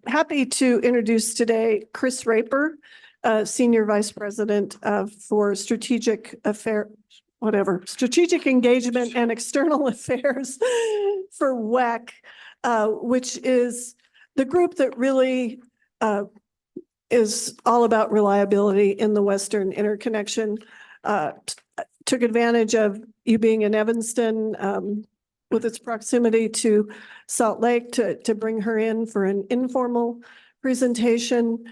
Happy to introduce today Chris Raper, Senior Vice President for Strategic Engagement and External Affairs for WEC, which is the group that really is all about reliability in the Western interconnection. Took advantage of you being in Evanston with its proximity to Salt Lake to bring her in for an informal presentation.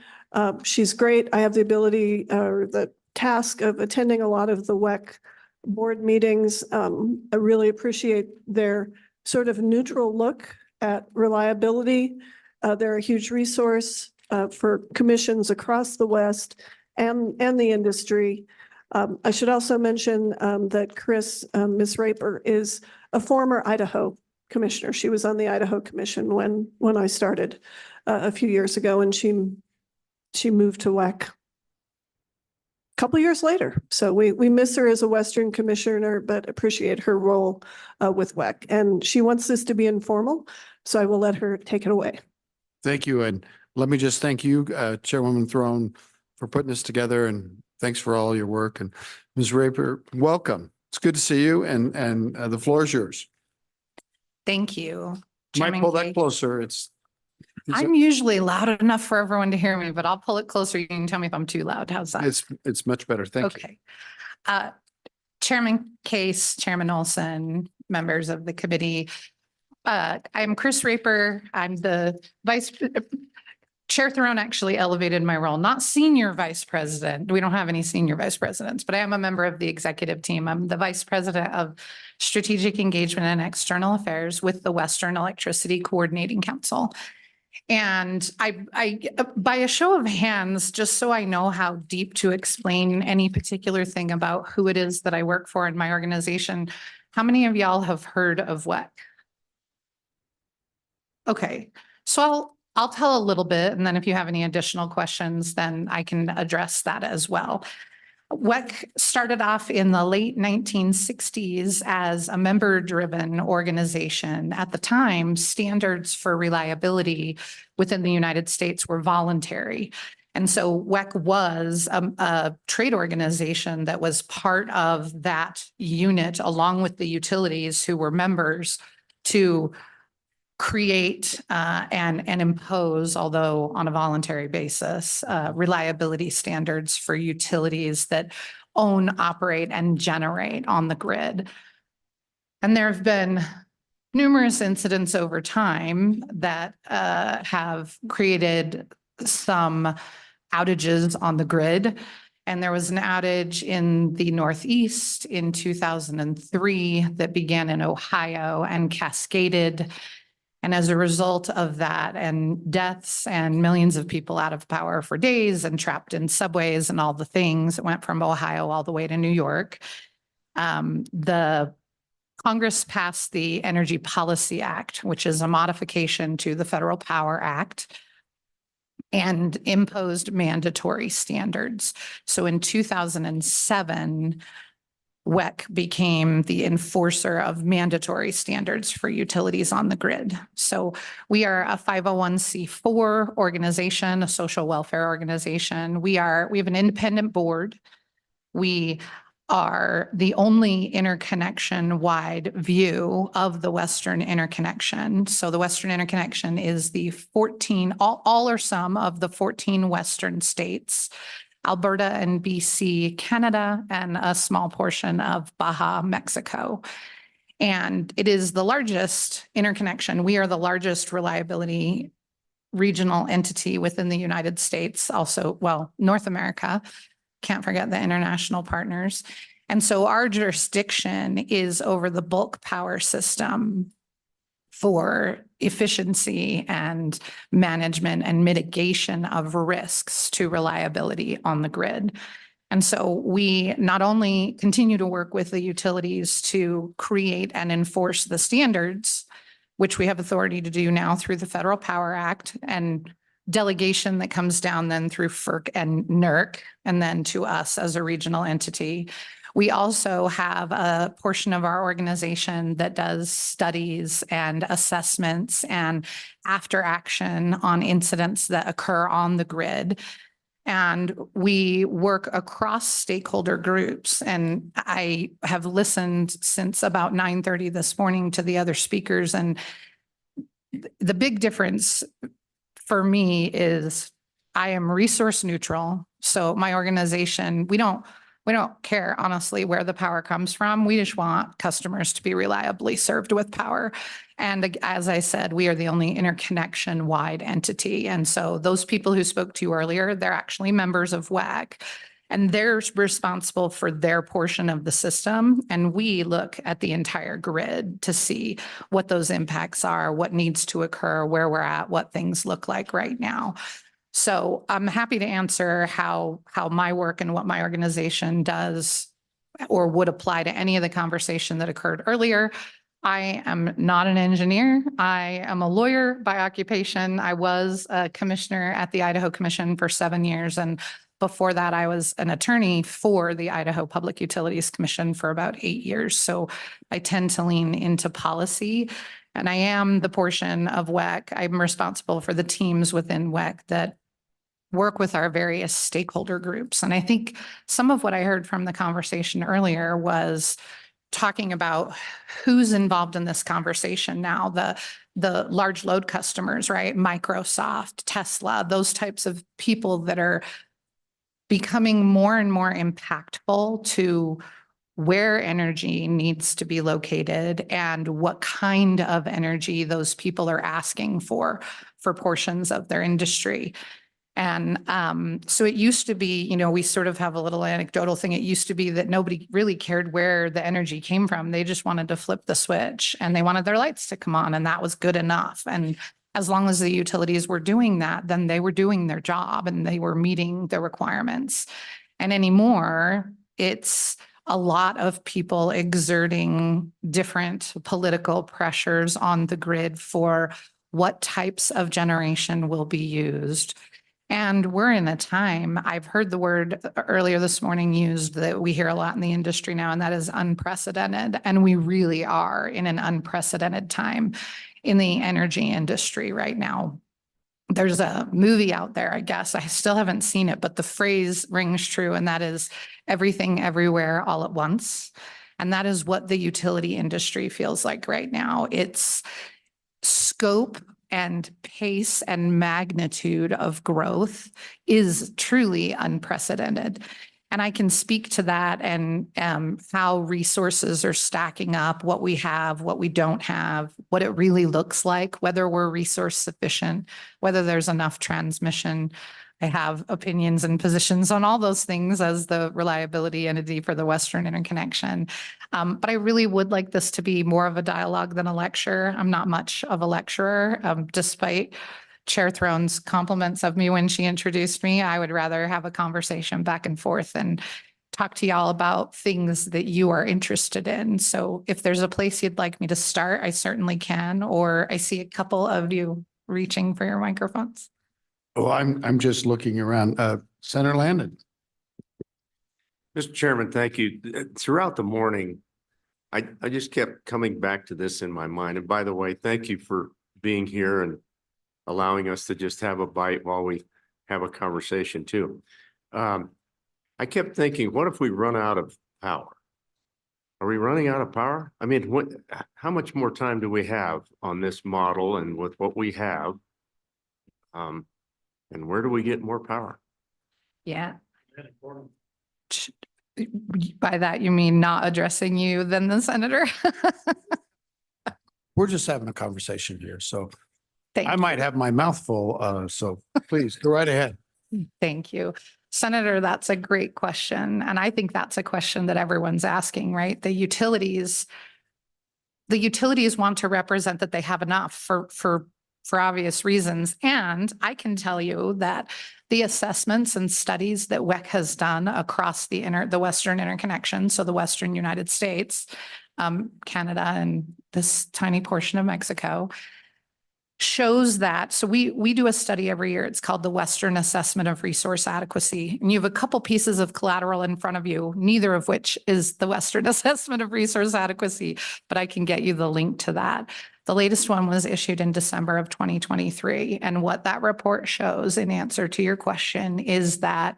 She's great. I have the ability or the task of attending a lot of the WEC board meetings. I really appreciate their sort of neutral look at reliability. They're a huge resource for commissions across the West and the industry. I should also mention that Ms. Raper is a former Idaho commissioner. She was on the Idaho Commission when I started a few years ago, and she moved to WEC a couple years later. So we miss her as a Western commissioner, but appreciate her role with WEC. And she wants this to be informal, so I will let her take it away. Thank you. And let me just thank you, Chairwoman Throne, for putting this together, and thanks for all your work. And Ms. Raper, welcome. It's good to see you, and the floor is yours. Thank you. Might pull that closer. I'm usually loud enough for everyone to hear me, but I'll pull it closer. You can tell me if I'm too loud. How's that? It's much better. Thank you. Okay. Chairman Case, Chairman Olson, members of the committee. I'm Chris Raper. I'm the Chair Throne actually elevated my role, not senior vice president. We don't have any senior vice presidents, but I am a member of the executive team. I'm the vice president of strategic engagement and external affairs with the Western Electricity Coordinating Council. And I, by a show of hands, just so I know how deep to explain any particular thing about who it is that I work for in my organization, how many of y'all have heard of WEC? Okay, so I'll tell a little bit, and then if you have any additional questions, then I can address that as well. WEC started off in the late 1960s as a member-driven organization. At the time, standards for reliability within the United States were voluntary. And so WEC was a trade organization that was part of that unit, along with the utilities who were members, to create and impose, although on a voluntary basis, reliability standards for utilities that own, operate, and generate on the grid. And there have been numerous incidents over time that have created some outages on the grid. And there was an outage in the Northeast in 2003 that began in Ohio and cascaded. And as a result of that, and deaths and millions of people out of power for days and trapped in subways and all the things, it went from Ohio all the way to New York. The Congress passed the Energy Policy Act, which is a modification to the Federal Power Act, and imposed mandatory standards. So in 2007, WEC became the enforcer of mandatory standards for utilities on the grid. So we are a 501c4 organization, a social welfare organization. We have an independent board. We are the only interconnection-wide view of the Western interconnection. So the Western interconnection is the 14, all or some of the 14 Western states, Alberta and BC, Canada, and a small portion of Baja, Mexico. And it is the largest interconnection. We are the largest reliability regional entity within the United States, also, well, North America. Can't forget the international partners. And so our jurisdiction is over the bulk power system for efficiency and management and mitigation of risks to reliability on the grid. And so we not only continue to work with the utilities to create and enforce the standards, which we have authority to do now through the Federal Power Act and delegation that comes down then through FERC and NERC, and then to us as a regional entity. We also have a portion of our organization that does studies and assessments and after action on incidents that occur on the grid. And we work across stakeholder groups. And I have listened since about 9:30 this morning to the other speakers. And the big difference for me is I am resource neutral. So my organization, we don't care honestly where the power comes from. We just want customers to be reliably served with power. And as I said, we are the only interconnection wide entity. And so those people who spoke to you earlier, they're actually members of WEC. And they're responsible for their portion of the system. And we look at the entire grid to see what those impacts are, what needs to occur, where we're at, what things look like right now. So I'm happy to answer how my work and what my organization does or would apply to any of the conversation that occurred earlier. I am not an engineer. I am a lawyer by occupation. I was a commissioner at the Idaho Commission for 7 years. And before that, I was an attorney for the Idaho Public Utilities Commission for about 8 years. So I tend to lean into policy. And I am the portion of WEC. I'm responsible for the teams within WEC that work with our various stakeholder groups. And I think some of what I heard from the conversation earlier was talking about who's involved in this conversation now, the large load customers, right? Microsoft, Tesla, those types of people that are becoming more and more impactful to where energy needs to be located and what kind of energy those people are asking for portions of their industry. And so it used to be, we sort of have a little anecdotal thing. It used to be that nobody really cared where the energy came from. They just wanted to flip the switch and they wanted their lights to come on, and that was good enough. And as long as the utilities were doing that, then they were doing their job and they were meeting the requirements. And anymore, it's a lot of people exerting different political pressures on the grid for what types of generation will be used. And we're in a time, I've heard the word earlier this morning used that we hear a lot in the industry now, and that is unprecedented. And we really are in an unprecedented time in the energy industry right now. There's a movie out there, I guess. I still haven't seen it, but the phrase rings true, and that is everything, everywhere, all at once. And that is what the utility industry feels like right now. It's scope and pace and magnitude of growth is truly unprecedented. And I can speak to that and how resources are stacking up, what we have, what we don't have, what it really looks like, whether we're resource sufficient, whether there's enough transmission. I have opinions and positions on all those things as the reliability entity for the Western Interconnection. But I really would like this to be more of a dialogue than a lecture. I'm not much of a lecturer, despite Chair Throne's compliments of me when she introduced me. I would rather have a conversation back and forth and talk to y'all about things that you are interested in. So if there's a place you'd like me to start, I certainly can. Or I see a couple of you reaching for your microphones. Oh, I'm just looking around. Senator Landon. Mr. Chairman, thank you. Throughout the morning, I just kept coming back to this in my mind. And by the way, thank you for being here and allowing us to just have a bite while we have a conversation too. I kept thinking, what if we run out of power? Are we running out of power? I mean, how much more time do we have on this model and with what we have? And where do we get more power? Yeah. By that, you mean not addressing you, then the senator? We're just having a conversation here, so Thank I you. might have my mouth full. So please go right ahead. Thank you. Senator, that's a great question. And I think that's a question that everyone's asking, right? The utilities want to represent that they have enough for obvious reasons. And I can tell you that the assessments and studies that WEC has done across the Western Interconnection, so the Western United States, Canada, and this tiny portion of Mexico, shows that, so we do a study every year. It's called the Western Assessment of Resource Adequacy. And you have a couple pieces of collateral in front of you, neither of which is the Western Assessment of Resource Adequacy, but I can get you the link to that. The latest one was issued in December of 2023. And what that report shows, in answer to your question, is that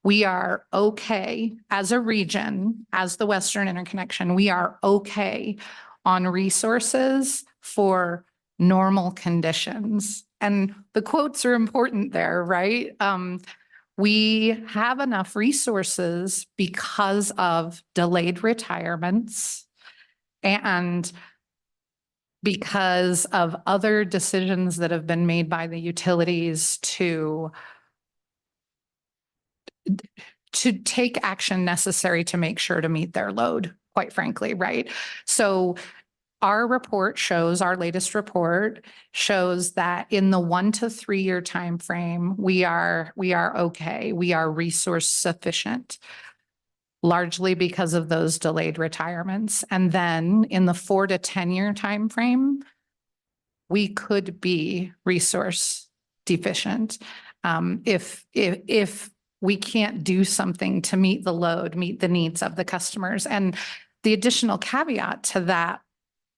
we are okay as a region, as the Western Interconnection, we are okay on resources for normal conditions. And the quotes are important there, right? We have enough resources because of delayed retirements and because of other decisions that have been made by the utilities to take action necessary to make sure to meet their load, quite frankly, right? So our report shows, our latest report shows that in the 1 to 3 year time frame, we are okay. We are resource sufficient, largely because of those delayed retirements. And then in the 4 to 10 year time frame, we could be resource deficient if we can't do something to meet the load, meet the needs of the customers. And the additional caveat to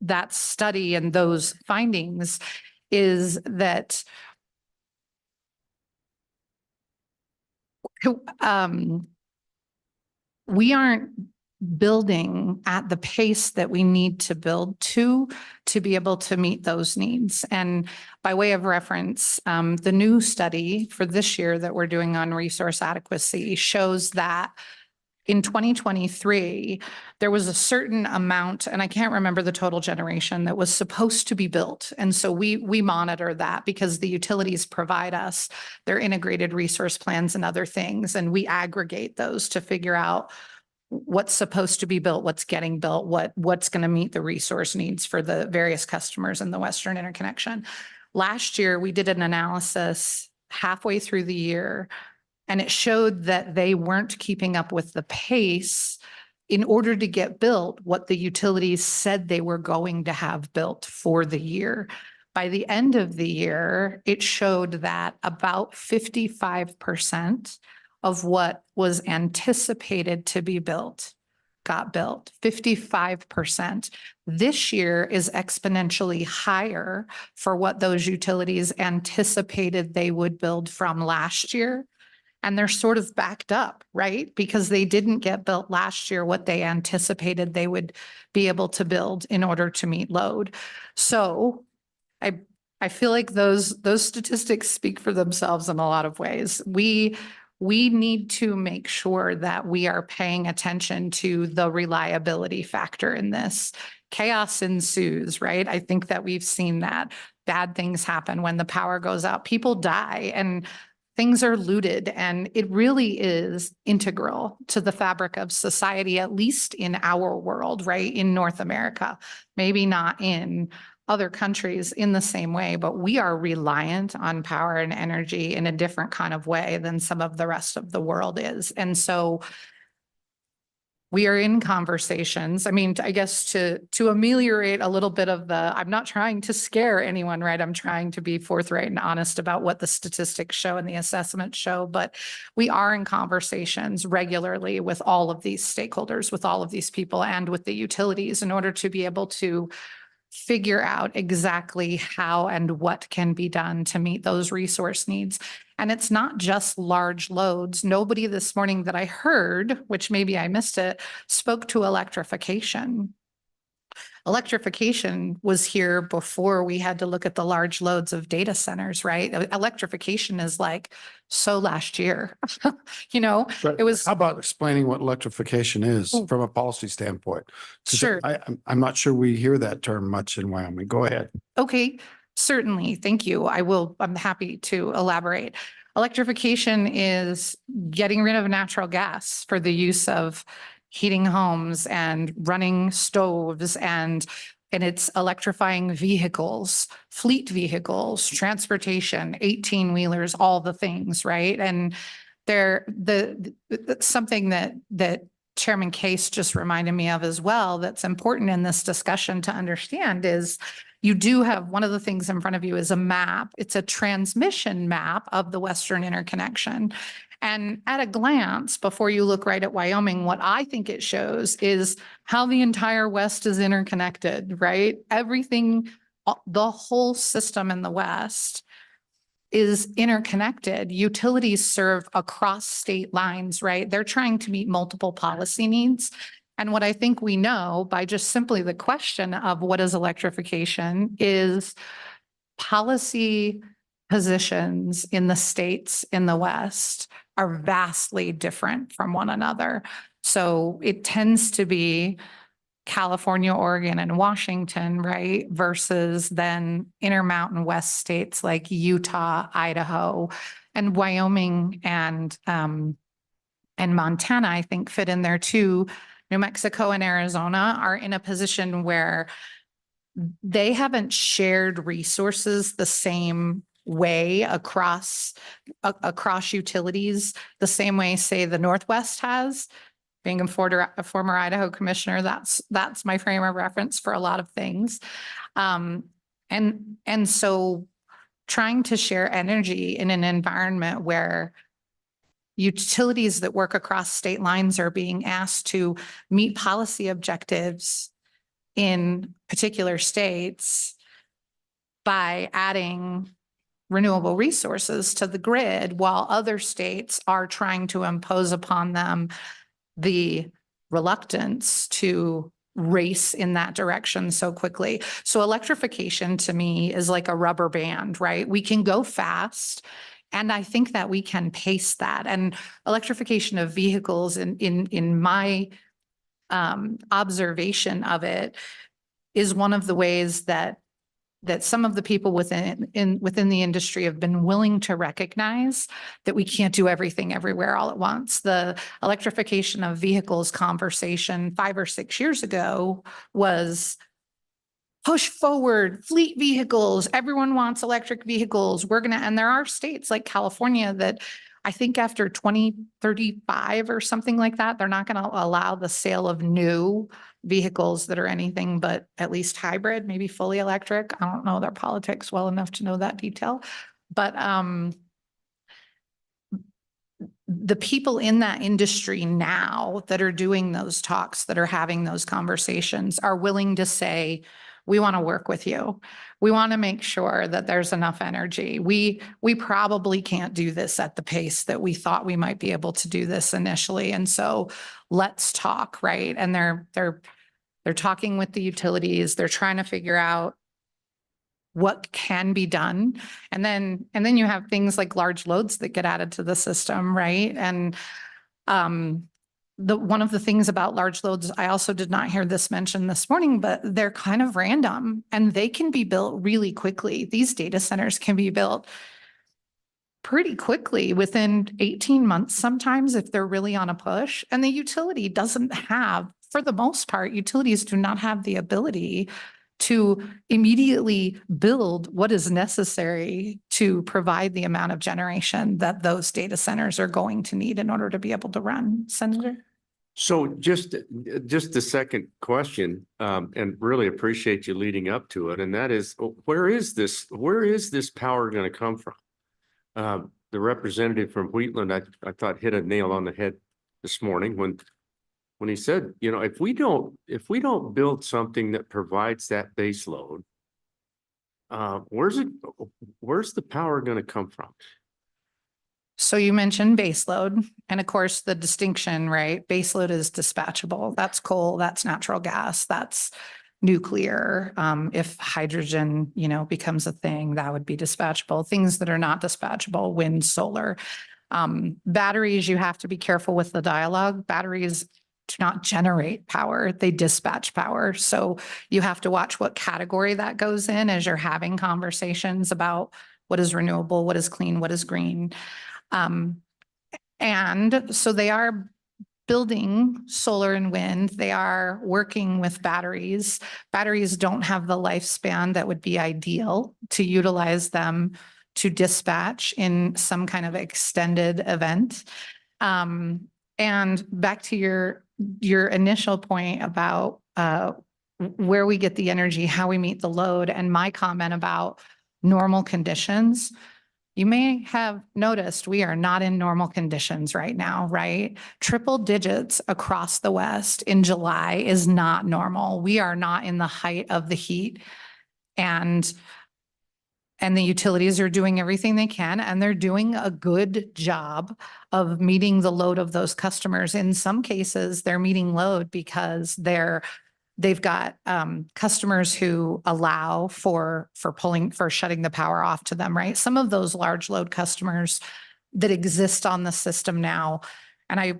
that study and those findings is that we aren't building at the pace that we need to build to be able to meet those needs. And by way of reference, the new study for this year that we're doing on resource adequacy shows that in 2023, there was a certain amount, and I can't remember the total generation, that was supposed to be built. And so we monitor that because the utilities provide us their integrated resource plans and other things, and we aggregate those to figure out what's supposed to be built, what's getting built, what's going to meet the resource needs for the various customers in the Western Interconnection. Last year, we did an analysis halfway through the year, and it showed that they weren't keeping up with the pace in order to get built what the utilities said they were going to have built for the year. By the end of the year, it showed that about 55% of what was anticipated to be built got built, 55%. This year is exponentially higher for what those utilities anticipated they would build from last year. And they're sort of backed up, right? Because they didn't get built last year what they anticipated they would be able to build in order to meet load. So I feel like those statistics speak for themselves in a lot of ways. We need to make sure that we are paying attention to the reliability factor in this. Chaos ensues, right? I think that we've seen that. Bad things happen when the power goes out. People die and things are looted, and it really is integral to the fabric of society, at least in our world, right? In North America, maybe not in other countries in the same way, but we are reliant on power and energy in a different kind of way than some of the rest of the world is. And so we are in conversations. I mean, I guess to ameliorate a little bit of the, I'm not trying to scare anyone, right? I'm trying to be forthright and honest about what the statistics show and the assessments show, but we are in conversations regularly with all of these stakeholders, with all of these people, and with the utilities in order to be able to figure out exactly how and what can be done to meet those resource needs. And it's not just large loads. Nobody this morning that I heard, which maybe I missed it, spoke to electrification. Electrification was here before we had to look at the large loads of data centers, right? Electrification is like so last year, But it was. how about explaining what electrification is Oh. from a policy standpoint? 'Cause Sure. I'm not sure we hear that term much in Wyoming. Go ahead. Okay, certainly. Thank you. I'm happy to elaborate. Electrification is getting rid of natural gas for the use of heating homes and running stoves, and it's electrifying vehicles, fleet vehicles, transportation, 18-wheelers, all the things, right? And something that Chairman Case just reminded me of as well that's important in this discussion to understand is you do have, one of the things in front of you is a map. It's a transmission map of the Western interconnection. And at a glance, before you look right at Wyoming, what I think it shows is how the entire West is interconnected, right? Everything, the whole system in the West is interconnected. Utilities serve across state lines, right? They're trying to meet multiple policy needs. And what I think we know by just simply the question of what is electrification is policy positions in the states in the West are vastly different from one another. So it tends to be California, Oregon, and Washington, right? Versus then Intermountain West states like Utah, Idaho, and Wyoming and Montana, I think, fit in there too. New Mexico and Arizona are in a position where they haven't shared resources the same way across utilities, the same way, say, the Northwest has. Being a former Idaho commissioner, that's my frame of reference for a lot of things. And so trying to share energy in an environment where utilities that work across state lines are being asked to meet policy objectives in particular states by adding renewable resources to the grid, while other states are trying to impose upon them the reluctance to race in that direction so quickly. So electrification to me is like a rubber band, right? We can go fast, and I think that we can pace that. And electrification of vehicles in my observation of it is one of the ways that some of the people within the industry have been willing to recognize that we can't do everything everywhere all at once. The electrification of vehicles conversation 5 or 6 years ago was push forward, fleet vehicles. Everyone wants electric vehicles. And there are states like California that I think after 2035 or something like that, they're not going to allow the sale of new vehicles that are anything but at least hybrid, maybe fully electric. I don't know their politics well enough to know that detail, but the people in that industry now that are doing those talks, that are having those conversations, are willing to say, we want to work with you. We want to make sure that there's enough energy. We probably can't do this at the pace that we thought we might be able to do this initially. And so let's talk, right? And they're talking with the utilities. They're trying to figure out what can be done. And then you have things like large loads that get added to the system, right? And one of the things about large loads, I also did not hear this mentioned this morning, but they're kind of random and they can be built really quickly. These data centers can be built pretty quickly within 18 months sometimes if they're really on a push. And the utility doesn't have, for the most part, utilities do not have the ability to immediately build what is necessary to provide the amount of generation that those data centers are going to need in order to be able to run. Senator? So just the second question, and really appreciate you leading up to it. And that is, where is this power going to come from? The representative from Wheatland, I thought hit a nail on the head this morning when he said, you know, if we don't build something that provides that base load, where's the power going to come from? So you mentioned baseload, and of course the distinction, right? Baseload is dispatchable. That's coal, that's natural gas, that's nuclear. If hydrogen, becomes a thing, that would be dispatchable. Things that are not dispatchable, wind, solar. Batteries, you have to be careful with the dialogue. Batteries do not generate power, they dispatch power. So you have to watch what category that goes in as you're having conversations about what is renewable, what is clean, what is green. And so they are building solar and wind. They are working with batteries. Batteries don't have the lifespan that would be ideal to utilize them to dispatch in some kind of extended event. And back to your initial point about where we get the energy, how we meet the load, and my comment about normal conditions. You may have noticed we are not in normal conditions right now, right? Triple digits across the West in July is not normal. We are not in the height of the heat. And the utilities are doing everything they can, and they're doing a good job of meeting the load of those customers. In some cases, they're meeting load because they've got customers who allow for shutting the power off to them, right? Some of those large load customers that exist on the system now, and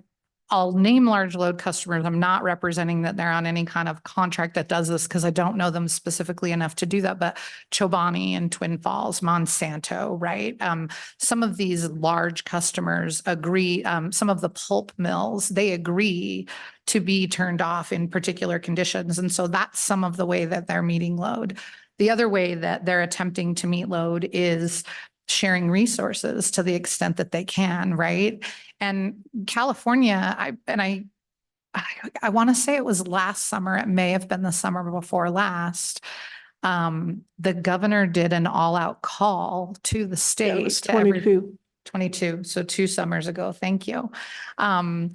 I'll name large load customers. I'm not representing that they're on any kind of contract that does this because I don't know them specifically enough to do that, but Chobani and Twin Falls, Monsanto, right? Some of these large customers agree, some of the pulp mills, they agree to be turned off in particular conditions. And so that's some of the way that they're meeting load. The other way that they're attempting to meet load is sharing resources to the extent that they can, right? And California, I want to say it was last summer, it may have been the summer before last. The governor did an all-out call to the state. Yeah, it was 22. 22, so 2 summers ago. Thank you. What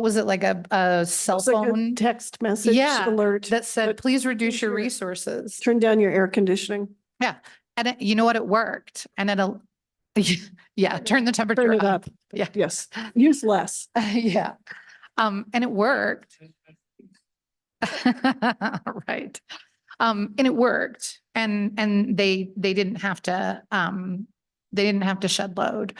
was it, like a cell It's like a phone text message alert that said, but please reduce your sure. resources. Turn down your air conditioning. Yeah. And you know what? It worked. And it'll, yeah, turn the temperature Turn it up. Yeah. Yes. Use less. Yeah. And it worked. Right. And it worked. And they didn't have to, shed load.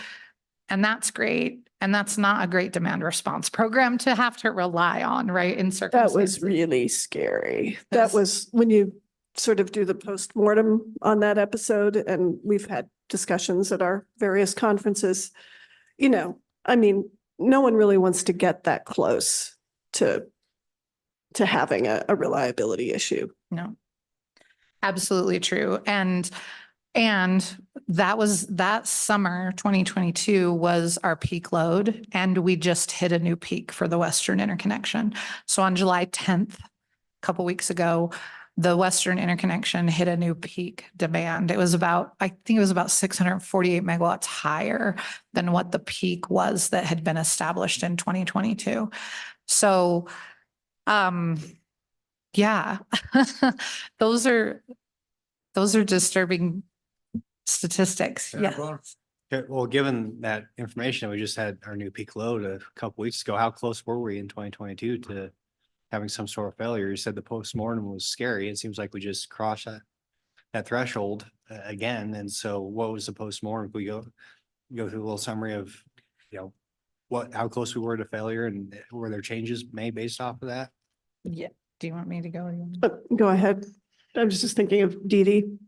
And that's great. And that's not a great demand response program to have to rely on, right? In circumstances. That was really scary. That was when you sort of do the postmortem on that episode, and we've had discussions at our various conferences. You know, I mean, no one really wants to get that close to having a reliability issue. No, absolutely true. And that summer, 2022 was our peak load, and we just hit a new peak for the Western Interconnection. So on July 10th, a couple weeks ago, the Western Interconnection hit a new peak demand. I think it was about 648 megawatts higher than what the peak was that had been established in 2022. So, yeah, those are disturbing statistics. Yeah. Okay, well, given that information, we just had our new peak load a couple weeks ago. How close were we in 2022 to having some sort of failure? You said the postmortem was scary. It seems like we just crossed that threshold again. And so what was the postmortem? We go through a little summary of, how close we were to failure, and were there changes made based off of that? Yeah. Do you want me to go? Go ahead. I was just thinking of Dee Dee.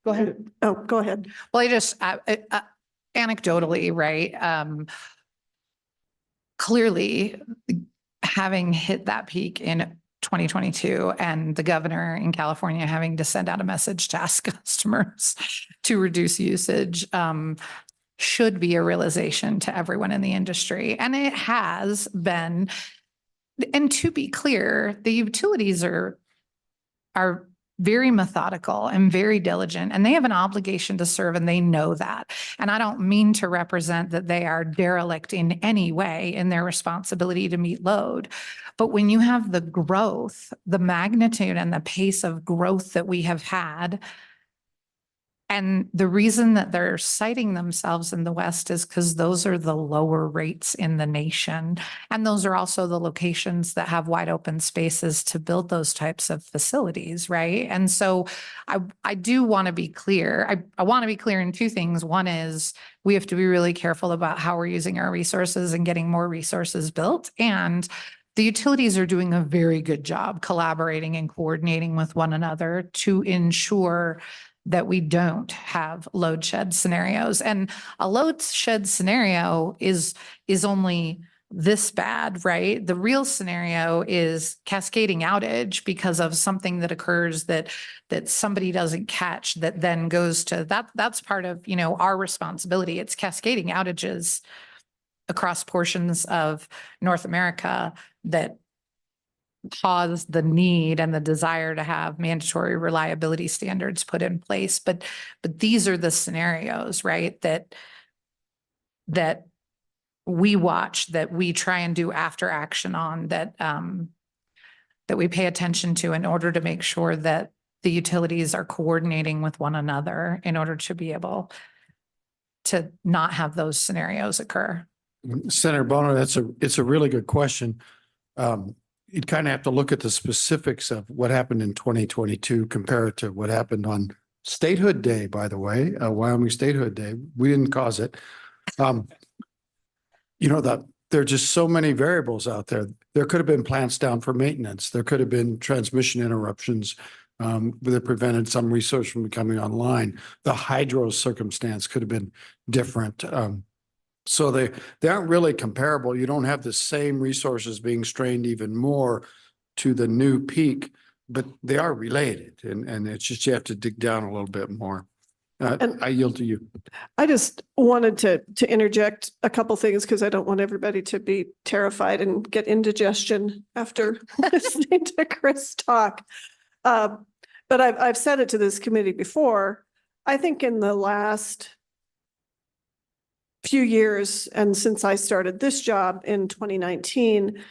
Go ahead. Oh, go ahead. Well, I just anecdotally, right? Clearly, having hit that peak in 2022 and the governor in California having to send out a message to ask customers to reduce usage should be a realization to everyone in the industry. And it has been. And to be clear, the utilities are very methodical and very diligent, and they have an obligation to serve, and they know that. And I don't mean to represent that they are derelict in any way in their responsibility to meet load. But when you have the growth, the magnitude and the pace of growth that we have had, and the reason that they're citing themselves in the West is because those are the lower rates in the nation. And those are also the locations that have wide open spaces to build those types of facilities, right? And so I do want to be clear. I want to be clear in 2 things. One is we have to be really careful about how we're using our resources and getting more resources built. And the utilities are doing a very good job collaborating and coordinating with one another to ensure that we don't have load shed scenarios. And a load shed scenario is only this bad, right? The real scenario is cascading outage because of something that occurs that somebody doesn't catch, that then goes to that's part of, our responsibility. It's cascading outages across portions of North America that caused the need and the desire to have mandatory reliability standards put in place. But these are the scenarios, right? That we watch, that we try and do after action on, that we pay attention to in order to make sure that the utilities are coordinating with one another in order to be able to not have those scenarios occur. Senator Bono, it's a really good question. You'd kind of have to look at the specifics of what happened in 2022 compared to what happened on Statehood Day, by the way, Wyoming Statehood Day. We didn't cause it. You know, there are just so many variables out there. There could have been plants down for maintenance. There could have been transmission interruptions that prevented some resource from coming online. The hydro circumstance could have been different. So they aren't really comparable. You don't have the same resources being strained even more to the new peak, but they are related. And it's just you have to dig down a little bit more. I yield to you. I just wanted to interject a couple things because I don't want everybody to be terrified and get indigestion after listening to Chris talk. But I've said it to this committee before. I think in the last few years, and since I started this job in 2019,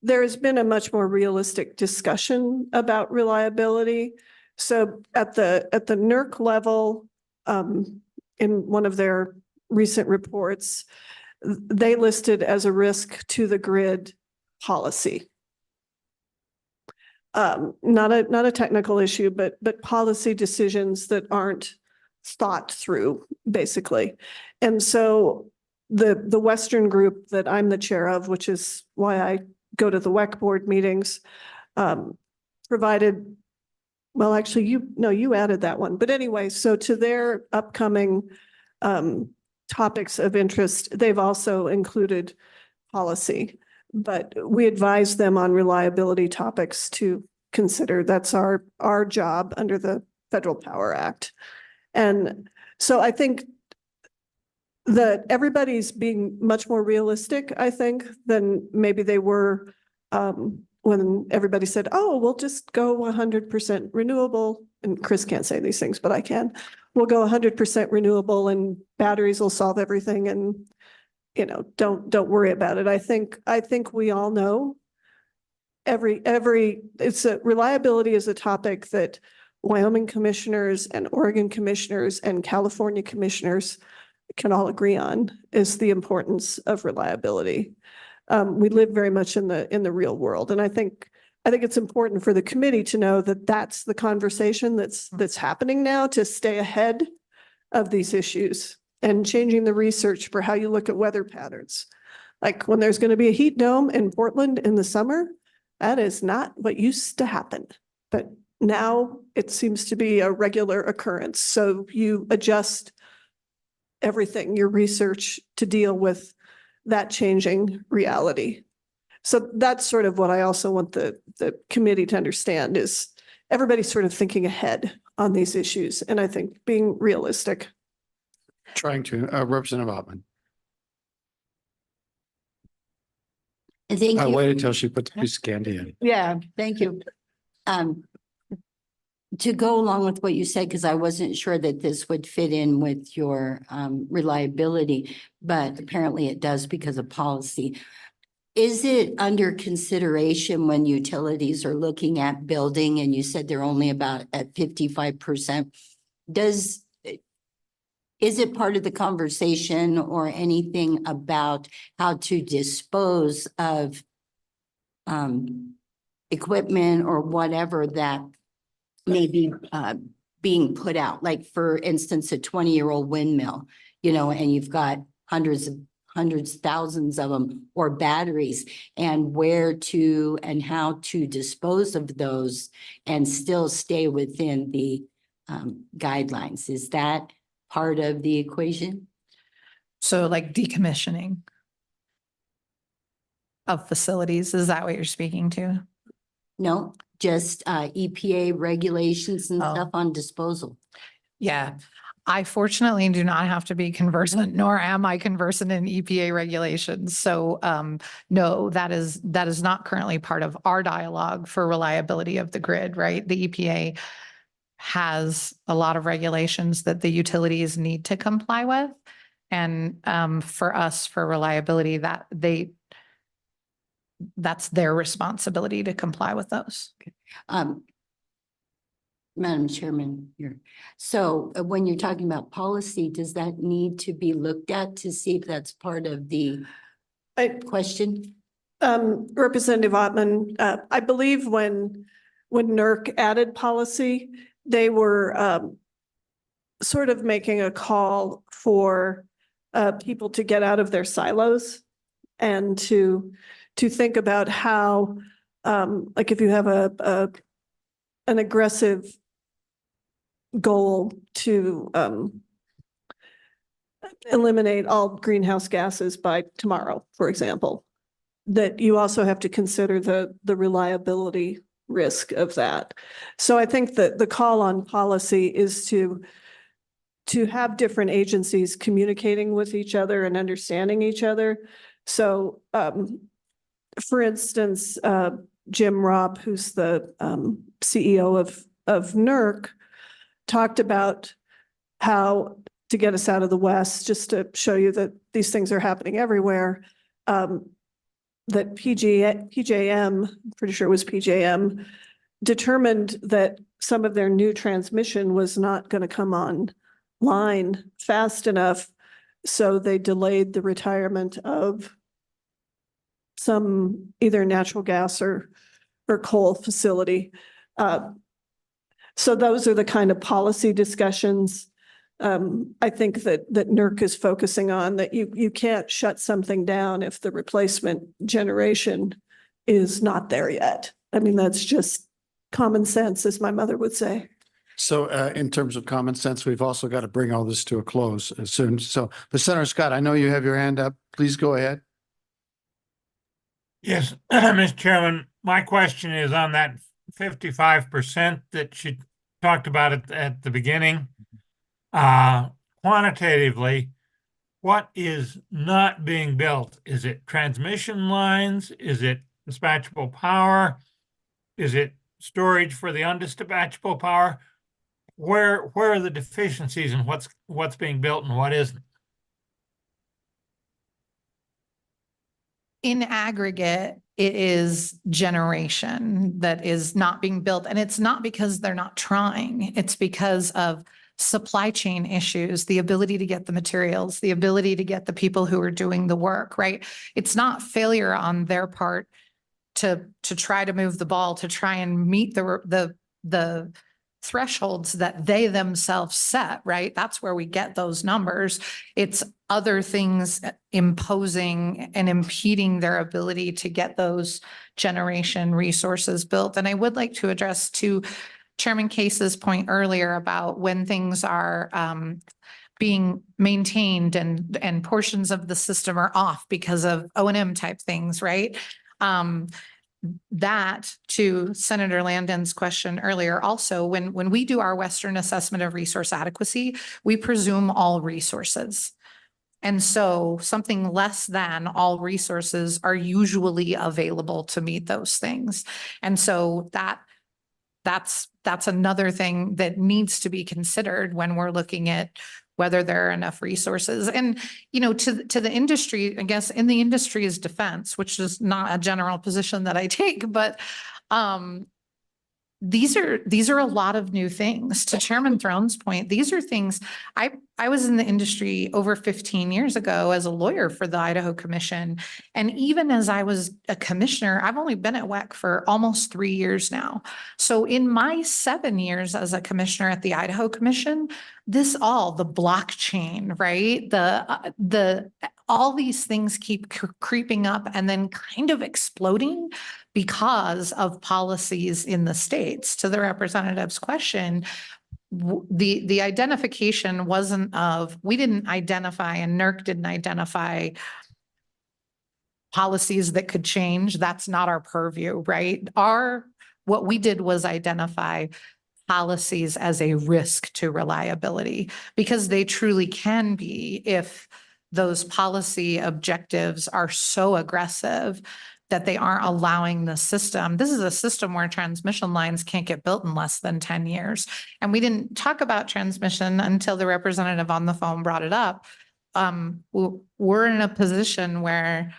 there has been a much more realistic discussion about reliability. So at the NERC level, in one of their recent reports, they listed as a risk to the grid policy. Not a technical issue, but policy decisions that aren't thought through, basically. And so the Western group that I'm the chair of, which is why I go to the WEC board meetings, provided, well, actually, you added that one. But anyway, so to their upcoming topics of interest, they've also included policy. But we advise them on reliability topics to consider. That's our job under the Federal Power Act. And so I think that everybody's being much more realistic, I think, than maybe they were when everybody said, oh, we'll just go 100% renewable. And Chris can't say these things, but I can. We'll go 100% renewable and batteries will solve everything. And, you know, don't worry about it. I think we all know reliability is a topic that Wyoming commissioners and Oregon commissioners and California commissioners can all agree on, is the importance of reliability. We live very much in the real world. And I think it's important for the committee to know that that's the conversation that's happening now, to stay ahead of these issues and changing the research for how you look at weather patterns. Like when there's going to be a heat dome in Portland in the summer, that is not what used to happen. But now it seems to be a regular occurrence. So you adjust everything, your research, to deal with that changing reality. So that's sort of what I also want the committee to understand, is everybody's sort of thinking ahead on these issues. And I think being realistic. Trying to, Representative Ottman. Thank I you. waited till she put the piece of candy in. Yeah, thank you. To go along with what you said, because I wasn't sure that this would fit in with your reliability, but apparently it does because of policy. Is it under consideration when utilities are looking at building, and you said they're only about at 55%? Is it part of the conversation or anything about how to dispose of equipment or whatever that may be being put out? Like, for instance, a 20-year-old windmill, you know, and you've got hundreds, thousands of them, or batteries, and where to and how to dispose of those and still stay within the guidelines. Is that part of the equation? So like decommissioning of facilities, is that what you're speaking to? No, just EPA regulations and Oh. stuff on disposal. Yeah, I fortunately do not have to be conversant, nor am I conversant in EPA regulations. So no, that is not currently part of our dialogue for reliability of the grid, right? The EPA has a lot of regulations that the utilities need to comply with. And for us, for reliability, that's their responsibility to comply with those. Madam Chairman, here. So when you're talking about policy, does that need to be looked at to see if that's part of the question? Representative Ottman, I believe when NERC added policy, they were sort of making a call for people to get out of their silos and to think about how, like if you have an aggressive goal to eliminate all greenhouse gases by tomorrow, for example, that you also have to consider the reliability risk of that. So I think that the call on policy is to have different agencies communicating with each other and understanding each other. So for instance, Jim Robb, who's the CEO of NERC, talked about how to get us out of the West, just to show you that these things are happening everywhere, that PJM, pretty sure it was PJM, determined that some of their new transmission was not going to come online fast enough. So they delayed the retirement of some either natural gas or coal facility. So those are the kind of policy discussions I think that NERC is focusing on, that you can't shut something down if the replacement generation is not there yet. I mean, that's just common sense, as my mother would say. So in terms of common sense, we've also got to bring all this to a close soon. So, but Senator Scott, I know you have your hand up. Please go ahead. Yes, Mr. Chairman, my question is on that 55% that you talked about at the beginning. Quantitatively, what is not being built? Is it transmission lines? Is it dispatchable power? Is it storage for the undispatchable power? Where are the deficiencies and what's being built and what isn't? In aggregate, it is generation that is not being built. And it's not because they're not trying. It's because of supply chain issues, the ability to get the materials, the ability to get the people who are doing the work, right? It's not failure on their part to try to move the ball, to try and meet the thresholds that they themselves set, right? That's where we get those numbers. It's other things imposing and impeding their ability to get those generation resources built. And I would like to address to Chairman Case's point earlier about when things are being maintained and portions of the system are off because of O&M type things, right? That to Senator Landon's question earlier, also, when we do our Western assessment of resource adequacy, we presume all resources. And so something less than all resources are usually available to meet those things. And so that's another thing that needs to be considered when we're looking at whether there are enough resources. And, you know, to the industry, I guess in the industry's defense, which is not a general position that I take, but these are a lot of new things. To Chairman Throne's point, these are things I was in the industry over 15 years ago as a lawyer for the Idaho Commission. And even as I was a commissioner, I've only been at WEC for almost 3 years now. So in my 7 years as a commissioner at the Idaho Commission, the blockchain, right? All these things keep creeping up and then kind of exploding because of policies in the states. To the representative's question, the identification wasn't of, we didn't identify and NERC didn't identify policies that could change. That's not our purview, right? What we did was identify policies as a risk to reliability, because they truly can be if those policy objectives are so aggressive that they aren't allowing the system. This is a system where transmission lines can't get built in less than 10 years. And we didn't talk about transmission until the representative on the phone brought it up. We're in a position where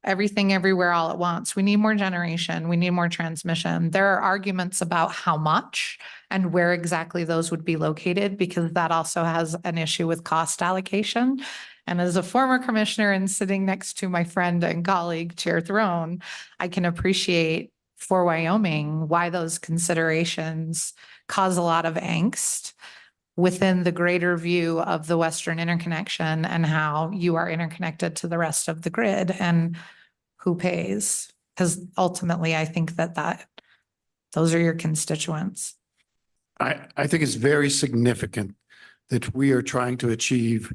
everything everywhere all at once. We need more generation. We need more transmission. There are arguments about how much and where exactly those would be located, because that also has an issue with cost allocation. And as a former commissioner and sitting next to my friend and colleague, Chair Throne, I can appreciate for Wyoming why those considerations cause a lot of angst within the greater view of the Western interconnection and how you are interconnected to the rest of the grid and who pays. Because ultimately, I think that those are your constituents. I think it's very significant that we are trying to achieve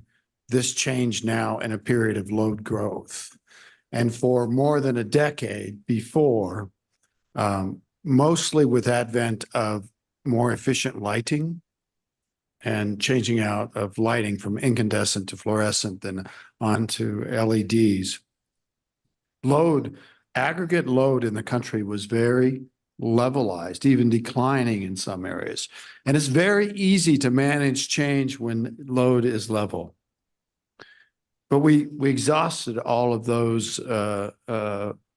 this change now in a period of load growth. And for more than a decade before, mostly with advent of more efficient lighting and changing out of lighting from incandescent to fluorescent and onto LEDs, aggregate load in the country was very levelized, even declining in some areas. And it's very easy to manage change when load is level. But we exhausted all of those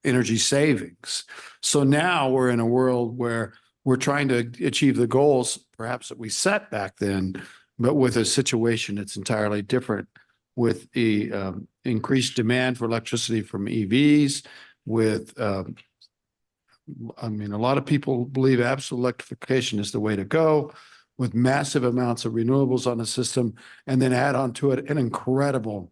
energy savings. So now we're in a world where we're trying to achieve the goals perhaps that we set back then, but with a situation that's entirely different, with the increased demand for electricity from EVs, with I mean, a lot of people believe absolute electrification is the way to go, with massive amounts of renewables on the system, and then add on to it an incredible,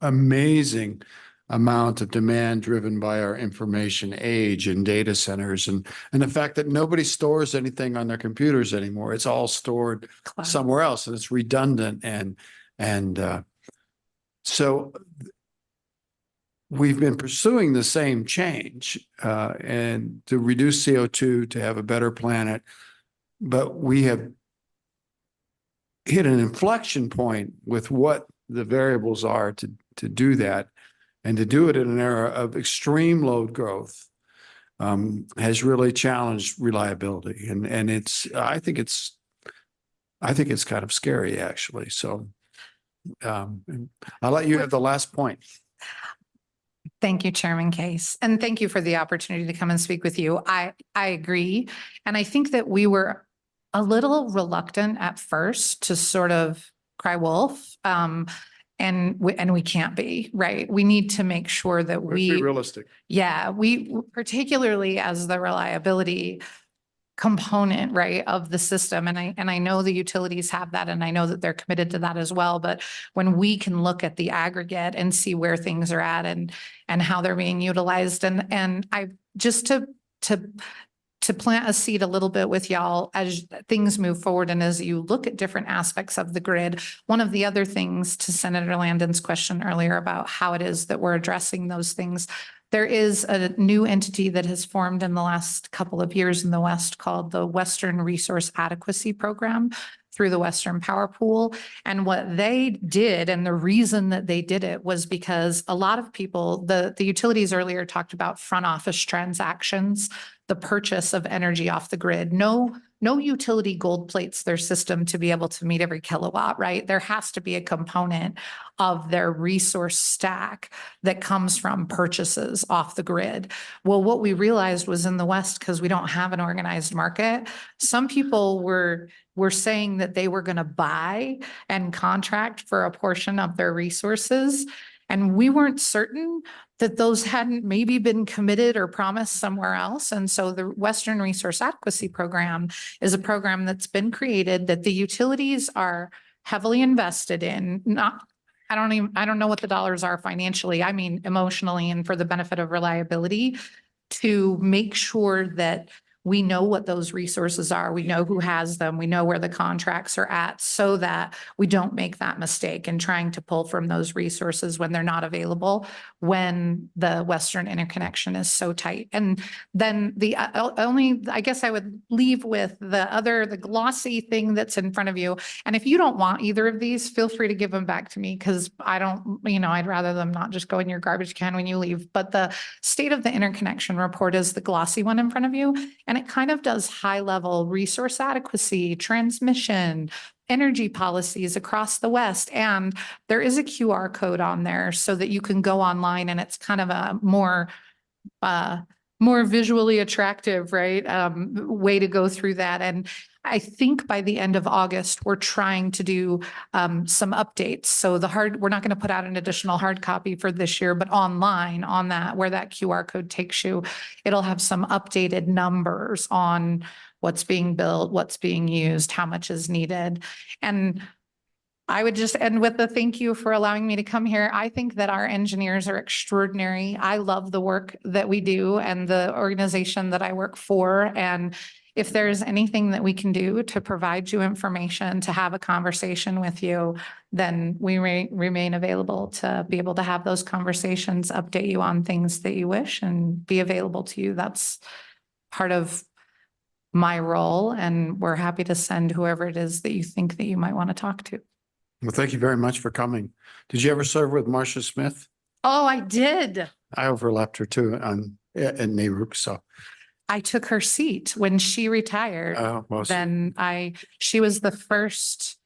amazing amount of demand driven by our information age and data centers, and the fact that nobody stores anything on their computers anymore. It's all stored somewhere else, and it's redundant. And so we've been pursuing the same change and to reduce CO2, to have a better planet, but we have hit an inflection point with what the variables are to do that, and to do it in an era of extreme load growth has really challenged reliability, and I think it's kind of scary, actually. So I'll let you have the last point. Thank you, Chairman Case. And thank you for the opportunity to come and speak with you. I agree. And I think that we were a little reluctant at first to sort of cry wolf. And we can't be, right? We need to make sure that Let's be realistic. Yeah, we particularly as the reliability component, right, of the system. And I know the utilities have that, and I know that they're committed to that as well. But when we can look at the aggregate and see where things are at and how they're being utilized, and I just to plant a seed a little bit with y'all as things move forward and as you look at different aspects of the grid. One of the other things, to Senator Landon's question earlier about how it is that we're addressing those things, there is a new entity that has formed in the last couple of years in the West called the Western Resource Adequacy Program through the Western Power Pool. And what they did, and the reason that they did it, was because a lot of people, the utilities earlier talked about front office transactions, the purchase of energy off the grid. No utility gold plates their system to be able to meet every kilowatt, right? There has to be a component of their resource stack that comes from purchases off the grid. Well, what we realized was in the West, because we don't have an organized market, some people were saying that they were going to buy and contract for a portion of their resources. And we weren't certain that those hadn't maybe been committed or promised somewhere else. And so the Western Resource Adequacy Program is a program that's been created that the utilities are heavily invested in. I don't know what the dollars are financially. I mean, emotionally and for the benefit of reliability, to make sure that we know what those resources are. We know who has them. We know where the contracts are at so that we don't make that mistake in trying to pull from those resources when they're not available, when the Western interconnection is so tight. And then the only, I guess I would leave with the glossy thing that's in front of you. And if you don't want either of these, feel free to give them back to me because I don't, I'd rather them not just go in your garbage can when you leave. But the state of the interconnection report is the glossy one in front of you. And it kind of does high level resource adequacy, transmission, energy policies across the West. And there is a QR code on there so that you can go online and it's kind of a more visually attractive, right? Way to go through that. And I think by the end of August, we're trying to do some updates. So we're not going to put out an additional hard copy for this year, but online on that, where that QR code takes you, it'll have some updated numbers on what's being built, what's being used, how much is needed. And I would just end with a thank you for allowing me to come here. I think that our engineers are extraordinary. I love the work that we do and the organization that I work for. And if there's anything that we can do to provide you information, to have a conversation with you, then we remain available to be able to have those conversations, update you on things that you wish and be available to you. That's part of my role. And we're happy to send whoever it is that you think that you might want to talk to. Well, thank you very much for coming. Did you ever serve with Marcia Smith? Oh, I did. I overlapped her too in NARUC, so. I took her seat when she retired. Well, Then she was the first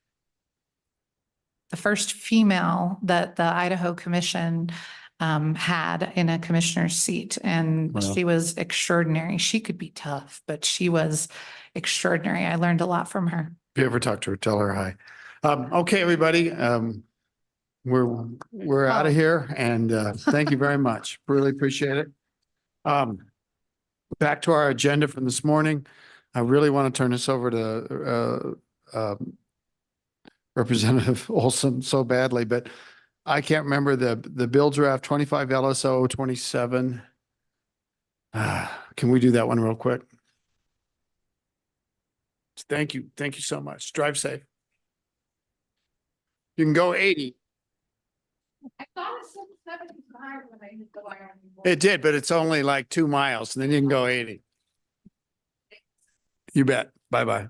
female that the Idaho Commission had in a commissioner's seat, and Wow. she was extraordinary. She could be tough, but she was extraordinary. I learned a lot from her. if you ever talk to her, tell her hi. Okay, everybody, we're out of here, and thank you very much. Really appreciate it. Back to our agenda from this morning. I really want to turn this over to Representative Olson so badly, but I can't remember the bill draft 25 LSO 27. Can we do that one real quick? Thank you. Thank you so much. Drive safe. You can go 80. I thought it said 75 when I hit the wire. It did, but it's only like 2 miles and then you can go 80. You bet. Bye-bye.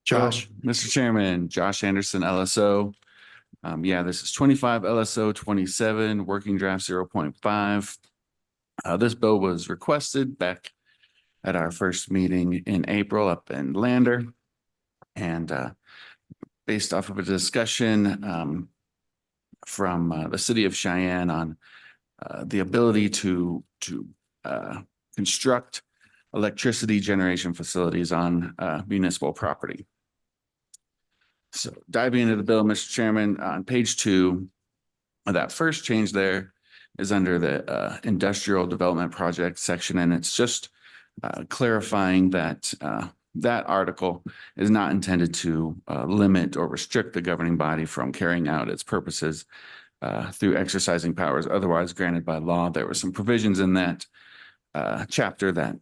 Josh. Mr. Chairman, Josh Anderson, LSO. Yeah, this is 25 LSO 27, working draft 0.5. This bill was requested back at our first meeting in April up in Lander. And based off of a discussion from the city of Cheyenne on the ability to construct electricity generation facilities on municipal property. So diving into the bill, Mr. Chairman, on page 2, that first change there is under the industrial development project section, and it's just clarifying that that article is not intended to limit or restrict the governing body from carrying out its purposes through exercising powers otherwise granted by law. There were some provisions in that chapter that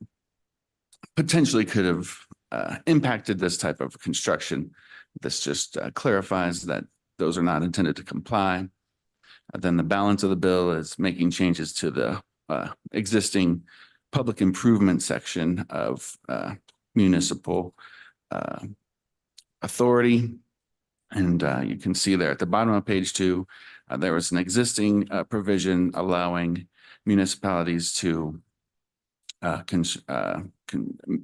potentially could have impacted this type of construction. This just clarifies that those are not intended to comply. Then the balance of the bill is making changes to the existing public improvement section of municipal authority. And you can see there at the bottom of page 2, there was an existing provision allowing municipalities to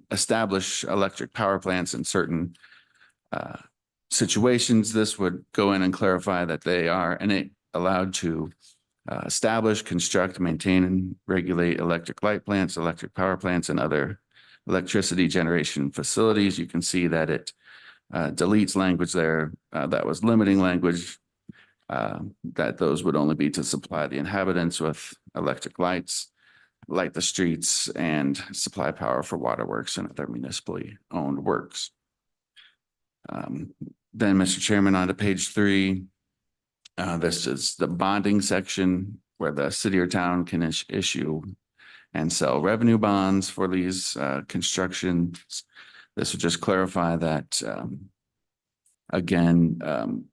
establish electric power plants in certain situations. This would go in and clarify that they are allowed to establish, construct, maintain, and regulate electric light plants, electric power plants, and other electricity generation facilities. You can see that it deletes language there that was limiting language, that those would only be to supply the inhabitants with electric lights, light the streets, and supply power for waterworks and other municipally owned works. Then, Mr. Chairman, on to page 3, This is the bonding section where the city or town can issue and sell revenue bonds for these constructions. This would just clarify that again,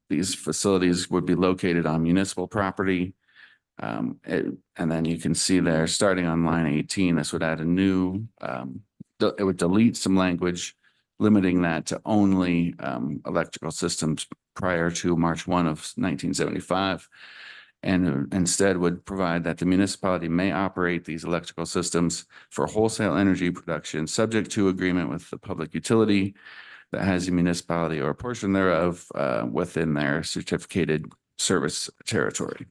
these facilities would be located on municipal property. And then you can see there, starting on line 18, this would add a new, it would delete some language, limiting that to only electrical systems prior to March 1 of 1975. And instead would provide that the municipality may operate these electrical systems for wholesale energy production, subject to agreement with the public utility that has a municipality or a portion thereof within their certificated service territory.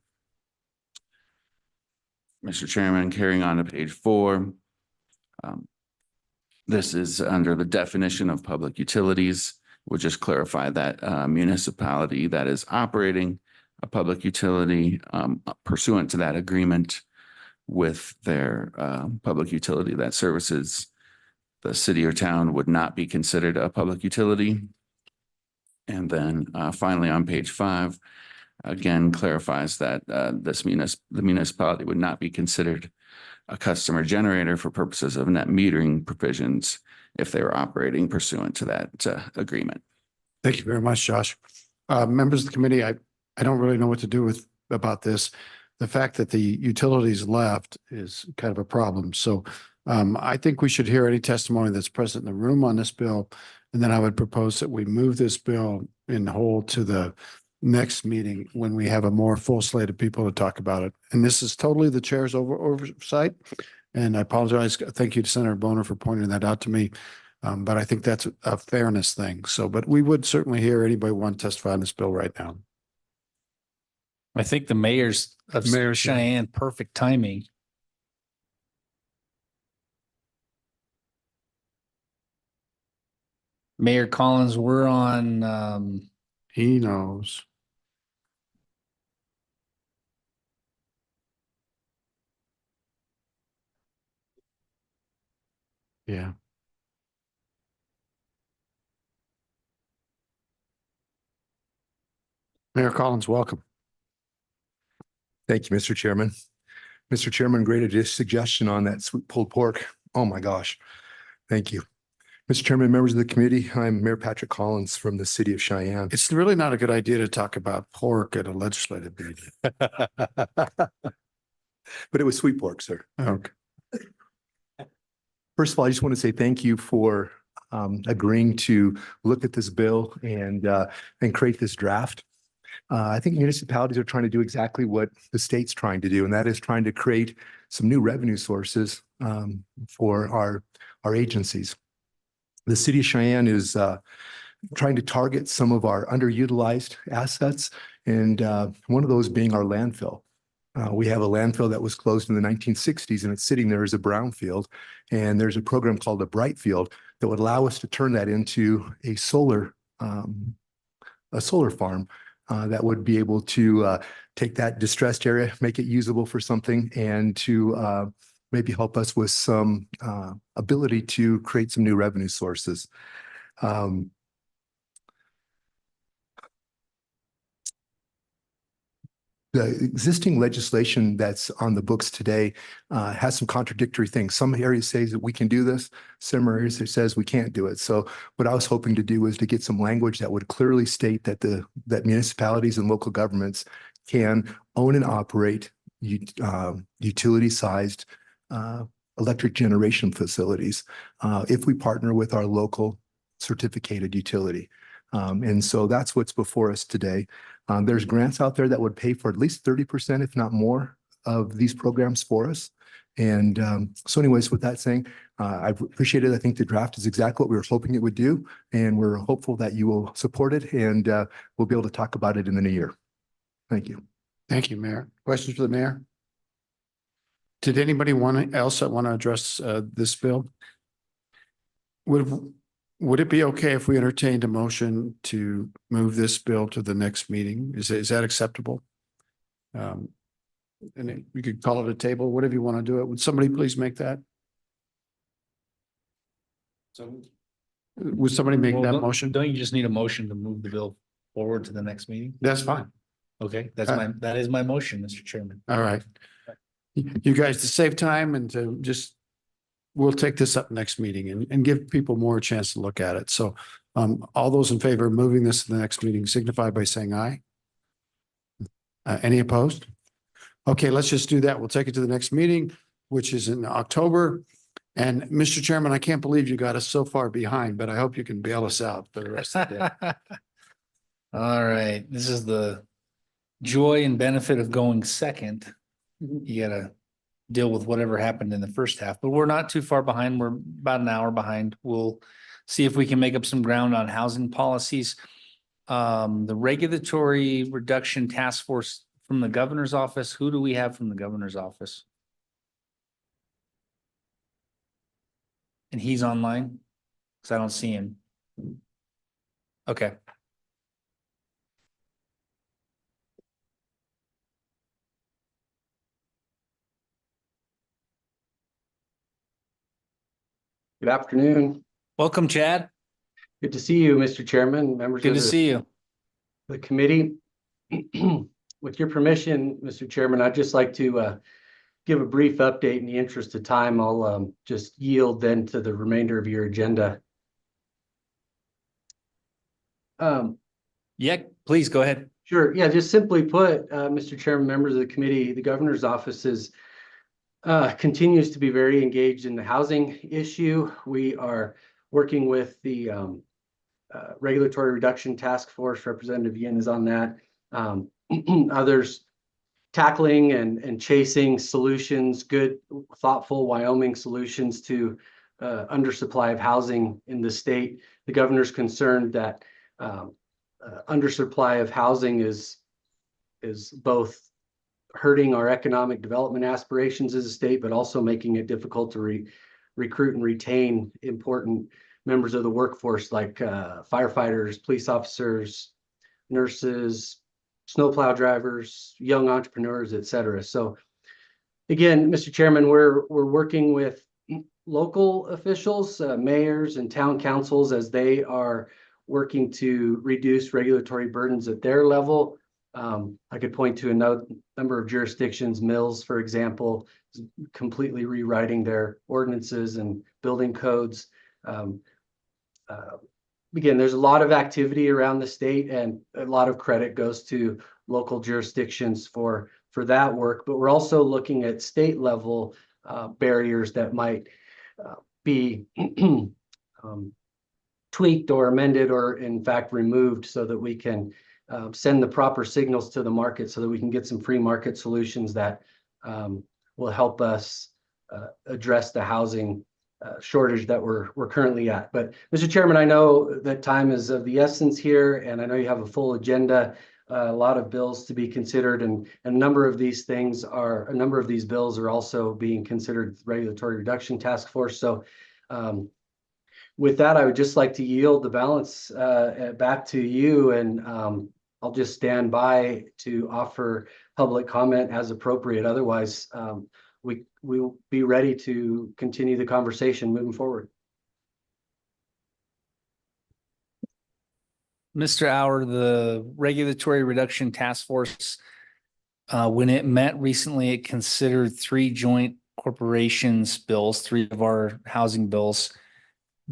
Mr. Chairman, carrying on to page 4. This is under the definition of public utilities. We'll just clarify that municipality that is operating a public utility pursuant to that agreement with their public utility that services the city or town would not be considered a public utility. And then finally on page 5, again clarifies that the municipality would not be considered a customer generator for purposes of net metering provisions if they were operating pursuant to that agreement. Thank you very much, Josh. Members of the committee, I don't really know what to do about this. The fact that the utilities left is kind of a problem. So I think we should hear any testimony that's present in the room on this bill. And then I would propose that we move this bill in whole to the next meeting when we have a more full slate of people to talk about it. And this is totally the chair's oversight. And I apologize. Thank you to Senator Boner for pointing that out to me. But I think that's a fairness thing. So, but we would certainly hear anybody want to testify on this bill right now. I think the mayor's of Mayor Cheyenne, perfect timing. Mayor Collins, we're on, He knows. Yeah. Mayor Collins, welcome. Thank you, Mr. Chairman. Mr. Chairman, great suggestion on that sweet pulled pork. Oh, my gosh. Thank you. Mr. Chairman, members of the committee, I'm Mayor Patrick Collins from the city of Cheyenne. It's really not a good idea to talk about pork at a legislative meeting. But it was sweet pork, sir. Okay. First of all, I just want to say thank you for agreeing to look at this bill and create this draft. I think municipalities are trying to do exactly what the state's trying to do, and that is trying to create some new revenue sources for our agencies. The city of Cheyenne is trying to target some of our underutilized assets, and one of those being our landfill. We have a landfill that was closed in the 1960s, and it's sitting there as a brownfield. And there's a program called a Brightfield that would allow us to turn that into a solar farm that would be able to take that distressed area, make it usable for something, and to maybe help us with some ability to create some new revenue sources. The existing legislation that's on the books today has some contradictory things. Some areas say that we can do this, some areas it says we can't do it. So what I was hoping to do is to get some language that would clearly state that that municipalities and local governments can own and operate utility-sized electric generation facilities if we partner with our local certificated utility. And so that's what's before us today. There's grants out there that would pay for at least 30%, if not more, of these programs for us. And so anyways, with that saying, I appreciate it. I think the draft is exactly what we were hoping it would do. And we're hopeful that you will support it, and we'll be able to talk about it in the new year. Thank you. Thank you, Mayor. Questions for the mayor? Did anybody else want to address this bill? Would it be okay if we entertained a motion to move this bill to the next meeting? Is that acceptable? And we could call it a table, whatever you want to do it. Would somebody please make that? So Would somebody make that motion? Don't you just need a motion to move the bill forward to the next meeting? That's fine. Okay, that is my motion, Mr. Chairman. All right. You guys, to save time and to just, we'll take this up next meeting and give people more a chance to look at it. So all those in favor of moving this to the next meeting signify by saying aye. Any opposed? Okay, let's just do that. We'll take it to the next meeting, which is in October. And Mr. Chairman, I can't believe you got us so far behind, but I hope you can bail us out for the rest of the day. All right, this is the joy and benefit of going second. You gotta deal with whatever happened in the first half, but we're not too far behind. We're about an hour behind. We'll see if we can make up some ground on housing policies. The regulatory reduction task force from the governor's office. Who do we have from the governor's office? And he's online? Cause I don't see him. Okay. Good afternoon. Welcome, Chad. Good to see you, Mr. Chairman, members Good of to see you. the committee. With your permission, Mr. Chairman, I'd just like to give a brief update. In the interest of time, I'll just yield then to the remainder of your agenda. Yeah, please go ahead. Sure. Yeah, just simply put, Mr. Chairman, members of the committee, the governor's office continues to be very engaged in the housing issue. We are working with the Regulatory Reduction Task Force. Representative Yin is on that. Others tackling and chasing solutions, good, thoughtful Wyoming solutions to undersupply of housing in the state. The governor's concerned that undersupply of housing is both hurting our economic development aspirations as a state, but also making it difficult to recruit and retain important members of the workforce like firefighters, police officers, nurses, snowplow drivers, young entrepreneurs, et cetera. So again, Mr. Chairman, we're working with local officials, mayors and town councils as they are working to reduce regulatory burdens at their level. I could point to a number of jurisdictions, Mills, for example, completely rewriting their ordinances and building codes. Again, there's a lot of activity around the state, and a lot of credit goes to local jurisdictions for that work. But we're also looking at state level barriers that might be tweaked or amended or in fact removed so that we can send the proper signals to the market so that we can get some free market solutions that will help us address the housing shortage that we're currently at. But Mr. Chairman, I know that time is of the essence here, and I know you have a full agenda, a lot of bills to be considered, and a number of these bills are also being considered regulatory reduction task force. So with that, I would just like to yield the balance back to you, and I'll just stand by to offer public comment as appropriate. Otherwise, we will be ready to continue the conversation moving forward. Mr. Auer, the Regulatory Reduction Task Force, when it met recently, it considered 3 joint corporations bills, 3 of our housing bills.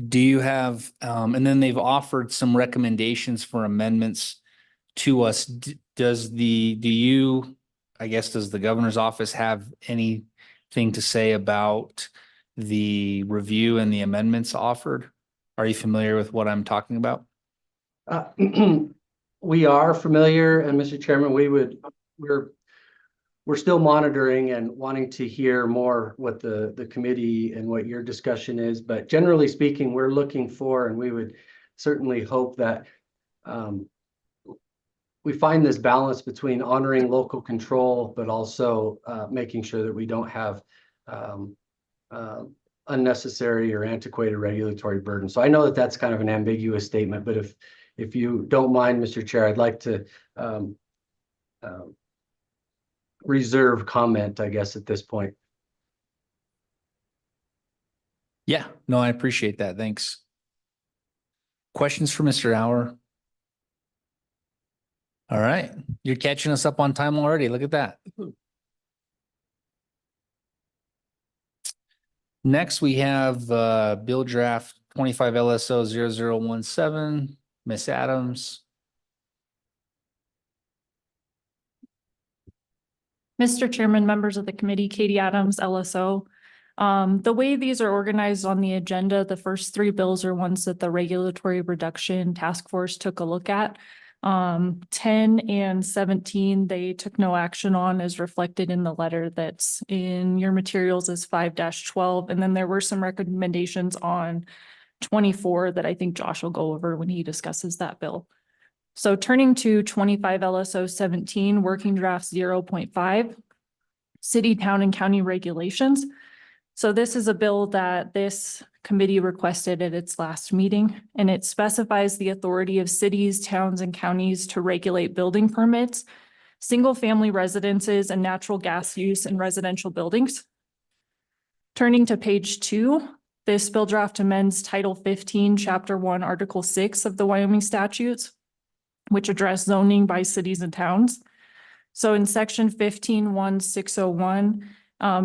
Do you have, and then they've offered some recommendations for amendments to us. Does the governor's office have anything to say about the review and the amendments offered? Are you familiar with what I'm talking about? We are familiar, and Mr. Chairman, we're still monitoring and wanting to hear more what the committee and what your discussion is. But generally speaking, we're looking for, and we would certainly hope that we find this balance between honoring local control, but also making sure that we don't have unnecessary or antiquated regulatory burden. So I know that that's kind of an ambiguous statement, but if you don't mind, Mr. Chair, I'd like to reserve comment, I guess, at this point. Yeah, no, I appreciate that. Thanks. Questions for Mr. Auer? All right, you're catching us up on time already. Look at that. Next, we have bill draft 25 LSO 0017, Miss Adams. Mr. Chairman, members of the committee, Katie Adams, LSO. The way these are organized on the agenda, the first three bills are ones that the Regulatory Reduction Task Force took a look at. 10 and 17, they took no action on, as reflected in the letter that's in your materials as 5-12. And then there were some recommendations on 24 that I think Josh will go over when he discusses that bill. So turning to 25 LSO 17, working draft 0.5, city, town, and county regulations. So this is a bill that this committee requested at its last meeting, and it specifies the authority of cities, towns, and counties to regulate building permits, single-family residences, and natural gas use in residential buildings. Turning to page 2, this bill draft amends Title 15, Chapter 1, Article 6 of the Wyoming statutes, which address zoning by cities and towns. So in section 15-1-601,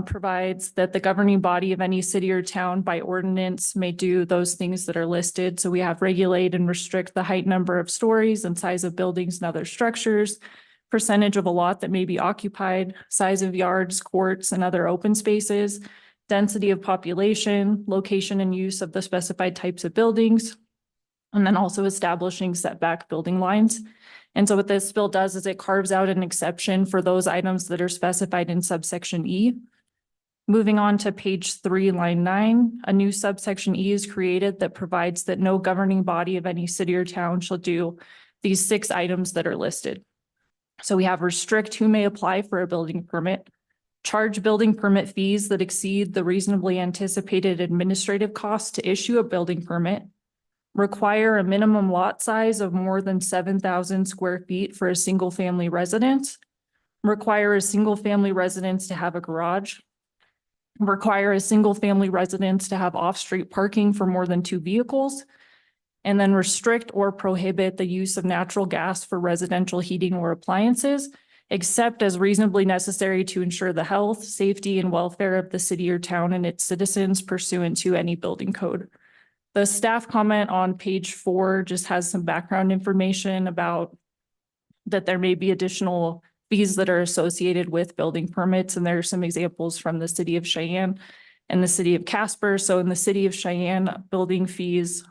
provides that the governing body of any city or town by ordinance may do those things that are listed. So we have regulate and restrict the height, number of stories, and size of buildings and other structures, percentage of a lot that may be occupied, size of yards, courts, and other open spaces, density of population, location and use of the specified types of buildings, and then also establishing setback building lines. And so what this bill does is it carves out an exception for those items that are specified in subsection E. Moving on to page 3, line 9, a new subsection E is created that provides that no governing body of any city or town shall do these 6 items that are listed. So we have restrict who may apply for a building permit, charge building permit fees that exceed the reasonably anticipated administrative costs to issue a building permit, require a minimum lot size of more than 7,000 square feet for a single family residence, require a single family residence to have a garage, require a single family residence to have off-street parking for more than 2 vehicles, and then restrict or prohibit the use of natural gas for residential heating or appliances, except as reasonably necessary to ensure the health, safety, and welfare of the city or town and its citizens pursuant to any building code. The staff comment on page 4 just has some background information about that there may be additional fees that are associated with building permits. And there are some examples from the city of Cheyenne and the city of Casper. So in the city of Cheyenne, building fees,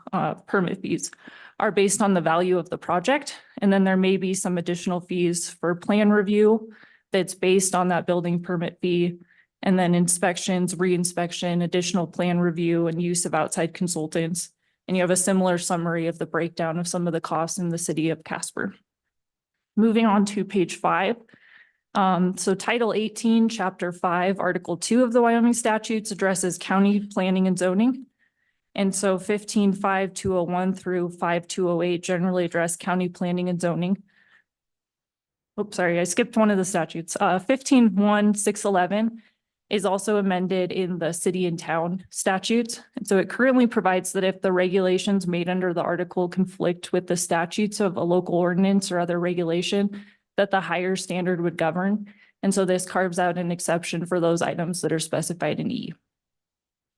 permit fees are based on the value of the project. And then there may be some additional fees for plan review that's based on that building permit fee. And then inspections, re-inspection, additional plan review, and use of outside consultants. And you have a similar summary of the breakdown of some of the costs in the city of Casper. Moving on to page 5. So Title 18, Chapter 5, Article 2 of the Wyoming statutes addresses county planning and zoning. And so 15-5201 through 5208 generally address county planning and zoning. Oops, sorry, I skipped one of the statutes. 15-1-611 is also amended in the city and town statutes. And so it currently provides that if the regulations made under the article conflict with the statutes of a local ordinance or other regulation, that the higher standard would govern. And so this carves out an exception for those items that are specified in E.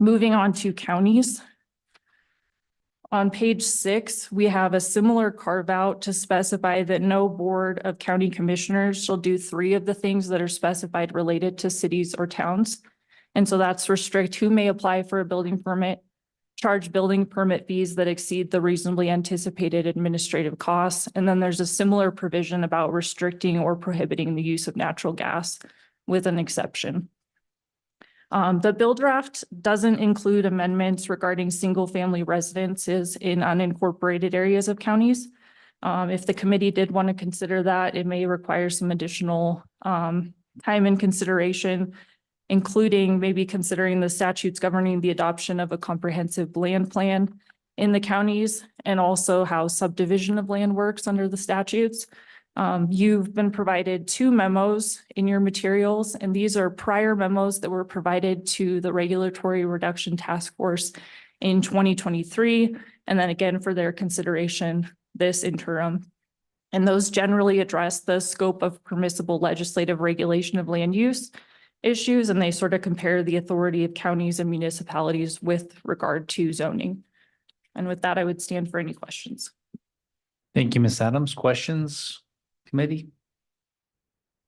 Moving on to counties. On page 6, we have a similar carve out to specify that no board of county commissioners shall do 3 of the things that are specified related to cities or towns. And so that's restrict who may apply for a building permit, charge building permit fees that exceed the reasonably anticipated administrative costs. And then there's a similar provision about restricting or prohibiting the use of natural gas with an exception. The bill draft doesn't include amendments regarding single-family residences in unincorporated areas of counties. If the committee did want to consider that, it may require some additional time and consideration, including maybe considering the statutes governing the adoption of a comprehensive land plan in the counties, and also how subdivision of land works under the statutes. You've been provided 2 memos in your materials, and these are prior memos that were provided to the Regulatory Reduction Task Force in 2023, and then again for their consideration this interim. And those generally address the scope of permissible legislative regulation of land use issues, and they sort of compare the authority of counties and municipalities with regard to zoning. And with that, I would stand for any questions. Thank you, Ms. Adams. Questions, committee?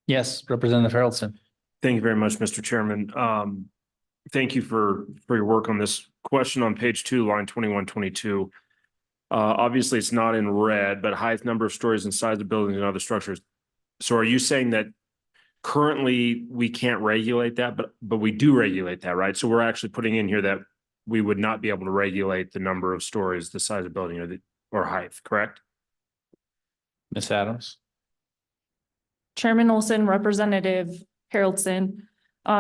Yes, Representative Harrelson. Thank you very much, Mr. Chairman. Thank you for your work on this question on page 2, line 21, 22. Obviously, it's not in red, but height, number of stories and size of buildings and other structures. So are you saying that currently we can't regulate that, but we do regulate that, right? So we're actually putting in here that we would not be able to regulate the number of stories, the size of building or height, correct? Ms. Adams. Chairman Olson, Representative Harrelson.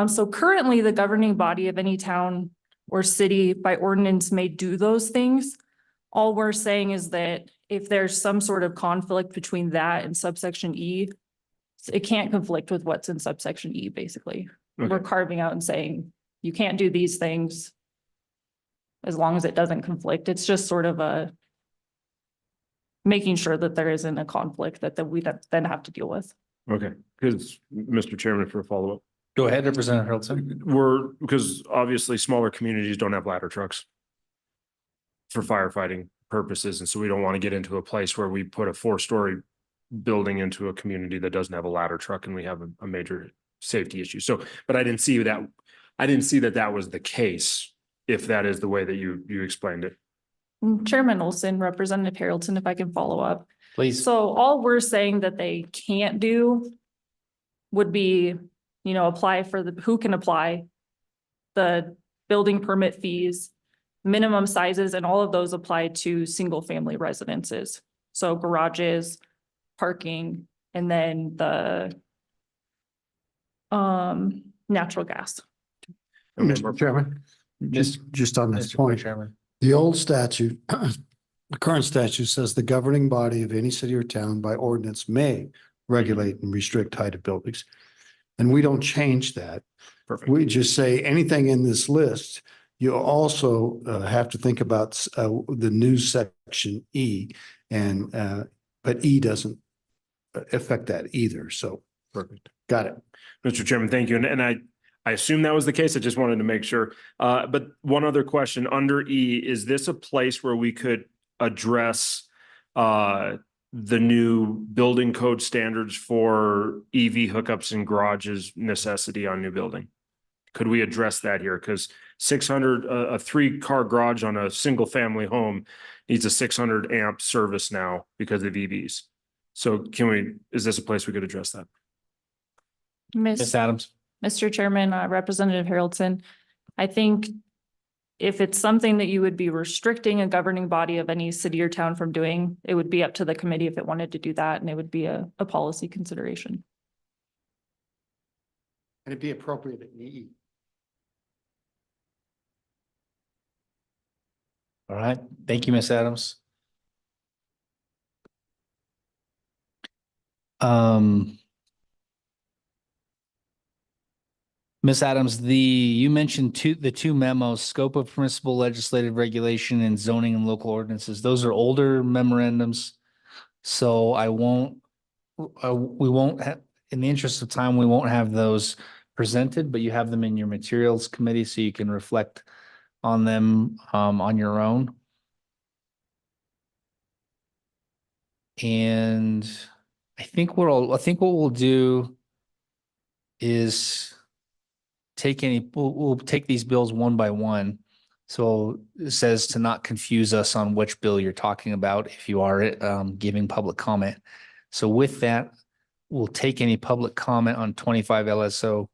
So currently the governing body of any town or city by ordinance may do those things. All we're saying is that if there's some sort of conflict between that and subsection E, it can't conflict with what's in subsection E, basically. Okay. We're carving out and saying, you can't do these things as long as it doesn't conflict. It's just sort of a making sure that there isn't a conflict that we then have to deal with. Okay, because Mr. Chairman, for a follow-up. Go ahead, Representative Harrelson. Because obviously smaller communities don't have ladder trucks for firefighting purposes. And so we don't want to get into a place where we put a 4-story building into a community that doesn't have a ladder truck and we have a major safety issue. So, but I didn't see that. I didn't see that that was the case, if that is the way that you explained it. Chairman Olson, Representative Harrelson, if I can follow up. Please. So all we're saying that they can't do would be, apply for who can apply, the building permit fees, minimum sizes, and all of those apply to single family residences. So garages, parking, and then the natural gas. Mr. Chairman, just on this point, Chairman. the old statute, the current statute says the governing body of any city or town by ordinance may regulate and restrict height of buildings. And we don't change that. Perfect. We just say anything in this list, you also have to think about the new section E, and but E doesn't affect that either. So Perfect. Got it. Mr. Chairman, thank you. And I assume that was the case. I just wanted to make sure. But one other question under E, is this a place where we could address the new building code standards for EV hookups and garages necessity on new building? Could we address that here? Because 600, a 3-car garage on a single family home needs a 600 amp service now because of EVs. So is this a place we could address that? Ms. Adams. Mr. Chairman, Representative Harrelson, I think if it's something that you would be restricting a governing body of any city or town from doing, it would be up to the committee if it wanted to do that, and it would be a policy consideration. And it'd be appropriate in E. All right. Thank you, Ms. Adams. Ms. Adams, you mentioned the two memos, scope of permissible legislative regulation and zoning and local ordinances. Those are older memorandums. So we won't have, in the interest of time, we won't have those presented, but you have them in your materials committee so you can reflect on them on your own. And I think what we'll do is we'll take these bills one by one. So it says to not confuse us on which bill you're talking about if you are giving public comment. So with that, we'll take any public comment on 25 LSO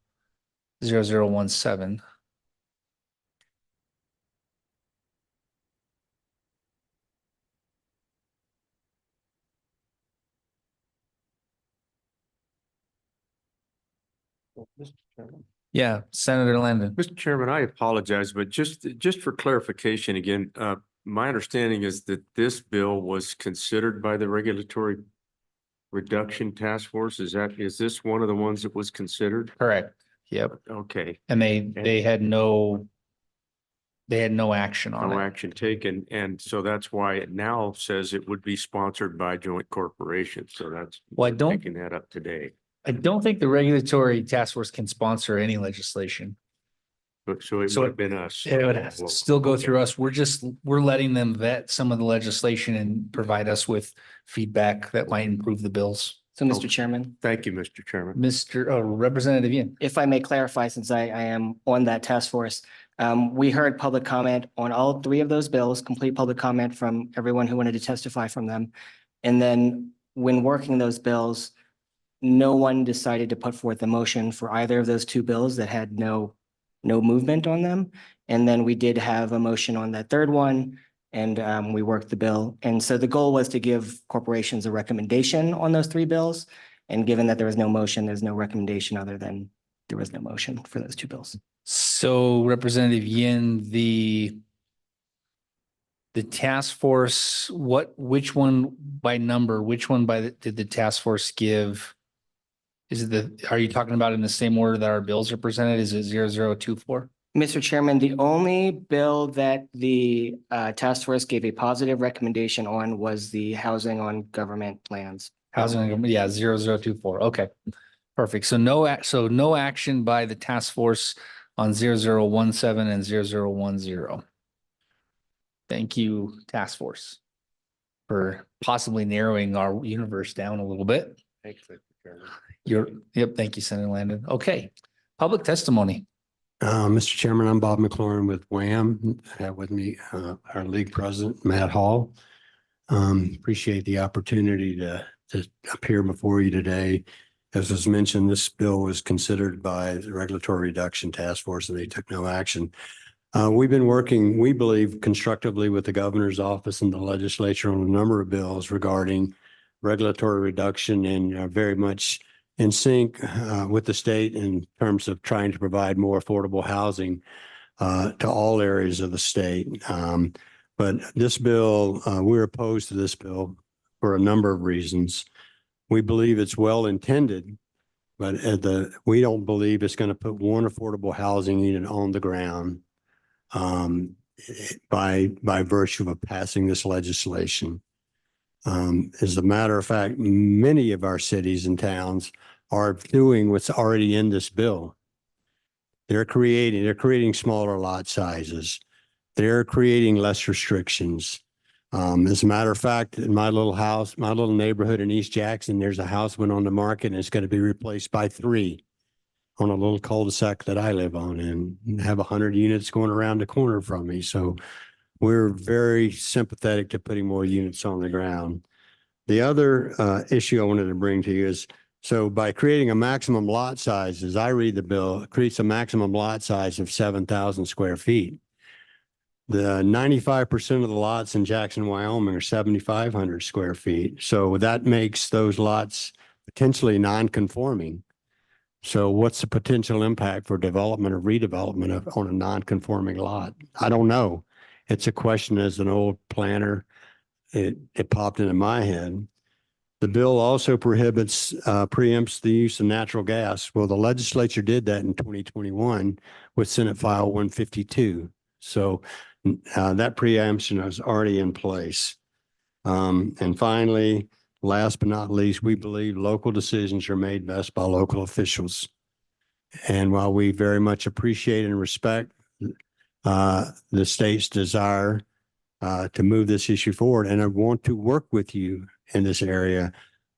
0017. Yeah, Senator Landon. Mr. Chairman, I apologize, but just for clarification again, my understanding is that this bill was considered by the Regulatory Reduction Task Force. Is this one of the ones that was considered? Correct. Yep. Okay. And they had no They had no action on no it. action taken. And so that's why it now says it would be sponsored by joint corporations. So that's Well, I don't- picking that up today. I don't think the regulatory task force can sponsor any legislation. But so it So would have been us. It would have to still go through us. We're letting them vet some of the legislation and provide us with feedback that might improve the bills. So, Mr. Chairman, Thank you, Mr. Chairman. Representative Ian. if I may clarify, since I am on that task force, we heard public comment on all three of those bills, complete public comment from everyone who wanted to testify from them. And then when working those bills, no one decided to put forth a motion for either of those two bills that had no movement on them. And then we did have a motion on that third one, and we worked the bill. And so the goal was to give corporations a recommendation on those three bills. And given that there was no motion, there's no recommendation other than there was no motion for those two bills. So Representative Yin, the task force, which one by number, did the task force give? Are you talking about in the same order that our bills are presented? Is it 0024? Mr. Chairman, the only bill that the task force gave a positive recommendation on was the housing on government lands. Housing, yeah, 0024. Okay, perfect. So no action by the task force on 0017 and 0010. Thank you, task force, for possibly narrowing our universe down a little bit. Thanks, Mr. Chairman. Thank you, Senator Landon. Okay, public testimony. Mr. Chairman, I'm Bob McLaurin with WHAM. I have with me our league president, Matt Hall. Appreciate the opportunity to appear before you today. As was mentioned, this bill was considered by the Regulatory Reduction Task Force and they took no action. We've been working, we believe, constructively with the governor's office and the legislature on a number of bills regarding regulatory reduction and are very much in sync with the state in terms of trying to provide more affordable housing to all areas of the state. But this bill, we're opposed to this bill for a number of reasons. We believe it's well intended, but we don't believe it's going to put one affordable housing unit on the ground by virtue of passing this legislation. As a matter of fact, many of our cities and towns are doing what's already in this bill. They're creating smaller lot sizes. They're creating less restrictions. As a matter of fact, in my little house, my little neighborhood in East Jackson, there's a house went on the market and it's going to be replaced by 3 on a little cul-de-sac that I live on and have 100 units going around the corner from me. So we're very sympathetic to putting more units on the ground. The other issue I wanted to bring to you is, so by creating a maximum lot size, as I read the bill, it creates a maximum lot size of 7,000 square feet. The 95% of the lots in Jackson, Wyoming are 7,500 square feet. So that makes those lots potentially non-conforming. So what's the potential impact for development or redevelopment on a non-conforming lot? I don't know. It's a question as an old planner, it popped into my head. The bill also preempts the use of natural gas. Well, the legislature did that in 2021 with Senate File 152. So that preemption is already in place. And finally, last but not least, we believe local decisions are made best by local officials. And while we very much appreciate and respect the state's desire to move this issue forward, and I want to work with you in this area,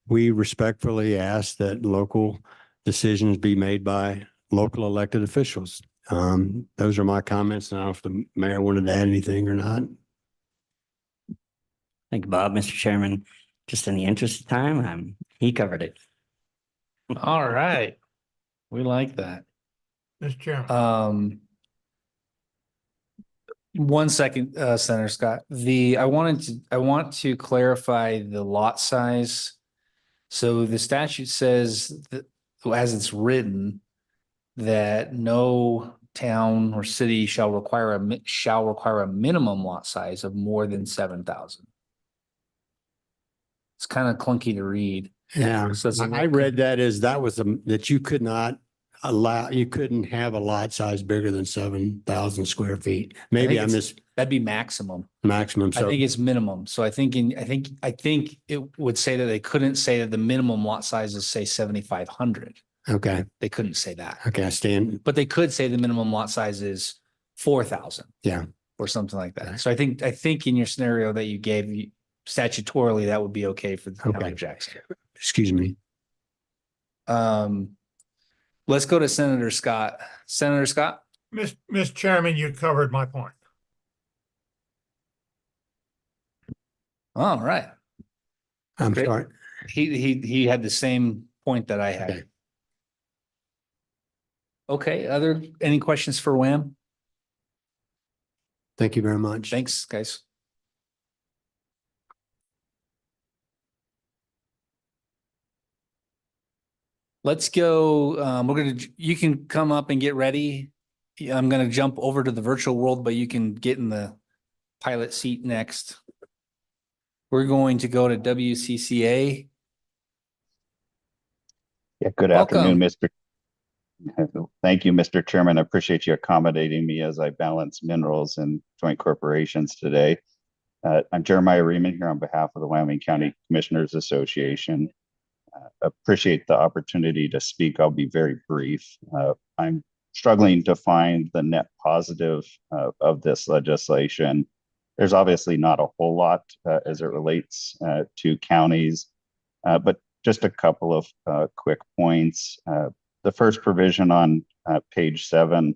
we respectfully ask that local decisions be made by local elected officials. Those are my comments. Now, if the mayor wanted to add anything or not. Thank you, Bob. Mr. Chairman, just in the interest of time, he covered it. All right. We like that. Mr. Chairman. 1 second, Senator Scott. I want to clarify the lot size. So the statute says that, as it's written, that no town or city shall require a minimum lot size of more than 7,000. It's kind of clunky to read. Yeah, So I read that as that was that you could not you couldn't have a lot size bigger than 7,000 square feet. I Maybe think I it's- missed That'd be maximum. maximum. I So, think it's minimum. So I think I think it would say that they couldn't say that the minimum lot size is say 7,500. okay, They couldn't say that, okay, I stand. but they could say the minimum lot size is 4,000 Yeah. or something like that. Okay. So I think in your scenario that you gave statutorily, that would be okay for the town Okay. of Jackson. Excuse me. Let's go to Senator Scott. Senator Scott? Mr. Chairman, you covered my point. All right. I'm Great. sorry. He had the same point that I had. Okay. Okay, any questions for Wham? Thank you very much. Thanks, guys. Let's go, you can come up and get ready. Yeah, I'm gonna jump over to the virtual world, but you can get in the pilot seat next. We're going to go to WCCA. Yeah, good Welcome. afternoon, Mr. Thank you, Mr. Chairman. I appreciate you accommodating me as I balance minerals and joint corporations today. I'm Jeremiah Riemann here on behalf of the Wyoming County Commissioners Association. Appreciate the opportunity to speak. I'll be very brief. I'm struggling to find the net positive of this legislation. There's obviously not a whole lot as it relates to counties, but just a couple of quick points. The first provision on page 7,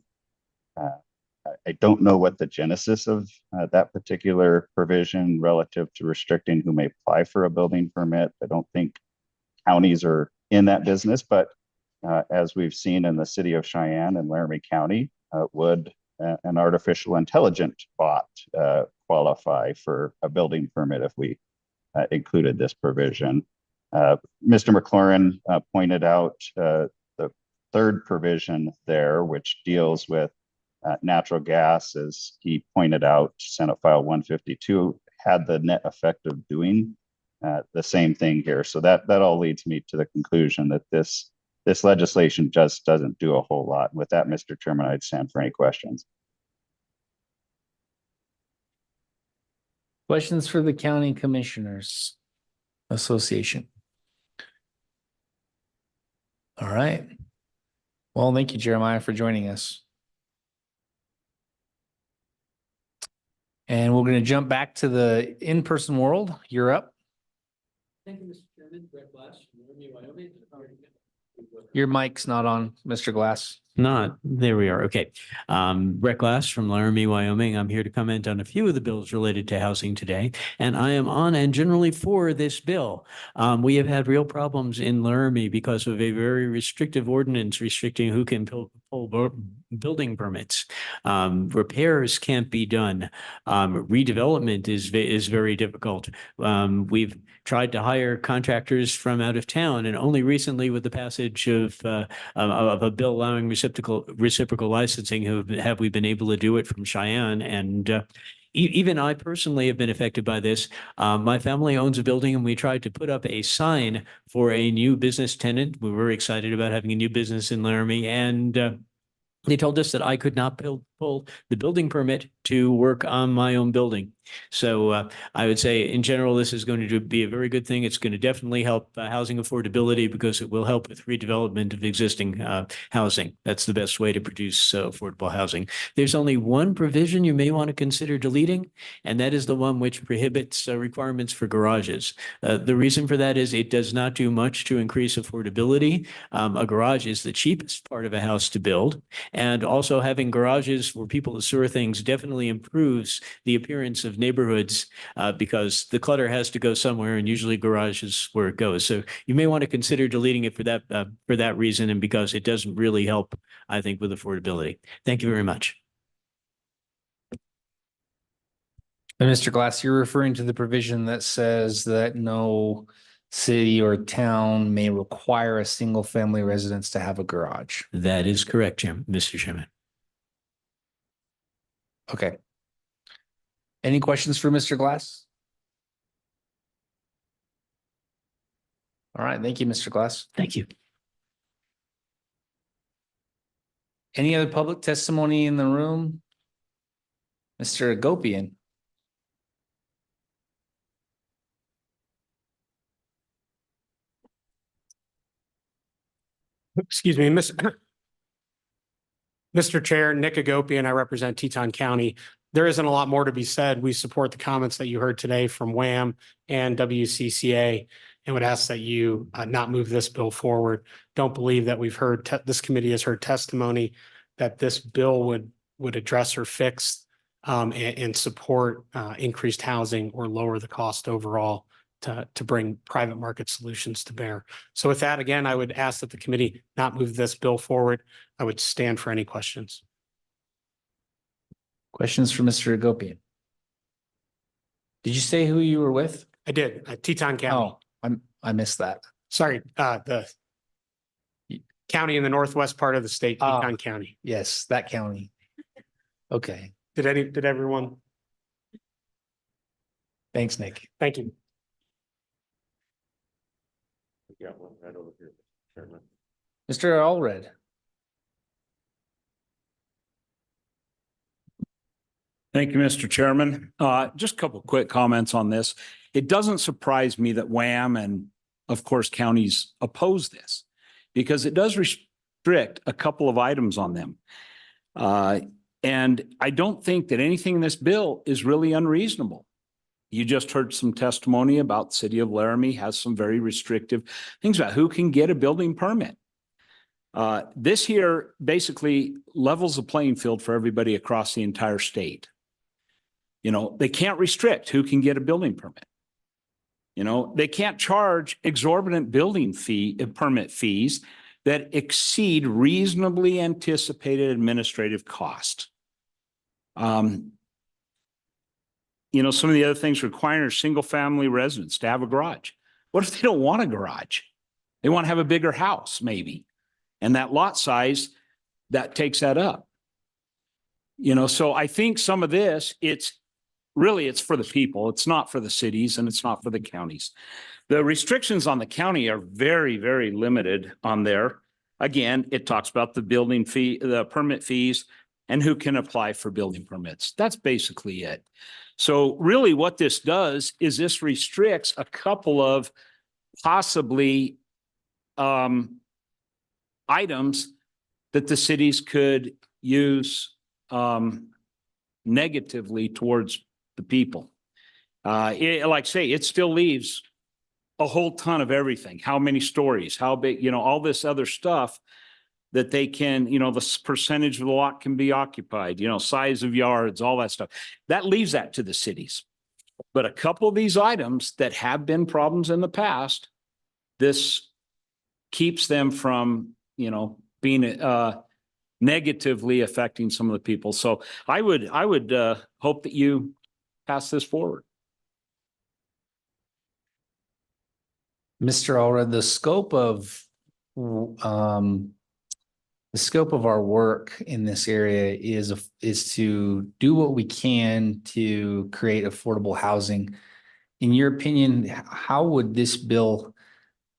I don't know what the genesis of that particular provision relative to restricting who may apply for a building permit. I don't think counties are in that business, but as we've seen in the city of Cheyenne and Laramie County, would an artificial intelligent bot qualify for a building permit if we included this provision? Mr. McLaurin pointed out the third provision there, which deals with natural gas, as he pointed out, Senate File 152 had the net effect of doing the same thing here. So that all leads me to the conclusion that this legislation just doesn't do a whole lot. With that, Mr. Chairman, I'd stand for any questions. Questions for the County Commissioners Association? All right. Well, thank you, Jeremiah, for joining us. And we're going to jump back to the in-person world. You're up. Thank you, Mr. Chairman. Brett Glass from Laramie, Wyoming. Your mic's not on, Mr. Glass. Not, there we are. Okay. Brett Glass from Laramie, Wyoming. I'm here to comment on a few of the bills related to housing today, and I am on and generally for this bill. We have had real problems in Laramie because of a very restrictive ordinance restricting who can pull building permits. Repairs can't be done. Redevelopment is very difficult. We've tried to hire contractors from out of town, and only recently, with the passage of a bill allowing reciprocal licensing, have we been able to do it from Cheyenne. And even I personally have been affected by this. My family owns a building, and we tried to put up a sign for a new business tenant. We were very excited about having a new business in Laramie, and they told us that I could not pull the building permit to work on my own building. So I would say in general, this is going to be a very good thing. It's going to definitely help housing affordability because it will help with redevelopment of existing housing. That's the best way to produce affordable housing. There's only one provision you may want to consider deleting, and that is the one which prohibits requirements for garages. The reason for that is it does not do much to increase affordability. A garage is the cheapest part of a house to build, and also having garages for people to store things definitely improves the appearance of neighborhoods because the clutter has to go somewhere, and usually garage is where it goes. So you may want to consider deleting it for that reason, and because it doesn't really help, I think, with affordability. Thank you very much. And Mr. Glass, you're referring to the provision that says that no city or town may require a single family residence to have a garage. That is correct, Mr. Chairman. Okay. Any questions for Mr. Glass? All right. Thank you, Mr. Glass. Thank you. Any other public testimony in the room? Mr. Agopian. Excuse me, Mr. Chair, Nick Agopian, I represent Teton County. There isn't a lot more to be said. We support the comments that you heard today from WHAM and WCCA and would ask that you not move this bill forward. Don't believe that we've heard, this committee has heard testimony that this bill would address or fix and support increased housing or lower the cost overall to bring private market solutions to bear. So with that, again, I would ask that the committee not move this bill forward. I would stand for any questions. Questions for Mr. Agopian? Did you say who you were with? I did, Teton County. Oh, I missed that. Sorry, the county in the northwest part of the state, Teton County. Yes, that county. Okay. Did everyone? Thanks, Nick. Thank you. We got one right over here, Chairman. Mr. Allred. Thank you, Mr. Chairman. Just a couple of quick comments on this. It doesn't surprise me that WHAM and, of course, counties oppose this because it does restrict a couple of items on them. And I don't think that anything in this bill is really unreasonable. You just heard some testimony about the city of Laramie has some very restrictive things about who can get a building permit. This here basically levels the playing field for everybody across the entire state. You know, they can't restrict who can get a building permit. You know, they can't charge exorbitant building permit fees that exceed reasonably anticipated administrative cost. You know, some of the other things requiring a single family residence to have a garage. What if they don't want a garage? They want to have a bigger house, maybe. And that lot size, that takes that up. You know, so I think some of this, it's for the people. It's not for the cities and it's not for the counties. The restrictions on the county are very, very limited on there. Again, it talks about the building fee, the permit fees, and who can apply for building permits. That's basically it. So really what this does is this restricts a couple of possibly items that the cities could use negatively towards the people. Like I say, it still leaves a whole ton of everything. How many stories, how big, you know, all this other stuff that they can, you know, the percentage of the lot can be occupied, you know, size of yards, all that stuff. That leaves that to the cities. But a couple of these items that have been problems in the past, this keeps them from, you know, being negatively affecting some of the people. So I would hope that you pass this forward. Mr. Allred, the scope of our work in this area is to do what we can to create affordable housing. In your opinion, how would this bill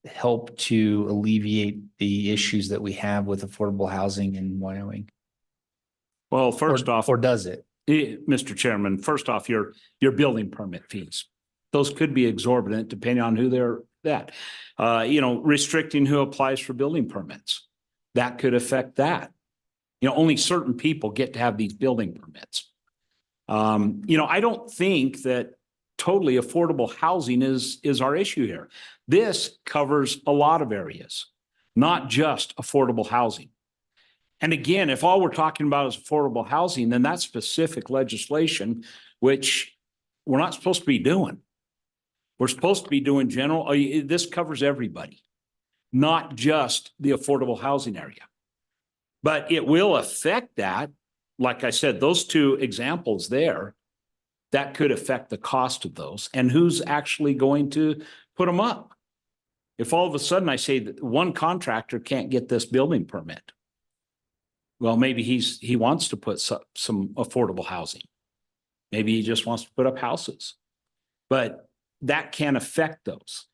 help to alleviate the issues that we have with affordable housing in Wyoming? Well, first off, or does it? Mr. Chairman, first off, your building permit fees. Those could be exorbitant depending on who they're at. You know, restricting who applies for building permits. That could affect that. You know, only certain people get to have these building permits. You know, I don't think that totally affordable housing is our issue here. This covers a lot of areas, not just affordable housing. And again, if all we're talking about is affordable housing, then that's specific legislation, which we're not supposed to be doing. We're supposed to be doing general, this covers everybody, not just the affordable housing area. But it will affect that. Like I said, those two examples there, that could affect the cost of those and who's actually going to put them up. If all of a sudden I say that one contractor can't get this building permit, well, maybe he wants to put some affordable housing. Maybe he just wants to put up houses, but that can affect those.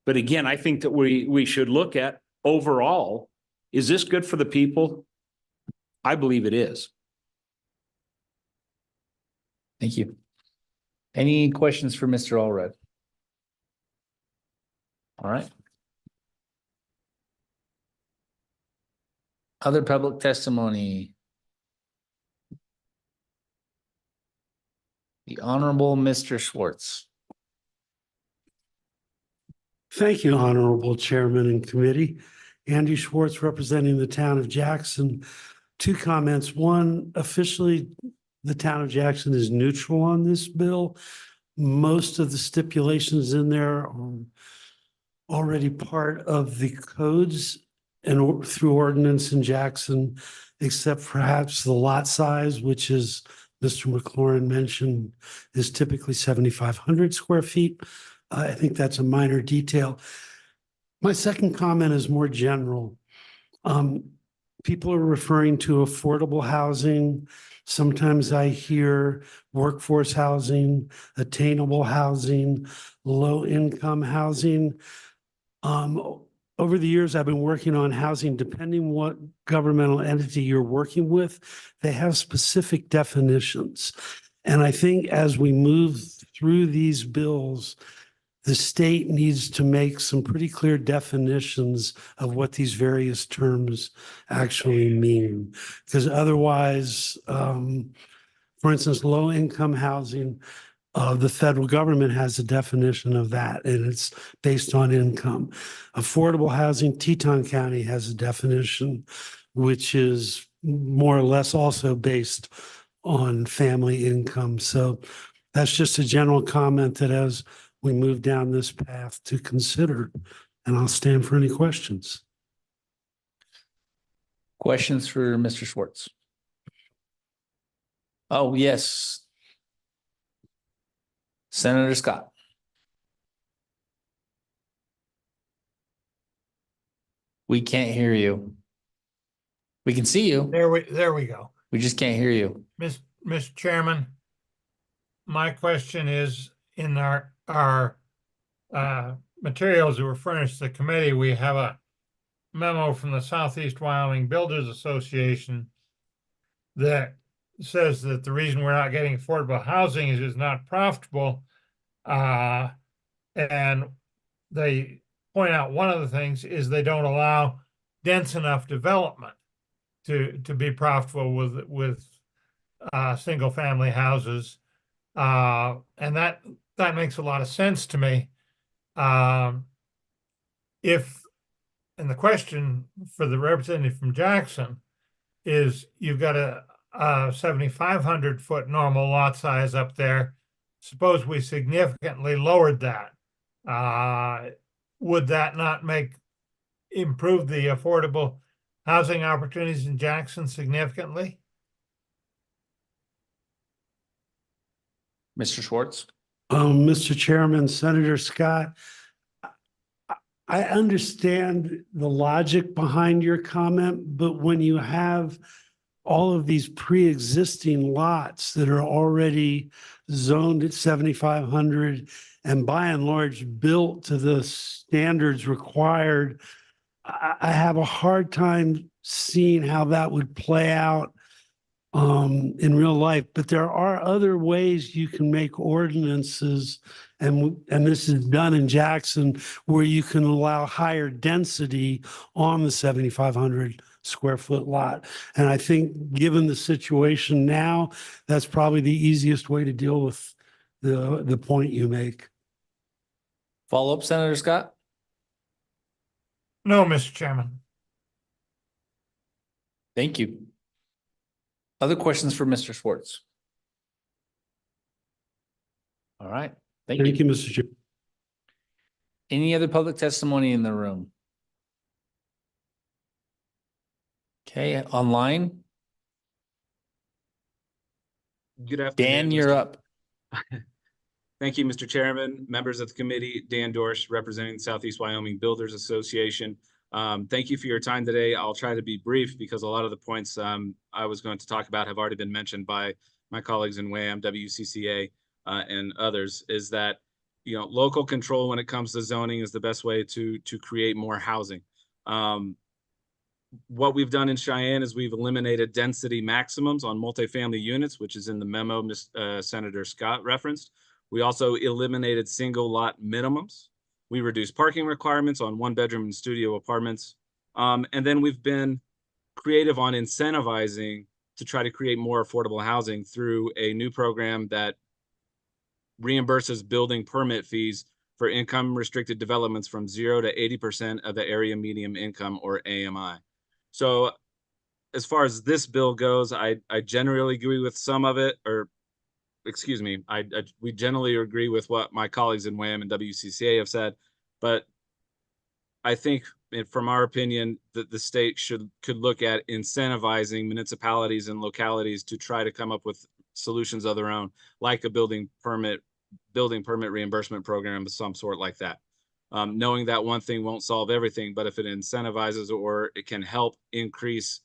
But again, I think that we should look at overall, is this good for the people? I believe it is. Thank you. Any questions for Mr. Allred? All right. Other public testimony. The Honorable Mr. Schwartz. Thank you, Honorable Chairman and Committee. Andy Schwartz, representing the town of Jackson. 2 comments. One, officially, the town of Jackson is neutral on this bill. Most of the stipulations in there are already part of the codes and through ordinance in Jackson, except perhaps the lot size, which is, Mr. McLaurin mentioned, is typically 7,500 square feet. I think that's a minor detail. My second comment is more general. People are referring to affordable housing. Sometimes I hear workforce housing, attainable housing, low-income housing. Over the years, I've been working on housing, depending what governmental entity you're working with, they have specific definitions. And I think as we move through these bills, the state needs to make some pretty clear definitions of what these various terms actually mean. Because otherwise, for instance, low-income housing, the federal government has a definition of that, and it's based on income. Affordable housing, Teton County has a definition, which is more or less also based on family income. So that's just a general comment that as we move down this path to consider, and I'll stand for any questions. Questions for Mr. Schwartz? Oh, yes. Senator Scott. We can't hear you. We can see you. There we go. We just can't hear you. Mr. Chairman, my question is, in our materials that were furnished to the committee, we have a memo from the Southeast Wyoming Builders Association that says that the reason we're not getting affordable housing is it's not profitable. And they point out one of the things is they don't allow dense enough development to be profitable with single family houses. And that makes a lot of sense to me. And the question for the representative from Jackson is, you've got a 7,500 foot normal lot size up there. Suppose we significantly lowered that. Would that not improve the affordable housing opportunities in Jackson significantly? Mr. Schwartz. Mr. Chairman, Senator Scott, I understand the logic behind your comment, but when you have all of these pre-existing lots that are already zoned at 7,500 and by and large built to the standards required, I have a hard time seeing how that would play out in real life. But there are other ways you can make ordinances, and this is done in Jackson, where you can allow higher density on the 7,500 square foot lot. And I think given the situation now, that's probably the easiest way to deal with the point you make. Follow up, Senator Scott? No, Mr. Chairman. Thank you. Other questions for Mr. Schwartz? All right. Thank you, Mr. Chairman. Any other public testimony in the room? Okay, online. Good afternoon. Dan, you're up. Thank you, Mr. Chairman, members of the committee. Dan Dorsch, representing the Southeast Wyoming Builders Association. Thank you for your time today. I'll try to be brief because a lot of the points I was going to talk about have already been mentioned by my colleagues in WHAM, WCCA, and others. Is that, local control when it comes to zoning is the best way to create more housing. what we've done in Cheyenne is we've eliminated density maximums on multifamily units, which is in the memo Senator Scott referenced. We also eliminated single lot minimums. We reduced parking requirements on 1-bedroom and studio apartments. And then we've been creative on incentivizing to try to create more affordable housing through a new program that reimburses building permit fees for income restricted developments from 0 to 80% of the area median income, or AMI. So as far as this bill goes, I generally agree with some of it, or excuse me, we generally agree with what my colleagues in WHAM and WCCA have said, but I think from our opinion that the state could look at incentivizing municipalities and localities to try to come up with solutions of their own, like a building permit reimbursement program of some sort like that. Knowing that one thing won't solve everything, but if it incentivizes or it can help increase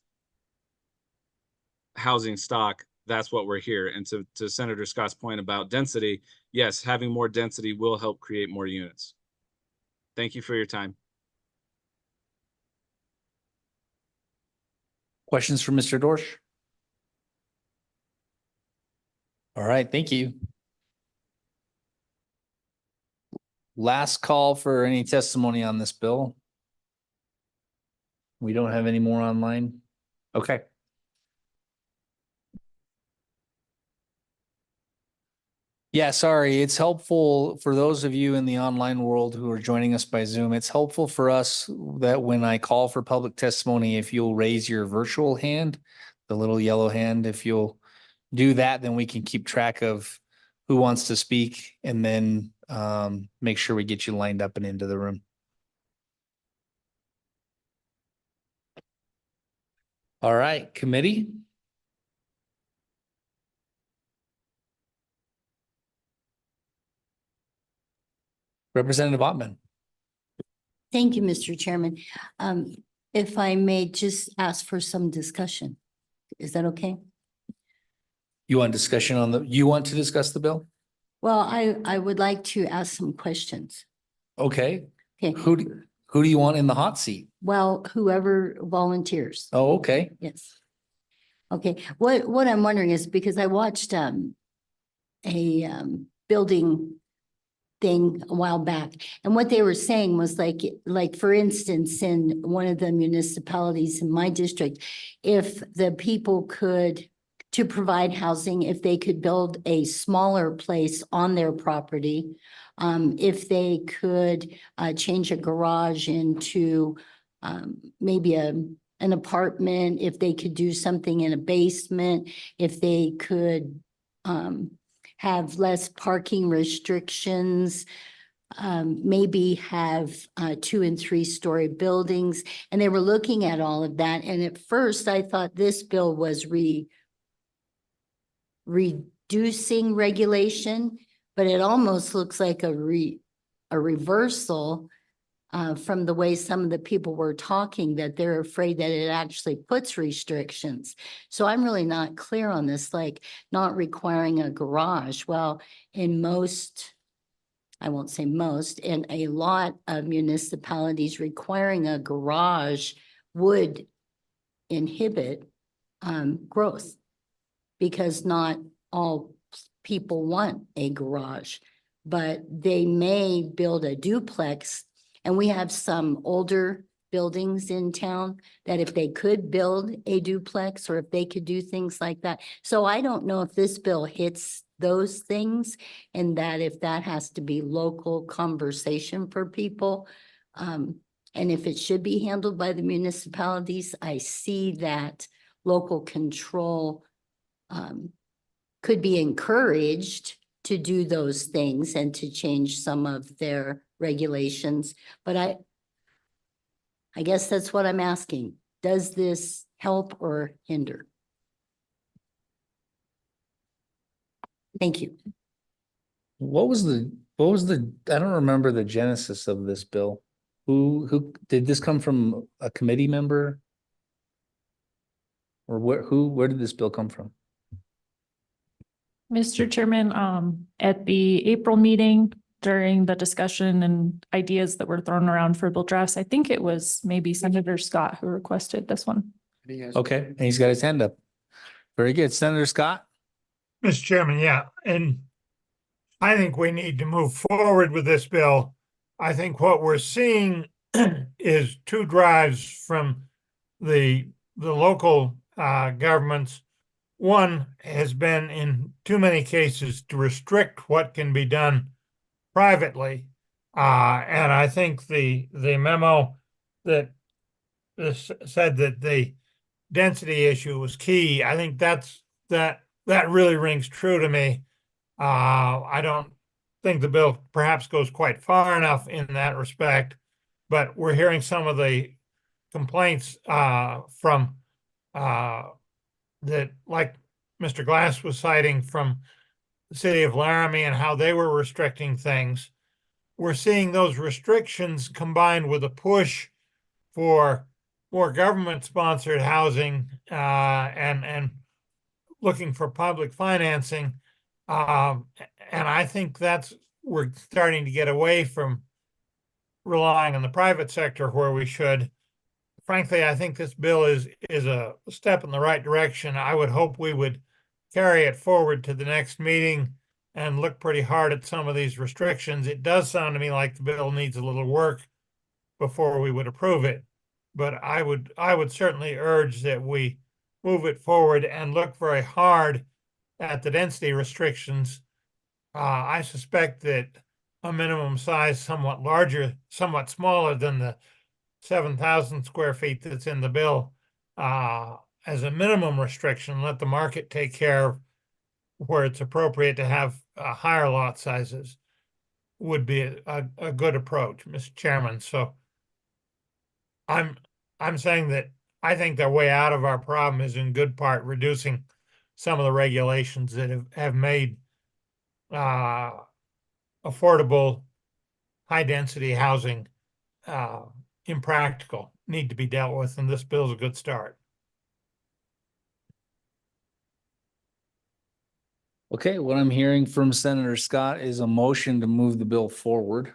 housing stock, that's what we're here. And to Senator Scott's point about density, yes, having more density will help create more units. Thank you for your time. Questions for Mr. Dorsch? All right, thank you. Last call for any testimony on this bill. We don't have any more online. Okay. Yeah, sorry. It's helpful for those of you in the online world who are joining us by Zoom. It's helpful for us that when I call for public testimony, if you'll raise your virtual hand, the little yellow hand, if you'll do that, then we can keep track of who wants to speak and then make sure we get you lined up and into the room. All right, committee. Representative Ottman. Thank you, Mr. Chairman. If I may just ask for some discussion, is that okay? You want discussion on you want to discuss the bill? Well, I would like to ask some questions. Okay. Okay. Who do you want in the hot seat? Well, whoever volunteers. Oh, okay. Yes. Okay. What I'm wondering is because I watched a building thing a while back, and what they were saying was like for instance, in one of the municipalities in my district, if the people could to provide housing, if they could build a smaller place on their property, if they could change a garage into maybe an apartment, if they could do something in a basement, if they could have less parking restrictions, maybe have 2- and 3-story buildings. And they were looking at all of that. And at first I thought this bill was reducing regulation, but it almost looks like a reversal from the way some of the people were talking, that they're afraid that it actually puts restrictions. So I'm really not clear on this, like not requiring a garage. Well, in most, I won't say most, in a lot of municipalities, requiring a garage would inhibit growth, because not all people want a garage, but they may build a duplex. And we have some older buildings in town that if they could build a duplex, or if they could do things like that. So I don't know if this bill hits those things, and that if that has to be local conversation for people. And if it should be handled by the municipalities, I see that local control could be encouraged to do those things and to change some of their regulations. But I guess that's what I'm asking. Does this help or hinder? Thank you. What was the, I don't remember the genesis of this bill. Who did this come from? A committee member? Or where did this bill come from? Mr. Chairman, at the April meeting, during the discussion and ideas that were thrown around for bill drafts. I think it was maybe Senator Scott who requested this one. Okay, and he's got his hand up. Very good. Senator Scott? Mr. Chairman, yeah, and I think we need to move forward with this bill. I think what we're seeing is two drives from the local governments. One has been in too many cases to restrict what can be done privately. And I think the memo that said that the density issue was key. I think that really rings true to me. I don't think the bill perhaps goes quite far enough in that respect, but we're hearing some of the complaints from that, like Mr. Glass was citing from the city of Laramie and how they were restricting things. We're seeing those restrictions combined with a push for more government-sponsored housing and looking for public financing. And I think we're starting to get away from relying on the private sector where we should. Frankly, I think this bill is a step in the right direction. I would hope we would carry it forward to the next meeting and look pretty hard at some of these restrictions. It does sound to me like the bill needs a little work before we would approve it. But I would certainly urge that we move it forward and look very hard at the density restrictions. I suspect that a minimum size somewhat smaller than the 7,000 square feet that's in the bill as a minimum restriction, let the market take care of where it's appropriate to have higher lot sizes would be a good approach, Mr. Chairman. So I'm saying that I think the way out of our problem is in good part reducing some of the regulations that have made affordable, high-density housing impractical, need to be dealt with, and this bill's a good start. Okay, what I'm hearing from Senator Scott is a motion to move the bill forward.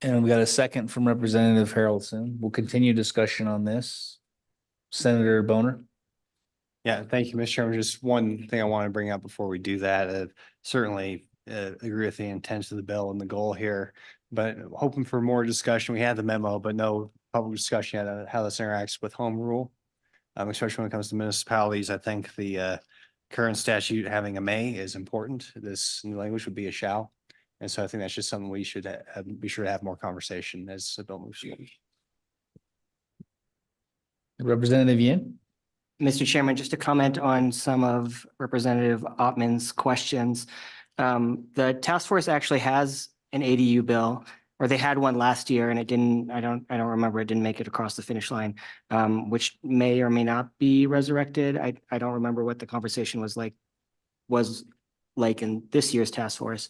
And we got a second from Representative Harrelson. We'll continue discussion on this. Senator Boner. Yeah, thank you, Mr. Chairman. Just one thing I want to bring up before we do that. Certainly agree with the intent of the bill and the goal here, but hoping for more discussion. We had the memo, but no public discussion yet on how this interacts with home rule, especially when it comes to municipalities. I think the current statute having a may is important. This new language would be a shall. And so I think that's just something we should be sure to have more conversation as the bill moves forward. Representative Yin. Mr. Chairman, just to comment on some of Representative Ottman's questions. The task force actually has an ADU bill, or they had one last year and it didn't, I don't remember, it didn't make it across the finish line, which may or may not be resurrected. I don't remember what the conversation was like in this year's task force.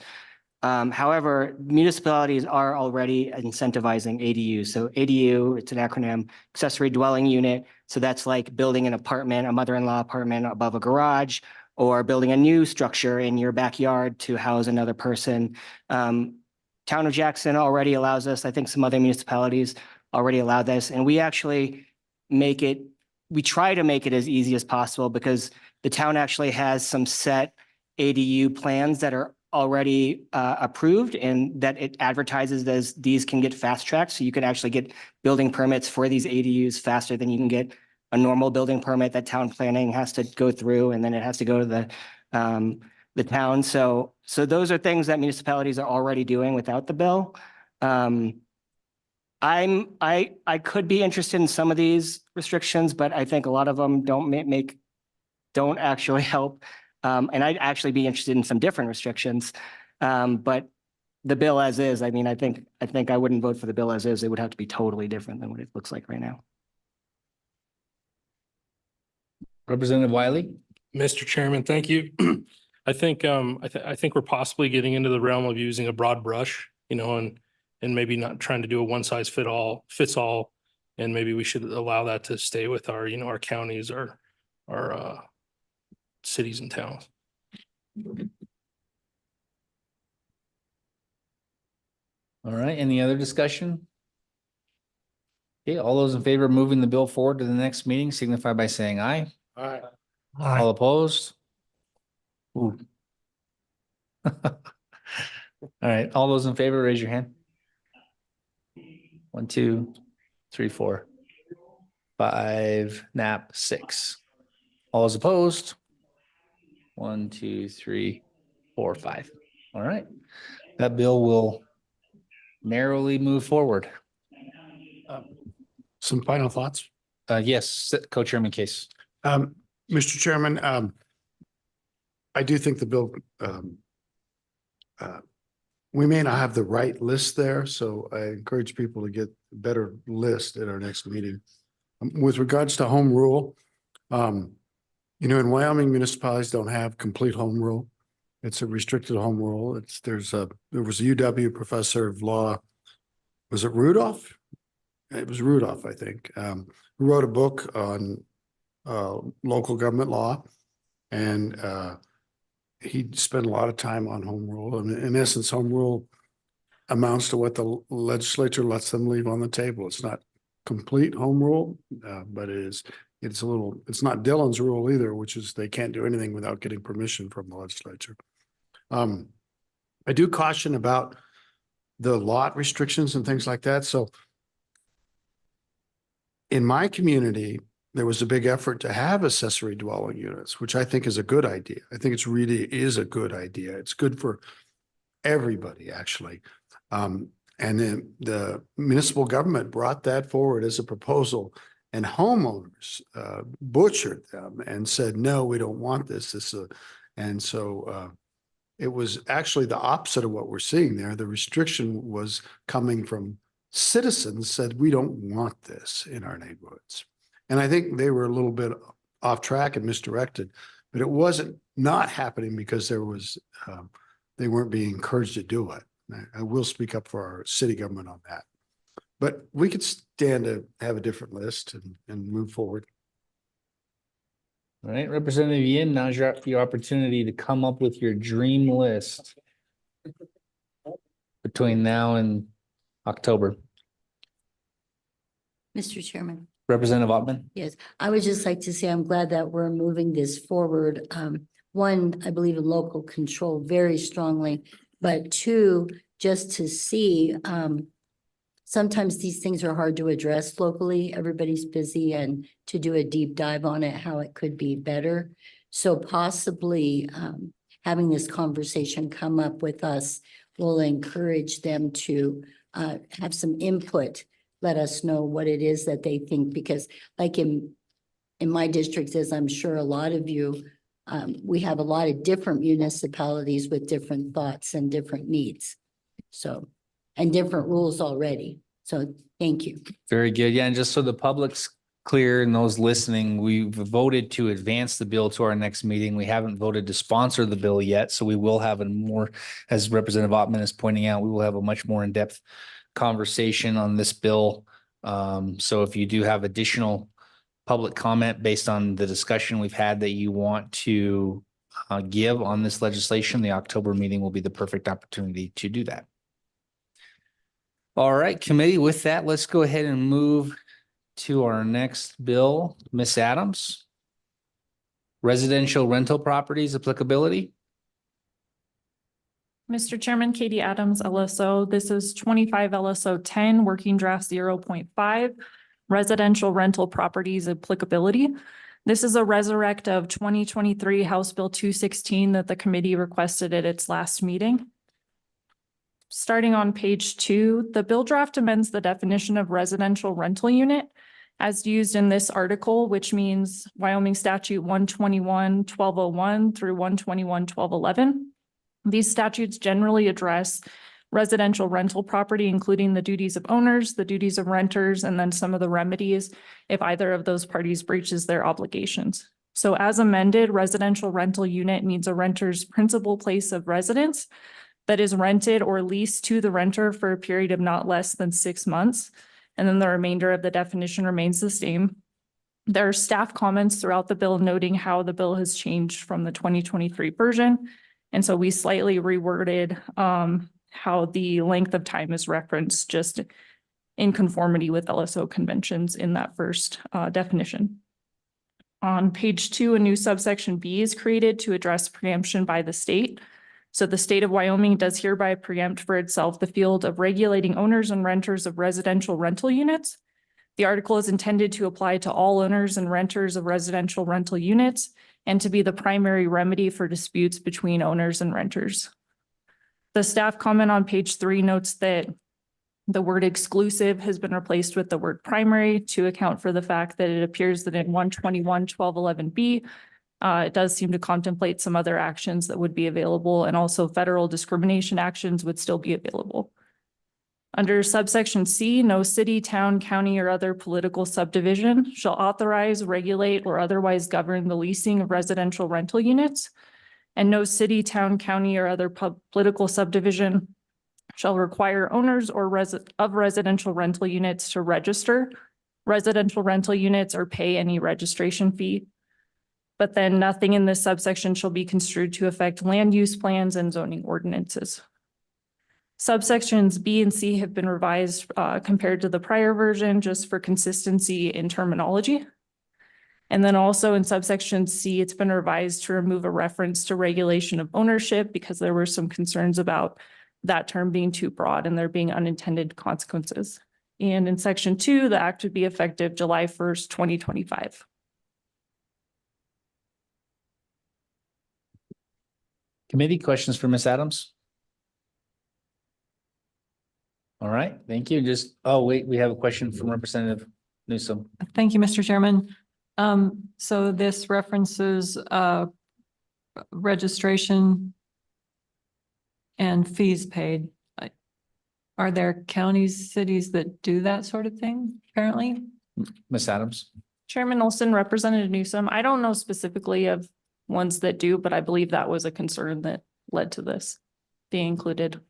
However, municipalities are already incentivizing ADU. So ADU, it's an acronym, accessory dwelling unit. So that's like building an apartment, a mother-in-law apartment above a garage, or building a new structure in your backyard to house another person. Town of Jackson already allows us. I think some other municipalities already allow this. And we actually we try to make it as easy as possible because the town actually has some set ADU plans that are already approved and that it advertises as these can get fast tracked. So you can actually get building permits for these ADUs faster than you can get a normal building permit that town planning has to go through, and then it has to go to the town. So those are things that municipalities are already doing without the bill. I could be interested in some of these restrictions, but I think a lot of them don't actually help. And I'd actually be interested in some different restrictions. But the bill as is, I mean, I think I wouldn't vote for the bill as is. It would have to be totally different than what it looks like right now. Representative Wiley. Mr. Chairman, thank you. I think we're possibly getting into the realm of using a broad brush, and maybe not trying to do a one size fits all. And maybe we should allow that to stay with our, our counties, our cities and towns. All right, any other discussion? Okay, all those in favor of moving the bill forward to the next meeting signify by saying aye. Aye. All opposed? Ooh. All right, all those in favor, raise your hand. 1, 2, 3, 4, 5, nap 6. All those opposed? 1, 2, 3, 4, 5. All right, that bill will narrowly move forward. Some final thoughts? Yes, co-chairman Case. Mr. Chairman, I do think the bill, we may not have the right list there, so I encourage people to get a better list at our next meeting. With regards to home rule, in Wyoming, municipalities don't have complete home rule. It's a restricted home rule. There was a UW professor of law. Was it Rudolph? It was Rudolph, I think, who wrote a book on local government law. And he spent a lot of time on home rule. And in essence, home rule amounts to what the legislature lets them leave on the table. It's not complete home rule, but it's not Dillon's rule either, which is they can't do anything without getting permission from the legislature. I do caution about the lot restrictions and things like that. So in my community, there was a big effort to have accessory dwelling units, which I think is a good idea. I think it's really is a good idea. It's good for everybody, actually. And then the municipal government brought that forward as a proposal, and homeowners butchered them and said, no, we don't want this. And so it was actually the opposite of what we're seeing there. The restriction was coming from citizens said, we don't want this in our neighborhoods. And I think they were a little bit off track and misdirected, but it wasn't not happening because there was, they weren't being encouraged to do it. I will speak up for our city government on that, but we could stand to have a different list and move forward. All right, Representative Yin, now's your opportunity to come up with your dream list between now and October. Mr. Chairman. Representative Ottman. Yes, I would just like to say I'm glad that we're moving this forward. One, I believe in local control very strongly, but two, just to see, sometimes these things are hard to address locally. Everybody's busy, and to do a deep dive on it, how it could be better. So possibly having this conversation come up with us will encourage them to have some input. Let us know what it is that they think, because like in my district, as I'm sure a lot of you, we have a lot of different municipalities with different thoughts and different needs. So, and different rules already. So thank you. Very good. Yeah, and just so the public's clear and those listening, we've voted to advance the bill to our next meeting. We haven't voted to sponsor the bill yet. So we will have a more, as Representative Ottman is pointing out, we will have a much more in-depth conversation on this bill. So if you do have additional public comment based on the discussion we've had that you want to give on this legislation, the October meeting will be the perfect opportunity to do that. All right, committee, with that, let's go ahead and move to our next bill. Ms. Adams. Residential rental properties applicability. Mr. Chairman, Katie Adams, LSO. This is 25 LSO 10, working draft 0.5, residential rental properties applicability. This is a resurrect of 2023 House Bill 216 that the committee requested at its last meeting. Starting on page 2, the bill draft amends the definition of residential rental unit as used in this article, which means Wyoming Statute 121-1201 through 121-1211. These statutes generally address residential rental property, including the duties of owners, the duties of renters, and then some of the remedies if either of those parties breaches their obligations. So as amended, residential rental unit means a renter's principal place of residence that is rented or leased to the renter for a period of not less than 6 months. And then the remainder of the definition remains the same. There are staff comments throughout the bill noting how the bill has changed from the 2023 version. And so we slightly reworded how the length of time is referenced just in conformity with LSO conventions in that first definition. On page 2, a new subsection B is created to address preemption by the state. So the state of Wyoming does hereby preempt for itself the field of regulating owners and renters of residential rental units. The article is intended to apply to all owners and renters of residential rental units and to be the primary remedy for disputes between owners and renters. The staff comment on page 3 notes that the word exclusive has been replaced with the word primary to account for the fact that it appears that in 121-1211B, it does seem to contemplate some other actions that would be available, and also federal discrimination actions would still be available. Under subsection C, no city, town, county, or other political subdivision shall authorize, regulate, or otherwise govern the leasing of residential rental units. And no city, town, county, or other political subdivision shall require owners or of residential rental units to register residential rental units or pay any registration fee. But then nothing in this subsection shall be construed to affect land use plans and zoning ordinances. Subsections B and C have been revised compared to the prior version just for consistency in terminology. And then also in subsection C, it's been revised to remove a reference to regulation of ownership because there were some concerns about that term being too broad and there being unintended consequences. And in section 2, the act would be effective July 1st, 2025. Committee questions for Ms. Adams? All right, thank you. Oh, wait, we have a question from Representative Newsom. Thank you, Mr. Chairman. So this references registration and fees paid. Are there counties, cities that do that sort of thing currently? Ms. Adams? Chairman Olson, Representative Newsom, I don't know specifically of ones that do, but I believe that was a concern that led to this being included.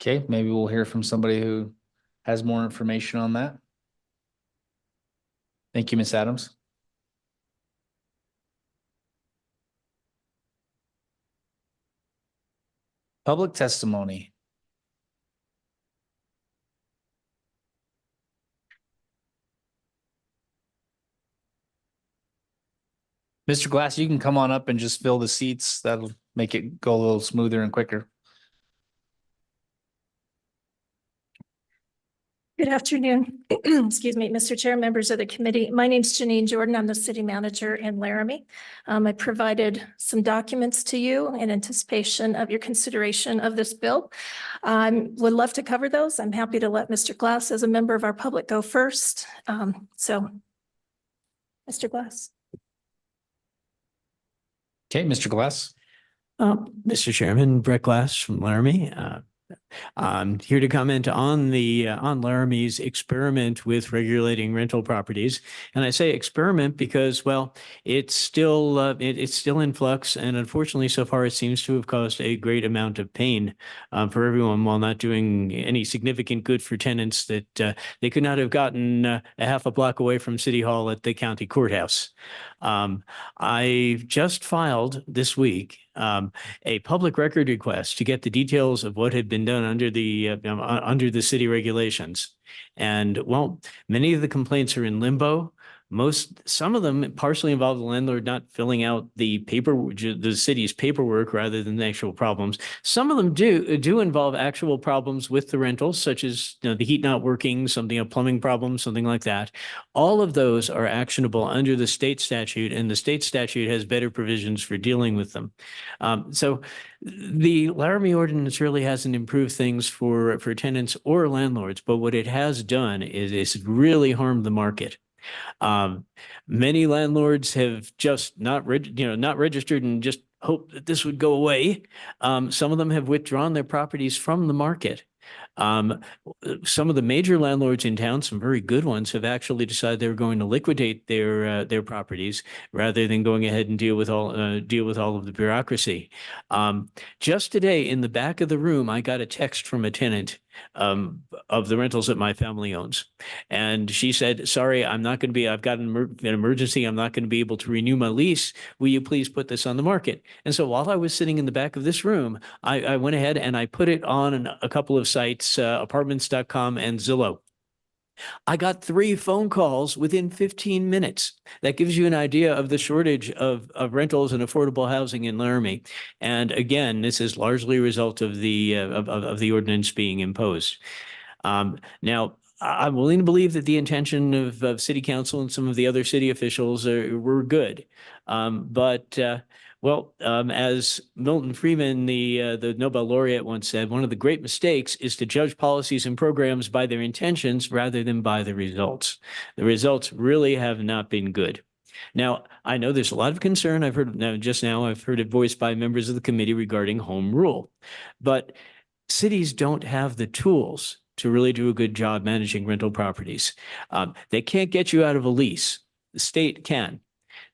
Okay, maybe we'll hear from somebody who has more information on that. Thank you, Ms. Adams. Public testimony. Mr. Glass, you can come on up and just fill the seats. That'll make it go a little smoother and quicker. Good afternoon. Excuse me, Mr. Chair, members of the committee. My name's Janine Jordan. I'm the city manager in Laramie. I provided some documents to you in anticipation of your consideration of this bill. Would love to cover those. I'm happy to let Mr. Glass, as a member of our public, go first. So, Mr. Glass. Okay, Mr. Glass. Mr. Chairman, Brett Glass from Laramie. I'm here to comment on the on Laramie's experiment with regulating rental properties. And I say experiment because, well, it's still in flux, and unfortunately, so far it seems to have caused a great amount of pain for everyone, while not doing any significant good for tenants that they could not have gotten a half a block away from City Hall at the county courthouse. I just filed this week a public record request to get the details of what had been done under the city regulations. And well, many of the complaints are in limbo. Some of them partially involve the landlord not filling out the city's paperwork rather than the actual problems. Some of them do involve actual problems with the rentals, such as the heat not working, a plumbing problem, something like that. All of those are actionable under the state statute, and the state statute has better provisions for dealing with them. So the Laramie ordinance really hasn't improved things for tenants or landlords, but what it has done is really harmed the market. Many landlords have just not registered and just hoped that this would go away. Some of them have withdrawn their properties from the market. Some of the major landlords in town, some very good ones, have actually decided they're going to liquidate their properties rather than going ahead and deal with all of the bureaucracy. Just today, in the back of the room, I got a text from a tenant of the rentals that my family owns, and she said, "Sorry, I'm not going to be. I've got an emergency. I'm not going to be able to renew my lease. Will you please put this on the market?" And so while I was sitting in the back of this room, I went ahead and I put it on a couple of sites, apartments.com and Zillow. I got 3 phone calls within 15 minutes. That gives you an idea of the shortage of rentals and affordable housing in Laramie. And again, this is largely a result of the ordinance being imposed. Now, I'm willing to believe that the intention of city council and some of the other city officials were good. As Milton Friedman, the Nobel laureate, once said, one of the great mistakes is to judge policies and programs by their intentions rather than by the results. The results really have not been good. Now, I know there's a lot of concern. I've heard it voiced by members of the committee regarding home rule, but cities don't have the tools to really do a good job managing rental properties. They can't get you out of a lease. The state can.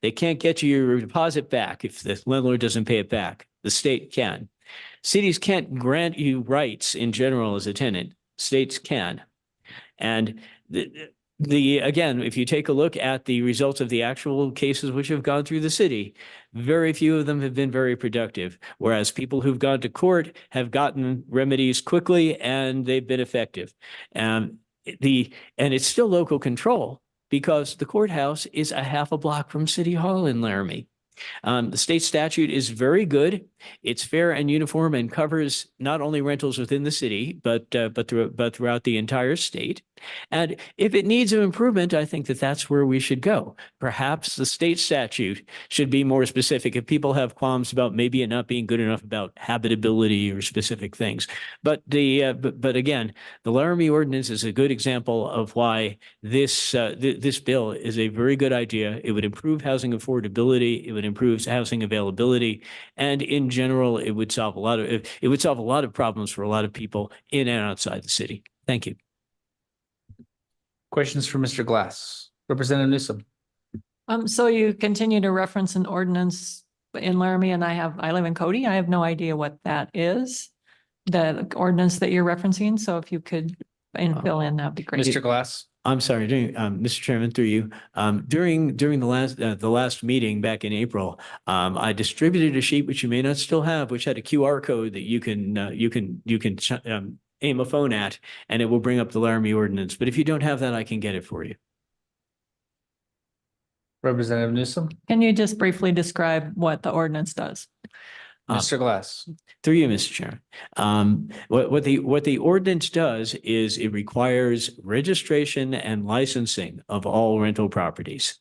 They can't get you your deposit back if the landlord doesn't pay it back. The state can. Cities can't grant you rights in general as a tenant. States can. And again, if you take a look at the results of the actual cases which have gone through the city, very few of them have been very productive, whereas people who've gone to court have gotten remedies quickly and they've been effective. And it's still local control, because the courthouse is a half a block from City Hall in Laramie. The state statute is very good. It's fair and uniform and covers not only rentals within the city, but throughout the entire state. And if it needs an improvement, I think that that's where we should go. Perhaps the state statute should be more specific if people have qualms about maybe it not being good enough about habitability or specific things. But again, the Laramie ordinance is a good example of why this bill is a very good idea. It would improve housing affordability. It would improve housing availability, and in general, it would solve a lot of problems for a lot of people in and outside the city. Thank you. Questions for Mr. Glass? Representative Newsom. So you continue to reference an ordinance in Laramie, and I live in Cody. I have no idea what that is, the ordinance that you're referencing. So if you could fill in, that'd be great. Mr. Glass. I'm sorry, Mr. Chairman, through you. During the last meeting back in April, I distributed a sheet which you may not still have, which had a QR code that you can aim a phone at, and it will bring up the Laramie ordinance. But if you don't have that, I can get it for you. Representative Newsom. Can you just briefly describe what the ordinance does? Mr. Glass. Through you, Mr. Chairman. What the ordinance does is it requires registration and licensing of all rental properties.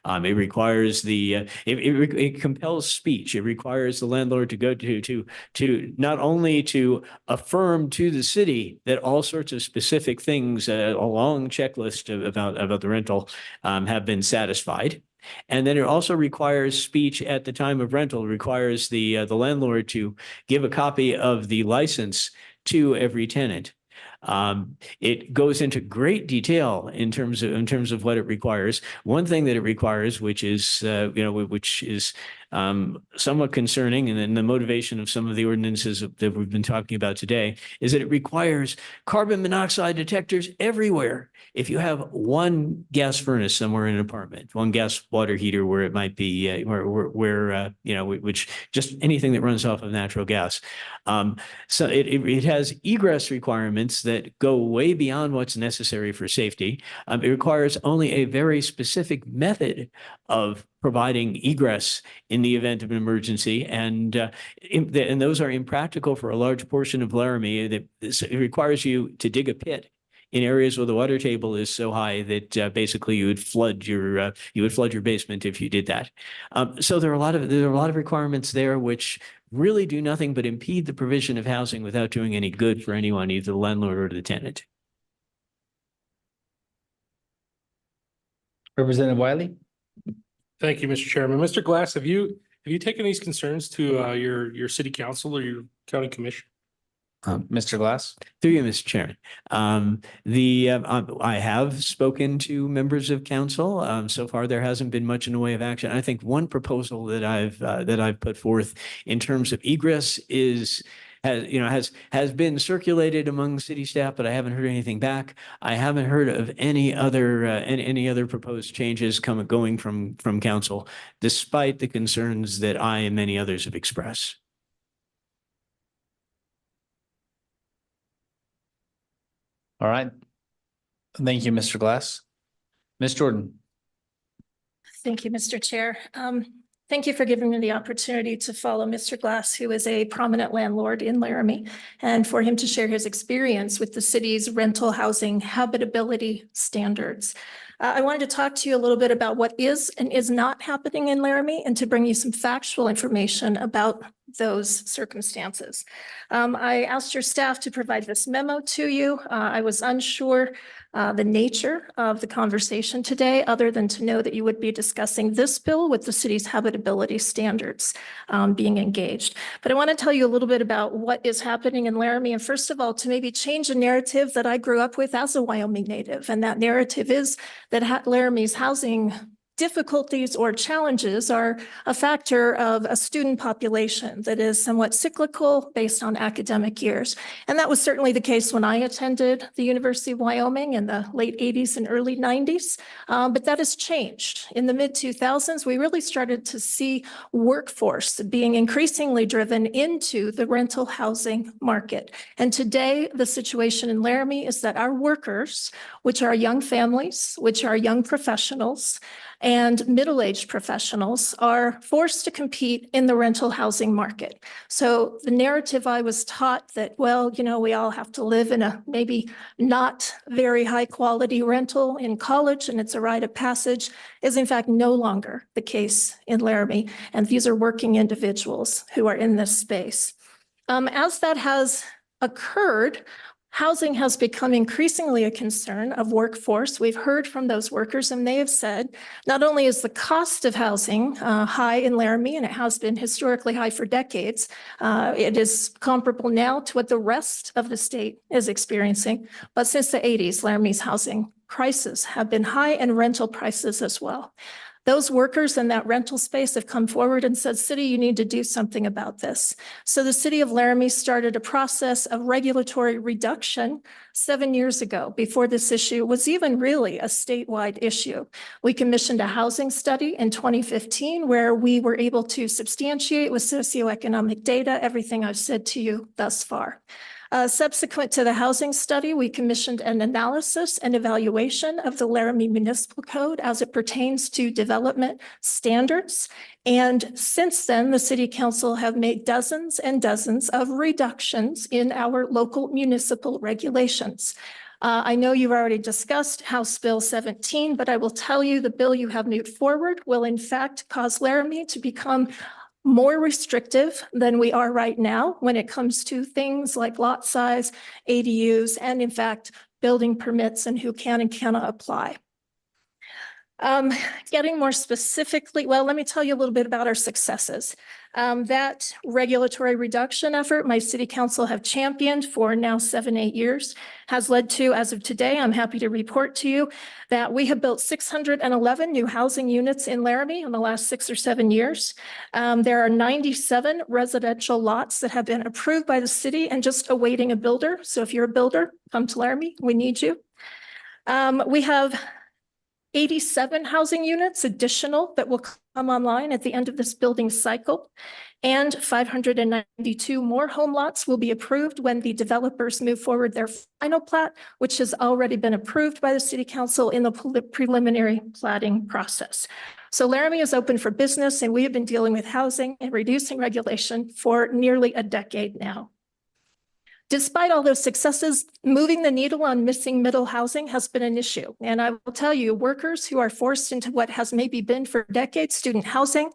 It requires it compels speech. It requires the landlord to go to not only to affirm to the city that all sorts of specific things, a long checklist about the rental, have been satisfied. And then it also requires speech at the time of rental. It requires the landlord to give a copy of the license to every tenant. It goes into great detail in terms of what it requires. One thing that it requires, which is somewhat concerning, and then the motivation of some of the ordinances that we've been talking about today, is that it requires carbon monoxide detectors everywhere. If you have one gas furnace somewhere in an apartment, one gas water heater where it might be, which just anything that runs off of natural gas. So it has egress requirements that go way beyond what's necessary for safety. It requires only a very specific method of providing egress in the event of an emergency, and those are impractical for a large portion of Laramie. It requires you to dig a pit in areas where the water table is so high that basically you would flood your basement if you did that. So there are a lot of requirements there which really do nothing but impede the provision of housing without doing any good for anyone, either the landlord or the tenant. Representative Wiley. Thank you, Mr. Chairman. Mr. Glass, have you taken these concerns to your city council or your county commission? Mr. Glass? Through you, Mr. Chairman. I have spoken to members of council. So far, there hasn't been much in the way of action. I think one proposal that I've put forth in terms of egress has been circulated among city staff, but I haven't heard anything back. I haven't heard of any other proposed changes going from council, despite the concerns that I and many others have expressed. All right. Thank you, Mr. Glass. Ms. Jordan. Thank you, Mr. Chair. Thank you for giving me the opportunity to follow Mr. Glass, who is a prominent landlord in Laramie, and for him to share his experience with the city's rental housing habitability standards. I wanted to talk to you a little bit about what is and is not happening in Laramie and to bring you some factual information about those circumstances. I asked your staff to provide this memo to you. I was unsure the nature of the conversation today, other than to know that you would be discussing this bill with the city's habitability standards being engaged. But I want to tell you a little bit about what is happening in Laramie. And first of all, to maybe change a narrative that I grew up with as a Wyoming native. And that narrative is that Laramie's housing difficulties or challenges are a factor of a student population that is somewhat cyclical based on academic years. And that was certainly the case when I attended the University of Wyoming in the late 80s and early 90s. But that has changed. In the mid 2000s, we really started to see workforce being increasingly driven into the rental housing market. And today, the situation in Laramie is that our workers, which are young families, which are young professionals, and middle-aged professionals, are forced to compete in the rental housing market. So the narrative I was taught that, well, you know, we all have to live in a maybe not very high quality rental in college and it's a rite of passage, is in fact no longer the case in Laramie. And these are working individuals who are in this space. As that has occurred, housing has become increasingly a concern of workforce. We've heard from those workers and they have said, not only is the cost of housing high in Laramie, and it has been historically high for decades, it is comparable now to what the rest of the state is experiencing. But since the 80s, Laramie's housing prices have been high and rental prices as well. Those workers in that rental space have come forward and said, city, you need to do something about this. So the city of Laramie started a process of regulatory reduction 7 years ago, before this issue was even really a statewide issue. We commissioned a housing study in 2015 where we were able to substantiate with socioeconomic data everything I've said to you thus far. Subsequent to the housing study, we commissioned an analysis and evaluation of the Laramie Municipal Code as it pertains to development standards. And since then, the City Council have made dozens and dozens of reductions in our local municipal regulations. I know you've already discussed House Bill 17, but I will tell you the bill you have moved forward will in fact cause Laramie to become more restrictive than we are right now when it comes to things like lot size, ADUs, and in fact, building permits and who can and cannot apply. Getting more specifically, well, let me tell you a little bit about our successes. That regulatory reduction effort my city council have championed for now 7-8 years has led to, as of today, I'm happy to report to you that we have built 611 new housing units in Laramie in the last 6 or 7 years. There are 97 residential lots that have been approved by the city and just awaiting a builder. So if you're a builder, come to Laramie, we need you. We have 87 housing units additional that will come online at the end of this building cycle. And 592 more home lots will be approved when the developers move forward their final plat, which has already been approved by the City Council in the preliminary platting process. So Laramie is open for business, and we have been dealing with housing and reducing regulation for nearly a decade now. Despite all those successes, moving the needle on missing middle housing has been an issue. And I will tell you, workers who are forced into what has maybe been for decades student housing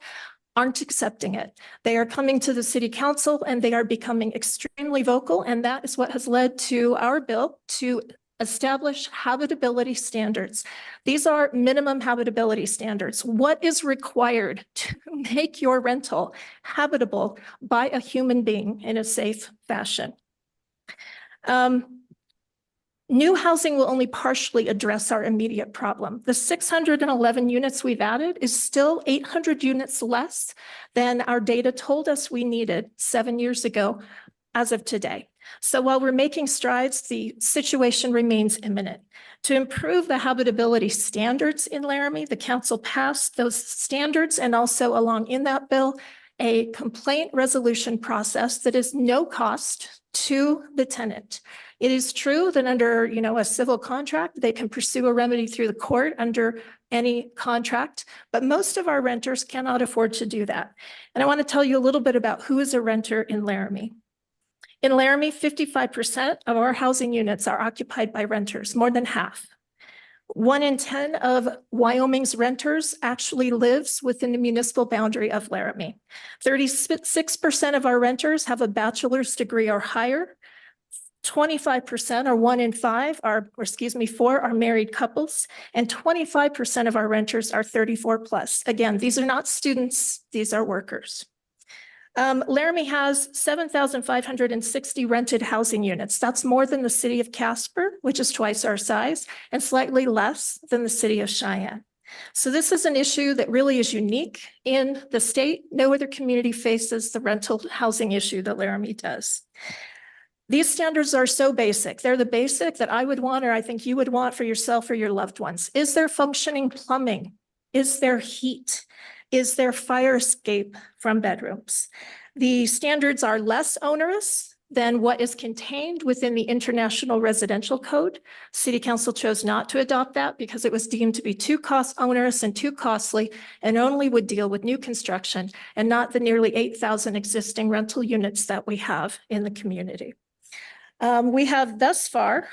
aren't accepting it. They are coming to the City Council and they are becoming extremely vocal. And that is what has led to our bill to establish habitability standards. These are minimum habitability standards. What is required to make your rental habitable by a human being in a safe fashion? New housing will only partially address our immediate problem. The 611 units we've added is still 800 units less than our data told us we needed 7 years ago as of today. So while we're making strides, the situation remains imminent. To improve the habitability standards in Laramie, the council passed those standards and also along in that bill, a complaint resolution process that is no cost to the tenant. It is true that under, a civil contract, they can pursue a remedy through the court under any contract, but most of our renters cannot afford to do that. And I want to tell you a little bit about who is a renter in Laramie. In Laramie, 55% of our housing units are occupied by renters, more than half. 1 in 10 of Wyoming's renters actually lives within the municipal boundary of Laramie. 36% of our renters have a bachelor's degree or higher. 25% or 1 in 5 4 are married couples, and 25% of our renters are 34 plus. Again, these are not students, these are workers. Laramie has 7,560 rented housing units. That's more than the city of Casper, which is twice our size, and slightly less than the city of Cheyenne. So this is an issue that really is unique in the state. No other community faces the rental housing issue that Laramie does. These standards are so basic. They're the basic that I would want, or I think you would want for yourself or your loved ones. Is there functioning plumbing? Is there heat? Is there fire escape from bedrooms? The standards are less onerous than what is contained within the International Residential Code. City Council chose not to adopt that because it was deemed to be too onerous and too costly, and only would deal with new construction and not the nearly 8,000 existing rental units that we have in the community. We have thus far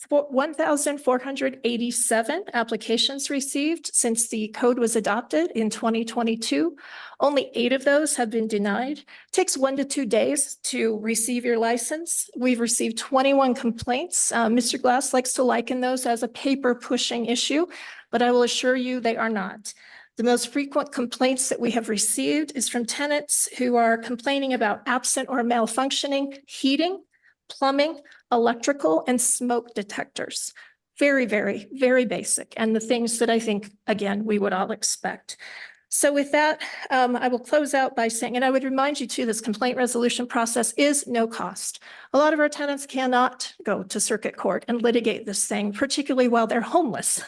1,487 applications received since the code was adopted in 2022. Only 8 of those have been denied. It takes 1 to 2 days to receive your license. We've received 21 complaints. Mr. Glass likes to liken those as a paper pushing issue, but I will assure you they are not. The most frequent complaints that we have received is from tenants who are complaining about absent or malfunctioning heating, plumbing, electrical, and smoke detectors. Very, very, very basic, and the things that I think, again, we would all expect. So with that, I will close out by saying, and I would remind you too, this complaint resolution process is no cost. A lot of our tenants cannot go to circuit court and litigate this thing, particularly while they're homeless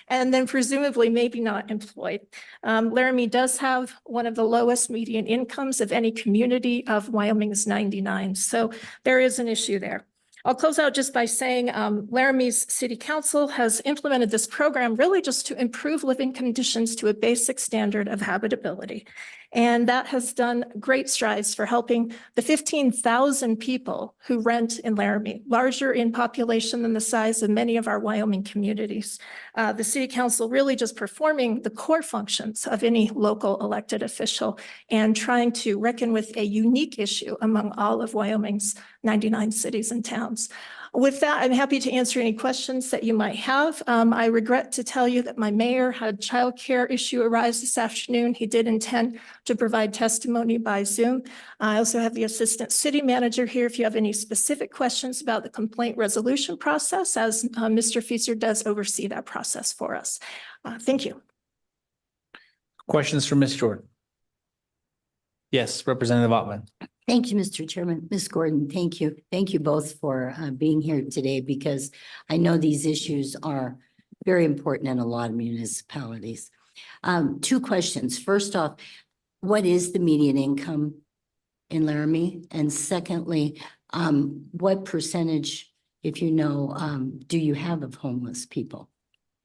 and then presumably maybe not employed. Laramie does have one of the lowest median incomes of any community of Wyoming's 99. So there is an issue there. I'll close out just by saying Laramie's City Council has implemented this program really just to improve living conditions to a basic standard of habitability. And that has done great strides for helping the 15,000 people who rent in Laramie, larger in population than the size of many of our Wyoming communities. The City Council really just performing the core functions of any local elected official and trying to reckon with a unique issue among all of Wyoming's 99 cities and towns. With that, I'm happy to answer any questions that you might have. I regret to tell you that my mayor had a childcare issue arise this afternoon. He did intend to provide testimony by Zoom. I also have the assistant city manager here if you have any specific questions about the complaint resolution process, as Mr. Fieser does oversee that process for us. Thank you. Questions for Ms. Jordan? Yes, Representative Ottman. Thank you, Mr. Chairman. Ms. Gordon, thank you. Thank you both for being here today, because I know these issues are very important in a lot of municipalities. 2 questions. First off, what is the median income in Laramie? And secondly, what percentage, if you know, do you have of homeless people?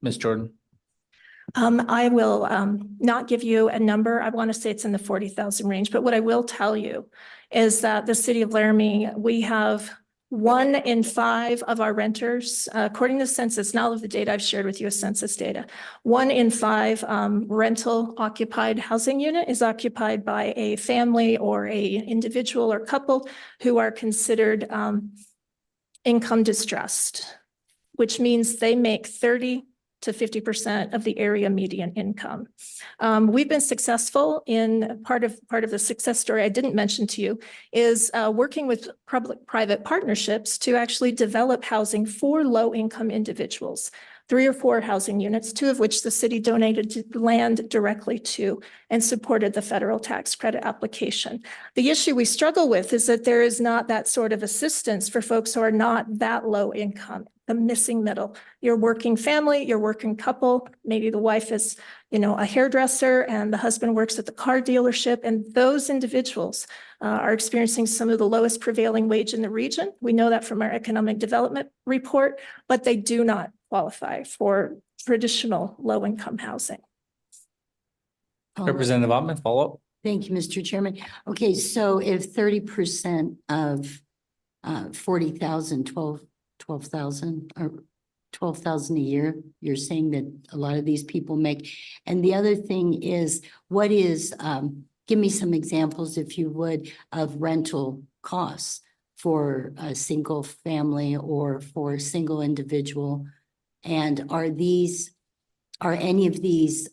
Ms. Jordan. I will not give you a number. I want to say it's in the 40,000 range, but what I will tell you is that the city of Laramie, we have 1 in 5 of our renters, according to the census, not all of the data I've shared with you is census data, 1 in 5 rental occupied housing unit is occupied by a family or a individual or couple who are considered income distressed, which means they make 30 to 50% of the area median income. We've been successful in part of the success story I didn't mention to you is working with public-private partnerships to actually develop housing for low-income individuals. 3 or 4 housing units, 2 of which the city donated land directly to and supported the federal tax credit application. The issue we struggle with is that there is not that sort of assistance for folks who are not that low income, the missing middle. You're working family, you're working couple, maybe the wife is, a hairdresser and the husband works at the car dealership, and those individuals are experiencing some of the lowest prevailing wage in the region. We know that from our economic development report, but they do not qualify for traditional low-income housing. Representative Ottman, follow up. Thank you, Mr. Chairman. Okay, so if 30% of 40,000, 12,000 or 12,000 a year, you're saying that a lot of these people make. And the other thing is, what is, give me some examples, if you would, of rental costs for a single family or for a single individual. And are any of these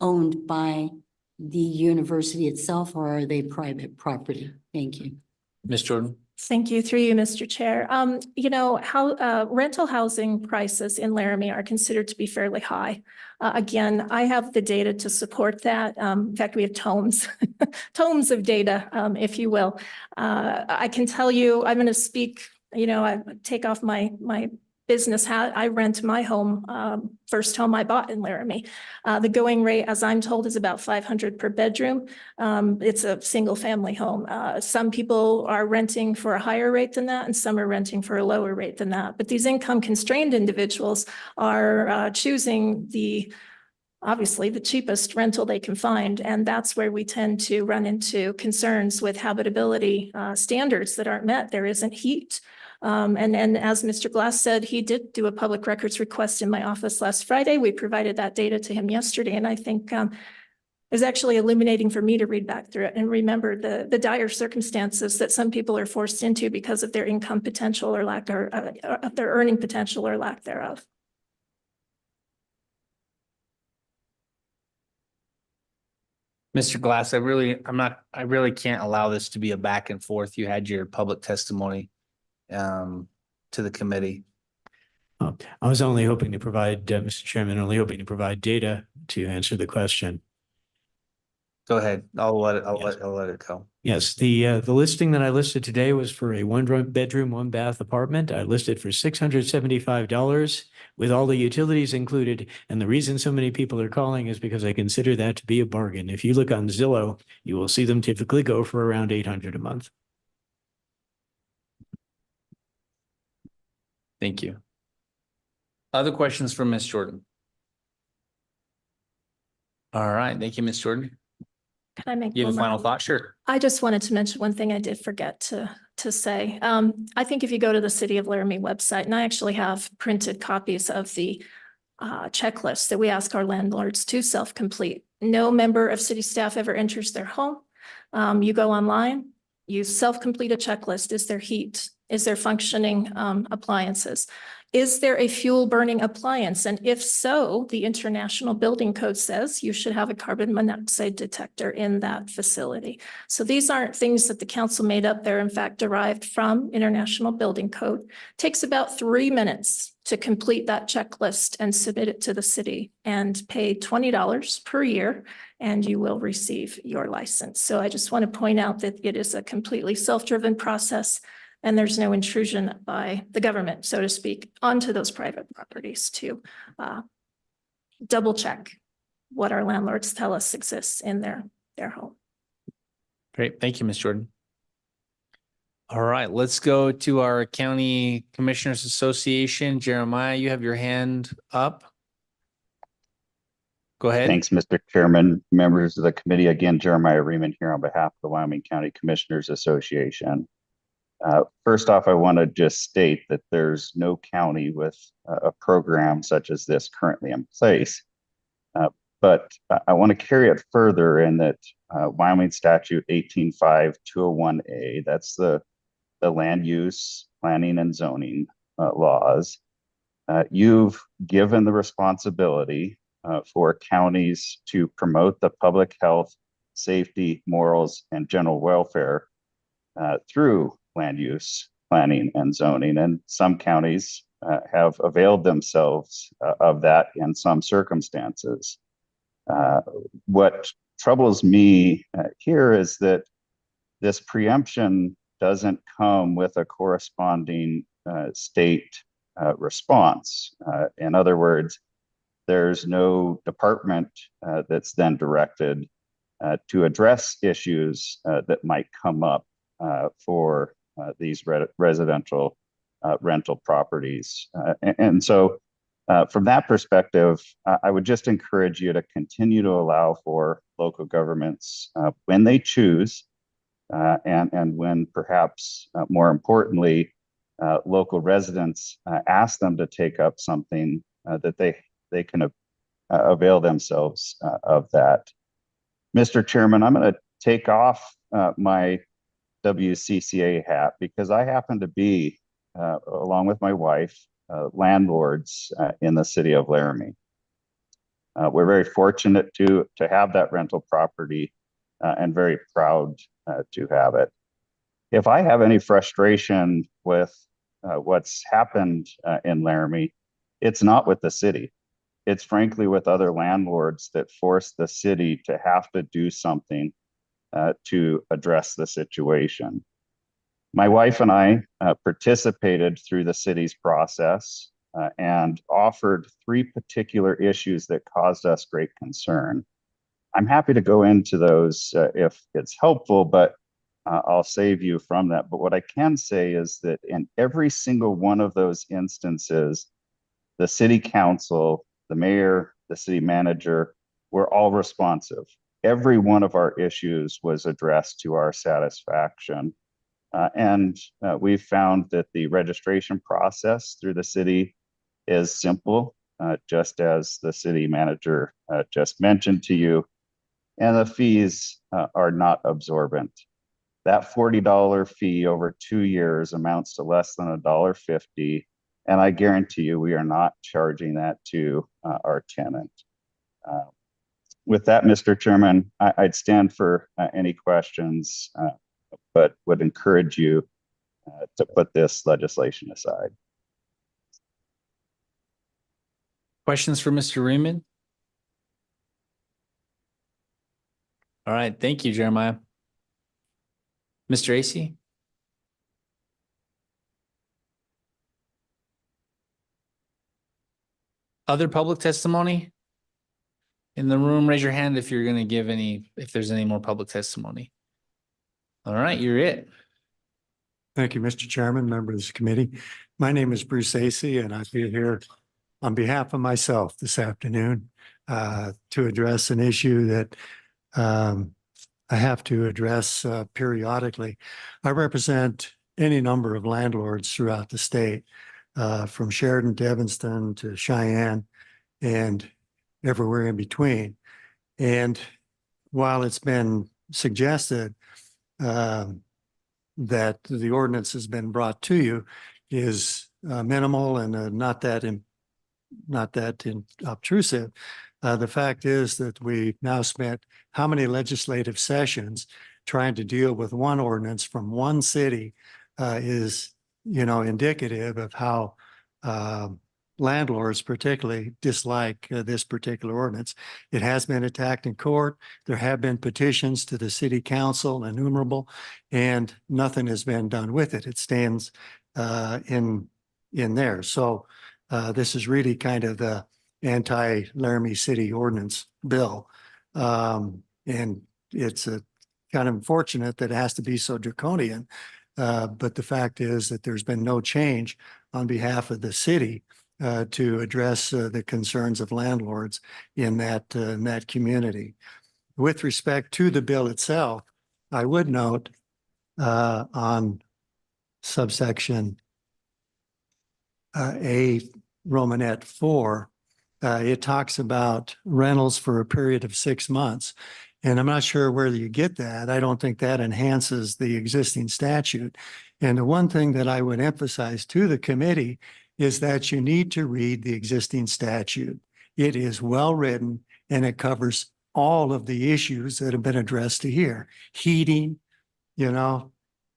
owned by the university itself, or are they private property? Thank you. Ms. Jordan. Thank you, through you, Mr. Chair. How rental housing prices in Laramie are considered to be fairly high. Again, I have the data to support that. In fact, we have tomes, tomes of data, if you will. I can tell you, I'm going to speak, I take off my business hat. I rent my home, first home I bought in Laramie. The going rate, as I'm told, is about $500 per bedroom. It's a single family home. Some people are renting for a higher rate than that, and some are renting for a lower rate than that. But these income constrained individuals are choosing obviously the cheapest rental they can find. And that's where we tend to run into concerns with habitability standards that aren't met. There isn't heat. And as Mr. Glass said, he did do a public records request in my office last Friday. We provided that data to him yesterday. And I think it was actually illuminating for me to read back through it and remember the dire circumstances that some people are forced into because of their income potential or lack of their earning potential or lack thereof. Mr. Glass, I really can't allow this to be a back and forth. You had your public testimony to the committee. Oh, I was only hoping to provide, Mr. Chairman, only hoping to provide data to answer the question. Go ahead. I'll let it go. Yes, the listing that I listed today was for a 1-bedroom, 1-bath apartment. I listed for $675 with all the utilities included. And the reason so many people are calling is because I consider that to be a bargain. If you look on Zillow, you will see them typically go for around $800 a month. Thank you. Other questions from Ms. Jordan? All right. Thank you, Ms. Jordan. Can I make You have a one final more? thought? Sure. I just wanted to mention one thing I did forget to say. I think if you go to the City of Laramie website, and I actually have printed copies of the checklist that we ask our landlords to self-complete. No member of city staff ever enters their home. You go online, you self-complete a checklist. Is there heat? Is there functioning appliances? Is there a fuel burning appliance? And if so, the International Building Code says you should have a carbon monoxide detector in that facility. So these aren't things that the council made up. They're in fact derived from International Building Code. Takes about 3 minutes to complete that checklist and submit it to the city and pay $20 per year, and you will receive your license. So I just want to point out that it is a completely self-driven process, and there's no intrusion by the government, so to speak, onto those private properties to double check what our landlords tell us exists in their home. Great. Thank you, Ms. Jordan. All right, let's go to our County Commissioners Association. Jeremiah, you have your hand up. Go ahead. Thanks, Mr. Chairman, members of the committee. Again, Jeremiah Riemann here on behalf of the Wyoming County Commissioners Association. First off, I want to just state that there's no county with a program such as this currently in place. But I want to carry it further in that Wyoming Statute 18.5.201A, that's the land use, planning, and zoning laws, You've given the responsibility for counties to promote the public health, safety, morals, and general welfare through land use planning and zoning. And some counties have availed themselves of that in some circumstances. What troubles me here is that this preemption doesn't come with a corresponding state response. In other words, there's no department that's then directed to address issues that might come up for these residential rental properties. And so from that perspective, I would just encourage you to continue to allow for local governments when they choose and when perhaps more importantly, local residents ask them to take up something that they can avail themselves of that. Mr. Chairman, I'm going to take off my WCCA hat because I happen to be, along with my wife, landlords in the city of Laramie. We're very fortunate to have that rental property and very proud to have it. If I have any frustration with what's happened in Laramie, it's not with the city. It's frankly with other landlords that force the city to have to do something to address the situation. My wife and I participated through the city's process and offered 3 particular issues that caused us great concern. I'm happy to go into those if it's helpful, but I'll save you from that. But what I can say is that in every single one of those instances, the city council, the mayor, the city manager, were all responsive. Every one of our issues was addressed to our satisfaction. And we've found that the registration process through the city is simple, just as the city manager just mentioned to you, and the fees are not absorbent. That $40 fee over 2 years amounts to less than $1.50, and I guarantee you we are not charging that to our tenant. With that, Mr. Chairman, I'd stand for any questions, but would encourage you to put this legislation aside. Questions for Mr. Reeman? All right, thank you, Jeremiah. Mr. Acey? Other public testimony? In the room, raise your hand if you're going to give if there's any more public testimony. All right, you're it. Thank you, Mr. Chairman, members of the committee. My name is Bruce Acey, and I'll be here on behalf of myself this afternoon to address an issue that I have to address periodically. I represent any number of landlords throughout the state, from Sheridan to Evanston to Cheyenne and everywhere in between. And while it's been suggested that the ordinance has been brought to you is minimal and not that obtrusive, the fact is that we've now spent how many legislative sessions trying to deal with one ordinance from one city is, indicative of how landlords particularly dislike this particular ordinance. It has been attacked in court. There have been petitions to the city council, innumerable, and nothing has been done with it. It stands in there. So this is really kind of the anti-Laramie City ordinance bill. And it's kind of unfortunate that it has to be so draconian. But the fact is that there's been no change on behalf of the city to address the concerns of landlords in that community. With respect to the bill itself, I would note on subsection A Romanet 4, it talks about rentals for a period of 6 months. And I'm not sure where you get that. I don't think that enhances the existing statute. And the one thing that I would emphasize to the committee is that you need to read the existing statute. It is well written and it covers all of the issues that have been addressed here. Heating,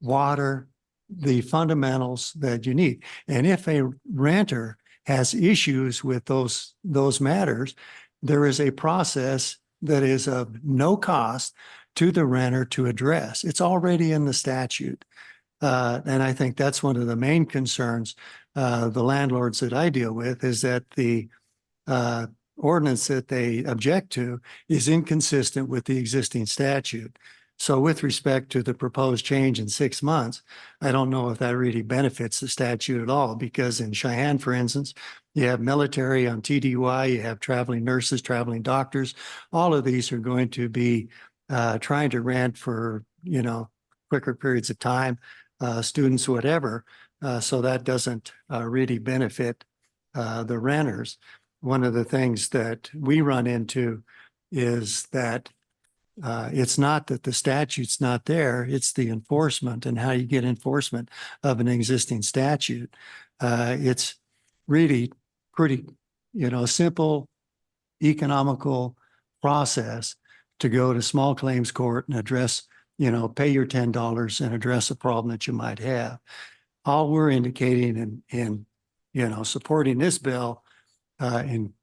water, the fundamentals that you need. And if a renter has issues with those matters, there is a process that is of no cost to the renter to address. It's already in the statute. And I think that's one of the main concerns the landlords that I deal with is that the ordinance that they object to is inconsistent with the existing statute. So with respect to the proposed change in 6 months, I don't know if that really benefits the statute at all, because in Cheyenne, for instance, you have military on TDY, you have traveling nurses, traveling doctors. All of these are going to be trying to rent for, quicker periods of time, students, whatever. So that doesn't really benefit the renters. One of the things that we run into is that it's not that the statute's not there, it's the enforcement and how you get enforcement of an existing statute. It's really pretty, simple, economical process to go to small claims court and address, pay your $10 and address a problem that you might have. All we're indicating in supporting this bill in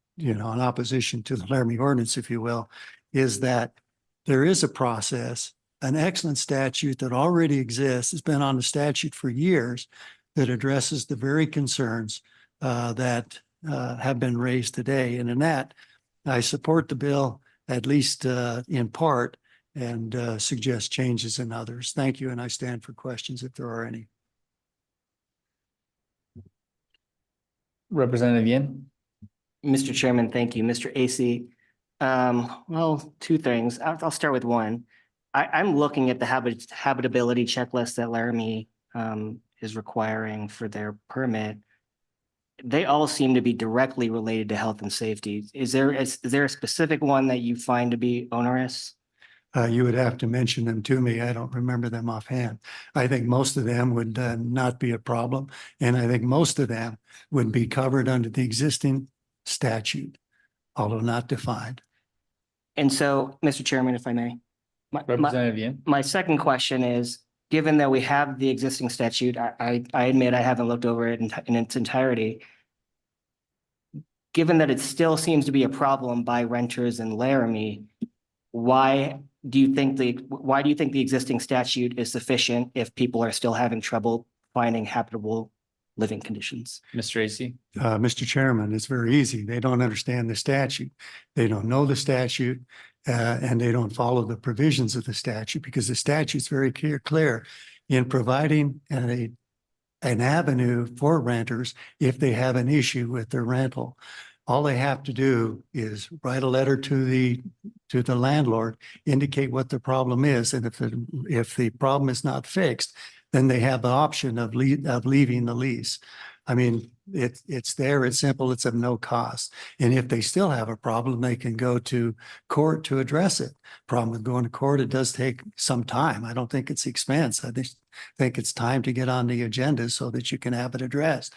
opposition to the Laramie ordinance, if you will, is that there is a process, an excellent statute that already exists, has been on the statute for years, that addresses the very concerns that have been raised today. And in that, I support the bill, at least in part, and suggest changes in others. Thank you, and I stand for questions if there are any. Representative Yin. Mr. Chairman, thank you. Mr. AC. Well, two things. I'll start with one. I'm looking at the habitability checklist that Laramie is requiring for their permit. They all seem to be directly related to health and safety. Is there a specific one that you find to be onerous? You would have to mention them to me. I don't remember them offhand. I think most of them would not be a problem. And I think most of them would be covered under the existing statute, although not defined. And so, Mr. Chairman, if I may. Representative Yin. My second question is, given that we have the existing statute, I admit I haven't looked over it in its entirety. Given that it still seems to be a problem by renters in Laramie, why do you think the existing statute is sufficient if people are still having trouble finding habitable living conditions? Mr. AC. Mr. Chairman, it's very easy. They don't understand the statute. They don't know the statute and they don't follow the provisions of the statute, because the statute's very clear in providing an avenue for renters if they have an issue with their rental. All they have to do is write a letter to the landlord, indicate what the problem is, and if the problem is not fixed, then they have the option of leaving the lease. I mean, it's there, it's simple, it's of no cost. And if they still have a problem, they can go to court to address it. Problem with going to court, it does take some time. I don't think it's expense. I just think it's time to get on the agenda so that you can have it addressed.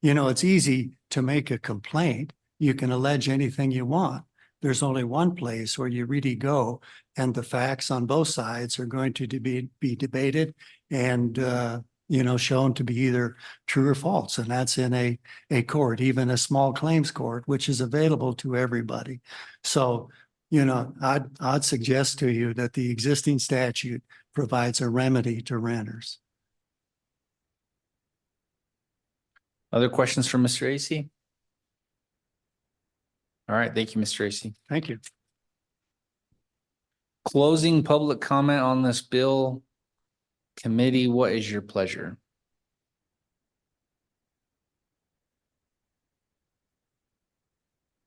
It's easy to make a complaint. You can allege anything you want. There's only one place where you really go, and the facts on both sides are going to be debated and shown to be either true or false. And that's in a court, even a small claims court, which is available to everybody. So, I'd suggest to you that the existing statute provides a remedy to renters. Other questions from Mr. AC? All right, thank you, Mr. AC. Thank you. Closing public comment on this bill. Committee, what is your pleasure?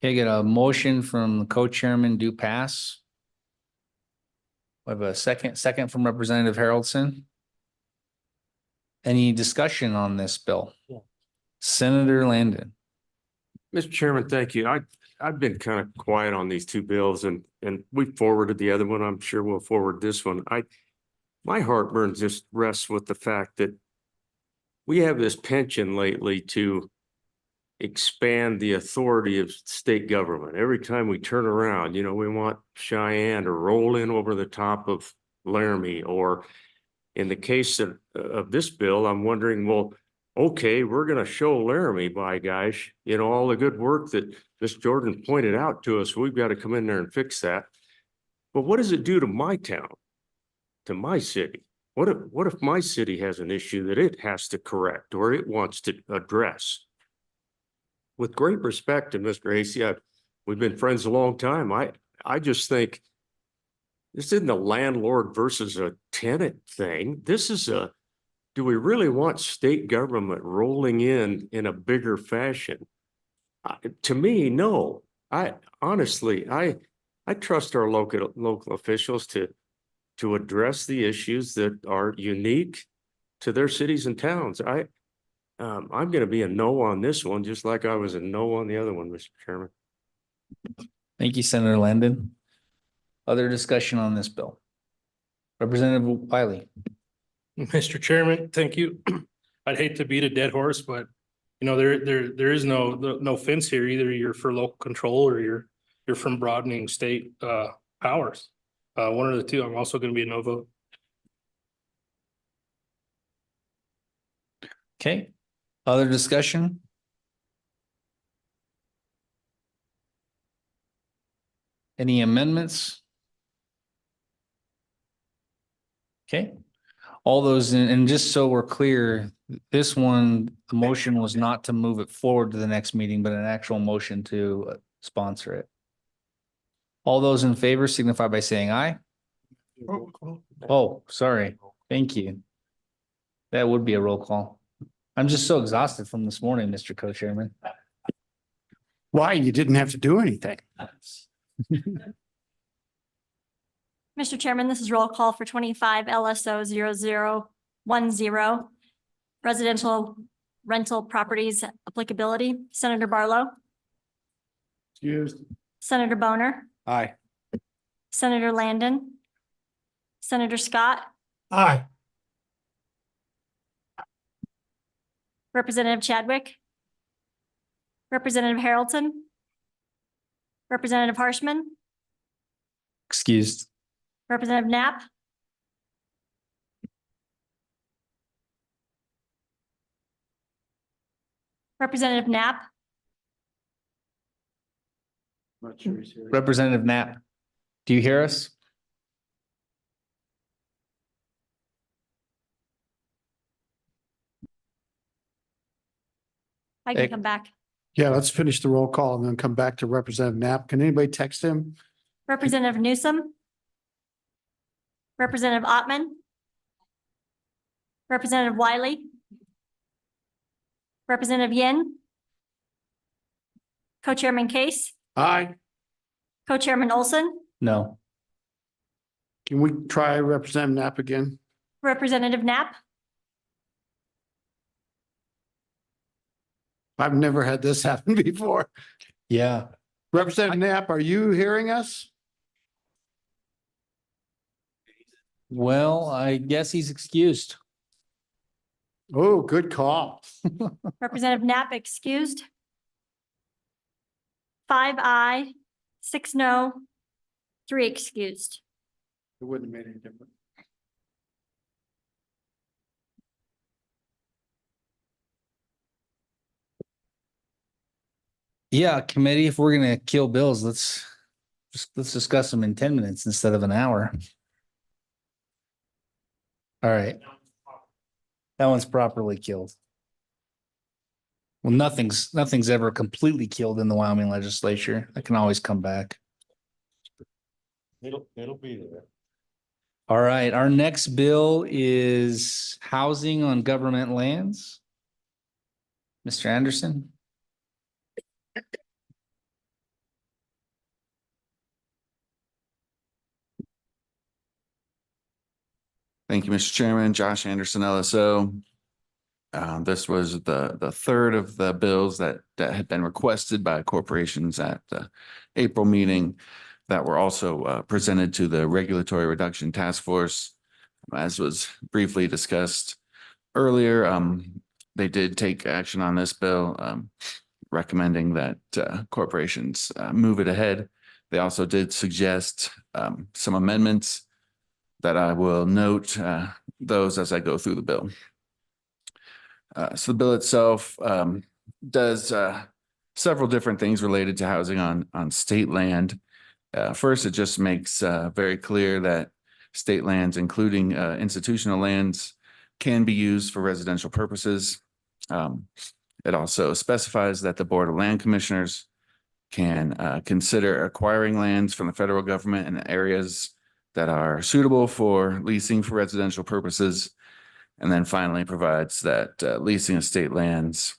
Okay, get a motion from the co-chairman, do pass. We have a second from Representative Haroldson. Any discussion on this bill? Senator Landon. Mr. Chairman, thank you. I've been kind of quiet on these two bills and we forwarded the other one. I'm sure we'll forward this one. My heartburn just rests with the fact that we have this penchant lately to expand the authority of state government. Every time we turn around, we want Cheyenne to roll in over the top of Laramie, or in the case of this bill, I'm wondering, well, okay, we're going to show Laramie, by gosh, all the good work that Ms. Jordan pointed out to us. We've got to come in there and fix that. But what does it do to my town, to my city? What if my city has an issue that it has to correct or it wants to address? With great respect to Mr. Acey, we've been friends a long time. I just think this isn't a landlord versus a tenant thing. This is do we really want state government rolling in a bigger fashion? To me, no. I honestly trust our local officials to address the issues that are unique to their cities and towns. I'm going to be a no on this one, just like I was a no on the other one, Mr. Chairman. Thank you, Senator Landon. Other discussion on this bill? Representative Wiley. Mr. Chairman, thank you. I'd hate to beat a dead horse, but there is no fence here. Either you're for local control or you're from broadening state powers. One of the two. I'm also going to be a no vote. Okay. Other discussion? Any amendments? Okay. All those, and just so we're clear, this one, the motion was not to move it forward to the next meeting, but an actual motion to sponsor it. All those in favor signify by saying aye. Oh, sorry. Thank you. That would be a roll call. I'm just so exhausted from this morning, Mr. Co-Chairman. Why? You didn't have to do anything. Mr. Chairman, this is roll call for 25 LSO 0010. Residential rental properties applicability. Senator Barlow. Excused. Senator Boner. Aye. Senator Landon. Senator Scott. Aye. Representative Chadwick. Representative Harrelson. Representative Harshman. Excused. Representative Knapp. Representative Knapp. Representative Knapp, do you hear us? I can come back. Yeah, let's finish the roll call and then come back to Representative Knapp. Can anybody text him? Representative Newsom. Representative Ottman. Representative Wiley. Representative Yin. Co-chairman Case. Aye. Co-chairman Olson. No. Can we try Representative Knapp again? Representative Knapp. I've never had this happen before. Yeah. Representative Knapp, are you hearing us? Well, I guess he's excused. Oh, good call. Representative Knapp excused. 5 aye, 6 no, 3 excused. It wouldn't have made any difference. Yeah, committee, if we're gonna kill bills, let's discuss them in 10 minutes instead of an hour. All right. That one's properly killed. Well, nothing's ever completely killed in the Wyoming legislature. That can always come back. It'll be there. All right, our next bill is housing on government lands. Mr. Anderson. Thank you, Mr. Chairman. Josh Anderson, LSO. This was the third of the bills that had been requested by corporations at the April meeting that were also presented to the Regulatory Reduction Task Force. As was briefly discussed earlier, they did take action on this bill recommending that corporations move it ahead. They also did suggest some amendments that I will note those as I go through the bill. So the bill itself does several different things related to housing on state land. First, it just makes very clear that state lands, including institutional lands, can be used for residential purposes. It also specifies that the Board of Land Commissioners can consider acquiring lands from the federal government in areas that are suitable for leasing for residential purposes. And then finally provides that leasing of state lands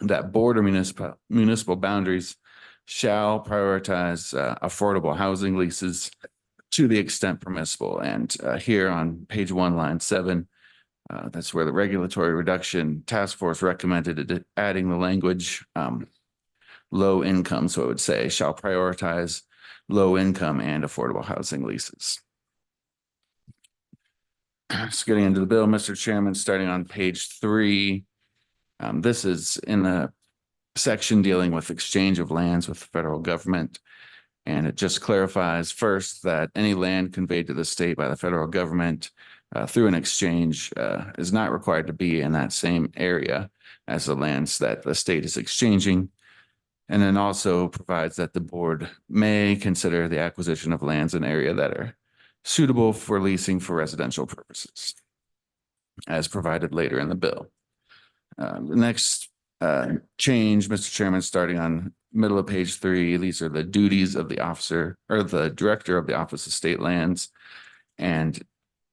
that border municipal boundaries shall prioritize affordable housing leases to the extent permissible. And here on page 1, line 7, that's where the Regulatory Reduction Task Force recommended adding the language low income. So it would say shall prioritize low income and affordable housing leases. So getting into the bill, Mr. Chairman, starting on page 3, this is in the section dealing with exchange of lands with the federal government. And it just clarifies first that any land conveyed to the state by the federal government through an exchange is not required to be in that same area as the lands that the state is exchanging. And then also provides that the board may consider the acquisition of lands in area that are suitable for leasing for residential purposes, as provided later in the bill. The next change, Mr. Chairman, starting on middle of page 3, these are the duties of the officer or the director of the Office of State Lands, and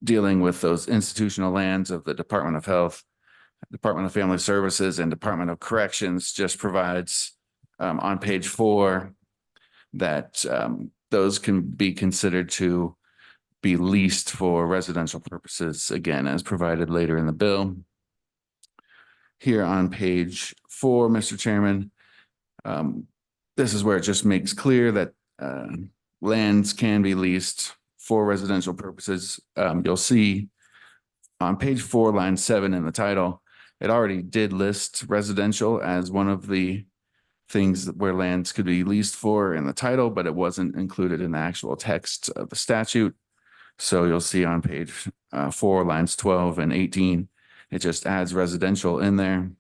dealing with those institutional lands of the Department of Health, Department of Family Services, and Department of Corrections. Just provides on page 4 that those can be considered to be leased for residential purposes, again, as provided later in the bill. Here on page 4, Mr. Chairman, this is where it just makes clear that lands can be leased for residential purposes. You'll see on page 4, line 7 in the title, it already did list residential as one of the things where lands could be leased for in the title, but it wasn't included in the actual text of the statute. So you'll see on page 4, lines 12 and 18, it just adds residential in there.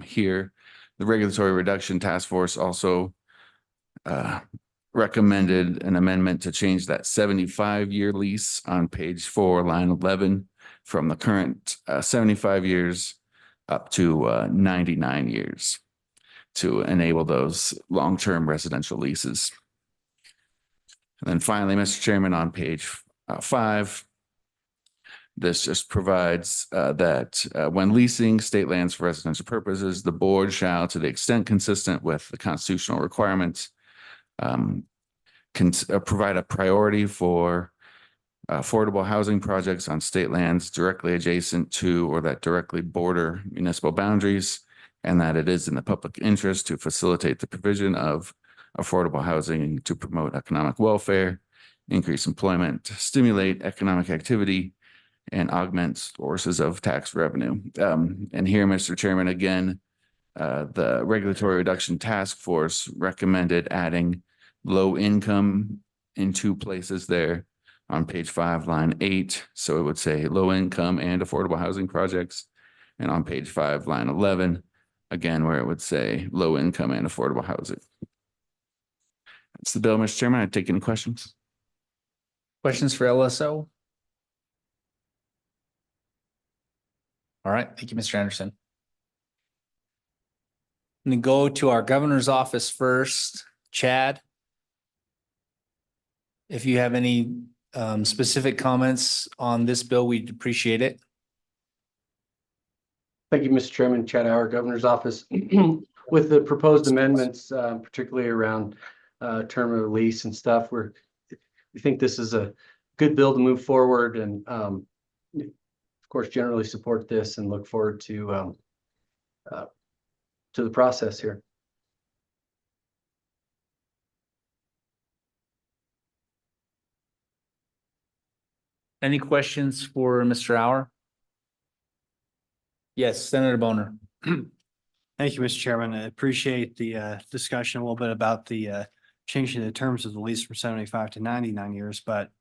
Here, the Regulatory Reduction Task Force also recommended an amendment to change that 75-year lease on page 4, line 11, from the current 75 years up to 99 years to enable those long-term residential leases. And then finally, Mr. Chairman, on page 5, this just provides that when leasing state lands for residential purposes, the board shall, to the extent consistent with the constitutional requirements, provide a priority for affordable housing projects on state lands directly adjacent to or that directly border municipal boundaries, and that it is in the public interest to facilitate the provision of affordable housing to promote economic welfare, increase employment, stimulate economic activity, and augment sources of tax revenue. And here, Mr. Chairman, again, the Regulatory Reduction Task Force recommended adding low income in 2 places there on page 5, line 8. So it would say low income and affordable housing projects. And on page 5, line 11, again, where it would say low income and affordable housing. That's the bill, Mr. Chairman. I'd take any questions. Questions for LSO? All right, thank you, Mr. Anderson. I'm going to go to our governor's office first. Chad, if you have any specific comments on this bill, we'd appreciate it. Thank you, Mr. Chairman. Chad Howard, Governor's Office. With the proposed amendments, particularly around term of lease and stuff, we think this is a good bill to move forward, and of course, generally support this and look forward to the process here. Any questions for Mr. Hour? Yes, Senator Boner. Thank you, Mr. Chairman. I appreciate the discussion a little bit about the changing the terms of the lease from 75 to 99 years, but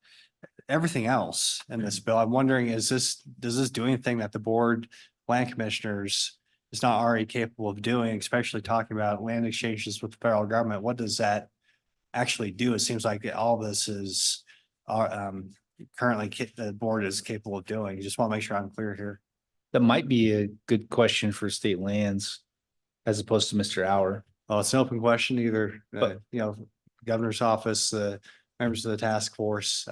everything else in this bill, I'm wondering, does this do anything that the board land commissioners is not already capable of doing, especially talking about land exchanges with the federal government? What does that actually do? It seems like all this is currently the board is capable of doing. Just want to make sure I'm clear here. That might be a good question for state lands as opposed to Mr. Hour. Well, it's an open question, either, But- governor's office, members of the task force.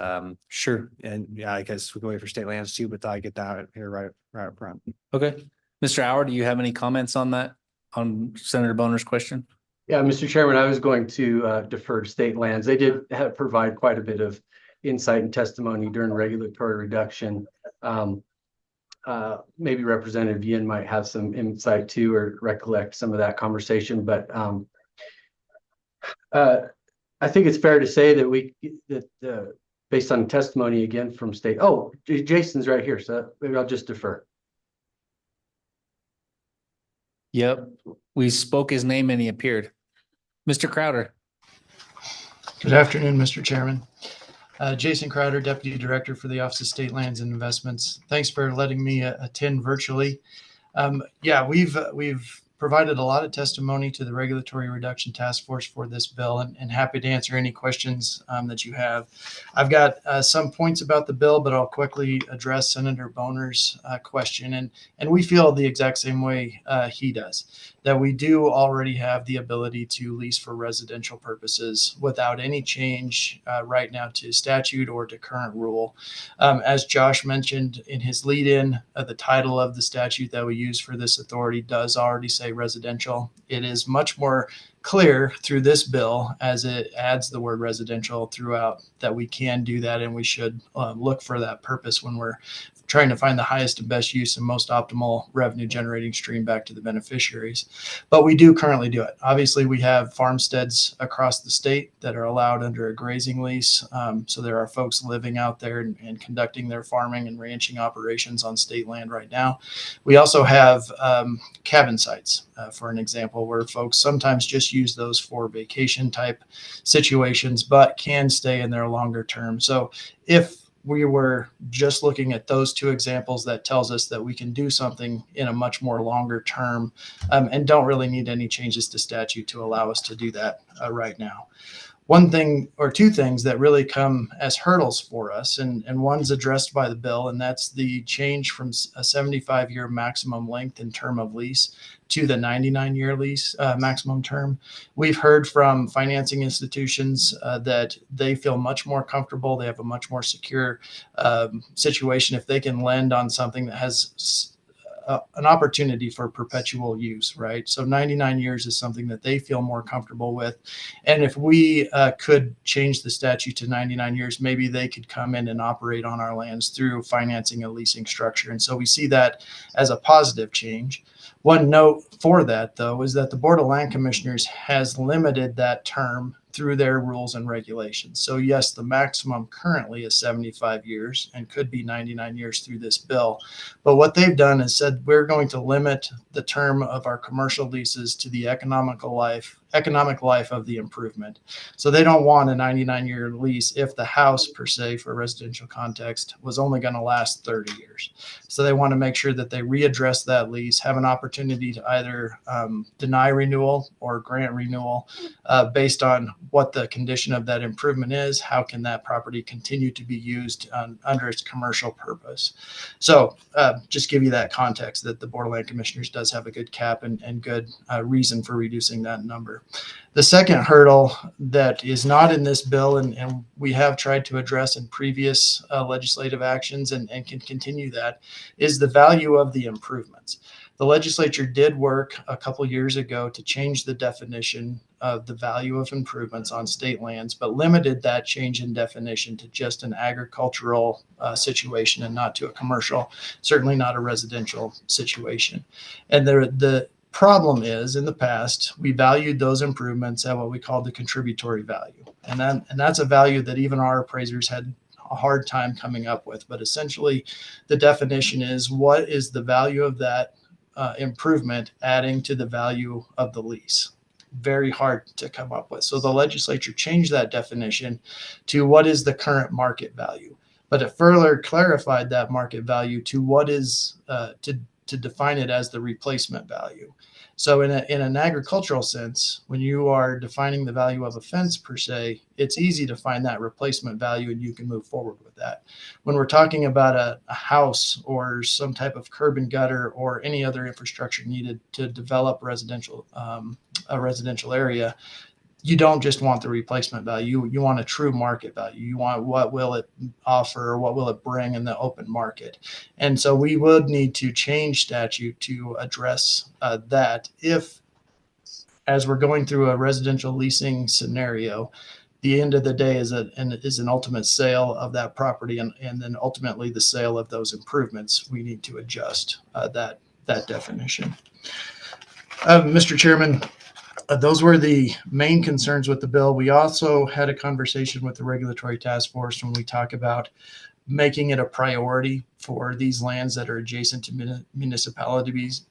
Sure. And yeah, I guess we can wait for state lands too, but I get that here right up front. Okay. Mr. Hour, do you have any comments on that, on Senator Boner's question? Yeah, Mr. Chairman, I was going to defer to state lands. They did provide quite a bit of insight and testimony during regulatory reduction. Maybe Representative Yin might have some insight too, or recollect some of that conversation, but I think it's fair to say that based on testimony again from state, Jason's right here, so maybe I'll just defer. Yep. We spoke his name and he appeared. Mr. Crowder. Good afternoon, Mr. Chairman. Jason Crowder, Deputy Director for the Office of State Lands and Investments. Thanks for letting me attend virtually. Yeah, we've provided a lot of testimony to the Regulatory Reduction Task Force for this bill, and happy to answer any questions that you have. I've got some points about the bill, but I'll quickly address Senator Boner's question. And we feel the exact same way he does, that we do already have the ability to lease for residential purposes without any change right now to statute or to current rule. As Josh mentioned in his lead-in, the title of the statute that we use for this authority does already say residential. It is much more clear through this bill, as it adds the word residential throughout, that we can do that, and we should look for that purpose when we're trying to find the highest and best use and most optimal revenue generating stream back to the beneficiaries. But we do currently do it. Obviously, we have farmsteads across the state that are allowed under a grazing lease. So there are folks living out there and conducting their farming and ranching operations on state land right now. We also have cabin sites, for an example, where folks sometimes just use those for vacation type situations, but can stay in there longer term. So if we were just looking at those two examples, that tells us that we can do something in a much more longer term and don't really need any changes to statute to allow us to do that right now. One thing or two things that really come as hurdles for us, and one's addressed by the bill, and that's the change from a 75-year maximum length and term of lease to the 99-year lease maximum term. We've heard from financing institutions that they feel much more comfortable. They have a much more secure situation if they can lend on something that has an opportunity for perpetual use, right? So 99 years is something that they feel more comfortable with. And if we could change the statute to 99 years, maybe they could come in and operate on our lands through financing a leasing structure. And so we see that as a positive change. One note for that, though, is that the Board of Land Commissioners has limited that term through their rules and regulations. So yes, the maximum currently is 75 years and could be 99 years through this bill. But what they've done is said, we're going to limit the term of our commercial leases to the economic life of the improvement. So they don't want a 99-year lease if the house per se, for residential context, was only going to last 30 years. So they want to make sure that they readdress that lease, have an opportunity to either deny renewal or grant renewal based on what the condition of that improvement is. How can that property continue to be used under its commercial purpose? So just give you that context that the Board of Land Commissioners does have a good cap and good reason for reducing that number. The second hurdle that is not in this bill, and we have tried to address in previous legislative actions and can continue that, is the value of the improvements. The legislature did work a couple years ago to change the definition of the value of improvements on state lands, but limited that change in definition to just an agricultural situation and not to a commercial, certainly not a residential situation. And the problem is, in the past, we valued those improvements at what we call the contributory value. And that's a value that even our appraisers had a hard time coming up with. But essentially, the definition is, what is the value of that improvement adding to the value of the lease. Very hard to come up with. So the legislature changed that definition to what is the current market value, but it further clarified that market value to what is to define it as the replacement value. So in an agricultural sense, when you are defining the value of a fence per se, it's easy to find that replacement value and you can move forward with that. When we're talking about a house or some type of curb and gutter or any other infrastructure needed to develop a residential area, you don't just want the replacement value. You want a true market value. You want what will it offer or what will it bring in the open market. And so we would need to change statute to address that if, as we're going through a residential leasing scenario, the end of the day is an ultimate sale of that property and then ultimately the sale of those improvements. We need to adjust that definition. Mr. Chairman, those were the main concerns with the bill. We also had a conversation with the regulatory task force when we talk about making it a priority for these lands that are adjacent to municipalities,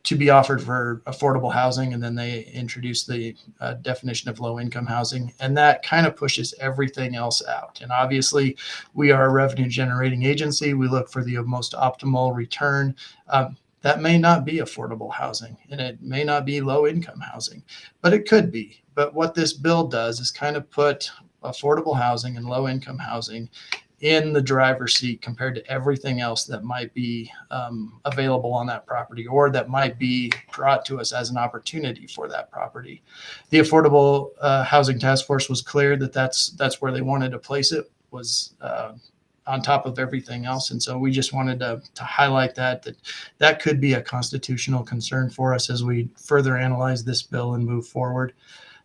to be offered for affordable housing. And then they introduced the definition of low income housing, and that kind of pushes everything else out. And obviously we are a revenue generating agency. We look for the most optimal return. That may not be affordable housing and it may not be low income housing, but it could be. But what this bill does is kind of put affordable housing and low income housing in the driver's seat compared to everything else that might be available on that property or that might be brought to us as an opportunity for that property. The Affordable Housing Task Force was clear that that's where they wanted to place it, was on top of everything else. And so we just wanted to highlight that could be a constitutional concern for us as we further analyze this bill and move forward.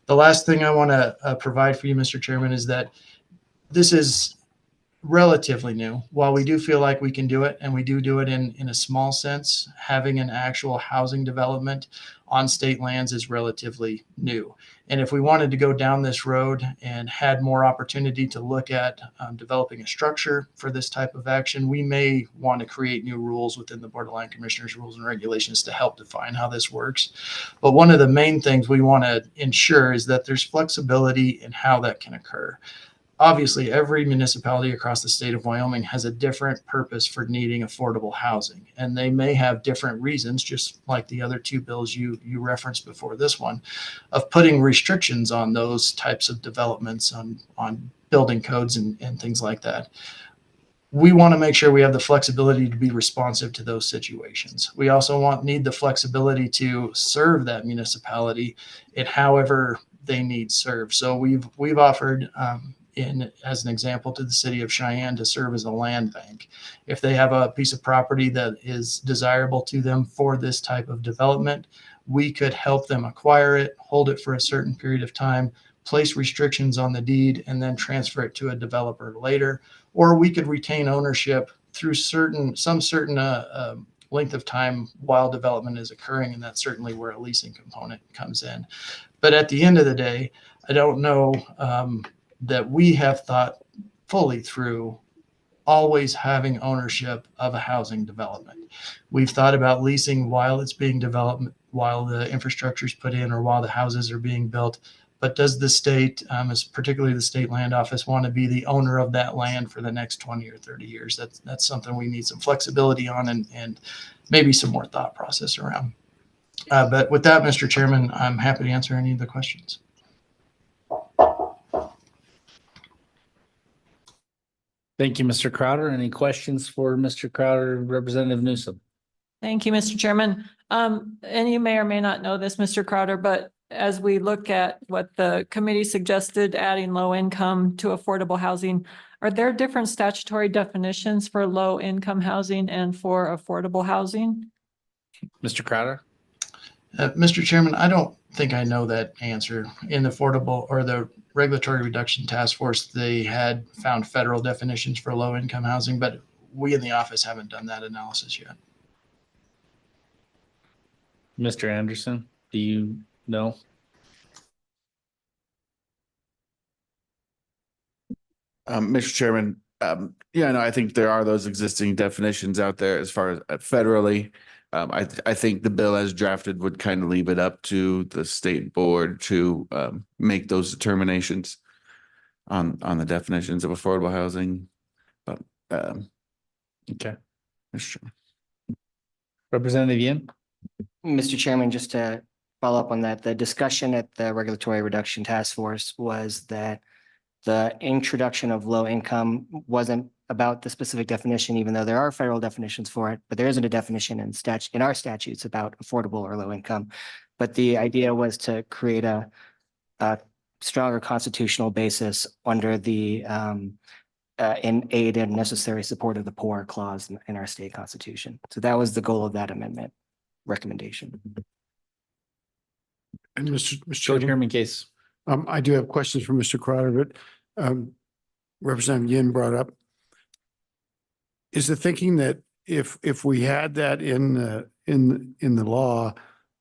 The last thing I want to provide for you, Mr. Chairman, is that this is relatively new. While we do feel like we can do it, and we do it in a small sense, having an actual housing development on state lands is relatively new. And if we wanted to go down this road and had more opportunity to look at developing a structure for this type of action, we may want to create new rules within the Board of Land Commissioners rules and regulations to help define how this works. But one of the main things we want to ensure is that there's flexibility in how that can occur. Obviously, every municipality across the state of Wyoming has a different purpose for needing affordable housing, and they may have different reasons, just like the other two bills you referenced before this one, of putting restrictions on those types of developments on building codes and things like that. We want to make sure we have the flexibility to be responsive to those situations. We also need the flexibility to serve that municipality in however they need served. So we've offered as an example to the city of Cheyenne to serve as a land bank. If they have a piece of property that is desirable to them for this type of development, we could help them acquire it, hold it for a certain period of time, place restrictions on the deed, and then transfer it to a developer later. Or we could retain ownership through some certain length of time while development is occurring, and that's certainly where a leasing component comes in. But at the end of the day, I don't know that we have thought fully through always having ownership of a housing development. We've thought about leasing while it's being developed, while the infrastructure is put in, or while the houses are being built. But does the state, particularly the state land office, want to be the owner of that land for the next 20 or 30 years? That's something we need some flexibility on and maybe some more thought process around. But with that, Mr. Chairman, I'm happy to answer any of the questions. Thank you, Mr. Crowder. Any questions for Mr. Crowder, Representative Newsom? Thank you, Mr. Chairman. And you may or may not know this, Mr. Crowder, but as we look at what the committee suggested, adding low income to affordable housing, are there different statutory definitions for low income housing and for affordable housing? Mr. Crowder? Mr. Chairman, I don't think I know that answer. In the affordable or the regulatory reduction task force, they had found federal definitions for low income housing, but we in the office haven't done that analysis yet. Mr. Anderson, do you know? Mr. Chairman, Yeah, no, I think there are those existing definitions out there as far as federally. I think the bill as drafted would kind of leave it up to the state board to make those determinations on the definitions of affordable housing. But Okay. Mr. Chairman. Representative Yin? Mr. Chairman, just to follow up on that, the discussion at the Regulatory Reduction Task Force was that the introduction of low income wasn't about the specific definition, even though there are federal definitions for it, but there isn't a definition in our statutes about affordable or low income. But the idea was to create a stronger constitutional basis under the in aid and necessary support of the poor clause in our state constitution. So that was the goal of that amendment recommendation. And Mr. Chairman Case. I do have questions for Mr. Crowder, but Representative Yin brought up. Is the thinking that if we had that in the law,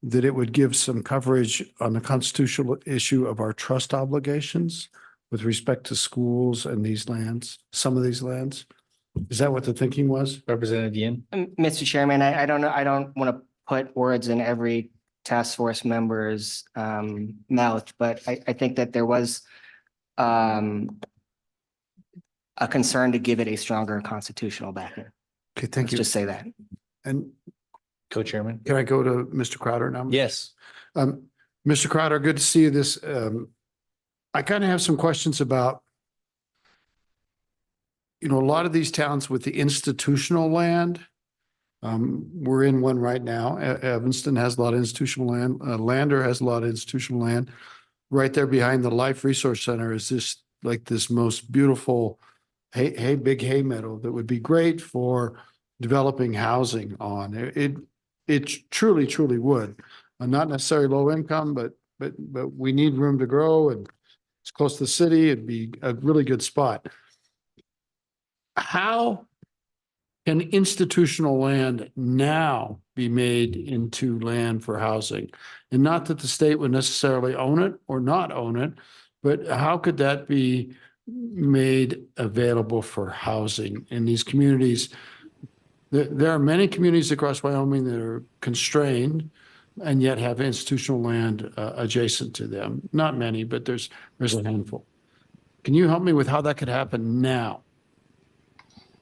that it would give some coverage on the constitutional issue of our trust obligations with respect to schools and these lands, some of these lands? Is that what the thinking was? Representative Yin? Mr. Chairman, I don't know, I don't want to put words in every task force member's mouth, but I think that there was a concern to give it a stronger constitutional backing. Okay, thank you. Just say that. And Co-chairman? can I go to Mr. Crowder now? Yes. Mr. Crowder, good to see you this. I kind of have some questions about, a lot of these towns with the institutional land. We're in one right now. Evanston has a lot of institutional land. Lander has a lot of institutional land. Right there behind the Life Resource Center is this most beautiful big hay meadow that would be great for developing housing on. It truly would. Not necessarily low income, but we need room to grow, and it's close to the city. It'd be a really good spot. How can institutional land now be made into land for housing? And not that the state would necessarily own it or not own it, but how could that be made available for housing in these communities? There are many communities across Wyoming that are constrained and yet have institutional land adjacent to them. Not many, but there's a handful. Can you help me with how that could happen now?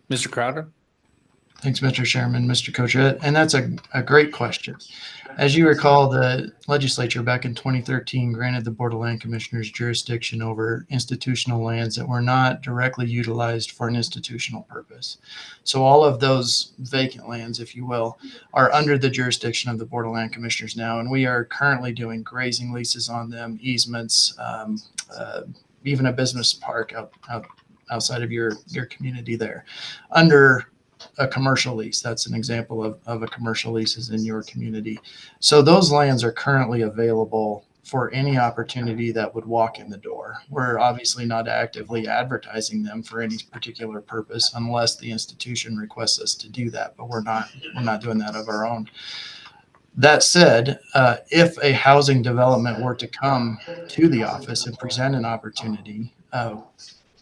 Mr. Crowder? Thanks, Mr. Chairman, Mr. Co-Chair. And that's a great question. As you recall, the legislature back in 2013 granted the Board of Land Commissioners jurisdiction over institutional lands that were not directly utilized for an institutional purpose. So all of those vacant lands, if you will, are under the jurisdiction of the Board of Land Commissioners now. And we are currently doing grazing leases on them, easements, even a business park outside of your community there under a commercial lease. That's an example of a commercial lease is in your community. So those lands are currently available for any opportunity that would walk in the door. We're obviously not actively advertising them for any particular purpose unless the institution requests us to do that, but we're not doing that of our own. That said, if a housing development were to come to the office and present an opportunity,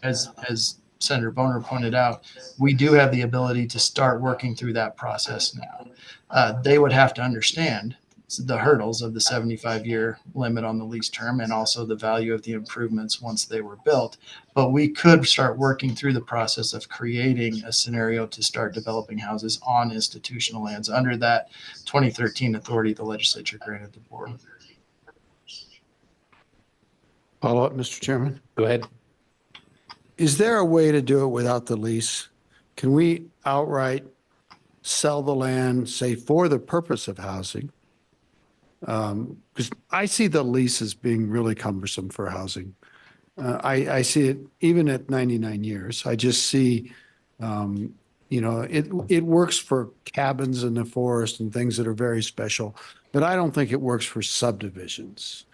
as Senator Boner pointed out, we do have the ability to start working through that process now. They would have to understand the hurdles of the 75-year limit on the lease term and also the value of the improvements once they were built. But we could start working through the process of creating a scenario to start developing houses on institutional lands under that 2013 authority the legislature granted the board. Follow up, Mr. Chairman. Go ahead. Is there a way to do it without the lease? Can we outright sell the land, say, for the purpose of housing? Because I see the lease as being really cumbersome for housing. I see it even at 99 years. I just see, it works for cabins in the forest and things that are very special, but I don't think it works for subdivisions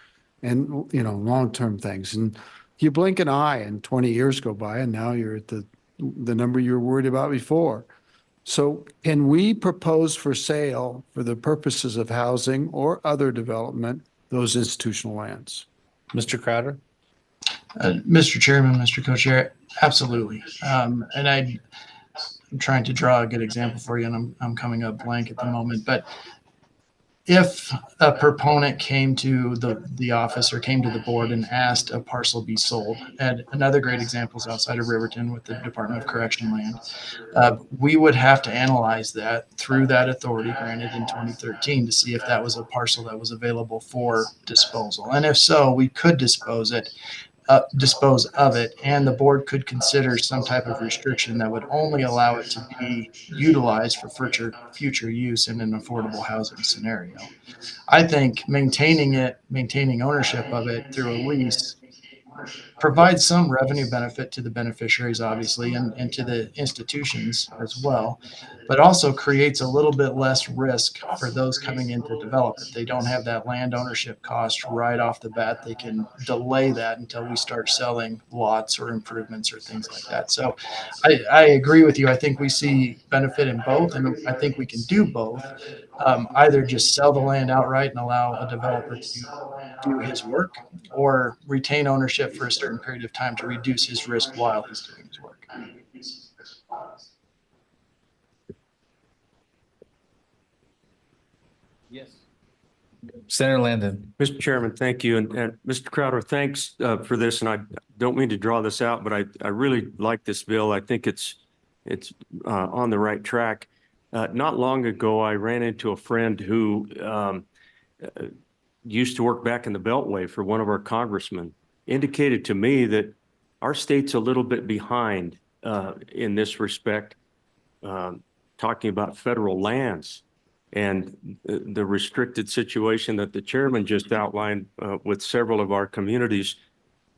and, long-term things. And you blink an eye and 20 years go by and now you're at the number you were worried about before. So can we propose for sale for the purposes of housing or other development, those institutional lands? Mr. Crowder? Mr. Chairman, Mr. Co-Chair, Absolutely. And I'm trying to draw a good example for you, and I'm coming up blank at the moment, but if a proponent came to the office or came to the board and asked a parcel be sold, and another great example is outside of Riverton with the Department of Correction land, we would have to analyze that through that authority granted in 2013 to see if that was a parcel that was available for disposal. And if so, we could dispose of it, and the board could consider some type of restriction that would only allow it to be utilized for future use in an affordable housing scenario. I think maintaining ownership of it through a lease provides some revenue benefit to the beneficiaries, obviously, and to the institutions as well, but also creates a little bit less risk for those coming in to develop it. They don't have that land ownership cost right off the bat. They can delay that until we start selling lots or improvements or things like that. So I agree with you. I think we see benefit in both, and I think we can do both. Either just sell the land outright and allow a developer to do his work, or retain ownership for a certain period of time to reduce his risk while he's doing his work. Yes. Senator Landon. Mr. Chairman, thank you. And Mr. Crowder, thanks for this. And I don't mean to draw this out, but I really like this bill. I think it's on the right track. Not long ago, I ran into a friend who used to work back in the Beltway for one of our congressmen, indicated to me that our state's a little bit behind in this respect, talking about federal lands and the restricted situation that the chairman just outlined with several of our communities.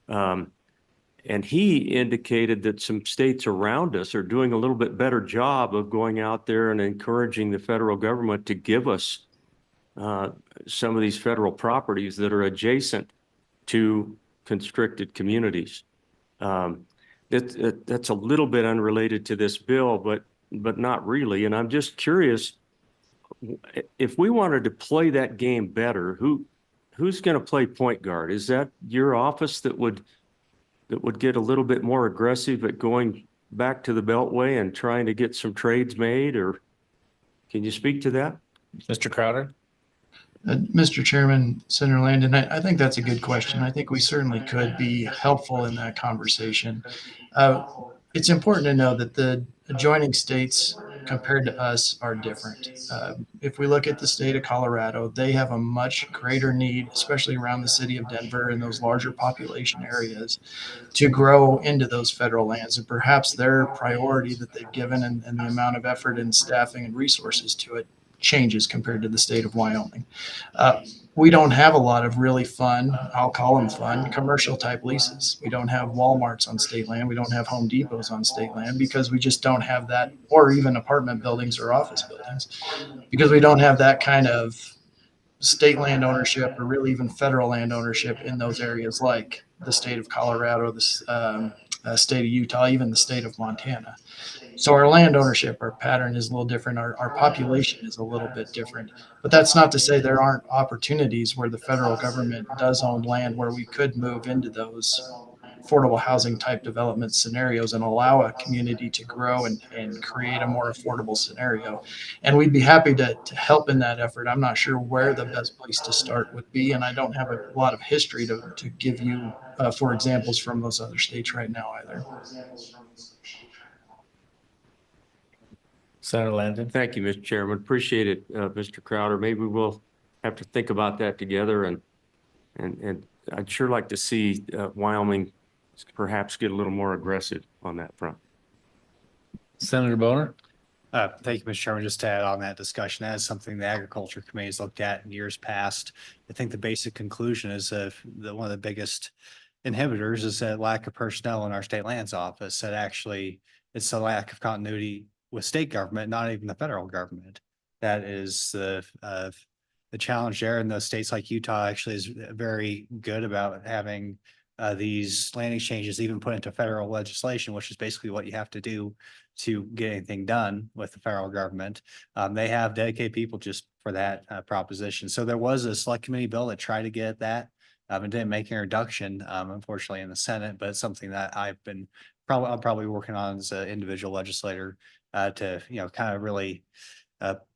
And he indicated that some states around us are doing a little bit better job of going out there and encouraging the federal government to give us some of these federal properties that are adjacent to constricted communities. That's a little bit unrelated to this bill, but not really. And I'm just curious, if we wanted to play that game better, who's going to play point guard? Is that your office that would get a little bit more aggressive at going back to the Beltway and trying to get some trades made, or can you speak to that? Mr. Crowder? Mr. Chairman, Senator Landon, I think that's a good question. I think we certainly could be helpful in that conversation. It's important to know that the adjoining states compared to us are different. If we look at the state of Colorado, they have a much greater need, especially around the city of Denver and those larger population areas, to grow into those federal lands. And perhaps their priority that they've given and the amount of effort and staffing and resources to it changes compared to the state of Wyoming. We don't have a lot of really fun, I'll call them fun, commercial type leases. We don't have Walmarts on state land. We don't have Home Depots on state land because we just don't have that, or even apartment buildings or office buildings, because we don't have that kind of state land ownership or really even federal land ownership in those areas like the state of Colorado, the state of Utah, even the state of Montana. So our land ownership, our pattern is a little different. Our population is a little bit different, but that's not to say there aren't opportunities where the federal government does own land where we could move into those affordable housing type development scenarios and allow a community to grow and create a more affordable scenario. And we'd be happy to help in that effort. I'm not sure where the best place to start would be, and I don't have a lot of history to give you for examples from those other states right now either. Senator Landon. Thank you, Mr. Chairman. Appreciate it, Mr. Crowder. Maybe we'll have to think about that together, and I'd sure like to see Wyoming perhaps get a little more aggressive on that front. Senator Boner. Thank you, Mr. Chairman. Just to add on that discussion, that is something the Agriculture Committee has looked at in years past. I think the basic conclusion is that one of the biggest inhibitors is that lack of personnel in our state lands office. That actually it's a lack of continuity with state government, not even the federal government. That is the challenge there. And those states like Utah actually is very good about having these land exchanges even put into federal legislation, which is basically what you have to do to get anything done with the federal government. They have dedicated people just for that proposition. So there was a select committee bill that tried to get that. And didn't make an introduction, unfortunately, in the Senate, but it's something that I've been I'm probably working on as an individual legislator to, kind of really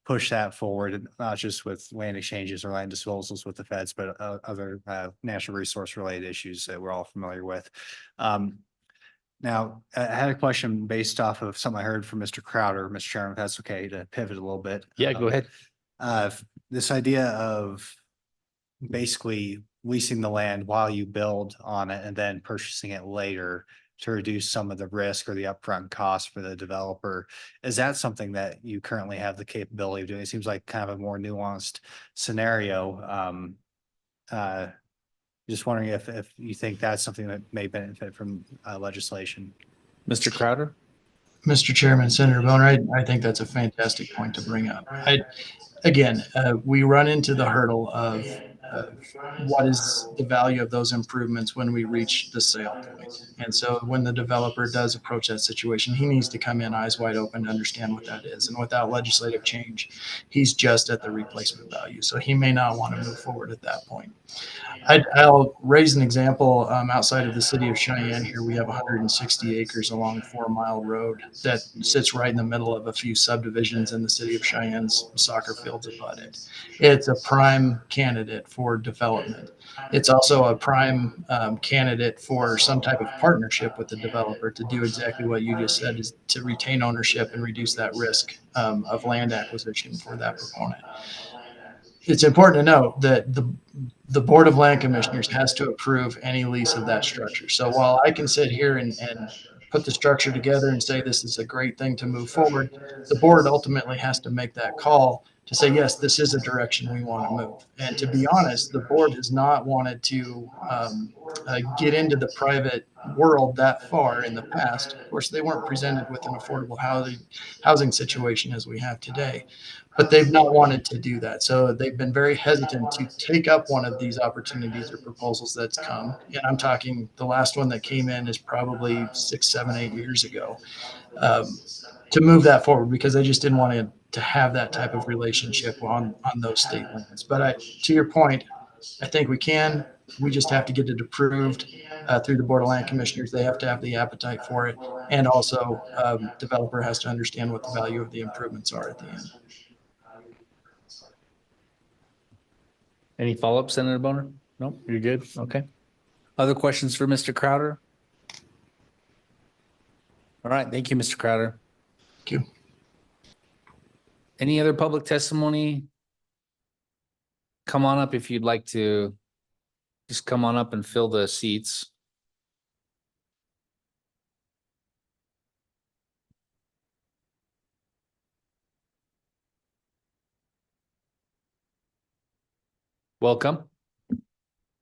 push that forward, not just with land exchanges or land disposals with the feds, but other natural resource related issues that we're all familiar with. Now, I had a question based off of something I heard from Mr. Crowder, Mr. Chairman, if that's okay to pivot a little bit. Yeah, go ahead. This idea of basically leasing the land while you build on it and then purchasing it later to reduce some of the risk or the upfront cost for the developer. Is that something that you currently have the capability of doing? It seems like kind of a more nuanced scenario. Just wondering if you think that's something that may benefit from legislation. Mr. Crowder? Mr. Chairman, Senator Boner, I think that's a fantastic point to bring up. We run into the hurdle of what is the value of those improvements when we reach the sale point. And so when the developer does approach that situation, he needs to come in eyes wide open to understand what that is. And without legislative change, he's just at the replacement value. So he may not want to move forward at that point. I'll raise an example. Outside of the city of Cheyenne here, we have 160 acres along 4 Mile Road that sits right in the middle of a few subdivisions in the city of Cheyenne's soccer fields abut it. It's a prime candidate for development. It's also a prime candidate for some type of partnership with the developer to do exactly what you just said, is to retain ownership and reduce that risk of land acquisition for that proponent. It's important to note that the Board of Land Commissioners has to approve any lease of that structure. So while I can sit here and put the structure together and say this is a great thing to move forward, the board ultimately has to make that call to say, yes, this is a direction we want to move. And to be honest, the board has not wanted to get into the private world that far in the past. Of course, they weren't presented with an affordable housing situation as we have today, but they've not wanted to do that. So they've been very hesitant to take up one of these opportunities or proposals that's come. And I'm talking, the last one that came in is probably 6, 7, 8 years ago, to move that forward, because they just didn't want to have that type of relationship on those state lands. But to your point, I think we can. We just have to get it approved through the Board of Land Commissioners. They have to have the appetite for it. And also, developer has to understand what the value of the improvements are at the end. Any follow-up, Senator Boner? No, you're good. Okay. Other questions for Mr. Crowder? All right. Thank you, Mr. Crowder. Thank you. Any other public testimony? Come on up if you'd like to. Just come on up and fill the seats. Welcome.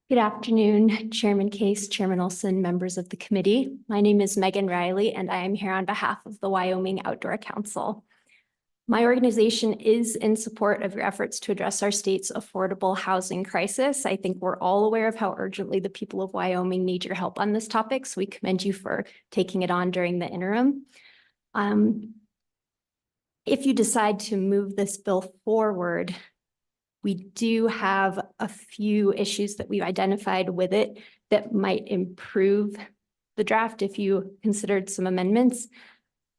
Good afternoon, Chairman Case, Chairman Olson, members of the committee. My name is Megan Riley, and I am here on behalf of the Wyoming Outdoor Council. My organization is in support of your efforts to address our state's affordable housing crisis. I think we're all aware of how urgently the people of Wyoming need your help on this topic, so we commend you for taking it on during the interim. If you decide to move this bill forward, we do have a few issues that we've identified with it that might improve the draft if you considered some amendments.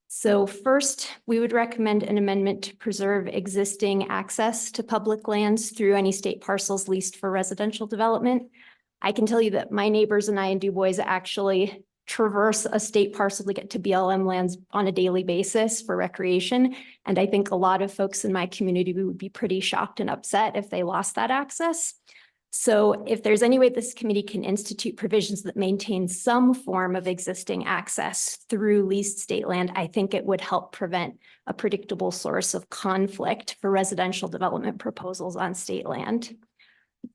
So first, we would recommend an amendment to preserve existing access to public lands through any state parcels leased for residential development. I can tell you that my neighbors and I in Du Bois actually traverse a state parcel to get to BLM lands on a daily basis for recreation. And I think a lot of folks in my community would be pretty shocked and upset if they lost that access. So if there's any way this committee can institute provisions that maintain some form of existing access through leased state land, I think it would help prevent a predictable source of conflict for residential development proposals on state land.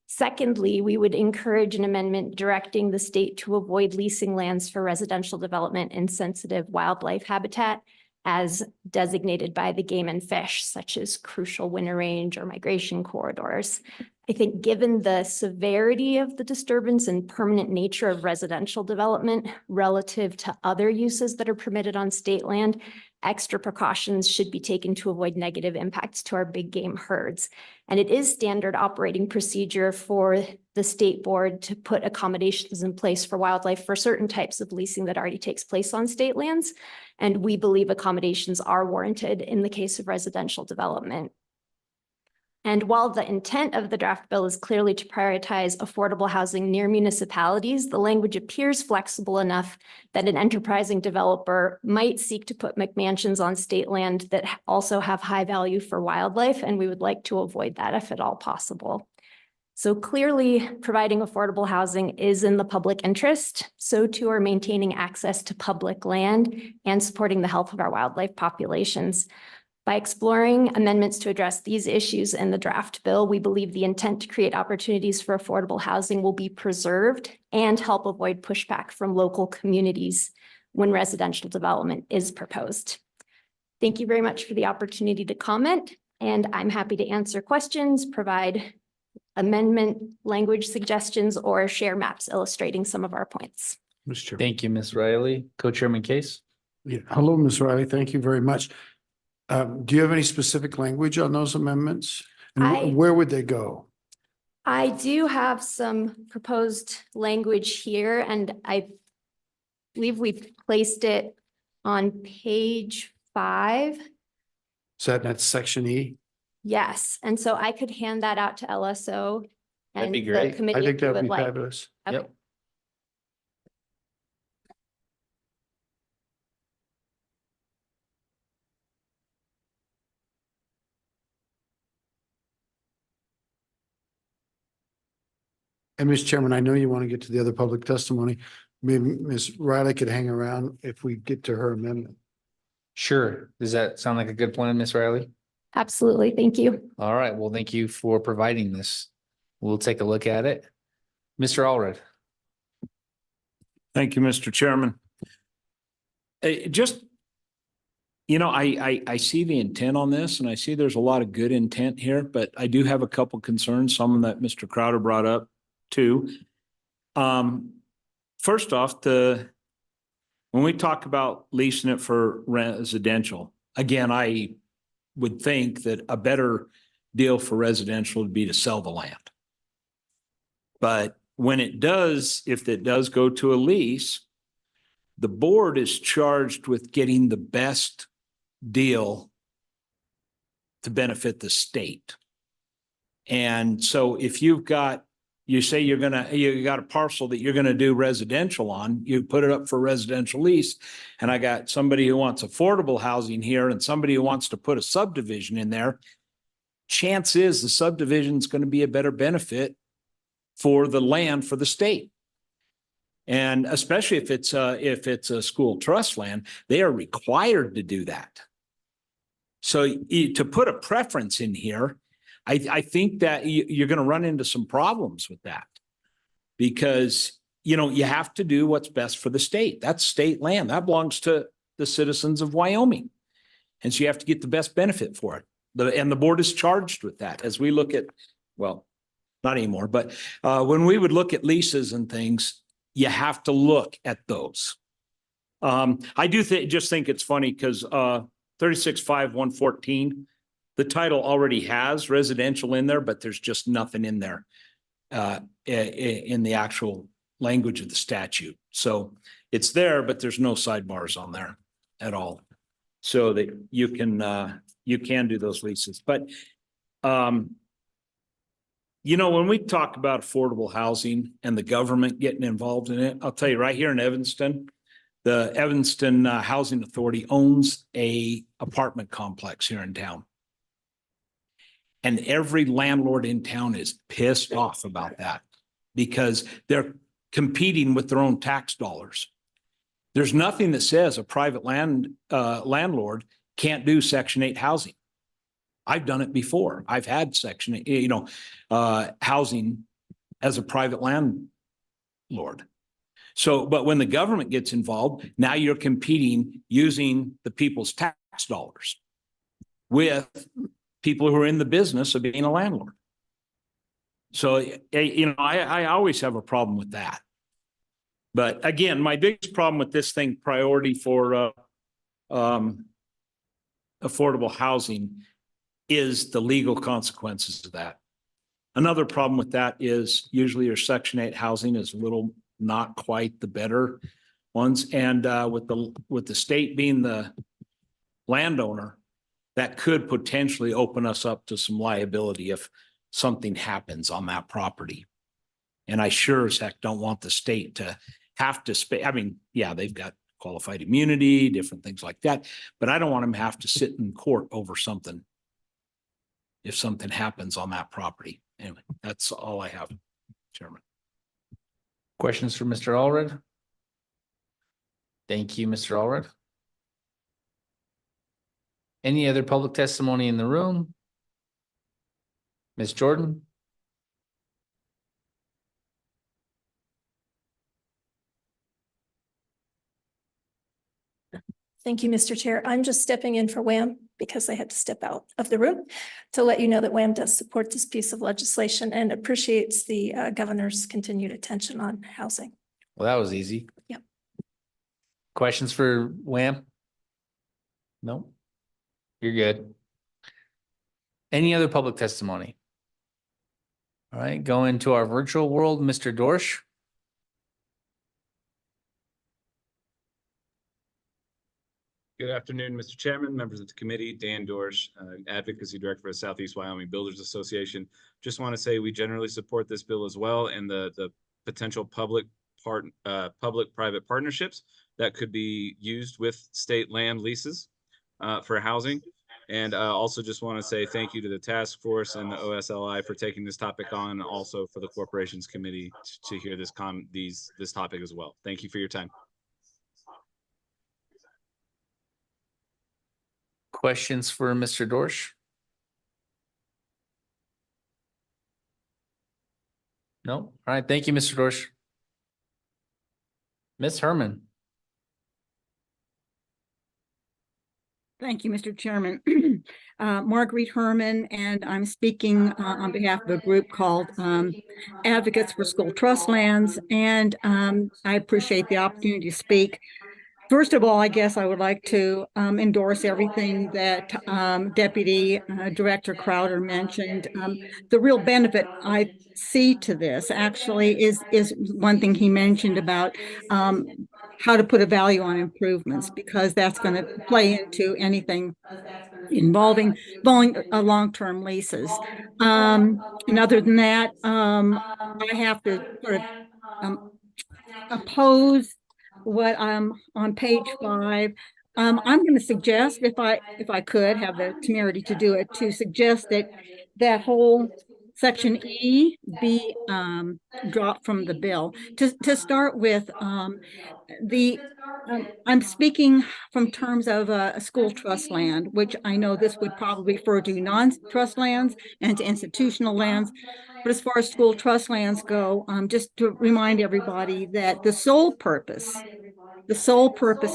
Secondly, we would encourage an amendment directing the state to avoid leasing lands for residential development in sensitive wildlife habitat as designated by the Game and Fish, such as crucial winter range or migration corridors. I think given the severity of the disturbance and permanent nature of residential development relative to other uses that are permitted on state land, extra precautions should be taken to avoid negative impacts to our big game herds. And it is standard operating procedure for the state board to put accommodations in place for wildlife for certain types of leasing that already takes place on state lands. And we believe accommodations are warranted in the case of residential development. And while the intent of the draft bill is clearly to prioritize affordable housing near municipalities, the language appears flexible enough that an enterprising developer might seek to put McMansions on state land that also have high value for wildlife, and we would like to avoid that if at all possible. So clearly, providing affordable housing is in the public interest. So too are maintaining access to public land and supporting the health of our wildlife populations. By exploring amendments to address these issues in the draft bill, we believe the intent to create opportunities for affordable housing will be preserved and help avoid pushback from local communities when residential development is proposed. Thank you very much for the opportunity to comment, and I'm happy to answer questions, provide amendment language suggestions, or share maps illustrating some of our points. Mr. Chairman. Thank you, Ms. Riley. Co-Chairman Case? Yeah. Hello, Ms. Riley. Thank you very much. Do you have any specific language on those amendments? And where would they go? I do have some proposed language here, and I believe we placed it on page 5. Is that section E? Yes, and so I could hand that out to LSO. That'd and be the great. committee I think if you that'd would be like. fabulous. Okay. Yep. And Mr. Chairman, I know you want to get to the other public testimony. Maybe Ms. Riley could hang around if we get to her amendment. Sure. Does that sound like a good plan, Ms. Riley? Absolutely, thank you. All right. Well, thank you for providing this. We'll take a look at it. Mr. Allred. Thank you, Mr. Chairman. Just, you know, I see the intent on this, and I see there's a lot of good intent here, but I do have a couple concerns, some that Mr. Crowder brought up too. First off, when we talk about leasing it for residential, again, I would think that a better deal for residential would be to sell the land. But when it does, if it does go to a lease, the board is charged with getting the best deal to benefit the state. And so if you say you got a parcel that you're gonna do residential on, you put it up for residential lease, and I got somebody who wants affordable housing here and somebody who wants to put a subdivision in there, chance is the subdivision is going to be a better benefit for the land for the state. And especially if it's a school trust land, they are required to do that. So to put a preference in here, I think that you're going to run into some problems with that, because, you know, you have to do what's best for the state. That's state land. That belongs to the citizens of Wyoming. And so you have to get the best benefit for it. And the board is charged with that as we look at, well, not anymore, but when we would look at leases and things, you have to look at those. I do just think it's funny because 36.5.114, the title already has residential in there, but there's just nothing in there in the actual language of the statute. So it's there, but there's no sidebars on there at all. So that you can do those leases. But you know, when we talk about affordable housing and the government getting involved in it, I'll tell you right here in Evanston, the Evanston Housing Authority owns a apartment complex here in town. And every landlord in town is pissed off about that because they're competing with their own tax dollars. There's nothing that says a private landlord can't do Section 8 housing. I've done it before. I've had Section 8, you know, housing as a private landlord. So, but when the government gets involved, now you're competing using the people's tax dollars with people who are in the business of being a landlord. So, you know, I always have a problem with that. But again, my biggest problem with this thing, priority for affordable housing is the legal consequences of that. Another problem with that is usually your Section 8 housing is a little not quite the better ones. And with the state being the landowner, that could potentially open us up to some liability if something happens on that property. And I sure as heck don't want the state to have to I mean, yeah, they've got qualified immunity, different things like that, but I don't want them to have to sit in court over something if something happens on that property. Anyway, that's all I have, Chairman. Questions for Mr. Allred? Thank you, Mr. Allred. Any other public testimony in the room? Ms. Jordan? Thank you, Mr. Chair. I'm just stepping in for Wham because I had to step out of the room to let you know that Wham does support this piece of legislation and appreciates the governor's continued attention on housing. Well, that was easy. Yep. Questions for Wham? No? You're good. Any other public testimony? All right, go into our virtual world, Mr. Dorsch. Good afternoon, Mr. Chairman, members of the committee. Dan Dorsch, Advocacy Director for the Southeast Wyoming Builders Association. Just want to say we generally support this bill as well, and the potential public-private partnerships that could be used with state land leases for housing. And also just want to say thank you to the task force and the OSLI for taking this topic on, also for the Corporations Committee to hear this topic as well. Thank you for your time. Questions for Mr. Dorsch? No? All right, thank you, Mr. Dorsch. Ms. Herman. Thank you, Mr. Chairman. Marguerite Herman, and I'm speaking on behalf of a group called Advocates for School Trust Lands, and I appreciate the opportunity to speak. First of all, I guess I would like to endorse everything that Deputy Director Crowder mentioned. The real benefit I see to this actually is one thing he mentioned about how to put a value on improvements, because that's going to play into anything involving long-term leases. And other than that, I have to sort of oppose what on page 5. I'm going to suggest, if I could have the temerity to do it, to suggest that whole section E be dropped from the bill. To start with, I'm speaking from terms of a school trust land, which I know this would probably refer to non-trust lands and to institutional lands. But as far as school trust lands go, just to remind everybody that the sole purpose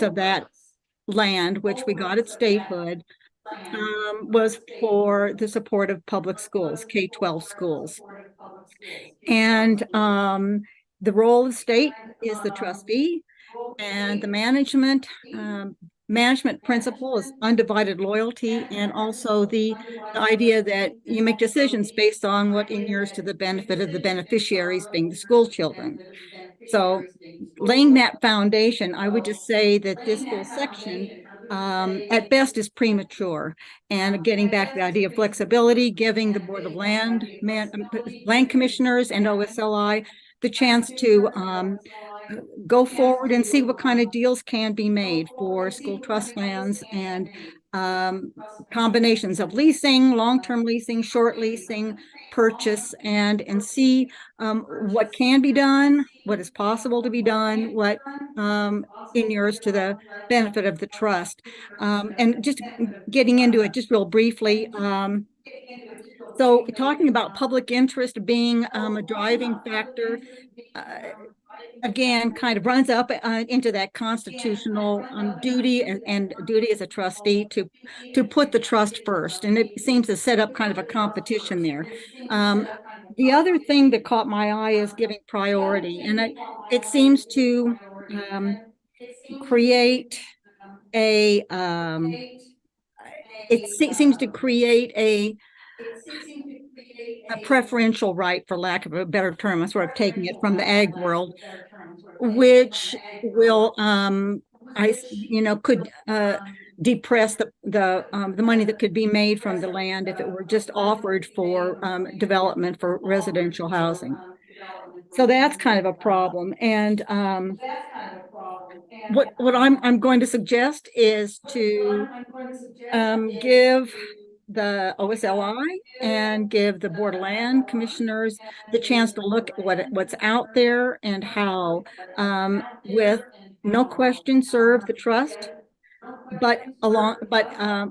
of that land, which we got at statehood, was for the support of public schools, K-12 schools. And the role of the state is the trustee, and the management principle is undivided loyalty, and also the idea that you make decisions based on what inures to the benefit of the beneficiaries, being the school children. So laying that foundation, I would just say that this whole section at best is premature. And getting back to the idea of flexibility, giving the Board of Land Commissioners and OSLI the chance to go forward and see what kind of deals can be made for school trust lands, and combinations of leasing, long-term leasing, short leasing, purchase, and see what can be done, what is possible to be done, what inures to the benefit of the trust. And just getting into it just real briefly, so talking about public interest being a driving factor, again, kind of runs up into that constitutional duty and duty as a trustee to put the trust first. And it seems to set up kind of a competition there. The other thing that caught my eye is giving priority. And it seems to create seems to create a preferential right, for lack of a better term. I'm sort of taking it from the ag world, which will, could depress the money that could be made from the land if it were just offered for development for residential housing. So that's kind of a problem. And what I'm going to suggest is to give the OSLI and give the Board of Land Commissioners the chance to look at what's out there and how, with no question, serve the trust, but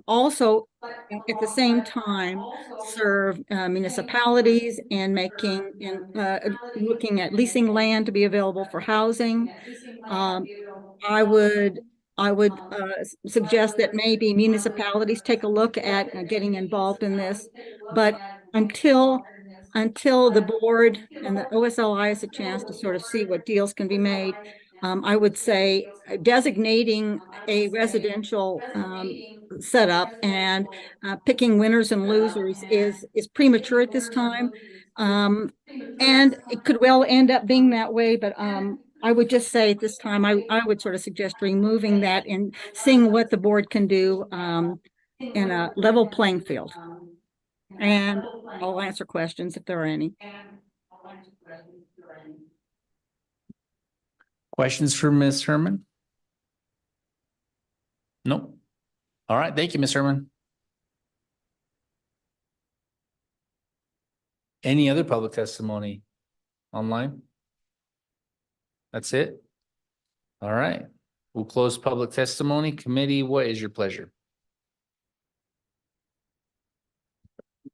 also at the same time serve municipalities and looking at leasing land to be available for housing. I would suggest that maybe municipalities take a look at getting involved in this, but until the board and the OSLI has a chance to sort of see what deals can be made, I would say designating a residential setup and picking winners and losers is premature at this time. And it could well end up being that way, but I would just say at this time, I would sort of suggest removing that and seeing what the board can do in a level playing field. And I'll answer questions if there are any. Questions for Ms. Herman? Nope. All right, thank you, Ms. Herman. Any other public testimony online? That's it? All right, we'll close public testimony. Committee, what is your pleasure?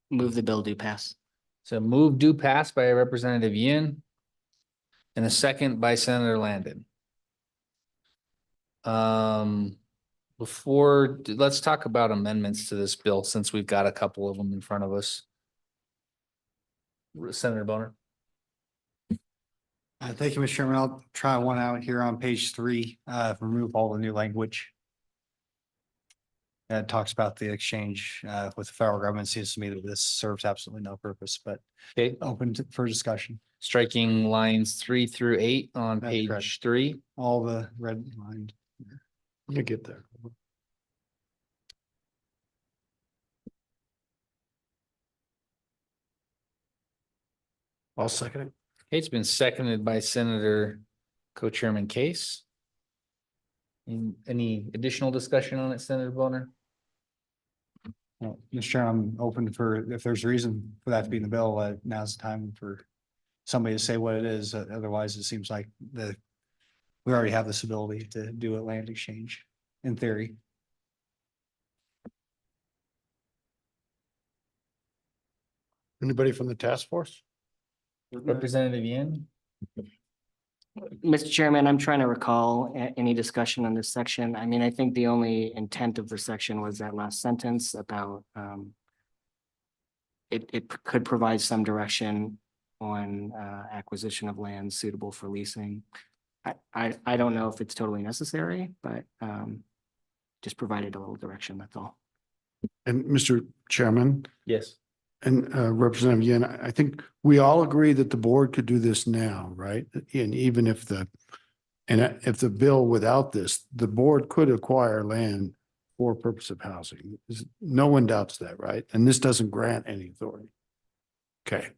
Move the bill do pass. So move do pass by Representative Yin and a second by Senator Landon. Let's talk about amendments to this bill since we've got a couple of them in front of us. Senator Boner. Thank you, Mr. Chairman. I'll try one out here on page 3, remove all the new language. It talks about the exchange with the federal government. Seems to me that this serves absolutely no purpose, but okay, open for discussion. Striking lines 3 through 8 on That's page correct. 3. All the red line. You get there. I'll second it. Okay, it's been seconded by Senator Co-Chairman Case. Any additional discussion on it, Senator Boner? Well, Mr. Chair, I'm open for, if there's a reason for that to be in the bill, now's the time for somebody to say what it is. Otherwise, it seems like we already have this ability to do a land exchange in theory. Anybody from the task force? Representative Yin? Mr. Chairman, I'm trying to recall any discussion on this section. I mean, I think the only intent of the section was that last sentence about it could provide some direction on acquisition of land suitable for leasing. I don't know if it's totally necessary, but just provided a little direction, that's all. And Mr. Chairman Yes. and Representative Yin, I think we all agree that the board could do this now, right? And even if if the bill without this, the board could acquire land for purpose of housing. No one doubts that, right? And this doesn't grant any authority. Okay.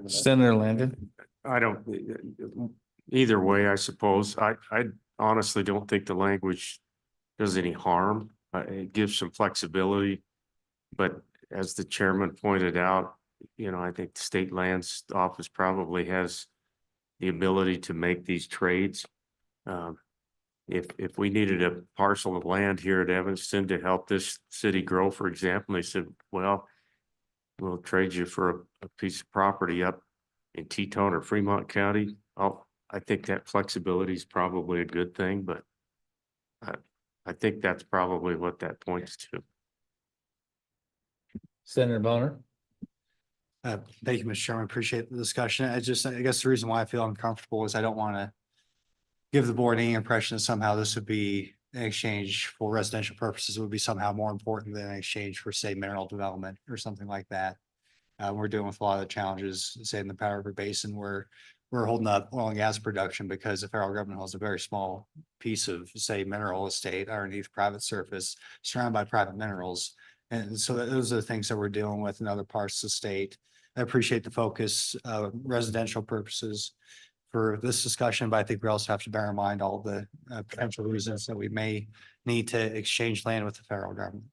Senator Landon? I don't, either way, I suppose. I honestly don't think the language does any harm. It gives some flexibility, but as the chairman pointed out, I think the state lands office probably has the ability to make these trades. If we needed a parcel of land here at Evanston to help this city grow, for example, they said, well, we'll trade you for a piece of property up in Teton or Fremont County. I think that flexibility is probably a good thing, but I think that's probably what that points to. Senator Boner? Thank you, Mr. Chairman. Appreciate the discussion. I guess the reason why I feel uncomfortable is I don't want to give the board any impression that somehow this would be in exchange for residential purposes would be somehow more important than in exchange for, say, mineral development or something like that. We're dealing with a lot of the challenges, say in the Powder River Basin, where we're holding up oil and gas production because the federal government holds a very small piece of, say, mineral estate underneath private surface, surrounded by private minerals. And so those are the things that we're dealing with in other parts of the state. I appreciate the focus of residential purposes for this discussion, but I think we also have to bear in mind all the potential reasons that we may need to exchange land with the federal government.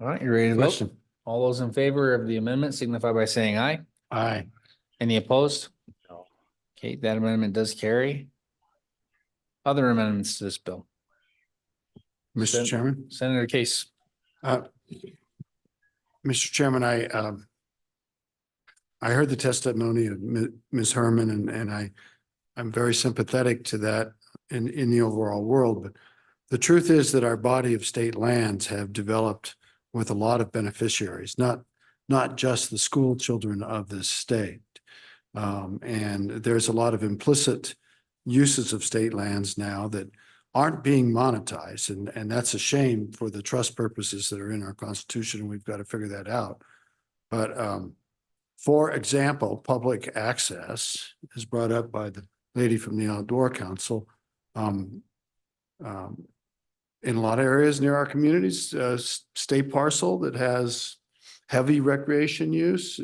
All right, you ready to vote? Question. All those in favor of the amendment signify by saying aye. Aye. Any opposed? Okay, that amendment does carry. Other amendments to this bill? Mr. Chairman. Senator Case. Mr. Chairman, I heard the testimony of Ms. Herman and I'm very sympathetic to that in the overall world, but the truth is that our body of state lands have developed with a lot of beneficiaries, not just the school children of this state. And there's a lot of implicit uses of state lands now that aren't being monetized. And that's a shame for the trust purposes that are in our Constitution. And we've got to figure that out. But for example, public access is brought up by the lady from the Outdoor Council. In a lot of areas near our communities, state parcel that has heavy recreation use.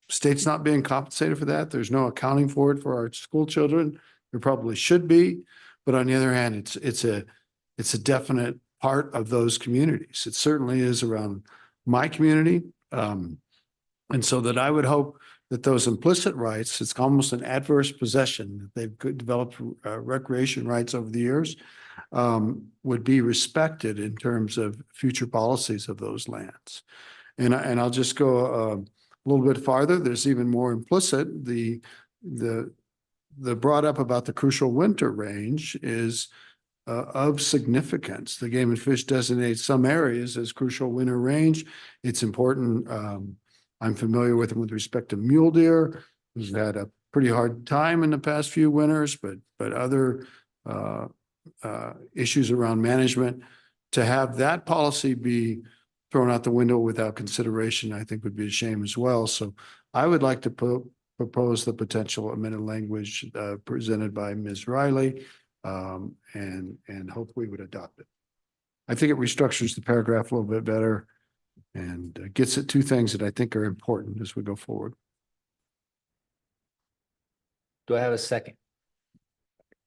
State's not being compensated for that. There's no accounting for it for our school children. There probably should be, but on the other hand, it's a definite part of those communities. It certainly is around my community. And so that I would hope that those implicit rights, it's almost an adverse possession, that they've developed recreation rights over the years, would be respected in terms of future policies of those lands. And I'll just go a little bit farther. There's even more implicit. The brought up about the crucial winter range is of significance. The Game and Fish designates some areas as crucial winter range. It's important. I'm familiar with them with respect to mule deer, who's had a pretty hard time in the past few winters, but other issues around management. To have that policy be thrown out the window without consideration, I think would be a shame as well. So I would like to propose the potential amended language presented by Ms. Riley and hope we would adopt it. I think it restructures the paragraph a little bit better and gets at two things that I think are important as we go forward. Do I have a second?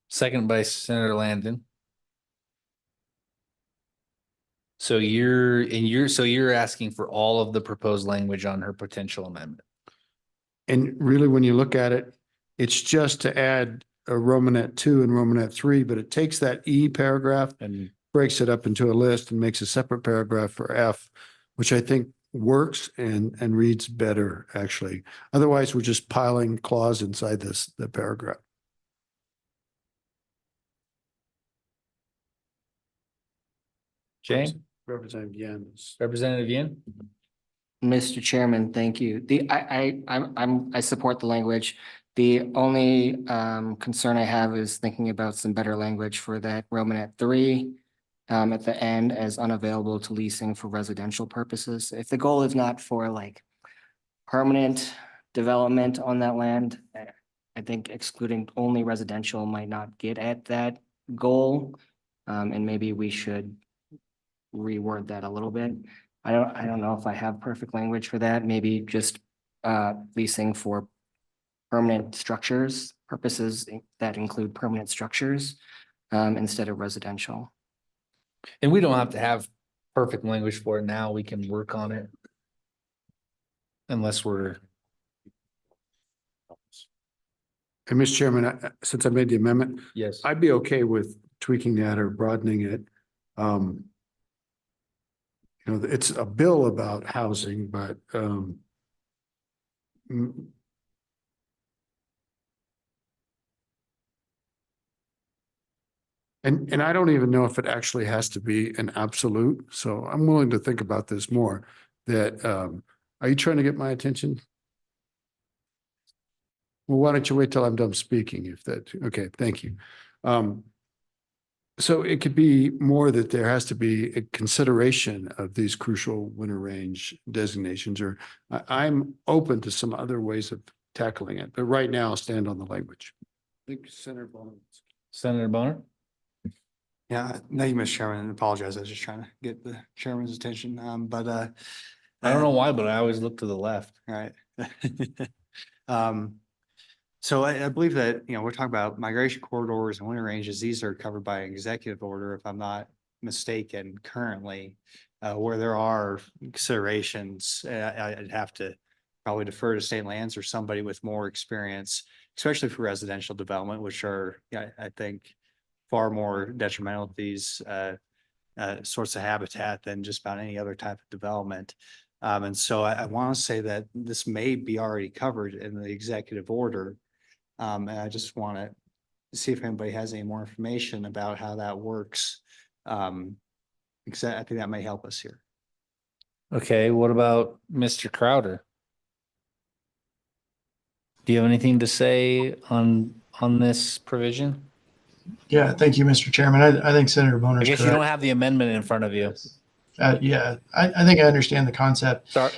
Second by Senator Landon. So you're asking for all of the proposed language on her potential amendment. And really, when you look at it, it's just to add a Romanet 2 and Romanet 3, but it takes that E paragraph and breaks it up into a list and makes a separate paragraph for F, which I think works and reads better, actually. Otherwise, we're just piling clause inside the paragraph. Jay? Representative Yen. Representative Yen? Mr. Chairman, thank you. I support the language. The only concern I have is thinking about some better language for that Romanet 3 at the end as unavailable to leasing for residential purposes. If the goal is not for like permanent development on that land, I think excluding only residential might not get at that goal. And maybe we should reword that a little bit. I don't know if I have perfect language for that. Maybe just leasing for permanent structures purposes that include permanent structures instead of residential. And we don't have to have perfect language for it now. We can work on it. Unless we're. And Mr. Chairman, since I made the amendment, Yes. I'd be okay with tweaking that or broadening it. You know, it's a bill about housing, but and I don't even know if it actually has to be an absolute. So I'm willing to think about this more. That are you trying to get my attention? Well, why don't you wait till I'm done speaking if that, okay, thank you. So it could be more that there has to be a consideration of these crucial winter range designations, or I'm open to some other ways of tackling it, but right now I'll stand on the language. Thank you, Senator Bonner. Senator Bonner? Yeah, thank you, Mr. Chairman, and apologize. I was just trying to get the chairman's attention. I don't know why, but I always look to the left. Right. So I believe that, we're talking about migration corridors and winter ranges. These are covered by executive order, if I'm not mistaken, currently, where there are considerations. I'd have to probably defer to state lands or somebody with more experience, especially for residential development, which are, I think, far more detrimental to these sorts of habitat than just about any other type of development. And so I want to say that this may be already covered in the executive order. And I just want to see if anybody has any more information about how that works. Because I think that may help us here. Okay, what about Mr. Crowder? Do you have anything to say on this provision? Yeah, thank you, Mr. Chairman. I think Senator I Bonner's guess you correct. don't have the amendment in front of you. Yeah, I think I understand the concept. Sorry.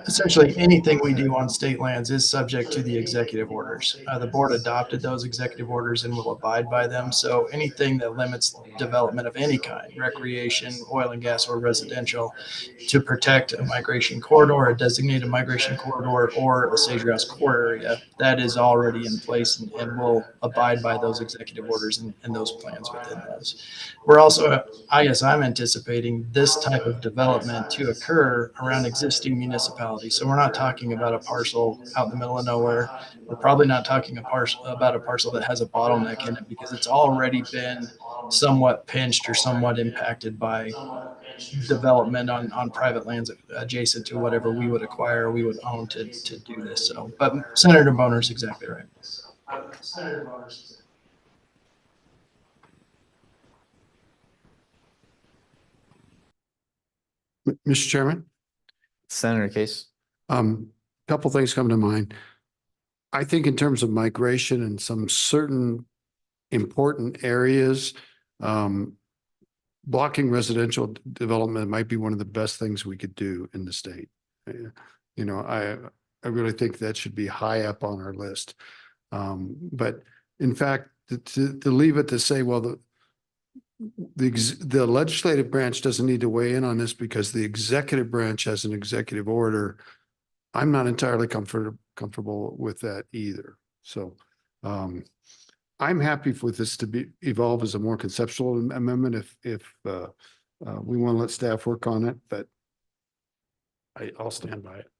Essentially, anything we do on state lands is subject to the executive orders. The board adopted those executive orders and will abide by them. So anything that limits development of any kind, recreation, oil and gas, or residential, to protect a migration corridor, a designated migration corridor, or a sage grouse core area, that is already in place and will abide by those executive orders and those plans within those. We're also, I guess I'm anticipating this type of development to occur around existing municipalities. So we're not talking about a parcel out in the middle of nowhere. We're probably not talking about a parcel that has a bottleneck in it because it's already been somewhat pinched or somewhat impacted by development on private lands adjacent to whatever we would acquire or we would own to do this. So, but Senator Bonner is exactly right. Mr. Chairman? Senator Case. Couple things come to mind. I think in terms of migration and some certain important areas, blocking residential development might be one of the best things we could do in the state. I really think that should be high up on our list. But in fact, to leave it to say, well, the legislative branch doesn't need to weigh in on this because the executive branch has an executive order. I'm not entirely comfortable with that either. So I'm happy with this to evolve as a more conceptual amendment if we want to let staff work on it, but I'll stand by it.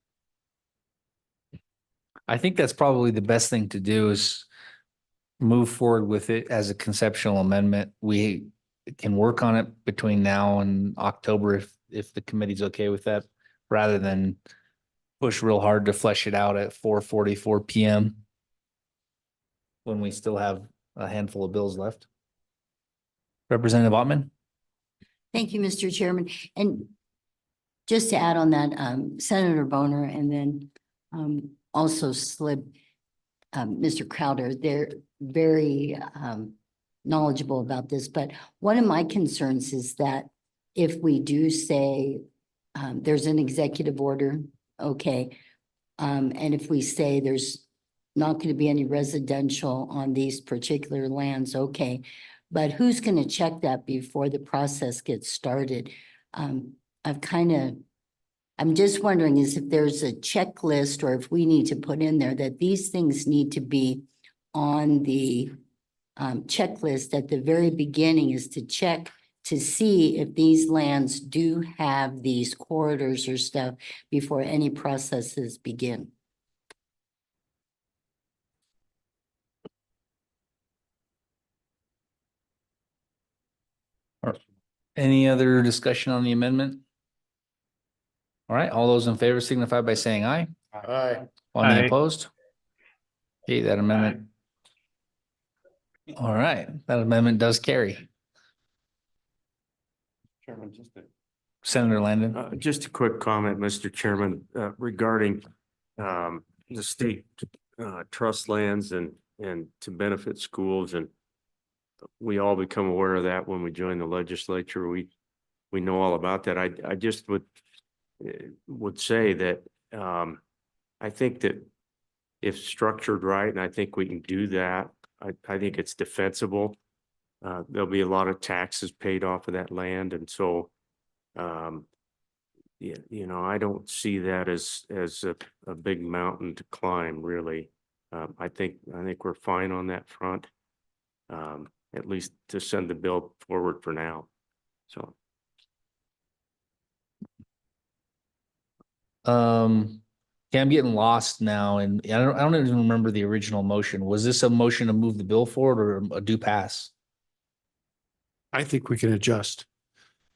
I think that's probably the best thing to do is move forward with it as a conceptual amendment. We can work on it between now and October if the committee's okay with that, rather than push real hard to flesh it out at 4:44 PM when we still have a handful of bills left. Representative Ottman? Thank you, Mr. Chairman. And just to add on that, Senator Bonner and then also Mr. Crowder, they're very knowledgeable about this. But one of my concerns is that if we do say there's an executive order, okay, and if we say there's not going to be any residential on these particular lands, okay, but who's going to check that before the process gets started? I'm just wondering is if there's a checklist or if we need to put in there that these things need to be on the checklist at the very beginning, is to check to see if these lands do have these corridors or stuff before any processes begin. Any other discussion on the amendment? All right, all those in favor signify by saying aye. Aye. Any opposed? Okay, that amendment. All right, that amendment does carry. Chairman, Senator Landon. just a quick comment, Mr. Chairman, regarding the state trust lands and to benefit schools. And we all become aware of that when we join the legislature. We know all about that. I just would say that I think that if structured right, and I think we can do that, I think it's defensible. There'll be a lot of taxes paid off of that land. And so, I don't see that as a big mountain to climb, really. I think we're fine on that front, at least to send the bill forward for now. So. Yeah, I'm getting lost now, and I don't even remember the original motion. Was this a motion to move the bill forward or a do pass? I think we can adjust.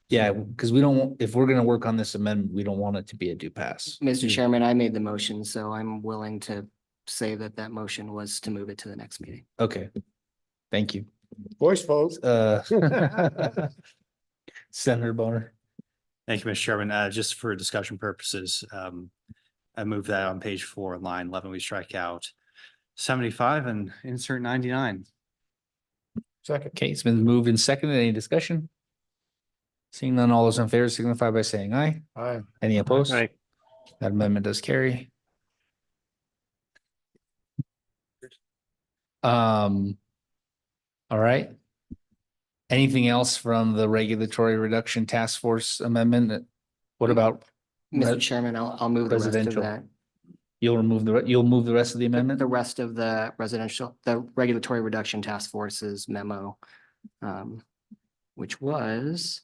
Yeah, because we don't, if we're gonna work on this amendment, we don't want it to be a do pass. Mr. Chairman, I made the motion, so I'm willing to say that that motion was to move it to the next meeting. Okay, thank you. Voice vote. Senator Boner. Thank you, Mr. Chairman. Just for discussion purposes, I move that on page 4, line 11, we strike out 75 and insert 99. Second. Okay, it's been moved and seconded. Any discussion? Seeing none, all those in favor signify by saying aye. Aye. Any opposed? Aye. That amendment does carry. All right. Anything else from the regulatory reduction task force amendment? What about? Mr. Chairman, I'll move the rest of Residential. that. You'll move the rest of the amendment? The rest of the regulatory reduction task force's memo, which was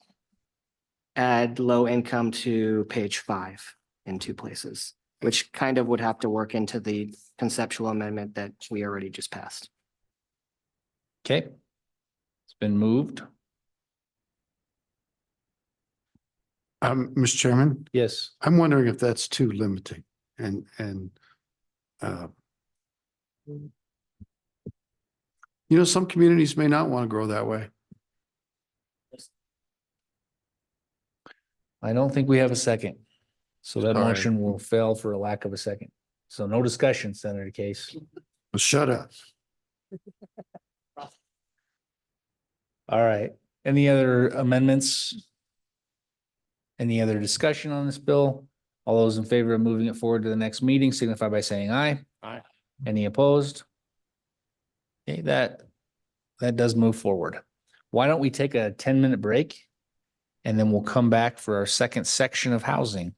add low income to page 5 in 2 places, which kind of would have to work into the conceptual amendment that we already just passed. Okay. It's been moved. Mr. Chairman, Yes. I'm wondering if that's too limiting and some communities may not want to grow that way. I don't think we have a second. So that All right. motion will fail for a lack of a second. So no discussion, Senator Case. Well, shut up. All right. Any other amendments? Any other discussion on this bill? All those in favor of moving it forward to the next meeting signify by saying aye. Aye. Any opposed? Okay, that does move forward. Why don't we take a 10-minute break? And then we'll come back for our second section of housing.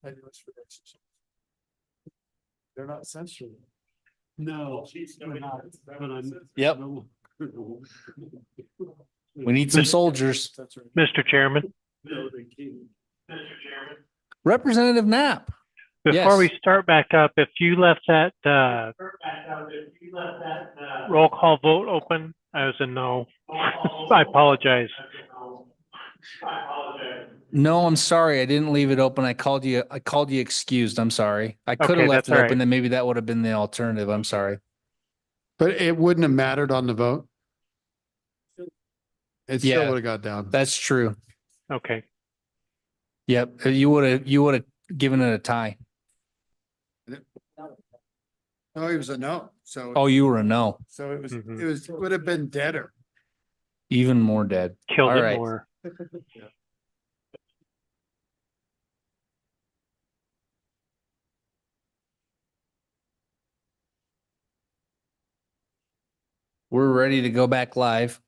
They're not censoring. No. Yep. We need some soldiers. Mr. Chairman, Representative Knapp. before we Yes. start back up, if you left that roll call vote open, I was a no. I apologize. No, I'm sorry. I didn't leave it open. I called you excused. I'm sorry. I could Okay, have left that's it all open, right. then maybe that would have been the alternative. I'm sorry. But it wouldn't have mattered on the vote. It still Yeah. would have got down. That's true. Okay. Yep. You would have given it a tie. No, he was a no. So. Oh, you were a no. So it would have been deader. Even more dead. Killed All it right. more. We're ready to go back live.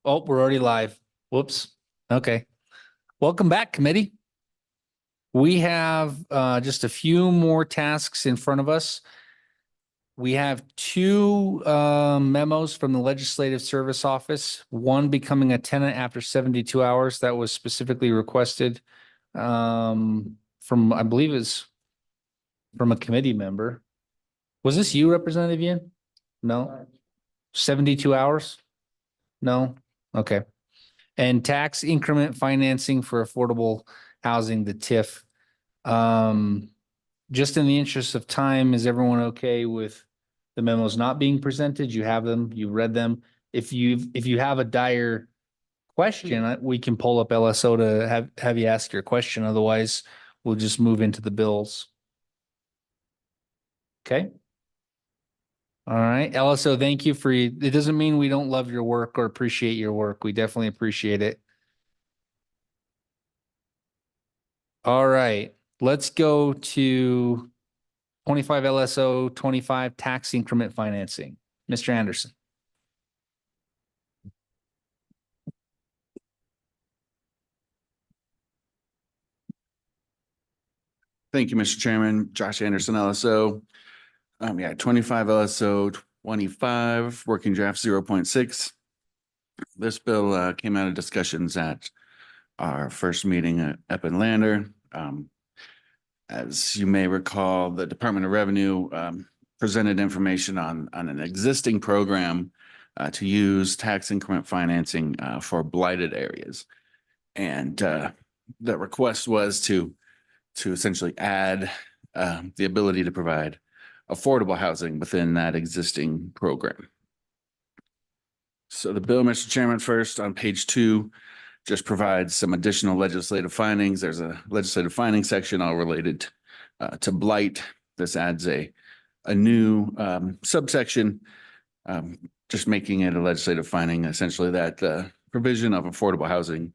Oh, we're already live. Whoops. Okay. Welcome back, committee. We have just a few more tasks in front of us. We have two memos from the Legislative Service Office, one becoming a tenant after 72 hours. That was specifically requested from, I believe it's from a committee member. Was this you, Representative Yin? No? 72 hours? No? Okay. And tax increment financing for affordable housing, the TIF. Just in the interest of time, is everyone okay with the memos not being presented? You have them, you read them. If you have a dire question, we can pull up LSO to have you ask your question. Otherwise, we'll just move into the bills. Okay. All right, LSO, thank you for, it doesn't mean we don't love your work or appreciate your work. We definitely appreciate it. All right, let's go to 25 LSO 25 tax increment financing. Mr. Anderson. Thank you, Mr. Chairman. Josh Anderson, LSO. 25 LSO 25, working draft 0.6. This bill came out of discussions at our first meeting up in Lander. As you may recall, the Department of Revenue presented information on an existing program to use tax increment financing for blighted areas. And the request was to essentially add the ability to provide affordable housing within that existing program. So the bill, Mr. Chairman, first on page 2, just provides some additional legislative findings. There's a legislative finding section all related to blight. This adds a new subsection, just making it a legislative finding, essentially that the provision of affordable housing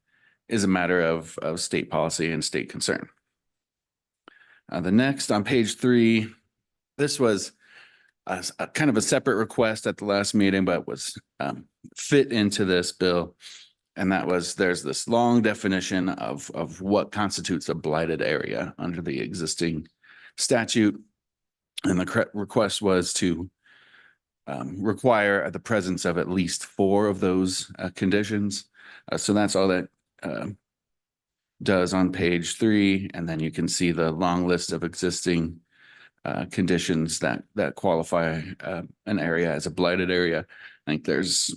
is a matter of state policy and state concern. The next on page 3, this was a kind of a separate request at the last meeting, but was fit into this bill. And that was, there's this long definition of what constitutes a blighted area under the existing statute. And the request was to require the presence of at least 4 of those conditions. So that's all that does on page 3. And then you can see the long list of existing conditions that qualify an area as a blighted area. I think there's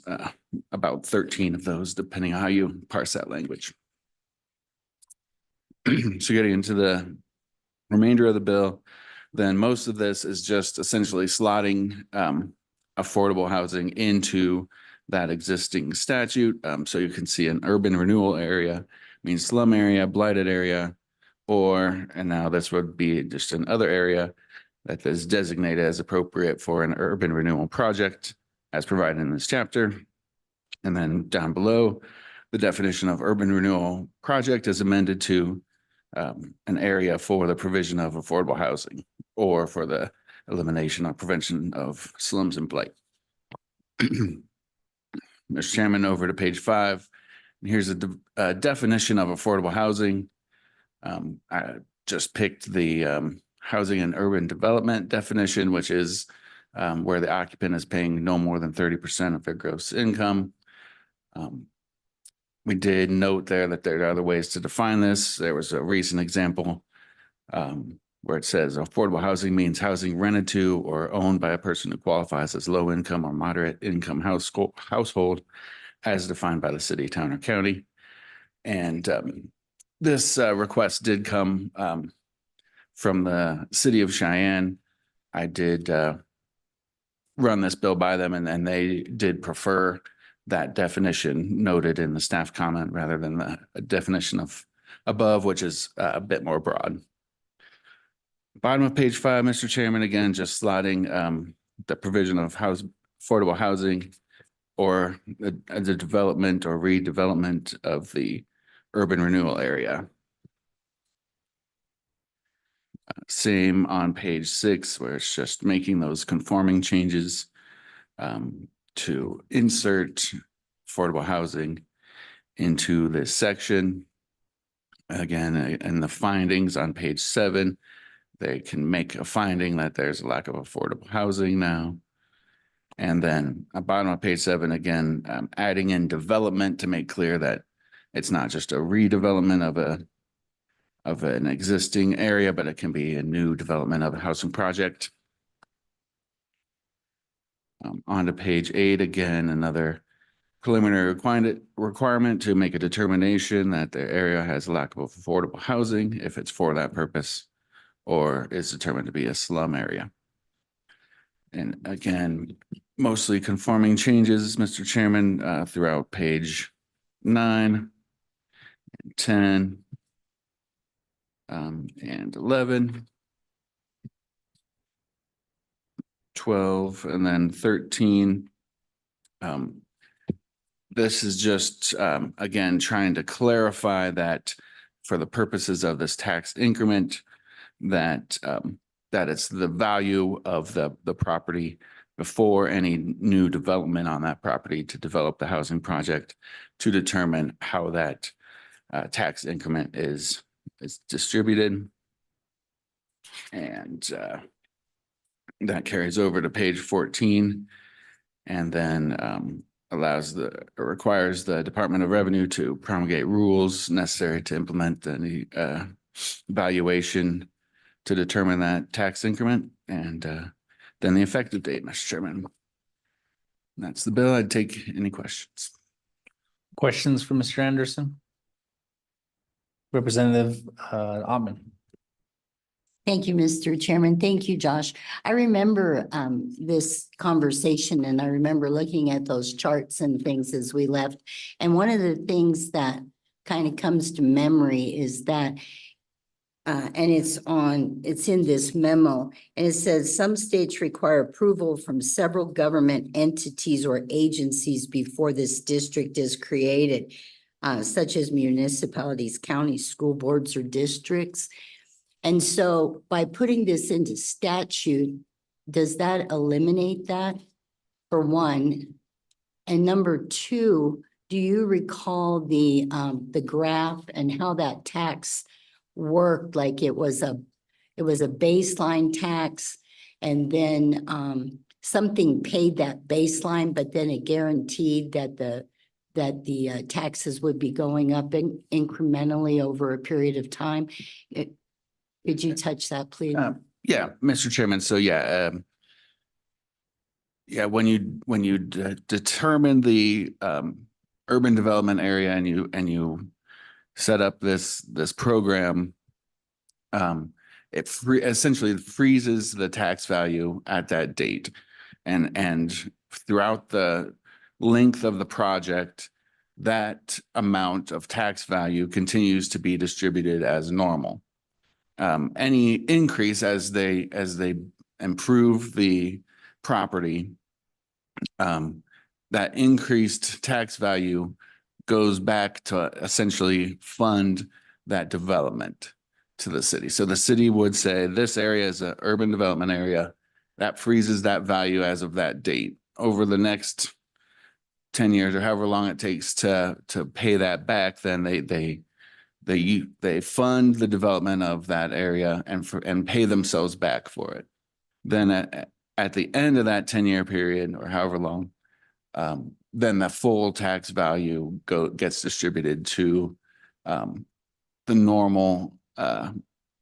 about 13 of those, depending on how you parse that language. So getting into the remainder of the bill, then most of this is just essentially slotting affordable housing into that existing statute. So you can see an urban renewal area means slum area, blighted area, and now this would be just another area that is designated as appropriate for an urban renewal project as provided in this chapter. And then down below, the definition of urban renewal project is amended to an area for the provision of affordable housing or for the elimination or prevention of slums and blight. Mr. Chairman, over to page 5. Here's a definition of affordable housing. I just picked the housing and urban development definition, which is where the occupant is paying no more than 30% of their gross income. We did note there that there are other ways to define this. There was a recent example where it says affordable housing means housing rented to or owned by a person who qualifies as low income or moderate income household as defined by the city, town, or county. And this request did come from the city of Cheyenne. I did run this bill by them, and they did prefer that definition noted in the staff comment rather than the definition of above, which is a bit more broad. Bottom of page 5, Mr. Chairman, again, just slotting the provision of affordable housing or the development or redevelopment of the urban renewal area. Same on page 6, where it's just making those conforming changes to insert affordable housing into this section. Again, in the findings on page 7, they can make a finding that there's a lack of affordable housing now. And then at bottom of page 7, again, adding in development to make clear that it's not just a redevelopment of an existing area, but it can be a new development of a housing project. On to page 8, again, another preliminary requirement to make a determination that the area has a lack of affordable housing if it's for that purpose or is determined to be a slum area. And again, mostly conforming changes, Mr. Chairman, throughout page 9, 10, and 11, 12, and then 13. This is just, again, trying to clarify that for the purposes of this tax increment, that it's the value of the property before any new development on that property to develop the housing project to determine how that tax increment is distributed. And that carries over to page 14 and then requires the Department of Revenue to promulgate rules necessary to implement the valuation to determine that tax increment, and then the effective date, Mr. Chairman. That's the bill. I'd take any questions. Questions for Mr. Anderson? Representative Ottman. Thank you, Mr. Chairman. Thank you, Josh. I remember this conversation, and I remember looking at those charts and things as we left. And one of the things that kind of comes to memory is that and it's in this memo, and it says some states require approval from several government entities or agencies before this district is created, such as municipalities, counties, school boards, or districts. And so by putting this into statute, does that eliminate that, for one? And number two, do you recall the graph and how that tax worked? Like it was a baseline tax, and then something paid that baseline, but then it guaranteed that the taxes would be going up incrementally over a period of time. Could you touch that, please? Yeah, Mr. Chairman. So when you determine the urban development area and you set up this program, it essentially freezes the tax value at that date, and throughout the length of the project, that amount of tax value continues to be distributed as normal. Any increase as they improve the property, that increased tax value goes back to essentially fund that development to the city. So the city would say this area is an urban development area that freezes that value as of that date. Over the next 10 years or however long it takes to pay that back, then they they fund the development of that area and pay themselves back for it. Then at the end of that 10-year period or however long, then the full tax value gets distributed to the normal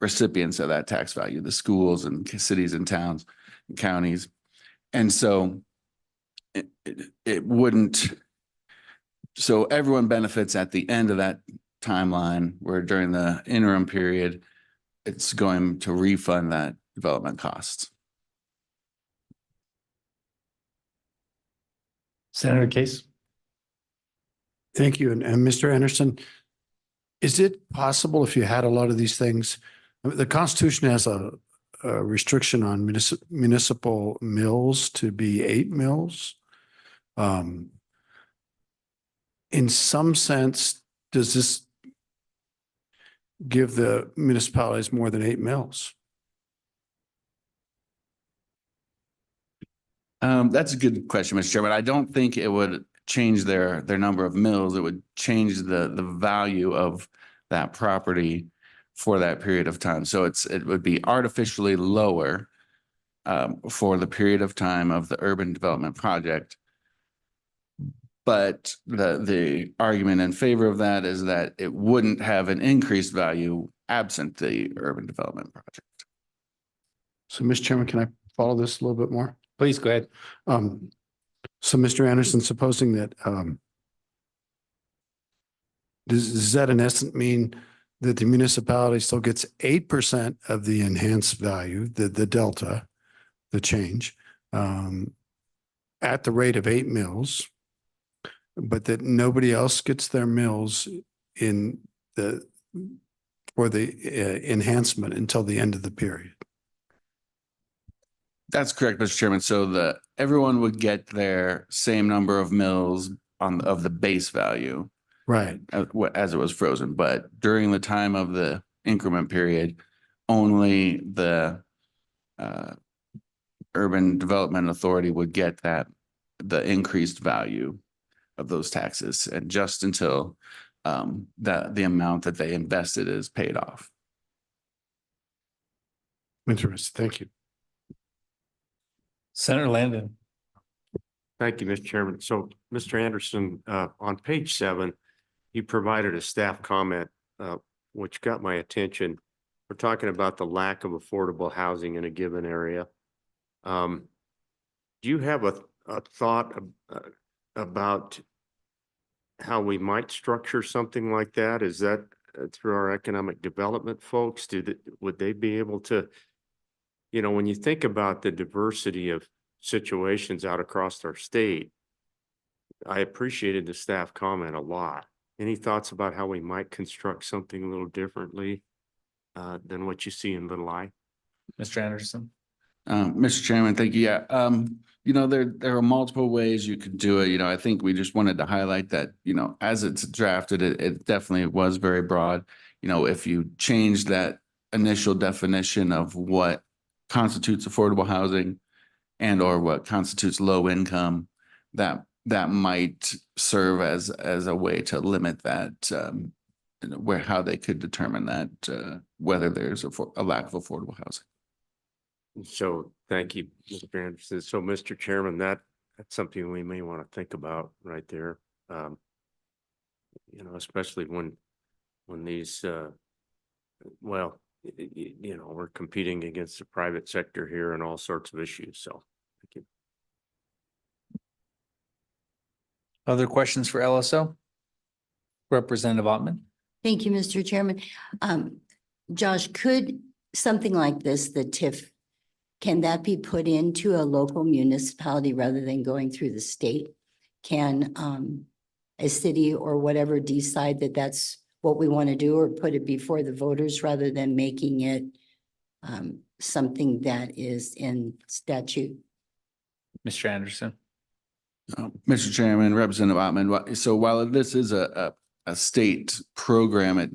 recipients of that tax value, the schools and cities and towns and counties. And so it wouldn't, so everyone benefits at the end of that timeline, where during the interim period, it's going to refund that development costs. Senator Case. Thank you. And Mr. Anderson, is it possible, if you had a lot of these things, the Constitution has a restriction on municipal mills to be 8 mills. In some sense, does this give the municipalities more than 8 mills? That's a good question, Mr. Chairman. I don't think it would change their number of mills. It would change the value of that property for that period of time. So it would be artificially lower for the period of time of the urban development project. But the argument in favor of that is that it wouldn't have an increased value absent the urban development project. So, Mr. Chairman, can I follow this a little bit more? Please go ahead. So, Mr. Anderson, supposing that, does that in essence mean that the municipality still gets 8% of the enhanced value, the delta, the change, at the rate of 8 mills, but that nobody else gets their mills for the enhancement until the end of the period? That's correct, Mr. Chairman. So everyone would get their same number of mills of the base value, right, as it was frozen. But during the time of the increment period, only the Urban Development Authority would get the increased value of those taxes, and just until the amount that they invested is paid off. Interesting. Thank you. Senator Landon. Thank you, Mr. Chairman. So, Mr. Anderson, on page 7, you provided a staff comment, which got my attention. We're talking about the lack of affordable housing in a given area. Do you have a thought about how we might structure something like that? Is that through our economic development folks? Would they be able to, when you think about the diversity of situations out across our state, I appreciated the staff comment a lot. Any thoughts about how we might construct something a little differently than what you see in Little I? Mr. Anderson. Mr. Chairman, thank you. Yeah. There are multiple ways you could do it. I think we just wanted to highlight that, as it's drafted, it definitely was very broad. If you change that initial definition of what constitutes affordable housing and or what constitutes low income, that might serve as a way to limit that, how they could determine that, whether there's a lack of affordable housing. So thank you, Mr. Anderson. So, Mr. Chairman, that's something we may want to think about right there. Especially when these, we're competing against the private sector here and all sorts of issues. So, thank you. Other questions for LSO? Representative Ottman. Thank you, Mr. Chairman. Josh, could something like this, the TIF, can that be put into a local municipality rather than going through the state? Can a city or whatever decide that that's what we want to do, or put it before the voters rather than making it something that is in statute? Mr. Anderson. Mr. Chairman, Representative Ottman, so while this is a state program, it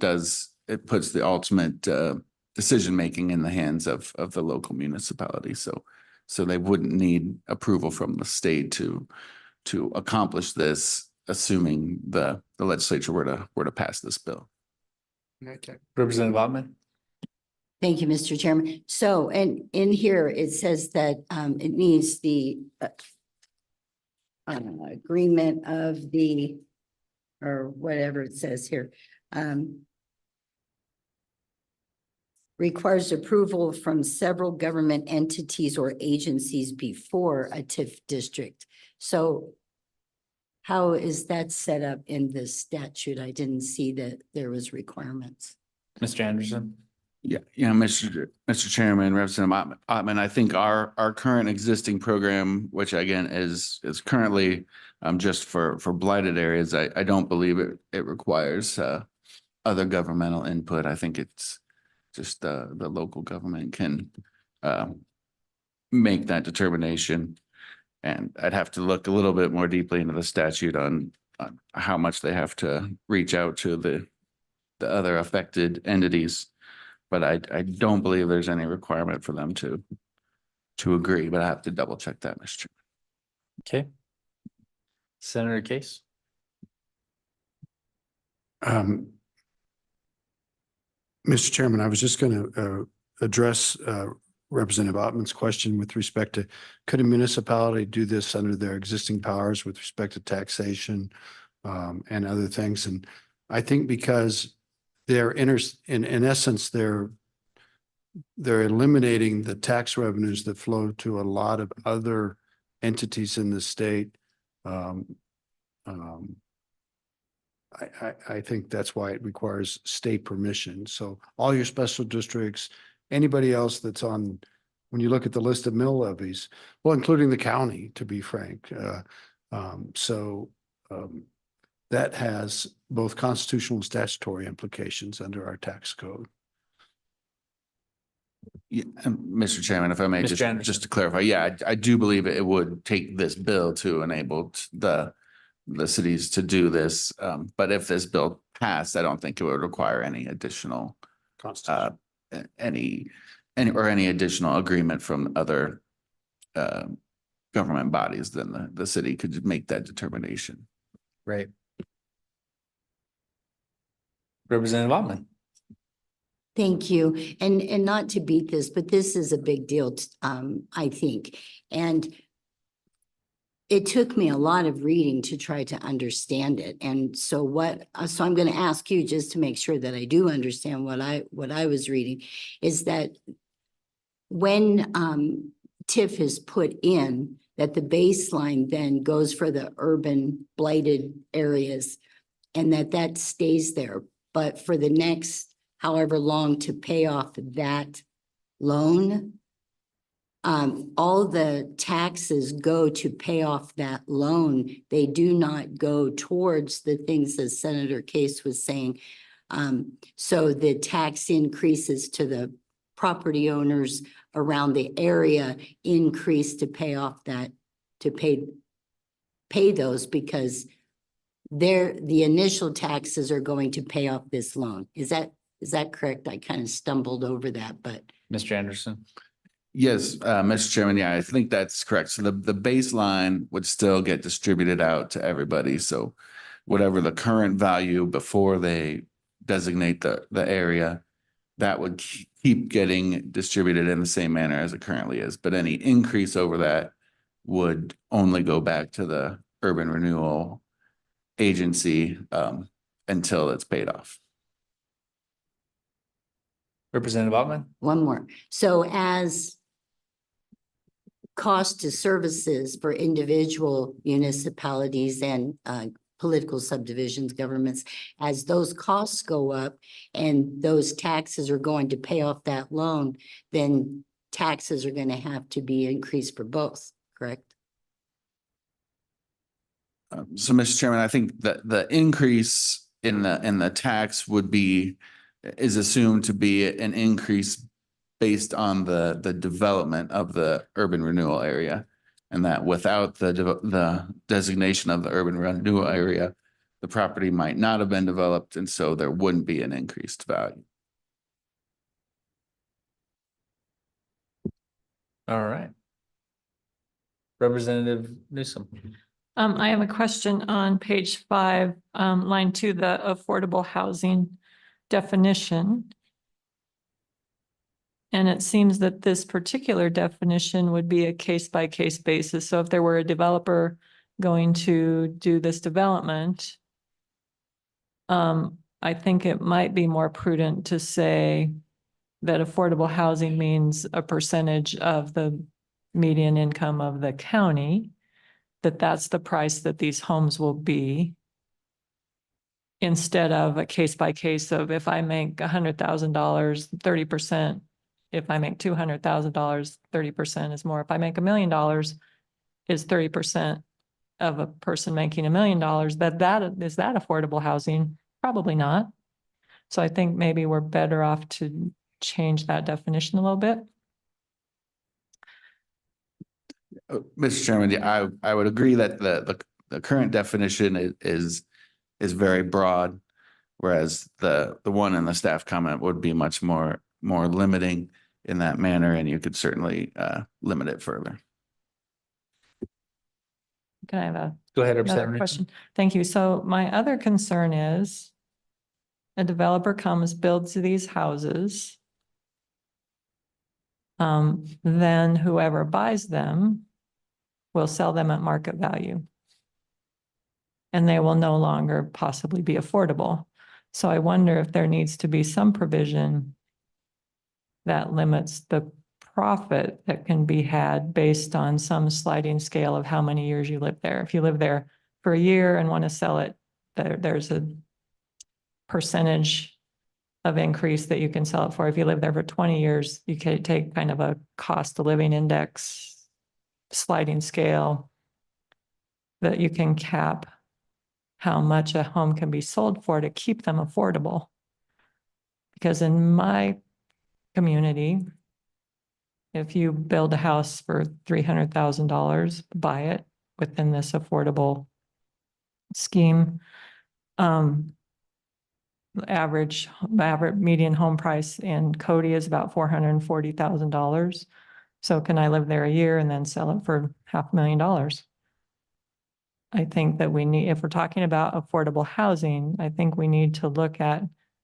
puts the ultimate decision-making in the hands of the local municipality. So they wouldn't need approval from the state to accomplish this, assuming the legislature were to pass this bill. Okay. Representative Ottman? Thank you, Mr. Chairman. So, and in here, it says that it needs the agreement of the, or whatever it says here. Requires approval from several government entities or agencies before a TIF district. So how is that set up in the statute? I didn't see that there was requirements. Mr. Anderson? Yeah, Mr. Chairman, Representative Ottman, I think our current existing program, which again is currently just for blighted areas, I don't believe it requires other governmental input. I think it's just the local government can make that determination. And I'd have to look a little bit more deeply into the statute on how much they have to reach out to the other affected entities. But I don't believe there's any requirement for them to agree, but I have to double check that, Mr. Chairman. Okay. Senator Case? Mr. Chairman, I was just going to address Representative Ottman's question with respect to, could a municipality do this under their existing powers with respect to taxation and other things? And I think because they're in essence, they're eliminating the tax revenues that flow to a lot of other entities in the state. I think that's why it requires state permission. So all your special districts, anybody else that's on, when you look at the list of mill levies, well, including the county, to be frank. That has both constitutional and statutory implications under our tax code. Yeah, Mr. Chairman, if I may, Mr. Anderson. just to clarify, yeah, I do believe it would take this bill to enable the cities to do this. But if this bill passed, I don't think it would require any additional any additional agreement from other government bodies. Then the city could make that determination. Right. Representative Ottman? Thank you. And not to beat this, but this is a big deal, I think. And it took me a lot of reading to try to understand it. And so so I'm going to ask you, just to make sure that I do understand what I was reading, is that when TIF is put in, that the baseline then goes for the urban blighted areas and that stays there. But for the next however long to pay off that loan, all the taxes go to pay off that loan. They do not go towards the things that Senator Case was saying. So the tax increases to the property owners around the area increase to pay off that, to pay those, because the initial taxes are going to pay off this loan. Is that correct? I kind of stumbled over that, but. Mr. Anderson? Yes, Mr. Chairman, yeah, I think that's correct. So the baseline would still get distributed out to everybody. So whatever the current value before they designate the area, that would keep getting distributed in the same manner as it currently is. But any increase over that would only go back to the urban renewal agency until it's paid off. Representative Ottman? One more. So as cost to services for individual municipalities and political subdivisions, governments, as those costs go up and those taxes are going to pay off that loan, then taxes are going to have to be increased for both, correct? So, Mr. Chairman, I think that the increase in the tax is assumed to be an increase based on the development of the urban renewal area, and that without the designation of the urban renewal area, the property might not have been developed, and so there wouldn't be an increased value. All right. Representative Newsom? I have a question on page 5, line 2, the affordable housing. definition. And it seems that this particular definition would be a case-by-case basis. So if there were a developer going to do this development, I think it might be more prudent to say that affordable housing means a percentage of the median income of the county, that's the price that these homes will be, instead of a case by case of if I make $100,000, 30%. If I make $200,000, 30% is more. If I make $1 million, is 30% of a person making $1 million. Is that affordable housing? Probably not. So I think maybe we're better off to change that definition a little bit. Mr. Chairman, yeah, I would agree that the current definition is very broad, whereas the one in the staff comment would be much more limiting in that manner, and you could certainly limit it further. Can I have Go ahead, another question? Thank you. So my other concern is a developer comes, builds these houses. Then whoever buys them will sell them at market value. And they will no longer possibly be affordable. So I wonder if there needs to be some provision that limits the profit that can be had based on some sliding scale of how many years you live there. If you live there for a year and want to sell it, there's a percentage of increase that you can sell it for. If you live there for 20 years, you can take kind of a cost of living index sliding scale that you can cap how much a home can be sold for to keep them affordable. Because in my community, if you build a house for $300,000, buy it within this affordable scheme, average median home price in Cody is about $440,000. So can I live there a year and then sell it for $500,000? I think that we need, if we're talking about affordable housing, I think we need to look at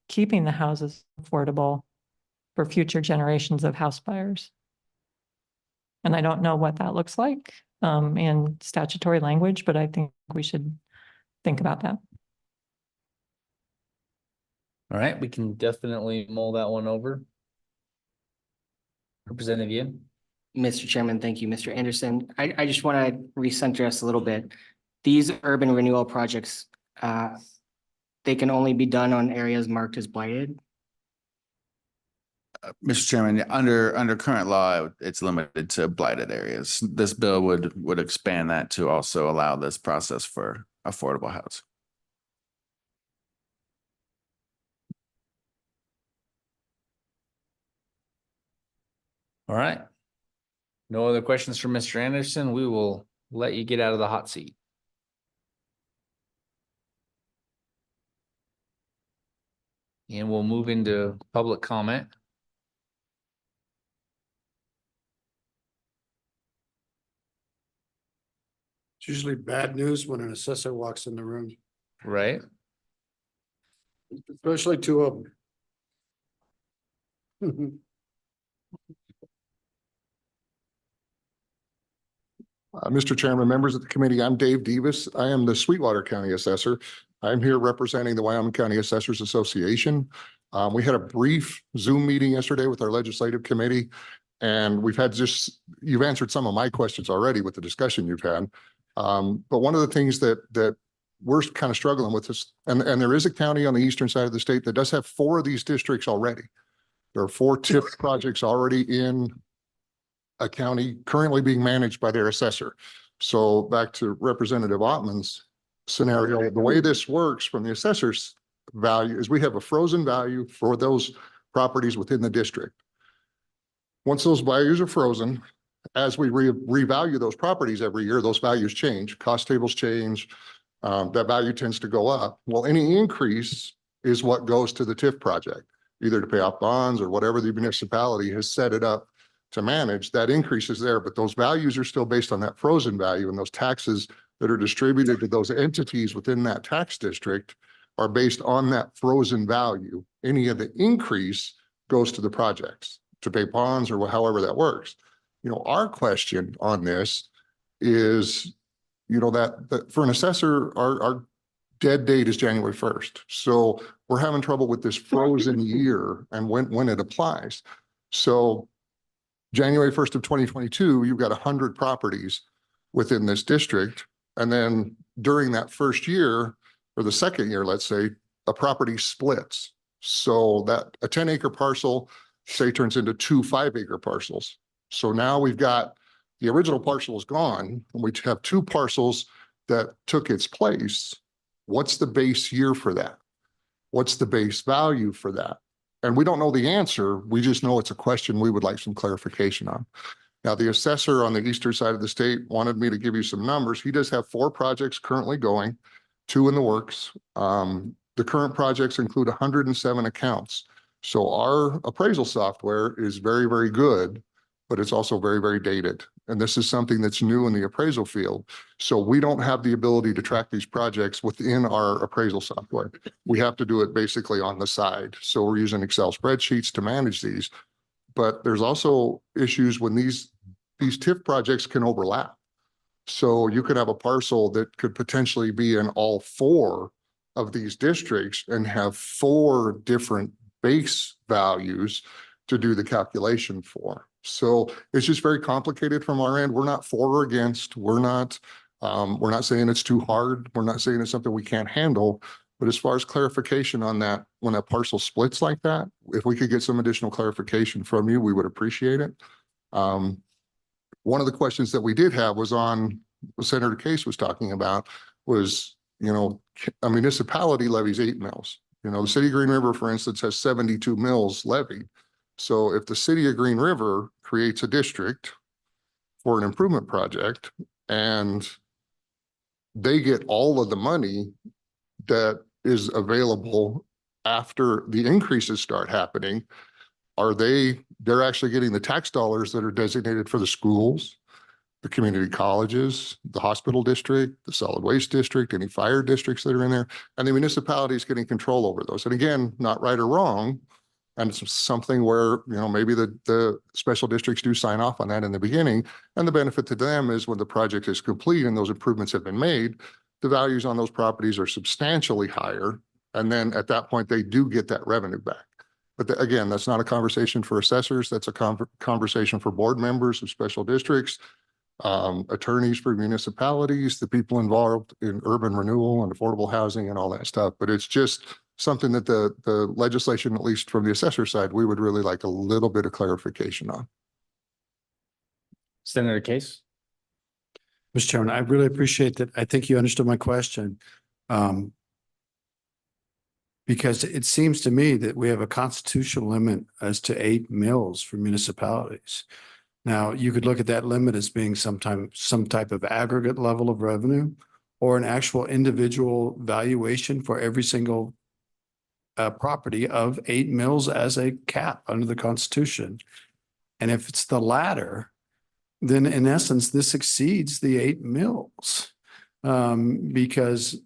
keeping the houses affordable for future generations of house buyers. And I don't know what that looks like in statutory language, but I think we should think about that. All right, we can definitely mull that one over. Representative Yin. Mr. Chairman, thank you, Mr. Anderson. I just want to recenter us a little bit. These urban renewal projects, they can only be done on areas marked as blighted. Mr. Chairman, under current law, it's limited to blighted areas. This bill would expand that to also allow this process for affordable housing. All right. No other questions from Mr. Anderson. We will let you get out of the hot seat. And we'll move into public comment. It's usually bad news when an assessor walks in the room, Right. especially two of them. Mr. Chairman, members of the committee, I'm Dave Davis. I am the Sweetwater County Assessor. I'm here representing the Wyoming County Assessors Association. We had a brief Zoom meeting yesterday with our legislative committee, and you've answered some of my questions already with the discussion you've had. But one of the things that we're kind of struggling with is, and there is a county on the eastern side of the state that does have 4 of these districts already. There are 4 TIF projects already in a county currently being managed by their assessor. So back to Representative Ottman's scenario, the way this works from the assessor's value is we have a frozen value for those properties within the district. Once those values are frozen, as we revalue those properties every year, those values change, cost tables change, that value tends to go up. Well, any increase is what goes to the TIF project, either to pay off bonds or whatever the municipality has set it up to manage. That increase is there, but those values are still based on that frozen value, and those taxes that are distributed to those entities within that tax district are based on that frozen value. Any of the increase goes to the projects to pay bonds or however that works. You know, our question on this is, you know, that for an assessor, our dead date is January 1st. So we're having trouble with this frozen year and when it applies. So January 1st of 2022, you've got 100 properties within this district. And then during that first year or the second year, let's say, a property splits. So that a 10-acre parcel, say, turns into 2 5-acre parcels. So now we've got the original parcel is gone, and we have 2 parcels that took its place. What's the base year for that? What's the base value for that? And we don't know the answer. We just know it's a question we would like some clarification on. Now, the assessor on the eastern side of the state wanted me to give you some numbers. He does have 4 projects currently going, 2 in the works. The current projects include 107 accounts. So our appraisal software is very, very good, but it's also very, very dated. And this is something that's new in the appraisal field. So we don't have the ability to track these projects within our appraisal software. We have to do it basically on the side. So we're using Excel spreadsheets to manage these. But there's also issues when these TIF projects can overlap. So you could have a parcel that could potentially be in all 4 of these districts and have 4 different base values to do the calculation for. So it's just very complicated from our end. We're not for or against. We're not saying it's too hard. We're not saying it's something we can't handle. But as far as clarification on that, when that parcel splits like that, if we could get some additional clarification from you, we would appreciate it. One of the questions that we did have was on what Senator Case was talking about was, you know, a municipality levies 8 mills. You know, the city of Green River, for instance, has 72 mills levied. So if the city of Green River creates a district for an improvement project and they get all of the money that is available after the increases start happening, they're actually getting the tax dollars that are designated for the schools, the community colleges, the hospital district, the solid waste district, any fire districts that are in there, and the municipality is getting control over those. And again, not right or wrong. And it's something where, you know, maybe the special districts do sign off on that in the beginning. And the benefit to them is when the project is complete and those improvements have been made, the values on those properties are substantially higher. And then at that point, they do get that revenue back. But again, that's not a conversation for assessors. That's a conversation for board members of special districts, attorneys for municipalities, the people involved in urban renewal and affordable housing and all that stuff. But it's just something that the legislation, at least from the assessor side, we would really like a little bit of clarification on. Senator Case? Mr. Chairman, I really appreciate that. I think you understood my question. Because it seems to me that we have a constitutional limit as to 8 mills for municipalities. Now, you could look at that limit as being some type of aggregate level of revenue or an actual individual valuation for every single property of 8 mills as a cap under the Constitution. And if it's the latter, then in essence, this exceeds the 8 mills. Because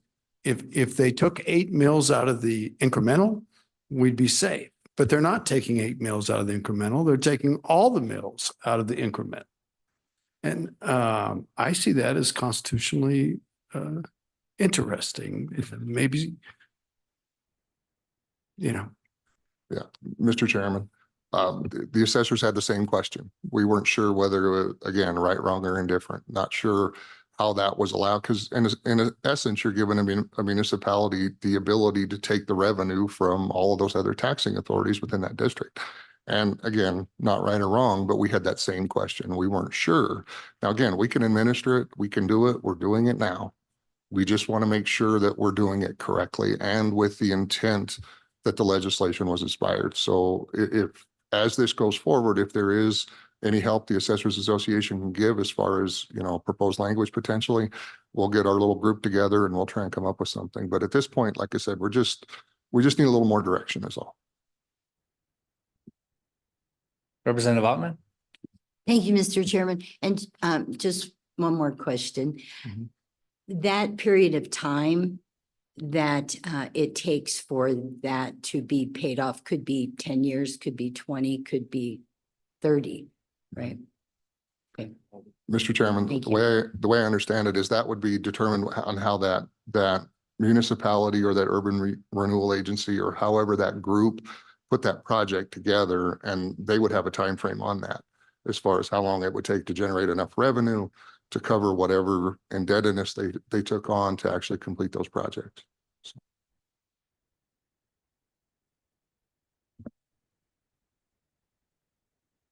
if they took 8 mills out of the incremental, we'd be safe. But they're not taking 8 mills out of the incremental. They're taking all the mills out of the increment. And I see that as constitutionally interesting. Maybe, you know. Yeah, Mr. Chairman, the assessors had the same question. We weren't sure whether, again, right, wrong, or indifferent. Not sure how that was allowed, because in essence, you're giving a municipality the ability to take the revenue from all of those other taxing authorities within that district. And again, not right or wrong, but we had that same question. We weren't sure. Now, again, we can administer it. We can do it. We're doing it now. We just want to make sure that we're doing it correctly and with the intent that the legislation was inspired. So if, as this goes forward, if there is any help the Assessors Association can give as far as, you know, proposed language potentially, we'll get our little group together and we'll try and come up with something. But at this point, like I said, we just need a little more direction is all. Representative Ottman? Thank you, Mr. Chairman. And just one more question. That period of time that it takes for that to be paid off. Could be 10 years, could be 20, could be 30, right? Okay. Mr. Chairman, Thank the way I understand it is that would be determined on how that municipality or that urban renewal agency or however that group put that project together, and they would have a time frame on that as far as how long it would take to generate enough revenue to cover whatever indebtedness they took on to actually complete those projects.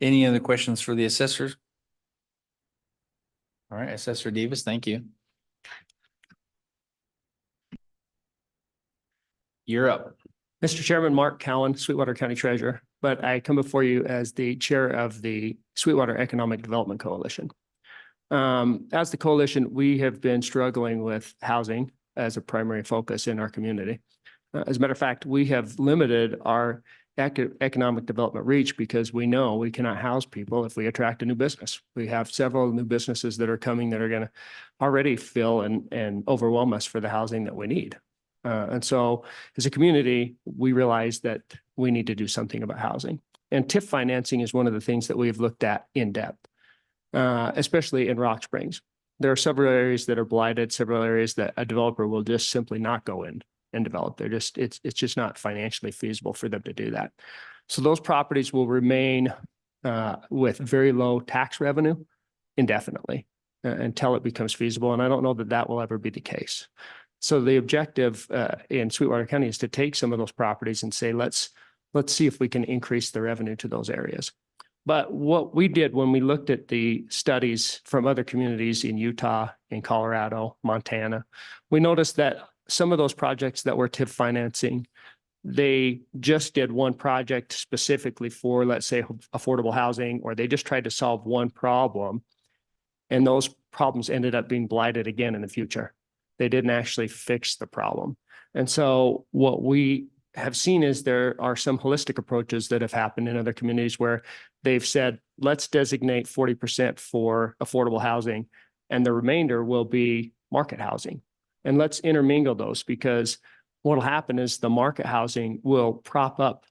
Any other questions for the assessors? All right, Assessor Davis, thank you. You're up. Mr. Chairman, Mark Cowan, Sweetwater County Treasurer, but I come before you as the chair of the Sweetwater Economic Development Coalition. As the coalition, we have been struggling with housing as a primary focus in our community. As a matter of fact, we have limited our economic development reach because we know we cannot house people if we attract a new business. We have several new businesses that are coming that are going to already fill and overwhelm us for the housing that we need. And so as a community, we realize that we need to do something about housing. And TIF financing is one of the things that we've looked at in depth, especially in Rock Springs. There are several areas that are blighted, several areas that a developer will just simply not go in and develop. It's just not financially feasible for them to do that. So those properties will remain with very low tax revenue indefinitely until it becomes feasible. And I don't know that that will ever be the case. So the objective in Sweetwater County is to take some of those properties and say, let's see if we can increase the revenue to those areas. But what we did when we looked at the studies from other communities in Utah, in Colorado, Montana, we noticed that some of those projects that were TIF financing, they just did one project specifically for, let's say, affordable housing, or they just tried to solve one problem. And those problems ended up being blighted again in the future. They didn't actually fix the problem. And so what we have seen is there are some holistic approaches that have happened in other communities where they've said, let's designate 40% for affordable housing, and the remainder will be market housing. And let's intermingle those, because what will happen is the market housing will prop up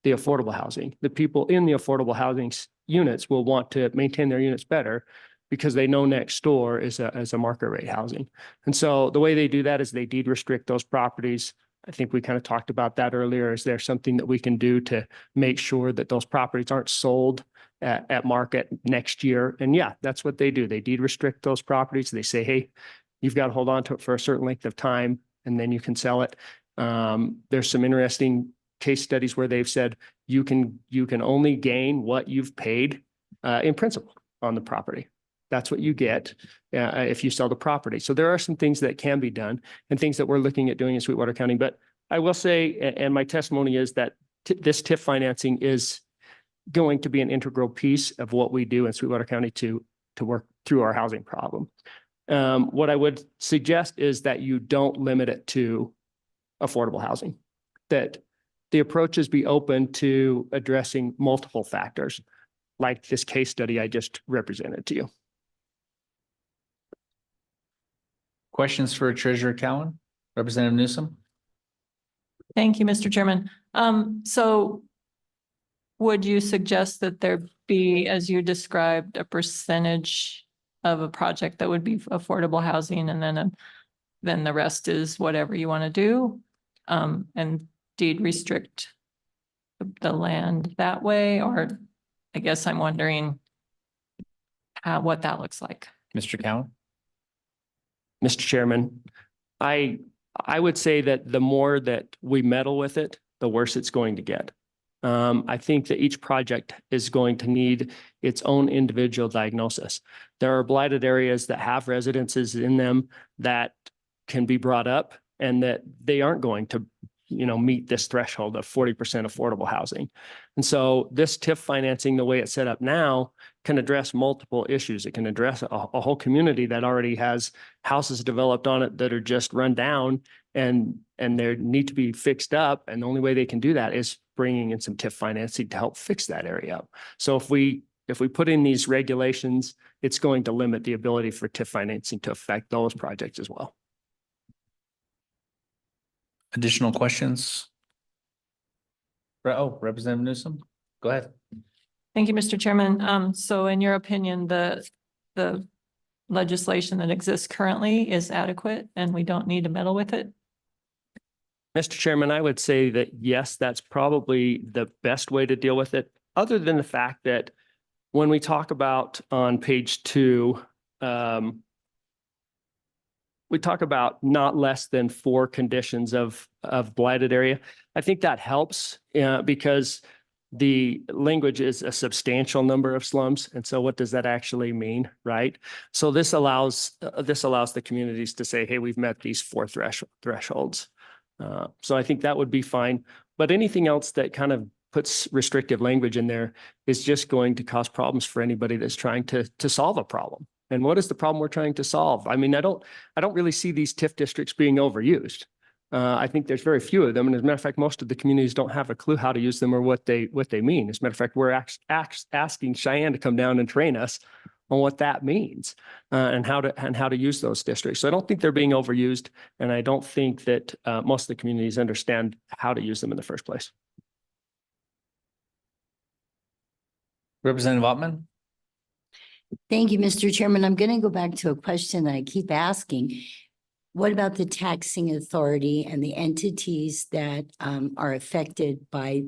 the affordable housing. The people in the affordable housing units will want to maintain their units better because they know next door is a market rate housing. And so the way they do that is they deed restrict those properties. I think we kind of talked about that earlier. Is there something that we can do to make sure that those properties aren't sold at market next year? And yeah, that's what they do. They deed restrict those properties. They say, hey, you've got to hold on to it for a certain length of time, and then you can sell it. There's some interesting case studies where they've said you can only gain what you've paid in principal on the property. That's what you get if you sell the property. So there are some things that can be done and things that we're looking at doing in Sweetwater County. But I will say, and my testimony is that this TIF financing is going to be an integral piece of what we do in Sweetwater County to work through our housing problem. What I would suggest is that you don't limit it to affordable housing, that the approaches be open to addressing multiple factors, like this case study I just represented to you. Questions for Treasurer Cowan, Representative Newsom? Thank you, Mr. Chairman. So would you suggest that there be, as you described, a percentage of a project that would be affordable housing, and then the rest is whatever you want to do, and deed restrict the land that way? Or I guess I'm wondering what that looks like. Mr. Cowan? Mr. Chairman, I would say that the more that we meddle with it, the worse it's going to get. I think that each project is going to need its own individual diagnosis. There are blighted areas that have residences in them that can be brought up, and that they aren't going to, meet this threshold of 40% affordable housing. And so this TIF financing, the way it's set up now, can address multiple issues. It can address a whole community that already has houses developed on it that are just run down and they need to be fixed up. And the only way they can do that is bringing in some TIF financing to help fix that area up. So if we put in these regulations, it's going to limit the ability for TIF financing to affect those projects as well. Additional questions? Oh, Representative Newsom, go ahead. Thank you, Mr. Chairman. So in your opinion, the legislation that exists currently is adequate and we don't need to meddle with it? Mr. Chairman, I would say that yes, that's probably the best way to deal with it, other than the fact that when we talk about on page 2, we talk about not less than 4 conditions of blighted area. I think that helps because the language is a substantial number of slums. And so what does that actually mean, right? So this allows the communities to say, hey, we've met these 4 thresholds. So I think that would be fine. But anything else that kind of puts restrictive language in there is just going to cause problems for anybody that's trying to solve a problem. And what is the problem we're trying to solve? I mean, I don't really see these TIF districts being overused. I think there's very few of them. And as a matter of fact, most of the communities don't have a clue how to use them or what they mean. As a matter of fact, we're asking Cheyenne to come down and train us on what that means and how to use those districts. So I don't think they're being overused. And I don't think that most of the communities understand how to use them in the first place. Representative Ottman? Thank you, Mr. Chairman. I'm going to go back to a question that I keep asking. What about the taxing authority and the entities that are affected by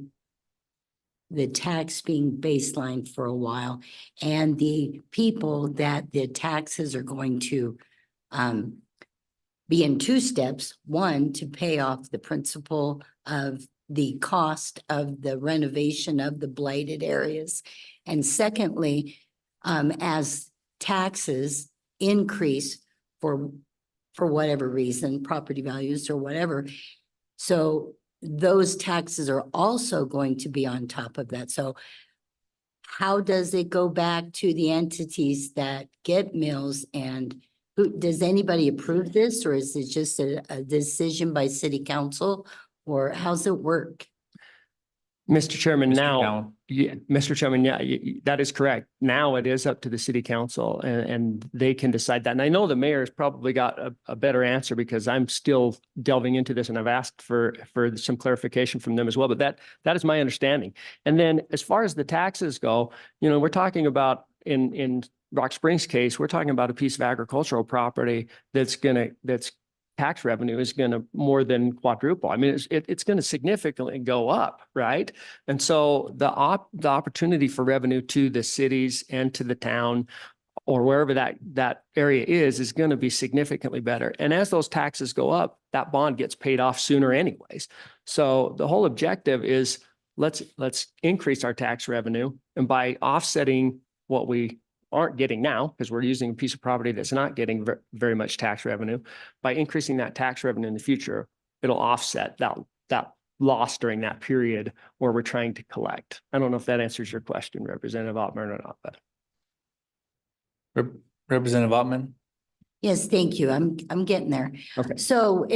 the tax being baseline for a while and the people that the taxes are going to be in 2 steps? One, to pay off the principal of the cost of the renovation of the blighted areas. And secondly, as taxes increase for whatever reason, property values or whatever, so those taxes are also going to be on top of that. So how does it go back to the entities that get mills, and does anybody approve this, or is it just a decision by city council, or how's it work? Mr. Chairman, Mr. Chairman, that is correct. Now it is up to the city council and they can decide that. And I know the mayor's probably got a better answer because I'm still delving into this and I've asked for some clarification from them as well. But that is my understanding. And then as far as the taxes go, we're talking about in Rock Springs case, we're talking about a piece of agricultural property that's tax revenue is going to more than quadruple. I mean, it's going to significantly go up, right? And so the opportunity for revenue to the cities and to the town or wherever that area is going to be significantly better. And as those taxes go up, that bond gets paid off sooner anyways. So the whole objective is let's increase our tax revenue, and by offsetting what we aren't getting now, because we're using a piece of property that's not getting very much tax revenue, by increasing that tax revenue in the future, it'll offset that loss during that period where we're trying to collect. I don't know if that answers your question, Representative Ottman, or not, but. Representative Ottman? Yes, thank you. I'm getting there. Okay. So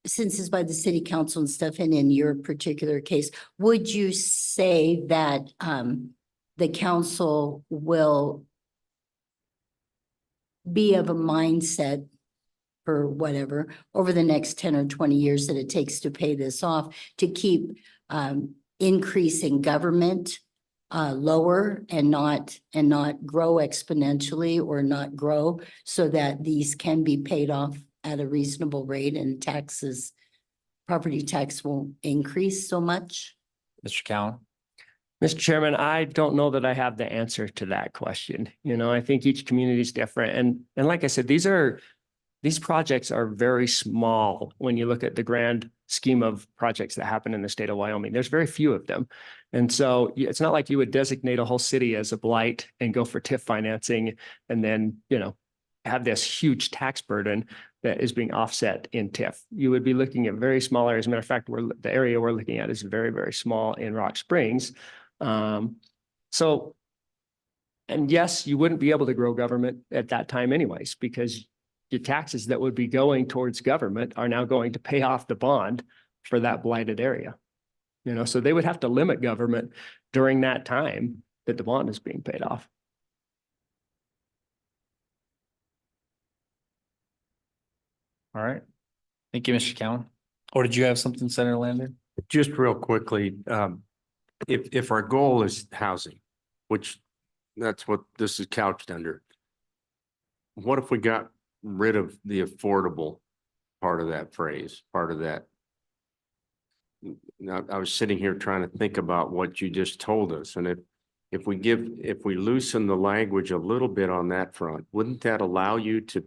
since it's by the city council and stuff, and in your particular case, would you say that the council will be of a mindset for whatever over the next 10 or 20 years that it takes to pay this off, to keep increasing government lower and not grow exponentially, or not grow, so that these can be paid off at a reasonable rate and property tax won't increase so much? Mr. Cowan? Mr. Chairman, I don't know that I have the answer to that question. I think each community is different. And like I said, these projects are very small when you look at the grand scheme of projects that happen in the state of Wyoming. There's very few of them. And so it's not like you would designate a whole city as a blight and go for TIF financing and then, have this huge tax burden that is being offset in TIF. You would be looking at very small areas. As a matter of fact, the area we're looking at is very, very small in Rock Springs. And yes, you wouldn't be able to grow government at that time anyways, because your taxes that would be going towards government are now going to pay off the bond for that blighted area. So they would have to limit government during that time that the bond is being paid off. All right. Thank you, Mr. Cowan. Or did you have something, Senator Lander? Just real quickly, if our goal is housing, which that's what this is couched under, what if we got rid of the affordable part of that phrase, part of that? Now, I was sitting here trying to think about what you just told us, and if we loosen the language a little bit on that front, wouldn't that allow you to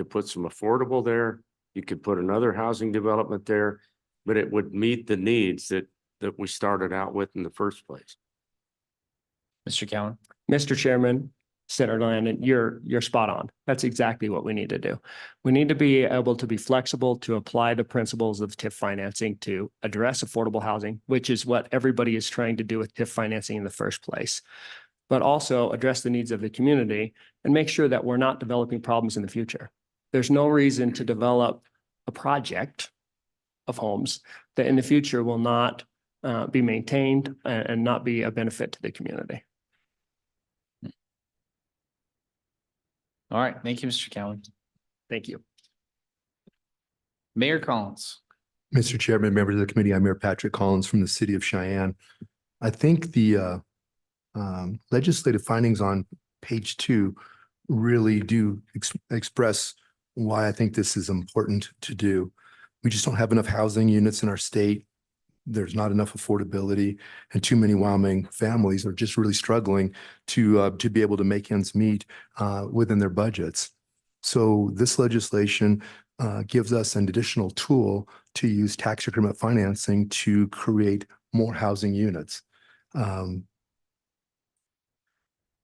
put some affordable there? You could put another housing development there, but it would meet the needs that we started out with in the first place. Mr. Cowan? Mr. Chairman, Senator Landon, you're spot on. That's exactly what we need to do. We need to be able to be flexible to apply the principles of TIF financing to address affordable housing, which is what everybody is trying to do with TIF financing in the first place, but also address the needs of the community and make sure that we're not developing problems in the future. There's no reason to develop a project of homes that in the future will not be maintained and not be a benefit to the community. All right. Thank you, Mr. Cowan. Thank you. Mayor Collins. Mr. Chairman, members of the committee, I'm Mayor Patrick Collins from the city of Cheyenne. I think the legislative findings on page 2 really do express why I think this is important to do. We just don't have enough housing units in our state. There's not enough affordability, and too many Wyoming families are just really struggling to be able to make ends meet within their budgets. So this legislation gives us an additional tool to use tax increment financing to create more housing units.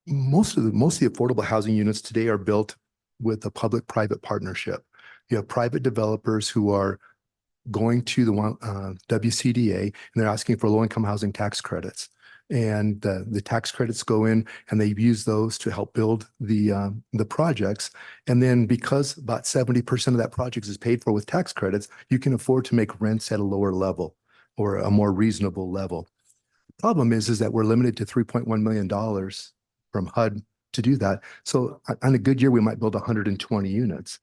Most of the affordable housing units today are built with a public-private partnership. You have private developers who are going to the WCDA and they're asking for low-income housing tax credits. And the tax credits go in and they use those to help build the projects. And then because about 70% of that project is paid for with tax credits, you can afford to make rents at a lower level or a more reasonable level. The problem is that we're limited to $3.1 million from HUD to do that. So on a good year, we might build 120 units.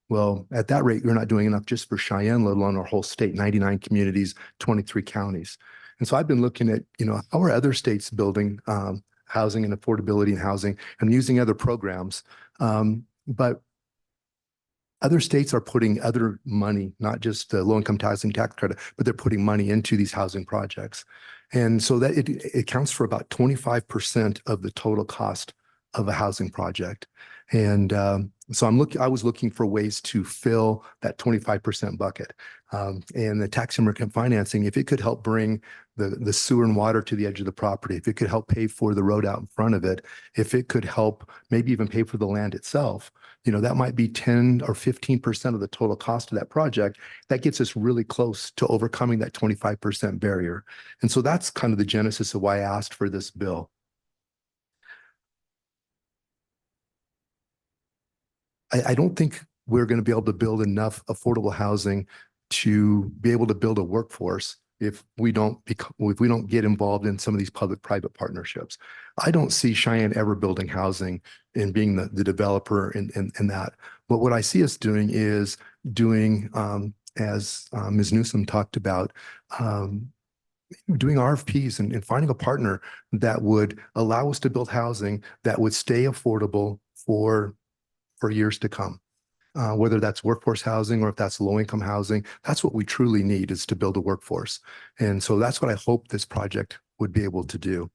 Well, at that rate, you're not doing enough just for Cheyenne, let alone our whole state, 99 communities, 23 counties. And so I've been looking at, how are other states building housing and affordability in housing and using other programs. But other states are putting other money, not just the low-income housing tax credit, but they're putting money into these housing projects. And so that it accounts for about 25% of the total cost of a housing project. And so I was looking for ways to fill that 25% bucket. And the tax increment financing, if it could help bring the sewer and water to the edge of the property, if it could help pay for the road out in front of it, if it could help maybe even pay for the land itself, that might be 10 or 15% of the total cost of that project. That gets us really close to overcoming that 25% barrier. And so that's kind of the genesis of why I asked for this bill. I don't think we're going to be able to build enough affordable housing to be able to build a workforce if we don't get involved in some of these public-private partnerships. I don't see Cheyenne ever building housing and being the developer in that. But what I see us doing is as Ms. Newsom talked about, doing RFPs and finding a partner that would allow us to build housing that would stay affordable for years to come. Whether that's workforce housing or if that's low-income housing, that's what we truly need, is to build a workforce. And so that's what I hope this project would be able to do.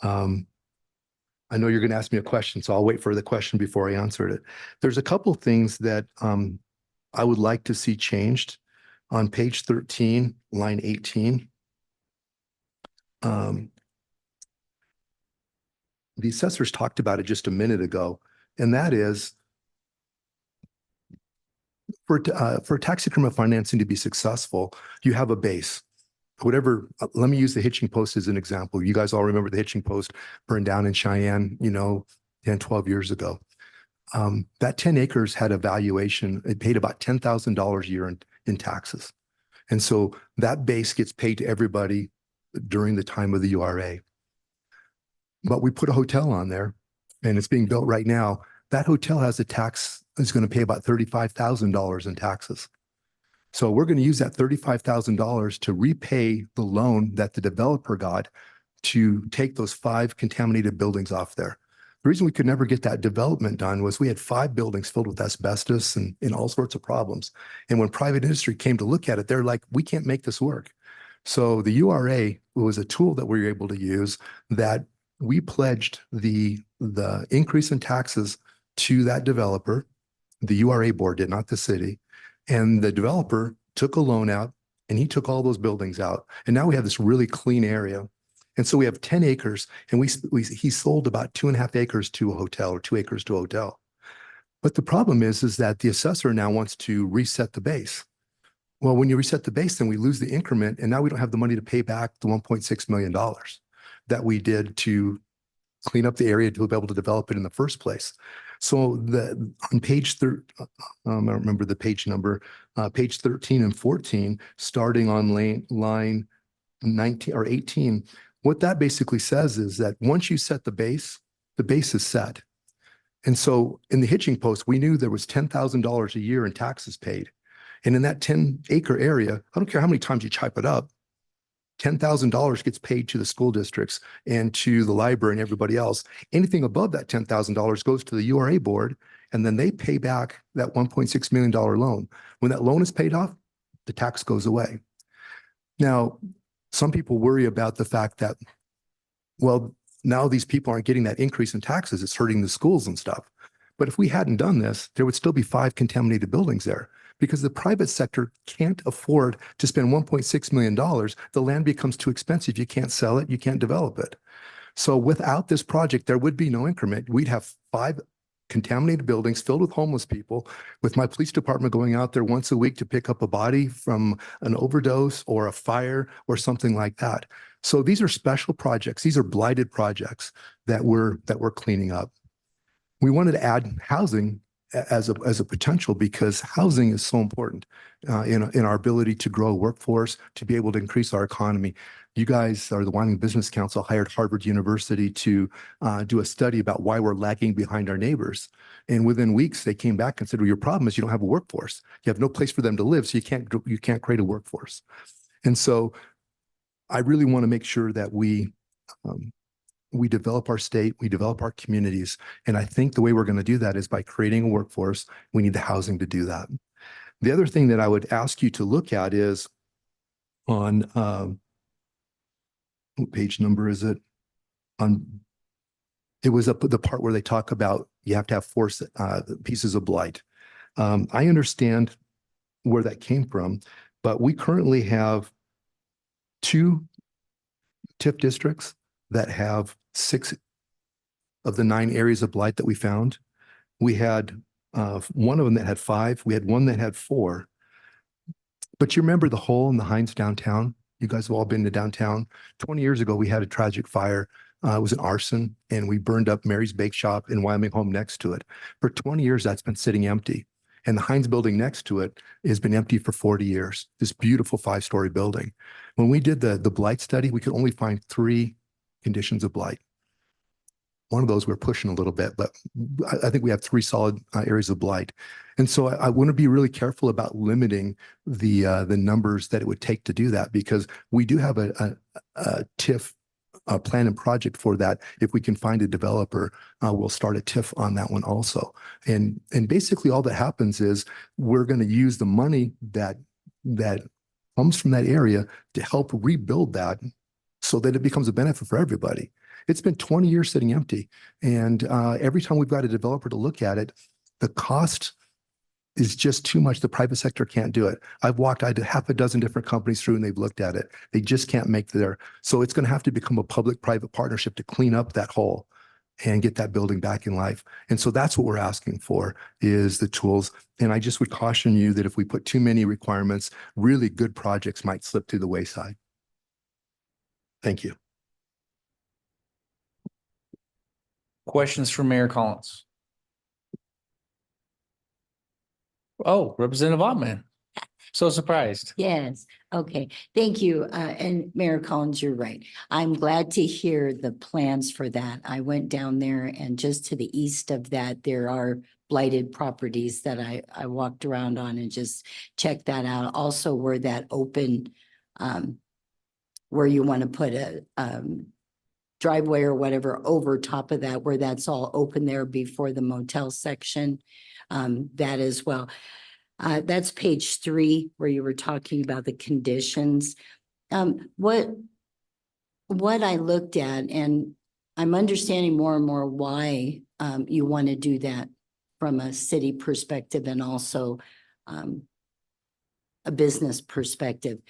I know you're going to ask me a question, so I'll wait for the question before I answer it. There's a couple things that I would like to see changed on page 13, line 18. The assessors talked about it just a minute ago, and that is, for tax increment financing to be successful, you have a base. Let me use the hitching post as an example. You guys all remember the hitching post burned down in Cheyenne, 10, 12 years ago. That 10 acres had a valuation. It paid about $10,000 a year in taxes. And so that base gets paid to everybody during the time of the URA. But we put a hotel on there and it's being built right now. That hotel has a tax, is going to pay about $35,000 in taxes. So we're going to use that $35,000 to repay the loan that the developer got to take those 5 contaminated buildings off there. The reason we could never get that development done was we had 5 buildings filled with asbestos and all sorts of problems. And when private industry came to look at it, they're like, we can't make this work. So the URA was a tool that we were able to use that we pledged the increase in taxes to that developer. The URA board did, not the city. And the developer took a loan out and he took all those buildings out. And now we have this really clean area. And so we have 10 acres and he sold about 2.5 acres to a hotel or 2 acres to a hotel. But the problem is that the assessor now wants to reset the base. Well, when you reset the base, then we lose the increment and now we don't have the money to pay back the $1.6 million that we did to clean up the area to be able to develop it in the first place. So on page I don't remember the page number, page 13 and 14, starting on line 19 or 18, what that basically says is that once you set the base is set. And so in the hitching post, we knew there was $10,000 a year in taxes paid. And in that 10-acre area, I don't care how many times you chop it up, $10,000 gets paid to the school districts and to the library and everybody else. Anything above that $10,000 goes to the URA board, and then they pay back that $1.6 million loan. When that loan is paid off, the tax goes away. Now, some people worry about the fact that, well, now these people aren't getting that increase in taxes. It's hurting the schools and stuff. But if we hadn't done this, there would still be 5 contaminated buildings there, because the private sector can't afford to spend $1.6 million. The land becomes too expensive. You can't sell it. You can't develop it. So without this project, there would be no increment. We'd have 5 contaminated buildings filled with homeless people, with my police department going out there once a week to pick up a body from an overdose or a fire or something like that. So these are special projects. These are blighted projects that we're cleaning up. We wanted to add housing as a potential, because housing is so important in our ability to grow a workforce, to be able to increase our economy. You guys, or the Wyoming Business Council, hired Harvard University to do a study about why we're lagging behind our neighbors. And within weeks, they came back and said, well, your problem is you don't have a workforce. You have no place for them to live, so you can't create a workforce. And so I really want to make sure that we develop our state, we develop our communities. And I think the way we're going to do that is by creating a workforce. We need the housing to do that. The other thing that I would ask you to look at is on, what page number is it? It was up the part where they talk about you have to have 4 pieces of blight. I understand where that came from, but we currently have 2 TIF districts that have 6 of the 9 areas of blight that we found. We had one of them that had 5. We had one that had 4. But you remember the hole in the Hines downtown? You guys have all been to downtown. 20 years ago, we had a tragic fire. It was an arson, and we burned up Mary's Bake Shop and Wyoming Home next to it. For 20 years, that's been sitting empty. And the Hines building next to it has been empty for 40 years, this beautiful 5-story building. When we did the blight study, we could only find 3 conditions of blight. One of those we're pushing a little bit, but I think we have 3 solid areas of blight. And so I want to be really careful about limiting the numbers that it would take to do that, because we do have a TIF plan and project for that. If we can find a developer, we'll start a TIF on that one also. And basically all that happens is we're going to use the money that comes from that area to help rebuild that so that it becomes a benefit for everybody. It's been 20 years sitting empty. And every time we've got a developer to look at it, the cost is just too much. The private sector can't do it. I had half a dozen different companies through and they've looked at it. They just can't make their, so it's going to have to become a public-private partnership to clean up that hole and get that building back in life. And so that's what we're asking for, is the tools. And I just would caution you that if we put too many requirements, really good projects might slip to the wayside. Thank you. Questions for Mayor Collins? Oh, Representative Ottman. So surprised. Yes, okay, thank you. And Mayor Collins, you're right. I'm glad to hear the plans for that. I went down there and just to the east of that, there are blighted properties that I walked around on and just checked that out. Also where that open, where you want to put a, driveway or whatever over top of that, where that's all open there before the motel section, that as well. That's page 3, where you were talking about the conditions. What I looked at, and I'm understanding more and more why you want to do that from a city perspective and also a business perspective.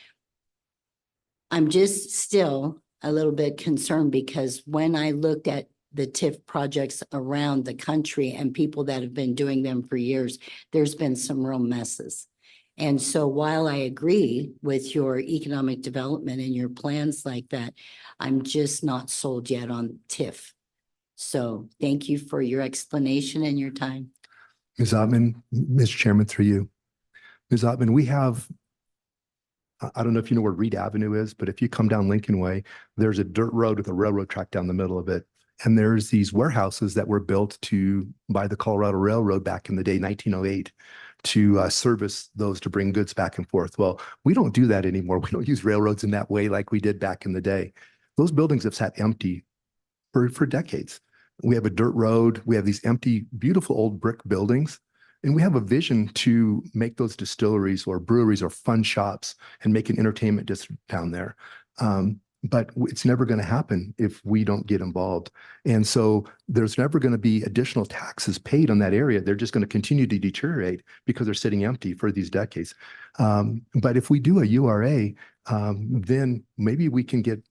I'm just still a little bit concerned because when I looked at the TIF projects around the country and people that have been doing them for years, there's been some real messes. And so while I agree with your economic development and your plans like that, I'm just not sold yet on TIF. So thank you for your explanation and your time. Ms. Ottman, Mr. Chairman, through you. Ms. Ottman, we have, I don't know if you know where Reed Avenue is, but if you come down Lincoln Way, there's a dirt road with a railroad track down the middle of it. And there's these warehouses that were built by the Colorado Railroad back in the day, 1908, to service those to bring goods back and forth. Well, we don't do that anymore. We don't use railroads in that way like we did back in the day. Those buildings have sat empty for decades. We have a dirt road. We have these empty, beautiful old brick buildings. And we have a vision to make those distilleries or breweries or fun shops and make an entertainment district down there. But it's never going to happen if we don't get involved. And so there's never going to be additional taxes paid on that area. They're just going to continue to deteriorate because they're sitting empty for these decades. But if we do a URA, then maybe we can get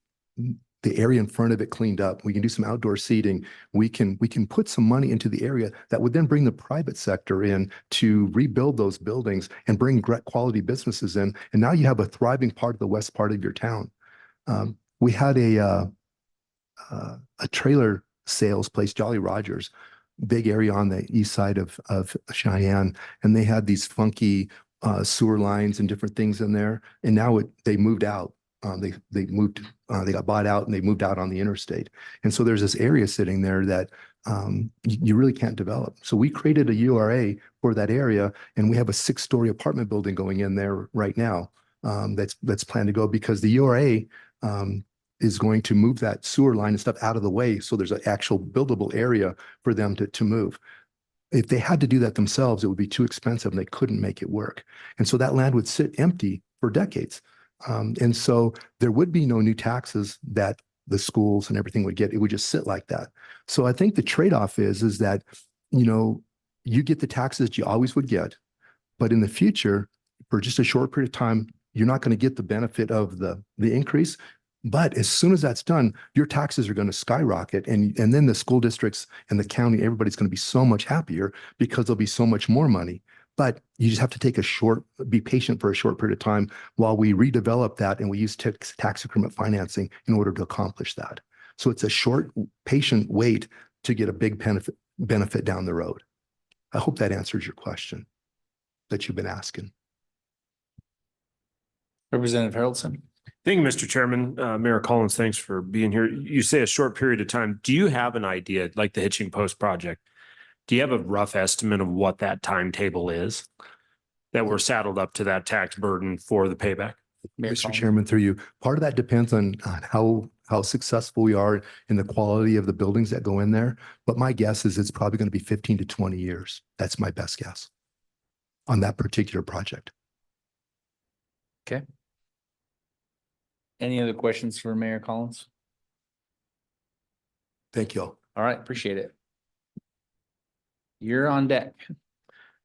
the area in front of it cleaned up. We can do some outdoor seating. We can put some money into the area that would then bring the private sector in to rebuild those buildings and bring quality businesses in. And now you have a thriving part of the west part of your town. We had a trailer sales place, Jolly Rogers, big area on the east side of Cheyenne, and they had these funky sewer lines and different things in there. And now they moved out. They got bought out and they moved out on the interstate. And so there's this area sitting there that you really can't develop. So we created a URA for that area, and we have a 6-story apartment building going in there right now. That's planned to go because the URA is going to move that sewer line and stuff out of the way. So there's an actual buildable area for them to move. If they had to do that themselves, it would be too expensive and they couldn't make it work. And so that land would sit empty for decades. And so there would be no new taxes that the schools and everything would get. It would just sit like that. So I think the trade-off is that, you get the taxes you always would get, but in the future, for just a short period of time, you're not going to get the benefit of the increase. But as soon as that's done, your taxes are going to skyrocket. And then the school districts and the county, everybody's going to be so much happier because there'll be so much more money. But you just have to be patient for a short period of time while we redevelop that and we use tax increment financing in order to accomplish that. So it's a short, patient wait to get a big benefit down the road. I hope that answers your question that you've been asking. Representative Haroldson. Thank you, Mr. Chairman. Mayor Collins, thanks for being here. You say a short period of time. Do you have an idea, like the Hitching Post project? Do you have a rough estimate of what that timetable is that we're saddled up to that tax burden for the payback? Mr. Chairman, through you, part of that depends on how successful we are in the quality of the buildings that go in there. But my guess is it's probably going to be 15 to 20 years. That's my best guess on that particular project. Okay. Any other questions for Mayor Collins? Thank you all. All right, appreciate it. You're on deck.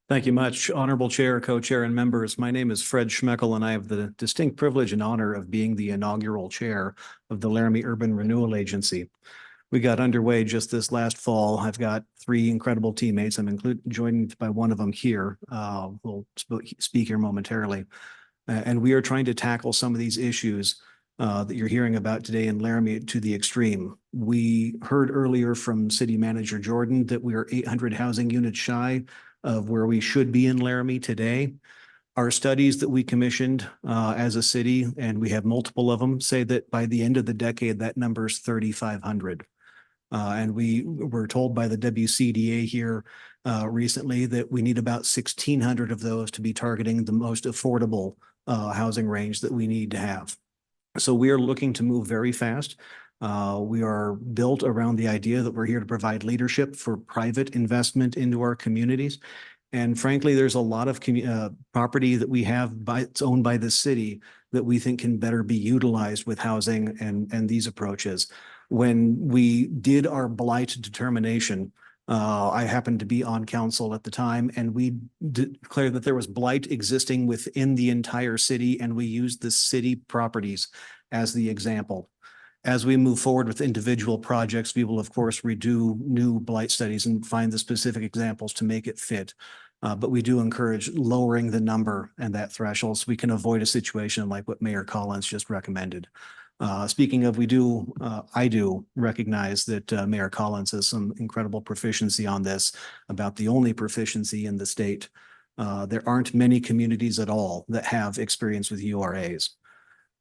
Thank you much, Honorable Chair, Co-Chair, and members. My name is Fred Schmeckel, and I have the distinct privilege and honor of being the inaugural chair of the Laramie Urban Renewal Agency. We got underway just this last fall. I've got 3 incredible teammates. I'm joined by one of them here. We'll speak here momentarily. And we are trying to tackle some of these issues that you're hearing about today in Laramie to the extreme. We heard earlier from City Manager Jordan that we are 800 housing units shy of where we should be in Laramie today. Our studies that we commissioned as a city, and we have multiple of them, say that by the end of the decade, that number is 3,500. And we were told by the WCDA here recently that we need about 1,600 of those to be targeting the most affordable housing range that we need to have. So we are looking to move very fast. We are built around the idea that we're here to provide leadership for private investment into our communities. And frankly, there's a lot of property that we have it's owned by the city that we think can better be utilized with housing and these approaches. When we did our blight determination, I happened to be on council at the time, and we declared that there was blight existing within the entire city, and we used the city properties as the example. As we move forward with individual projects, we will, of course, redo new blight studies and find the specific examples to make it fit. But we do encourage lowering the number and that threshold so we can avoid a situation like what Mayor Collins just recommended. Speaking of, I do recognize that Mayor Collins has some incredible proficiency on this, about the only proficiency in the state. There aren't many communities at all that have experience with URAs.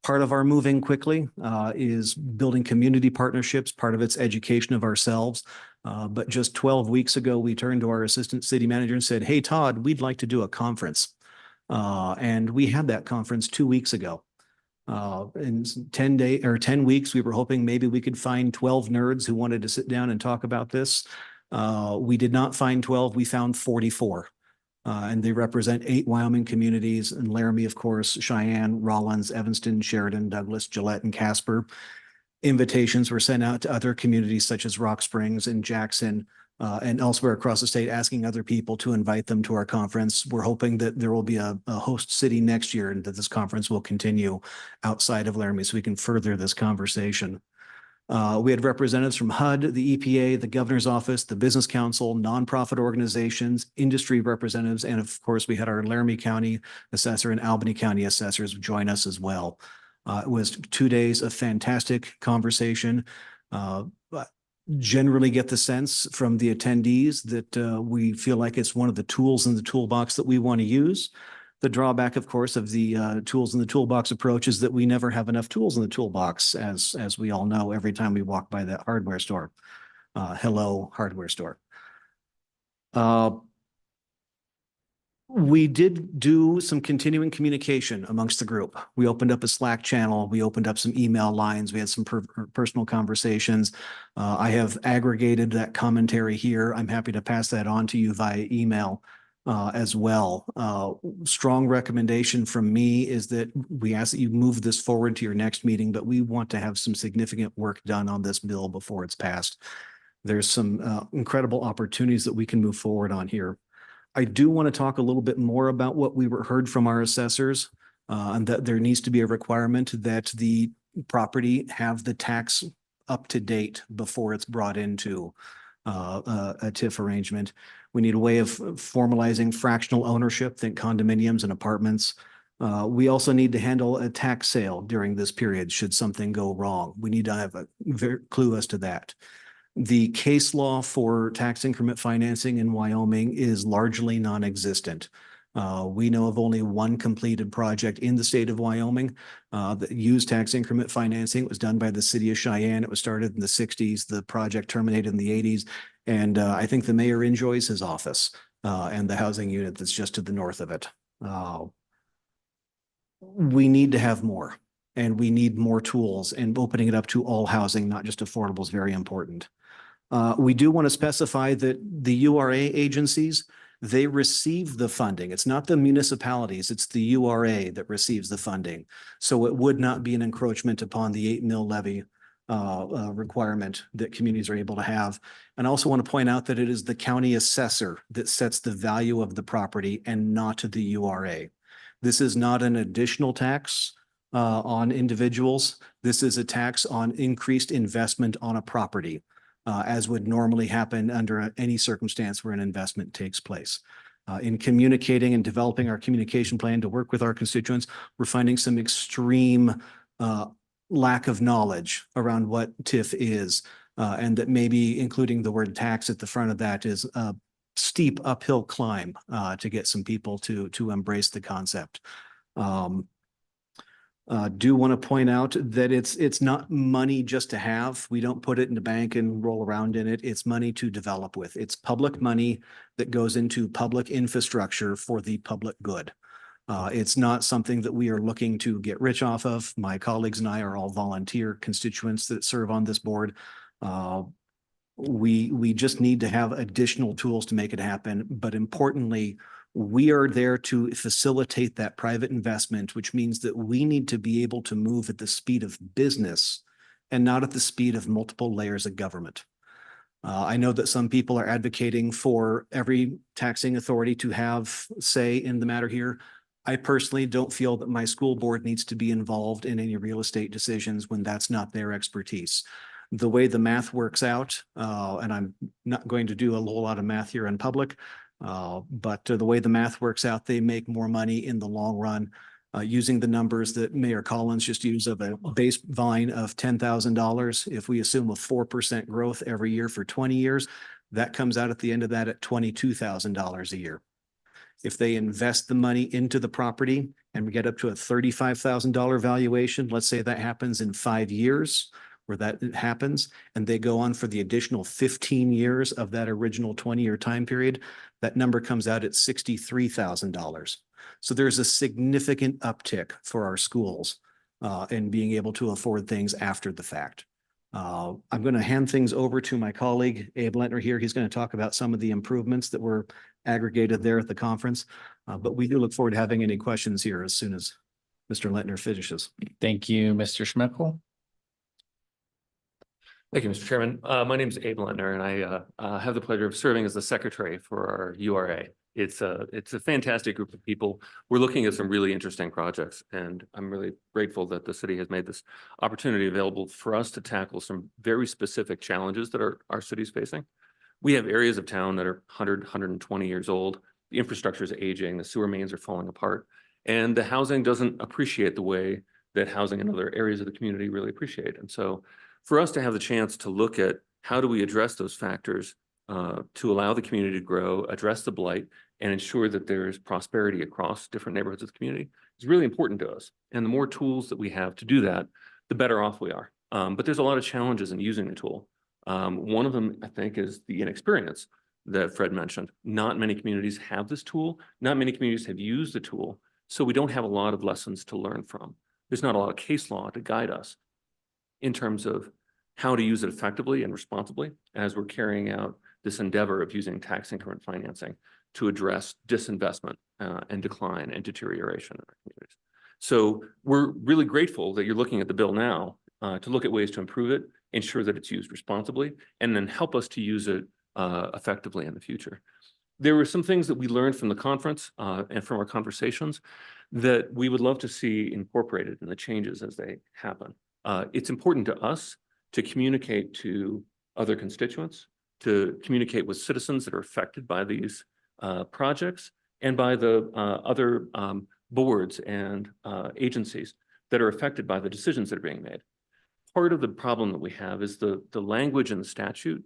Part of our moving quickly is building community partnerships. Part of it's education of ourselves. But just 12 weeks ago, we turned to our assistant city manager and said, "Hey, Todd, we'd like to do a conference." And we had that conference 2 weeks ago. In 10 weeks, we were hoping maybe we could find 12 nerds who wanted to sit down and talk about this. We did not find 12, we found 44. And they represent 8 Wyoming communities, and Laramie, of course, Cheyenne, Rollins, Evanston, Sheridan, Douglas, Gillette, and Casper. Invitations were sent out to other communities such as Rock Springs and Jackson, and elsewhere across the state, asking other people to invite them to our conference. We're hoping that there will be a host city next year and that this conference will continue outside of Laramie so we can further this conversation. We had representatives from HUD, the EPA, the Governor's Office, the Business Council, nonprofit organizations, industry representatives, and of course, we had our Laramie County Assessor and Albany County Assessors join us as well. It was 2 days of fantastic conversation. Generally get the sense from the attendees that we feel like it's one of the tools in the toolbox that we want to use. The drawback, of course, of the tools in the toolbox approach is that we never have enough tools in the toolbox, as we all know, every time we walk by that hardware store. Hello, hardware store. We did do some continuing communication amongst the group. We opened up a Slack channel. We opened up some email lines. We had some personal conversations. I have aggregated that commentary here. I'm happy to pass that on to you via email as well. Strong recommendation from me is that we ask that you move this forward to your next meeting, but we want to have some significant work done on this bill before it's passed. There's some incredible opportunities that we can move forward on here. I do want to talk a little bit more about what we heard from our assessors, and that there needs to be a requirement that the property have the tax up to date before it's brought into a TIF arrangement. We need a way of formalizing fractional ownership, think condominiums and apartments. We also need to handle a tax sale during this period should something go wrong. We need to have a clue as to that. The case law for tax increment financing in Wyoming is largely non-existent. We know of only one completed project in the state of Wyoming that used tax increment financing. It was done by the city of Cheyenne. It was started in the 60s. The project terminated in the 80s. And I think the mayor enjoys his office and the housing unit that's just to the north of it. We need to have more, and we need more tools, and opening it up to all housing, not just affordable, is very important. We do want to specify that the URA agencies, they receive the funding. It's not the municipalities, it's the URA that receives the funding. So it would not be an encroachment upon the 8 mil levy requirement that communities are able to have. And I also want to point out that it is the county assessor that sets the value of the property and not the URA. This is not an additional tax on individuals. This is a tax on increased investment on a property. As would normally happen under any circumstance where an investment takes place. In communicating and developing our communication plan to work with our constituents, we're finding some extreme lack of knowledge around what TIF is, and that maybe including the word tax at the front of that is steep uphill climb to get some people to embrace the concept. Do want to point out that it's not money just to have. We don't put it in the bank and roll around in it. It's money to develop with. It's public money that goes into public infrastructure for the public good. It's not something that we are looking to get rich off of. My colleagues and I are all volunteer constituents that serve on this board. We just need to have additional tools to make it happen. But importantly, we are there to facilitate that private investment, which means that we need to be able to move at the speed of business and not at the speed of multiple layers of government. I know that some people are advocating for every taxing authority to have say in the matter here. I personally don't feel that my school board needs to be involved in any real estate decisions when that's not their expertise. The way the math works out, and I'm not going to do a whole lot of math here in public, but the way the math works out, they make more money in the long run using the numbers that Mayor Collins just used of a baseline of $10,000. If we assume a 4% growth every year for 20 years, that comes out at the end of that at $22,000 a year. If they invest the money into the property and we get up to a $35,000 valuation, let's say that happens in 5 years, where that happens, and they go on for the additional 15 years of that original 20-year time period, that number comes out at $63,000. So there's a significant uptick for our schools in being able to afford things after the fact. I'm going to hand things over to my colleague, Abe Lentner here. He's going to talk about some of the improvements that were aggregated there at the conference. But we do look forward to having any questions here as soon as Mr. Lentner finishes. Thank you, Mr. Schmeckel. Thank you, Mr. Chairman. My name is Abe Lentner, and I have the pleasure of serving as the secretary for our URA. It's a fantastic group of people. We're looking at some really interesting projects, and I'm really grateful that the city has made this opportunity available for us to tackle some very specific challenges that our city's facing. We have areas of town that are 100, 120 years old. The infrastructure is aging, the sewer mains are falling apart, and the housing doesn't appreciate the way that housing in other areas of the community really appreciate. And so for us to have the chance to look at how do we address those factors to allow the community to grow, address the blight, and ensure that there is prosperity across different neighborhoods of the community is really important to us. And the more tools that we have to do that, the better off we are. But there's a lot of challenges in using the tool. One of them, I think, is the inexperience that Fred mentioned. Not many communities have this tool. Not many communities have used the tool. So we don't have a lot of lessons to learn from. There's not a lot of case law to guide us in terms of how to use it effectively and responsibly as we're carrying out this endeavor of using tax increment financing to address disinvestment and decline and deterioration in our communities. So we're really grateful that you're looking at the bill now to look at ways to improve it, ensure that it's used responsibly, and then help us to use it effectively in the future. There were some things that we learned from the conference and from our conversations that we would love to see incorporated in the changes as they happen. It's important to us to communicate to other constituents, to communicate with citizens that are affected by these projects and by the other boards and agencies that are affected by the decisions that are being made. Part of the problem that we have is the language in the statute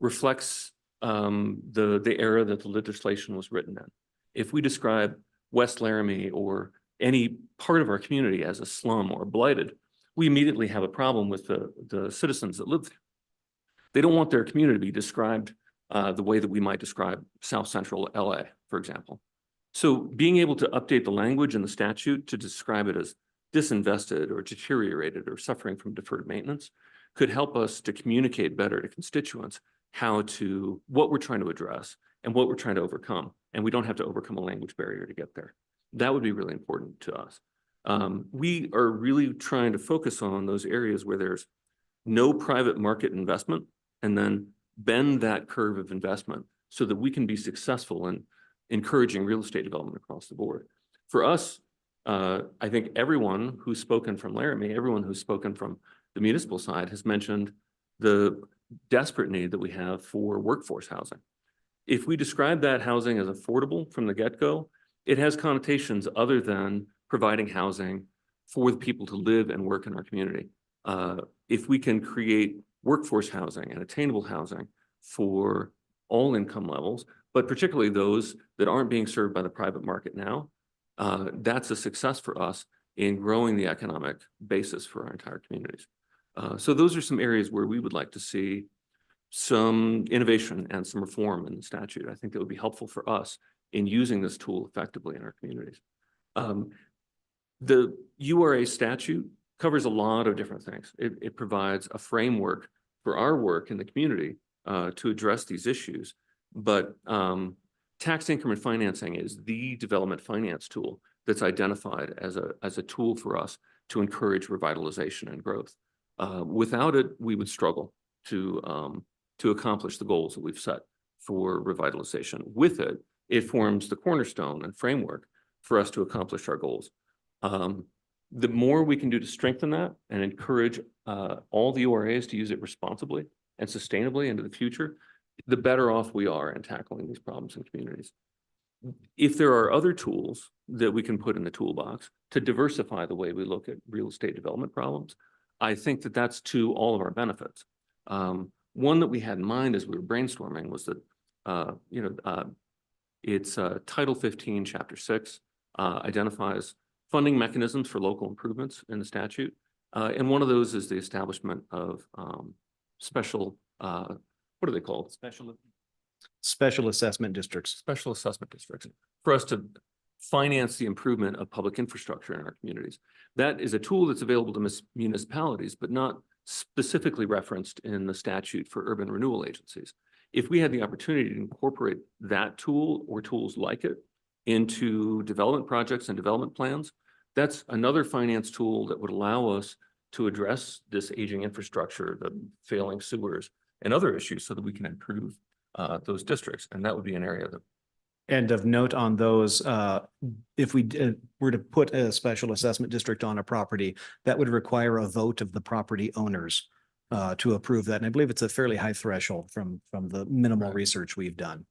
reflects the era that the legislation was written in. If we describe West Laramie or any part of our community as a slum or blighted, we immediately have a problem with the citizens that live there. They don't want their community to be described the way that we might describe South Central LA, for example. So being able to update the language in the statute to describe it as disinvested or deteriorated or suffering from deferred maintenance could help us to communicate better to constituents what we're trying to address and what we're trying to overcome. And we don't have to overcome a language barrier to get there. That would be really important to us. We are really trying to focus on those areas where there's no private market investment and then bend that curve of investment so that we can be successful in encouraging real estate development across the board. For us, I think everyone who's spoken from Laramie, everyone who's spoken from the municipal side has mentioned the desperate need that we have for workforce housing. If we describe that housing as affordable from the get-go, it has connotations other than providing housing for the people to live and work in our community. If we can create workforce housing and attainable housing for all income levels, but particularly those that aren't being served by the private market now. That's a success for us in growing the economic basis for our entire communities. So those are some areas where we would like to see some innovation and some reform in the statute. I think that would be helpful for us in using this tool effectively in our communities. The URA statute covers a lot of different things. It provides a framework for our work in the community to address these issues. But tax increment financing is the development finance tool that's identified as a tool for us to encourage revitalization and growth. Without it, we would struggle to accomplish the goals that we've set for revitalization. With it, it forms the cornerstone and framework for us to accomplish our goals. The more we can do to strengthen that and encourage all the URAs to use it responsibly and sustainably into the future, the better off we are in tackling these problems in communities. If there are other tools that we can put in the toolbox to diversify the way we look at real estate development problems, I think that that's to all of our benefits. One that we had in mind as we were brainstorming was that, it's Title 15, Chapter 6, identifies funding mechanisms for local improvements in the statute. And one of those is the establishment of special, what are they called? Special assessment districts. Special assessment districts for us to finance the improvement of public infrastructure in our communities. That is a tool that's available to municipalities, but not specifically referenced in the statute for urban renewal agencies. If we had the opportunity to incorporate that tool or tools like it into development projects and development plans, that's another finance tool that would allow us to address this aging infrastructure, the failing sewers, and other issues so that we can improve those districts. And that would be an area that. And of note on those, if we were to put a special assessment district on a property, that would require a vote of the property owners to approve that. And I believe it's a fairly high threshold from the minimal research we've done.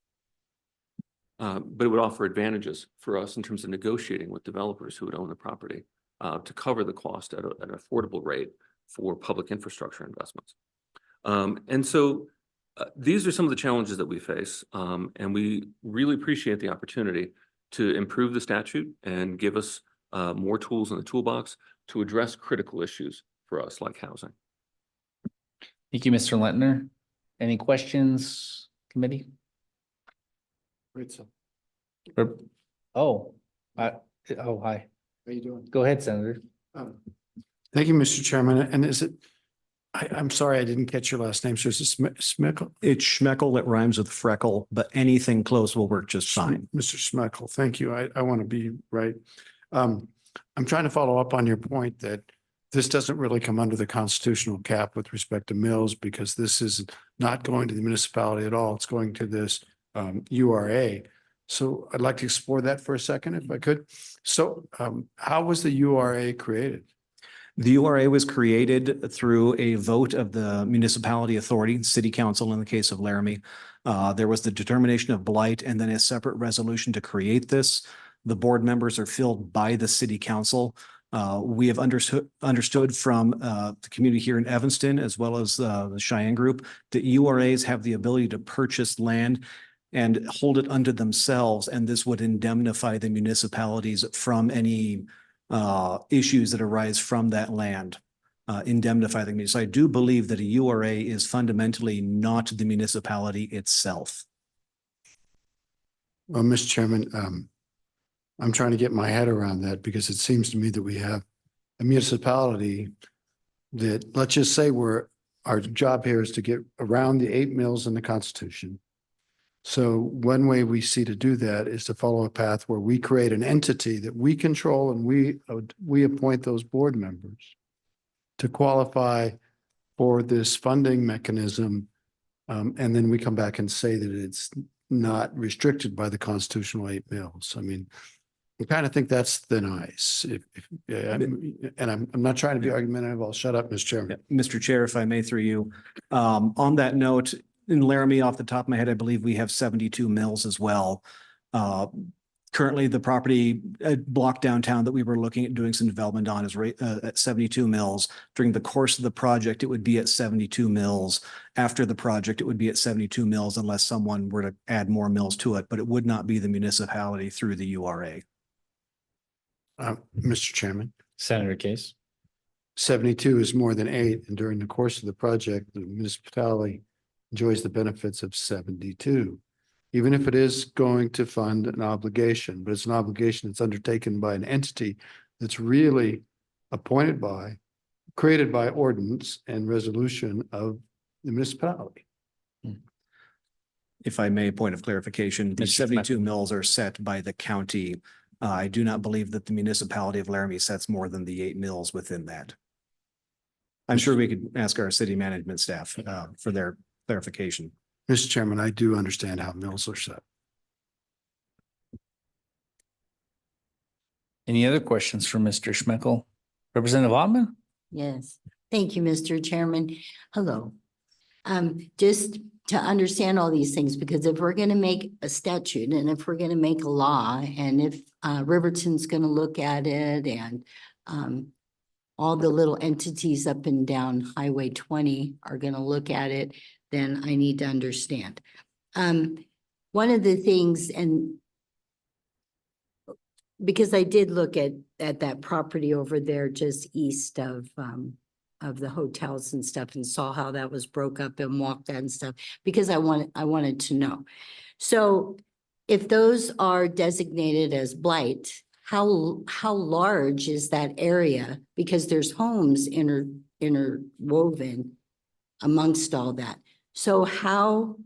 But it would offer advantages for us in terms of negotiating with developers who would own the property to cover the cost at an affordable rate for public infrastructure investments. And so these are some of the challenges that we face, and we really appreciate the opportunity to improve the statute and give us more tools in the toolbox to address critical issues for us like housing. Thank you, Mr. Lentner. Any questions, committee? Great, so. Oh, hi. How you doing? Go ahead, Senator. Thank you, Mr. Chairman. And is it, I'm sorry, I didn't catch your last name. So is it Schmeckel? It's Schmeckel. It rhymes with freckle, but anything close will work just fine. Mr. Schmeckel, thank you. I want to be right. I'm trying to follow up on your point that this doesn't really come under the constitutional cap with respect to mills because this is not going to the municipality at all. It's going to this URA. So I'd like to explore that for a second, if I could. So how was the URA created? The URA was created through a vote of the municipality authority, city council in the case of Laramie. There was the determination of blight and then a separate resolution to create this. The board members are filled by the city council. We have understood from the community here in Evanston, as well as the Cheyenne group, that URAs have the ability to purchase land and hold it unto themselves. And this would indemnify the municipalities from any issues that arise from that land, indemnify the community. So I do believe that a URA is fundamentally not the municipality itself. Well, Mr. Chairman, I'm trying to get my head around that because it seems to me that we have a municipality that, let's just say our job here is to get around the 8 mills in the Constitution. So one way we see to do that is to follow a path where we create an entity that we control and we appoint those board members to qualify for this funding mechanism. And then we come back and say that it's not restricted by the constitutional 8 mills. I mean, I kind of think that's thin ice. I'm not trying to be argumentative. I'll shut up, Mr. Chairman. Mr. Chair, if I may through you, on that note, in Laramie, off the top of my head, I believe we have 72 mills as well. Currently, the property block downtown that we were looking at doing some development on is right at 72 mils. During the course of the project, it would be at 72 mils. After the project, it would be at 72 mils unless someone were to add more mils to it, but it would not be the municipality through the URA. Mr. Chairman, Senator Case. 72 is more than 8, and during the course of the project, the municipality enjoys the benefits of 72. Even if it is going to fund an obligation, but it's an obligation that's undertaken by an entity that's really appointed by, created by ordinance and resolution of the municipality. If I may, point of clarification, the Mr. 72 mils are set by the county. I do not believe that the municipality of Laramie sets more than the 8 mils within that. I'm sure we could ask our city management staff for their clarification. Mr. Chairman, I do understand how mills are set. Any other questions for Mr. Schmeckel? Representative Ottman? Yes, thank you, Mr. Chairman. Hello. Just to understand all these things, because if we're gonna make a statute and if we're gonna make a law, and if Riverton's gonna look at it and all the little entities up and down Highway 20 are gonna look at it, then I need to understand. One of the things, and because I did look at that property over there just east of the hotels and stuff and saw how that was broke up and walked that and stuff, because I wanted to know. So if those are designated as blight, how large is that area? Because there's homes interwoven amongst all that. So how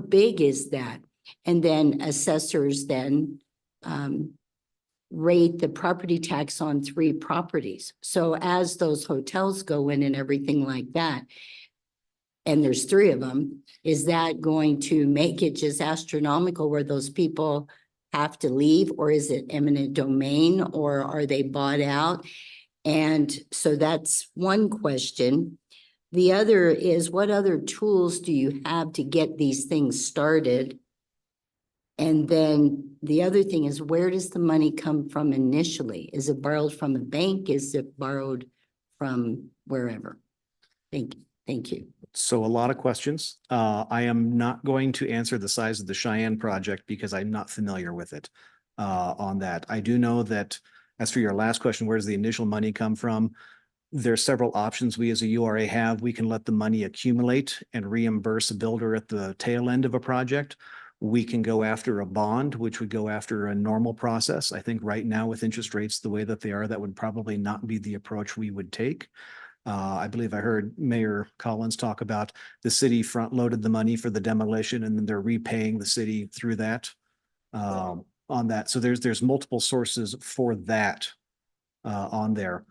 big is that? And then assessors then rate the property tax on 3 properties. So as those hotels go in and everything like that, and there's 3 of them, is that going to make it just astronomical where those people have to leave, or is it eminent domain, or are they bought out? And so that's one question. The other is, what other tools do you have to get these things started? And then the other thing is, where does the money come from initially? Is it borrowed from a bank? Is it borrowed from wherever? Thank you. So a lot of questions. I am not going to answer the size of the Cheyenne project because I'm not familiar with it on that. I do know that, as for your last question, where does the initial money come from? There's several options we as a URA have. We can let the money accumulate and reimburse a builder at the tail end of a project. We can go after a bond, which would go after a normal process. I think right now with interest rates the way that they are, that would probably not be the approach we would take. I believe I heard Mayor Collins talk about the city front loaded the money for the demolition and then they're repaying the city through that on that. So there's multiple sources for that on there.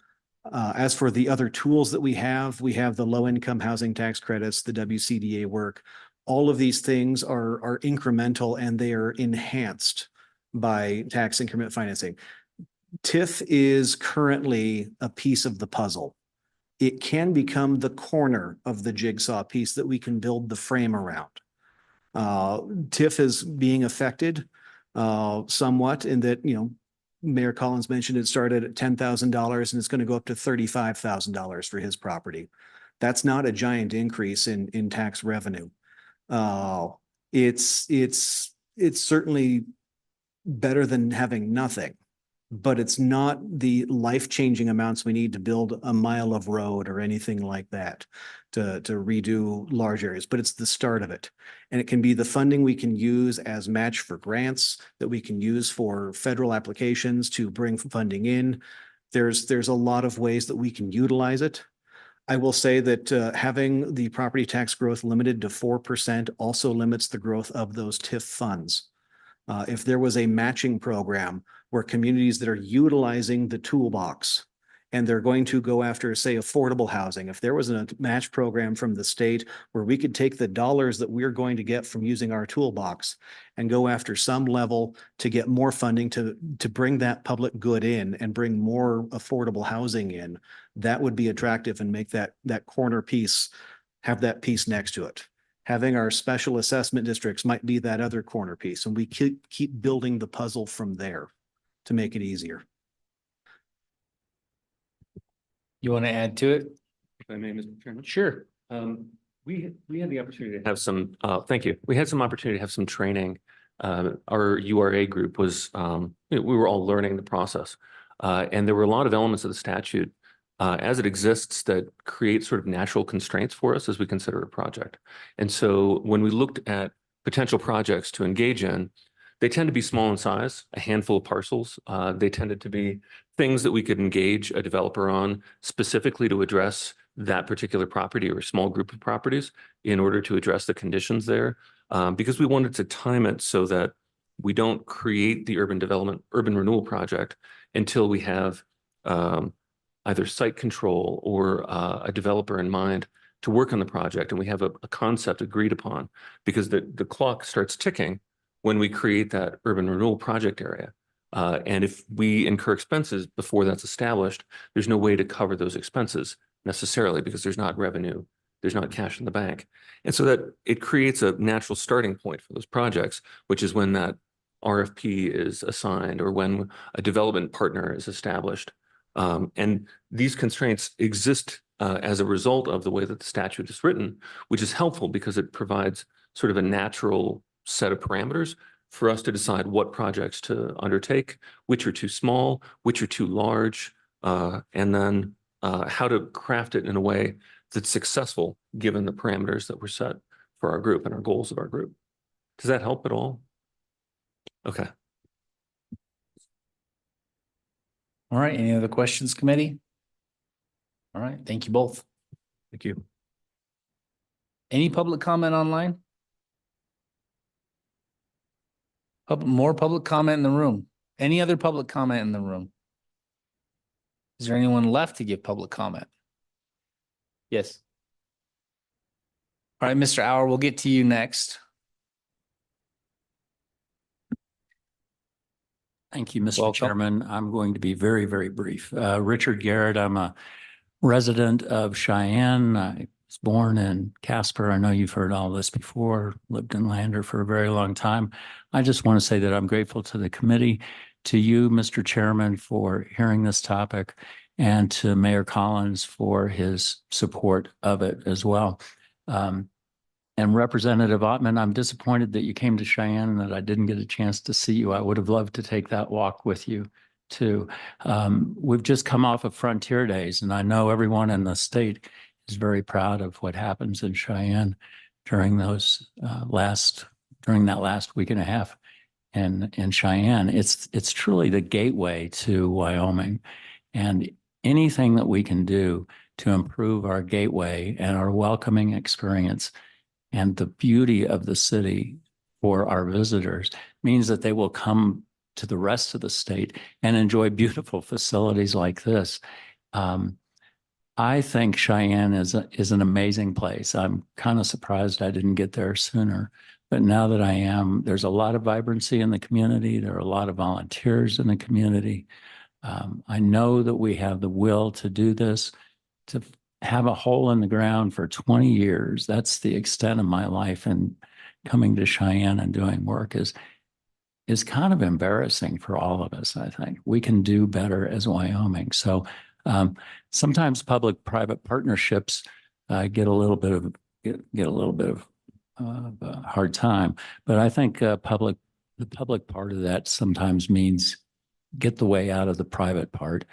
As for the other tools that we have the low income housing tax credits, the WCDA work. All of these things are incremental and they are enhanced by tax increment financing. TIF is currently a piece of the puzzle. It can become the corner of the jigsaw piece that we can build the frame around. TIF is being affected somewhat in that, Mayor Collins mentioned it started at $10,000 and it's going to go up to $35,000 for his property. That's not a giant increase in tax revenue. It's certainly better than having nothing, but it's not the life-changing amounts we need to build a mile of road or anything like that to redo large areas, but it's the start of it. And it can be the funding we can use as match for grants that we can use for federal applications to bring funding in. There's a lot of ways that we can utilize it. I will say that having the property tax growth limited to 4% also limits the growth of those TIF funds. If there was a matching program where communities that are utilizing the toolbox and they're going to go after, say, affordable housing, if there was a match program from the state where we could take the dollars that we're going to get from using our toolbox and go after some level to get more funding to bring that public good in and bring more affordable housing in, that would be attractive and make that corner piece have that piece next to it. Having our special assessment districts might be that other corner piece, and we keep building the puzzle from there to make it easier. You want to add to it? If I may, Mr. Chairman. Sure. We had the opportunity to have some, thank you. We had some opportunity to have some training. Our URA group was, we were all learning the process. And there were a lot of elements of the statute as it exists that create sort of natural constraints for us as we consider a project. And so when we looked at potential projects to engage in, they tend to be small in size, a handful of parcels. They tended to be things that we could engage a developer on specifically to address that particular property or a small group of properties in order to address the conditions there. Because we wanted to time it so that we don't create the urban renewal project until we have either site control or a developer in mind to work on the project, and we have a concept agreed upon, because the clock starts ticking when we create that urban renewal project area. And if we incur expenses before that's established, there's no way to cover those expenses necessarily because there's not revenue, there's not cash in the bank. And so that it creates a natural starting point for those projects, which is when that RFP is assigned or when a development partner is established. And these constraints exist as a result of the way that the statute is written, which is helpful because it provides sort of a natural set of parameters for us to decide what projects to undertake, which are too small, which are too large, and then how to craft it in a way that's successful given the parameters that were set for our group and our goals of our group. Does that help at all? Okay. All right. Any other questions, committee? All right. Thank you both. Thank you. Any public comment online? More public comment in the room. Any other public comment in the room? Is there anyone left to give public comment? Yes. All right, Mr. Auer, we'll get to you next. Thank you, Mr. Welcome. Chairman. I'm going to be very, very brief. Richard Garrett, I'm a resident of Cheyenne. I was born in Casper. I know you've heard all this before, lived in Lander for a very long time. I just want to say that I'm grateful to the committee, to you, Mr. Chairman, for hearing this topic, and to Mayor Collins for his support of it as well. And Representative Ottman, I'm disappointed that you came to Cheyenne and that I didn't get a chance to see you. I would have loved to take that walk with you too. We've just come off of Frontier Days, and I know everyone in the state is very proud of what happens in Cheyenne during those during that last week and a half in Cheyenne. It's truly the gateway to Wyoming, and anything that we can do to improve our gateway and our welcoming experience and the beauty of the city for our visitors means that they will come to the rest of the state and enjoy beautiful facilities like this. I think Cheyenne is an amazing place. I'm kind of surprised I didn't get there sooner, but now that I am, there's a lot of vibrancy in the community. There are a lot of volunteers in the community. I know that we have the will to do this, to have a hole in the ground for 20 years. That's the extent of my life, and coming to Cheyenne and doing work is kind of embarrassing for all of us. I think we can do better as Wyoming. So sometimes public-private partnerships get a little bit of a hard time, but I think the public part of that sometimes means get the way out of the private part,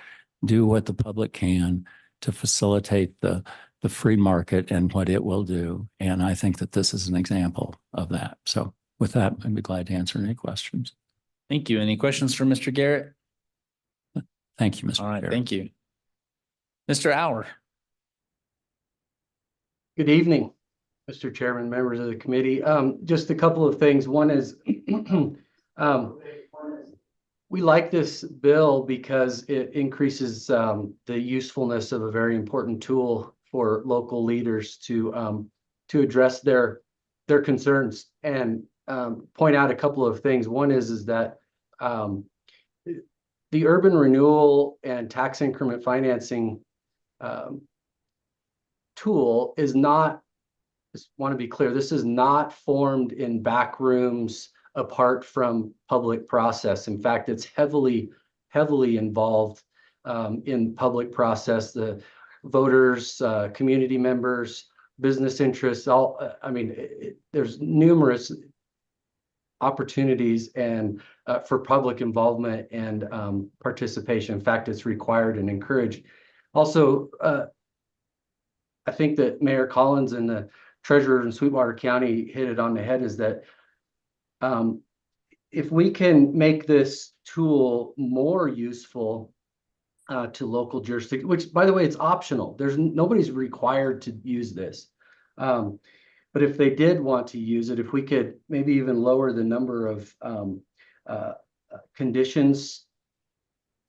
do what the public can to facilitate the free market and what it will do. And I think that this is an example of that. So with that, I'd be glad to answer any questions. Thank you. Any questions for Mr. Garrett? Thank you, Mr. All right, Chair. thank you. Mr. Auer. Good evening, Mr. Chairman, members of the committee. Just a couple of things. One is we like this bill because it increases the usefulness of a very important tool for local leaders to address their concerns and point out a couple of things. One is that the urban renewal and tax increment financing tool is not just want to be clear, this is not formed in back rooms apart from public process. In fact, it's heavily involved in public process. The voters, community members, business interests, there's numerous opportunities and for public involvement and participation. In fact, it's required and encouraged. Also, I think that Mayor Collins and the treasurer in Sweetwater County hit it on the head, is that if we can make this tool more useful to local jurisdiction, which by the way, it's optional. Nobody's required to use this. But if they did want to use it, if we could maybe even lower the number of conditions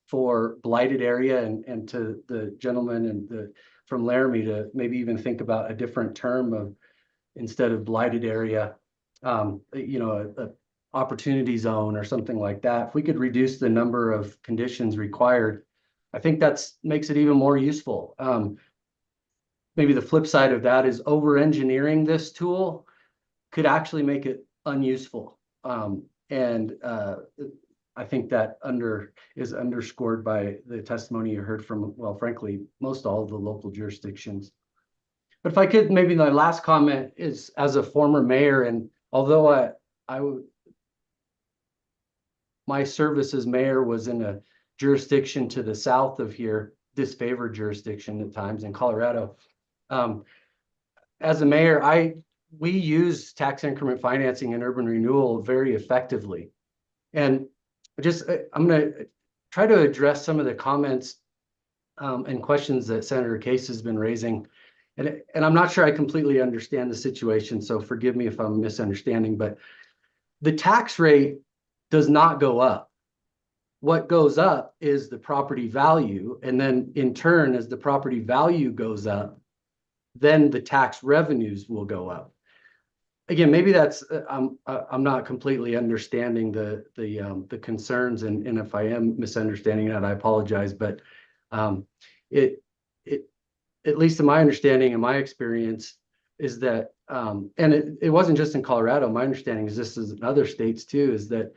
for blighted area, and to the gentleman and from Laramie to maybe even think about a different term of, instead of blighted area, a opportunity zone or something like that. If we could reduce the number of conditions required, I think that's makes it even more useful. Maybe the flip side of that is over-engineering this tool could actually make it unuseful. I think that is underscored by the testimony you heard from, well, frankly, most all of the local jurisdictions. But if I could, maybe my last comment is, as a former mayor, and although my service as mayor was in a jurisdiction to the south of here, disfavored jurisdiction at times in Colorado. As a mayor, we use tax increment financing and urban renewal very effectively. And I'm going to try to address some of the comments and questions that Senator Case has been raising. And I'm not sure I completely understand the situation, so forgive me if I'm misunderstanding, but the tax rate does not go up. What goes up is the property value. And then in turn, as the property value goes up, then the tax revenues will go up. Again, maybe that's I'm not completely understanding the concerns, and if I am misunderstanding that, I apologize. But at least in my understanding and my experience is that, and it wasn't just in Colorado. My understanding is this is in other states too. Is that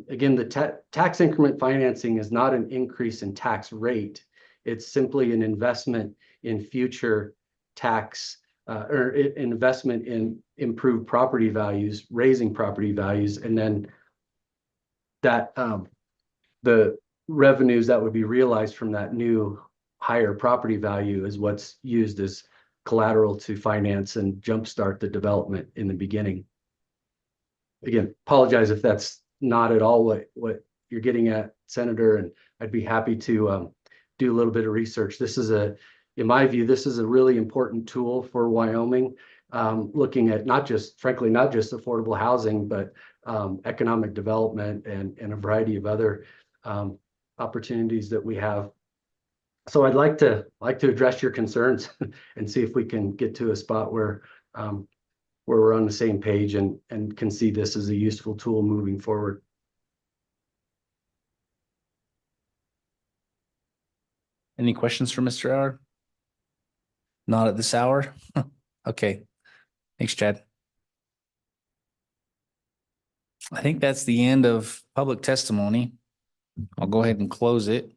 again, the tax increment financing is not an increase in tax rate. It's simply an investment in future tax or investment in improved property values, raising property values, and then that the revenues that would be realized from that new higher property value is what's used as collateral to finance and jumpstart the development in the beginning. Again, apologize if that's not at all what you're getting at, Senator, and I'd be happy to do a little bit of research. In my view, this is a really important tool for Wyoming, looking at frankly, not just affordable housing, but economic development and a variety of other opportunities that we have. So I'd like to address your concerns and see if we can get to a spot where we're on the same page and can see this as a useful tool moving forward. Any questions for Mr. Hour? Not at this hour? Okay. Thanks, Chad. I think that's the end of public testimony. I'll go ahead and close it.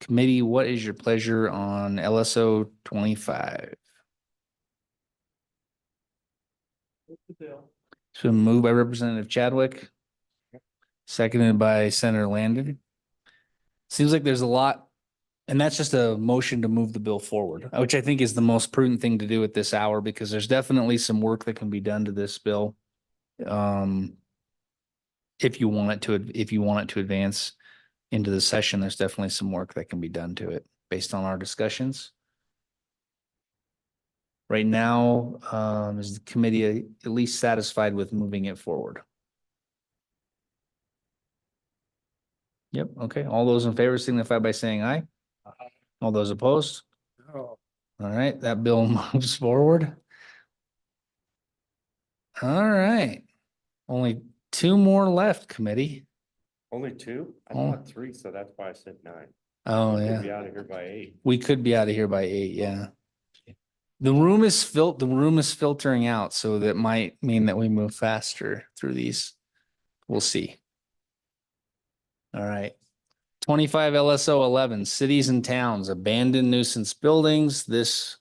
Committee, what is your pleasure on LSO 25? So moved by Representative Chadwick, seconded by Senator Landon. Seems like there's a lot, and that's just a motion to move the bill forward, which I think is the most prudent thing to do at this hour, because there's definitely some work that can be done to this bill. If you want it to advance into the session, there's definitely some work that can be done to it based on our discussions. Right now, is the committee at least satisfied with moving it forward? Yep. Okay. All those in favor signify by saying aye. All those opposed? All right. That bill moves forward. All right. Only two more left, committee. Only two? I Oh. thought three, so that's why I said 9. Oh, We'll yeah. be out of here by 8. We could be out of here by 8. Yeah. The room is filtering out, so that might mean that we move faster through these. We'll see. All right. 25 LSO 11, cities and towns, abandoned nuisance buildings. This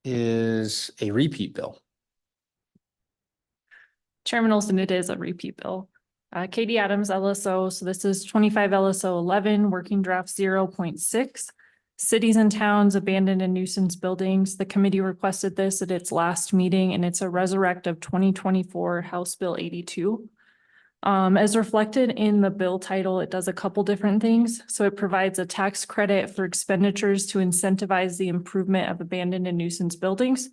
is a repeat bill. Chairman Olson, it is a repeat bill. Katie Adams, LSO. So this is 25 LSO 11, working draft 0.6. Cities and towns, abandoned and nuisance buildings. The committee requested this at its last meeting, and it's a resurrect of 2024 House Bill 82. As reflected in the bill title, it does a couple different things. So it provides a tax credit for expenditures to incentivize the improvement of abandoned and nuisance buildings.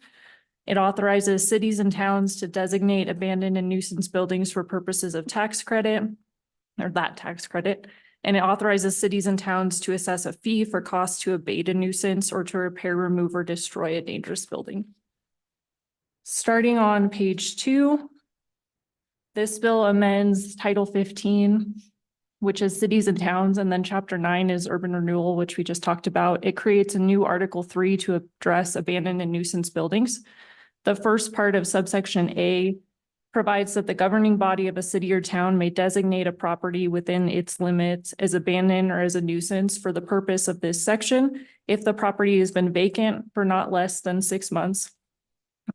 It authorizes cities and towns to designate abandoned and nuisance buildings for purposes of tax credit, or that tax credit. And it authorizes cities and towns to assess a fee for costs to abate a nuisance or to repair, remove, or destroy a dangerous building. Starting on page 2, this bill amends Title 15, which is cities and towns, and then Chapter 9 is urban renewal, which we just talked about. It creates a new Article 3 to address abandoned and nuisance buildings. The first part of subsection A provides that the governing body of a city or town may designate a property within its limits as abandoned or as a nuisance for the purpose of this section if the property has been vacant for not less than 6 months,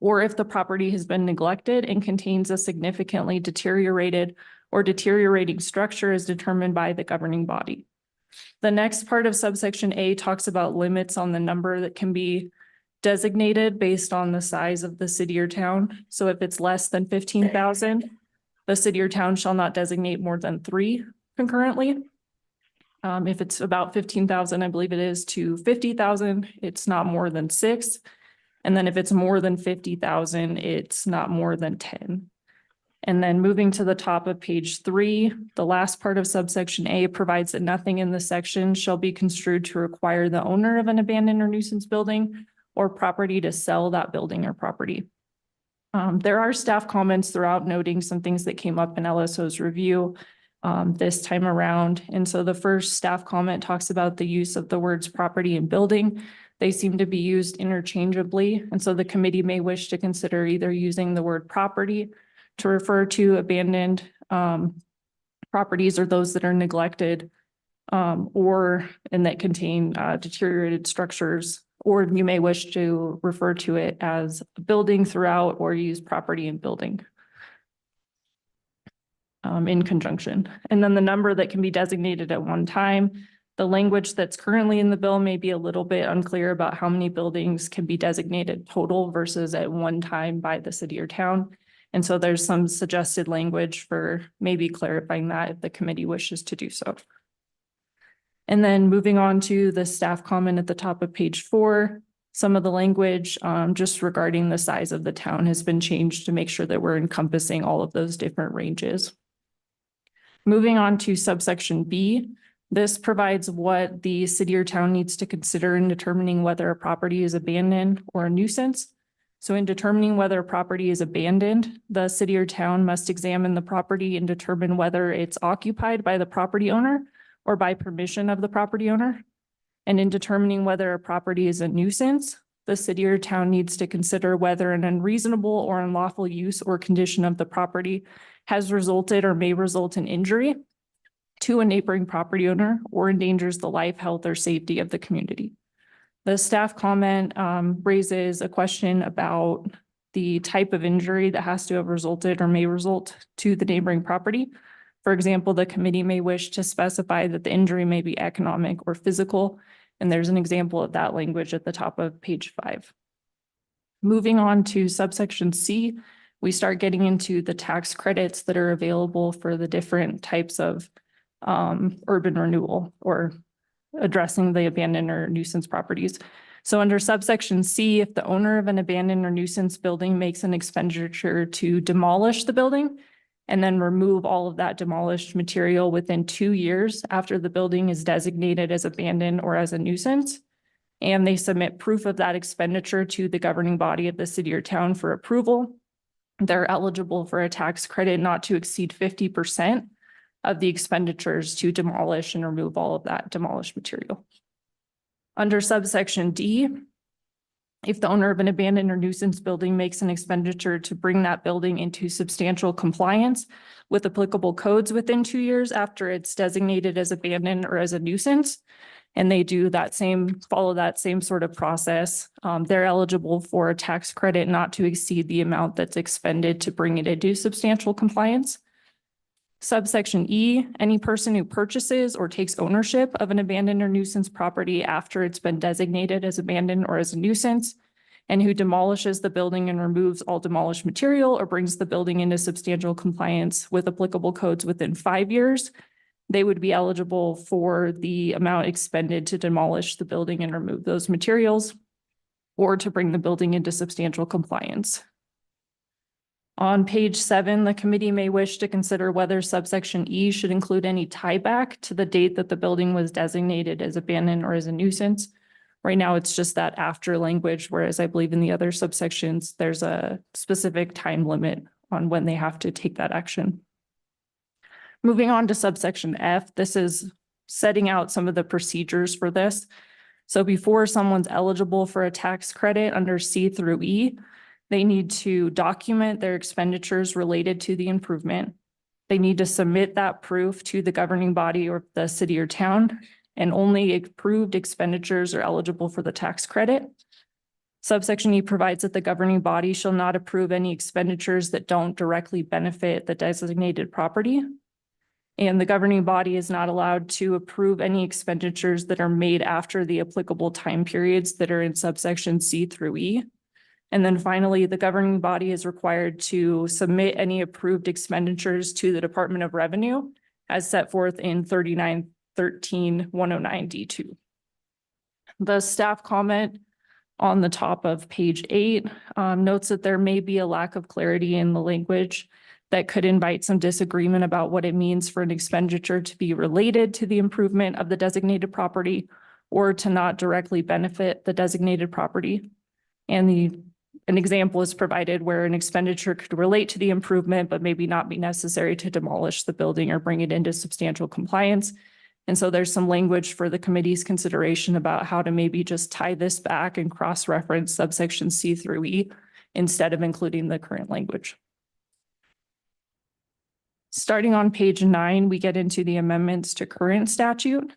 or if the property has been neglected and contains a significantly deteriorated or deteriorating structure as determined by the governing body. The next part of subsection A talks about limits on the number that can be designated based on the size of the city or town. So if it's less than 15,000, the city or town shall not designate more than 3 concurrently. If it's about 15,000, I believe it is, to 50,000, it's not more than 6. And then if it's more than 50,000, it's not more than 10. And then moving to the top of page 3, the last part of subsection A provides that nothing in the section shall be construed to require the owner of an abandoned or nuisance building or property to sell that building or property. There are staff comments throughout noting some things that came up in LSO's review this time around. And so the first staff comment talks about the use of the words property and building. They seem to be used interchangeably. And so the committee may wish to consider either using the word property to refer to abandoned properties or those that are neglected or and that contain deteriorated structures, or you may wish to refer to it as building throughout or use property and building in conjunction. And then the number that can be designated at one time. The language that's currently in the bill may be a little bit unclear about how many buildings can be designated total versus at one time by the city or town. And so there's some suggested language for maybe clarifying that if the committee wishes to do so. And then moving on to the staff comment at the top of page 4, some of the language just regarding the size of the town has been changed to make sure that we're encompassing all of those different ranges. Moving on to subsection B, this provides what the city or town needs to consider in determining whether a property is abandoned or a nuisance. So in determining whether a property is abandoned, the city or town must examine the property and determine whether it's occupied by the property owner or by permission of the property owner. And in determining whether a property is a nuisance, the city or town needs to consider whether an unreasonable or unlawful use or condition of the property has resulted or may result in injury to a neighboring property owner or endangers the life, health, or safety of the community. The staff comment raises a question about the type of injury that has to have resulted or may result to the neighboring property. For example, the committee may wish to specify that the injury may be economic or physical, and there's an example of that language at the top of page 5. Moving on to subsection C, we start getting into the tax credits that are available for the different types of urban renewal or addressing the abandoned or nuisance properties. So under subsection C, if the owner of an abandoned or nuisance building makes an expenditure to demolish the building and then remove all of that demolished material within 2 years after the building is designated as abandoned or as a nuisance, and they submit proof of that expenditure to the governing body of the city or town for approval, they're eligible for a tax credit not to exceed 50% of the expenditures to demolish and remove all of that demolished material. Under subsection D, If the owner of an abandoned or nuisance building makes an expenditure to bring that building into substantial compliance with applicable codes within 2 years after it's designated as abandoned or as a nuisance, and they do that same, follow that same sort of process, they're eligible for a tax credit not to exceed the amount that's expended to bring it into substantial compliance. Subsection E, any person who purchases or takes ownership of an abandoned or nuisance property after it's been designated as abandoned or as a nuisance, and who demolishes the building and removes all demolished material or brings the building into substantial compliance with applicable codes within 5 years, they would be eligible for the amount expended to demolish the building and remove those materials or to bring the building into substantial compliance. On page 7, the committee may wish to consider whether subsection E should include any tieback to the date that the building was designated as abandoned or as a nuisance. Right now, it's just that after language, whereas I believe in the other subsections, there's a specific time limit on when they have to take that action. Moving on to subsection F, this is setting out some of the procedures for this. So before someone's eligible for a tax credit under C through E, they need to document their expenditures related to the improvement. They need to submit that proof to the governing body or the city or town, and only approved expenditures are eligible for the tax credit. Subsection E provides that the governing body shall not approve any expenditures that don't directly benefit the designated property. And the governing body is not allowed to approve any expenditures that are made after the applicable time periods that are in subsection C through E. And then finally, the governing body is required to submit any approved expenditures to the Department of Revenue as set forth in 3913-109D2. The staff comment on the top of page 8 notes that there may be a lack of clarity in the language that could invite some disagreement about what it means for an expenditure to be related to the improvement of the designated property or to not directly benefit the designated property. And an example is provided where an expenditure could relate to the improvement, but maybe not be necessary to demolish the building or bring it into substantial compliance. And so there's some language for the committee's consideration about how to maybe just tie this back and cross-reference subsection C through E instead of including the current language. Starting on page 9, we get into the amendments to current statute.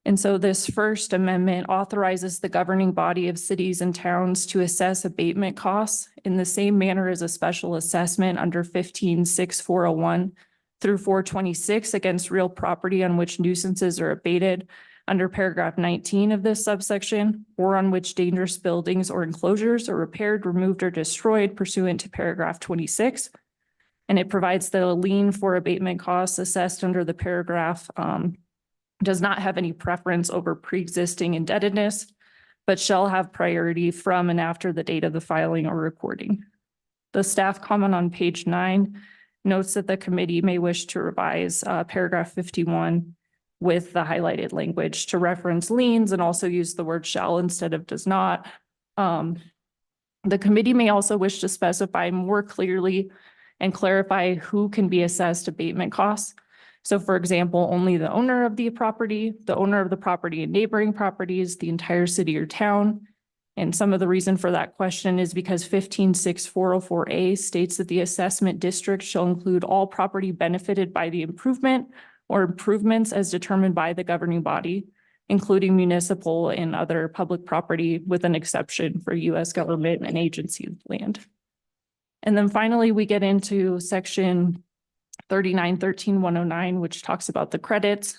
And so this first amendment authorizes the governing body of cities and towns to assess abatement costs in the same manner as a special assessment under 15-6401 through 426 against real property on which nuisances are abated under paragraph 19 of this subsection, or on which dangerous buildings or enclosures are repaired, removed, or destroyed pursuant to paragraph 26. And it provides that a lien for abatement costs assessed under the paragraph does not have any preference over pre-existing indebtedness, but shall have priority from and after the date of the filing or recording. The staff comment on page 9 notes that the committee may wish to revise paragraph 51 with the highlighted language to reference liens and also use the word shall instead of does not. The committee may also wish to specify more clearly and clarify who can be assessed abatement costs. So for example, only the owner of the property and neighboring properties, the entire city or town. And some of the reason for that question is because 15-6404A states that the assessment district shall include all property benefited by the improvement or improvements as determined by the governing body, including municipal and other public property with an exception for U.S. government and agency land. And then finally, we get into section 3913-109, which talks about the credits.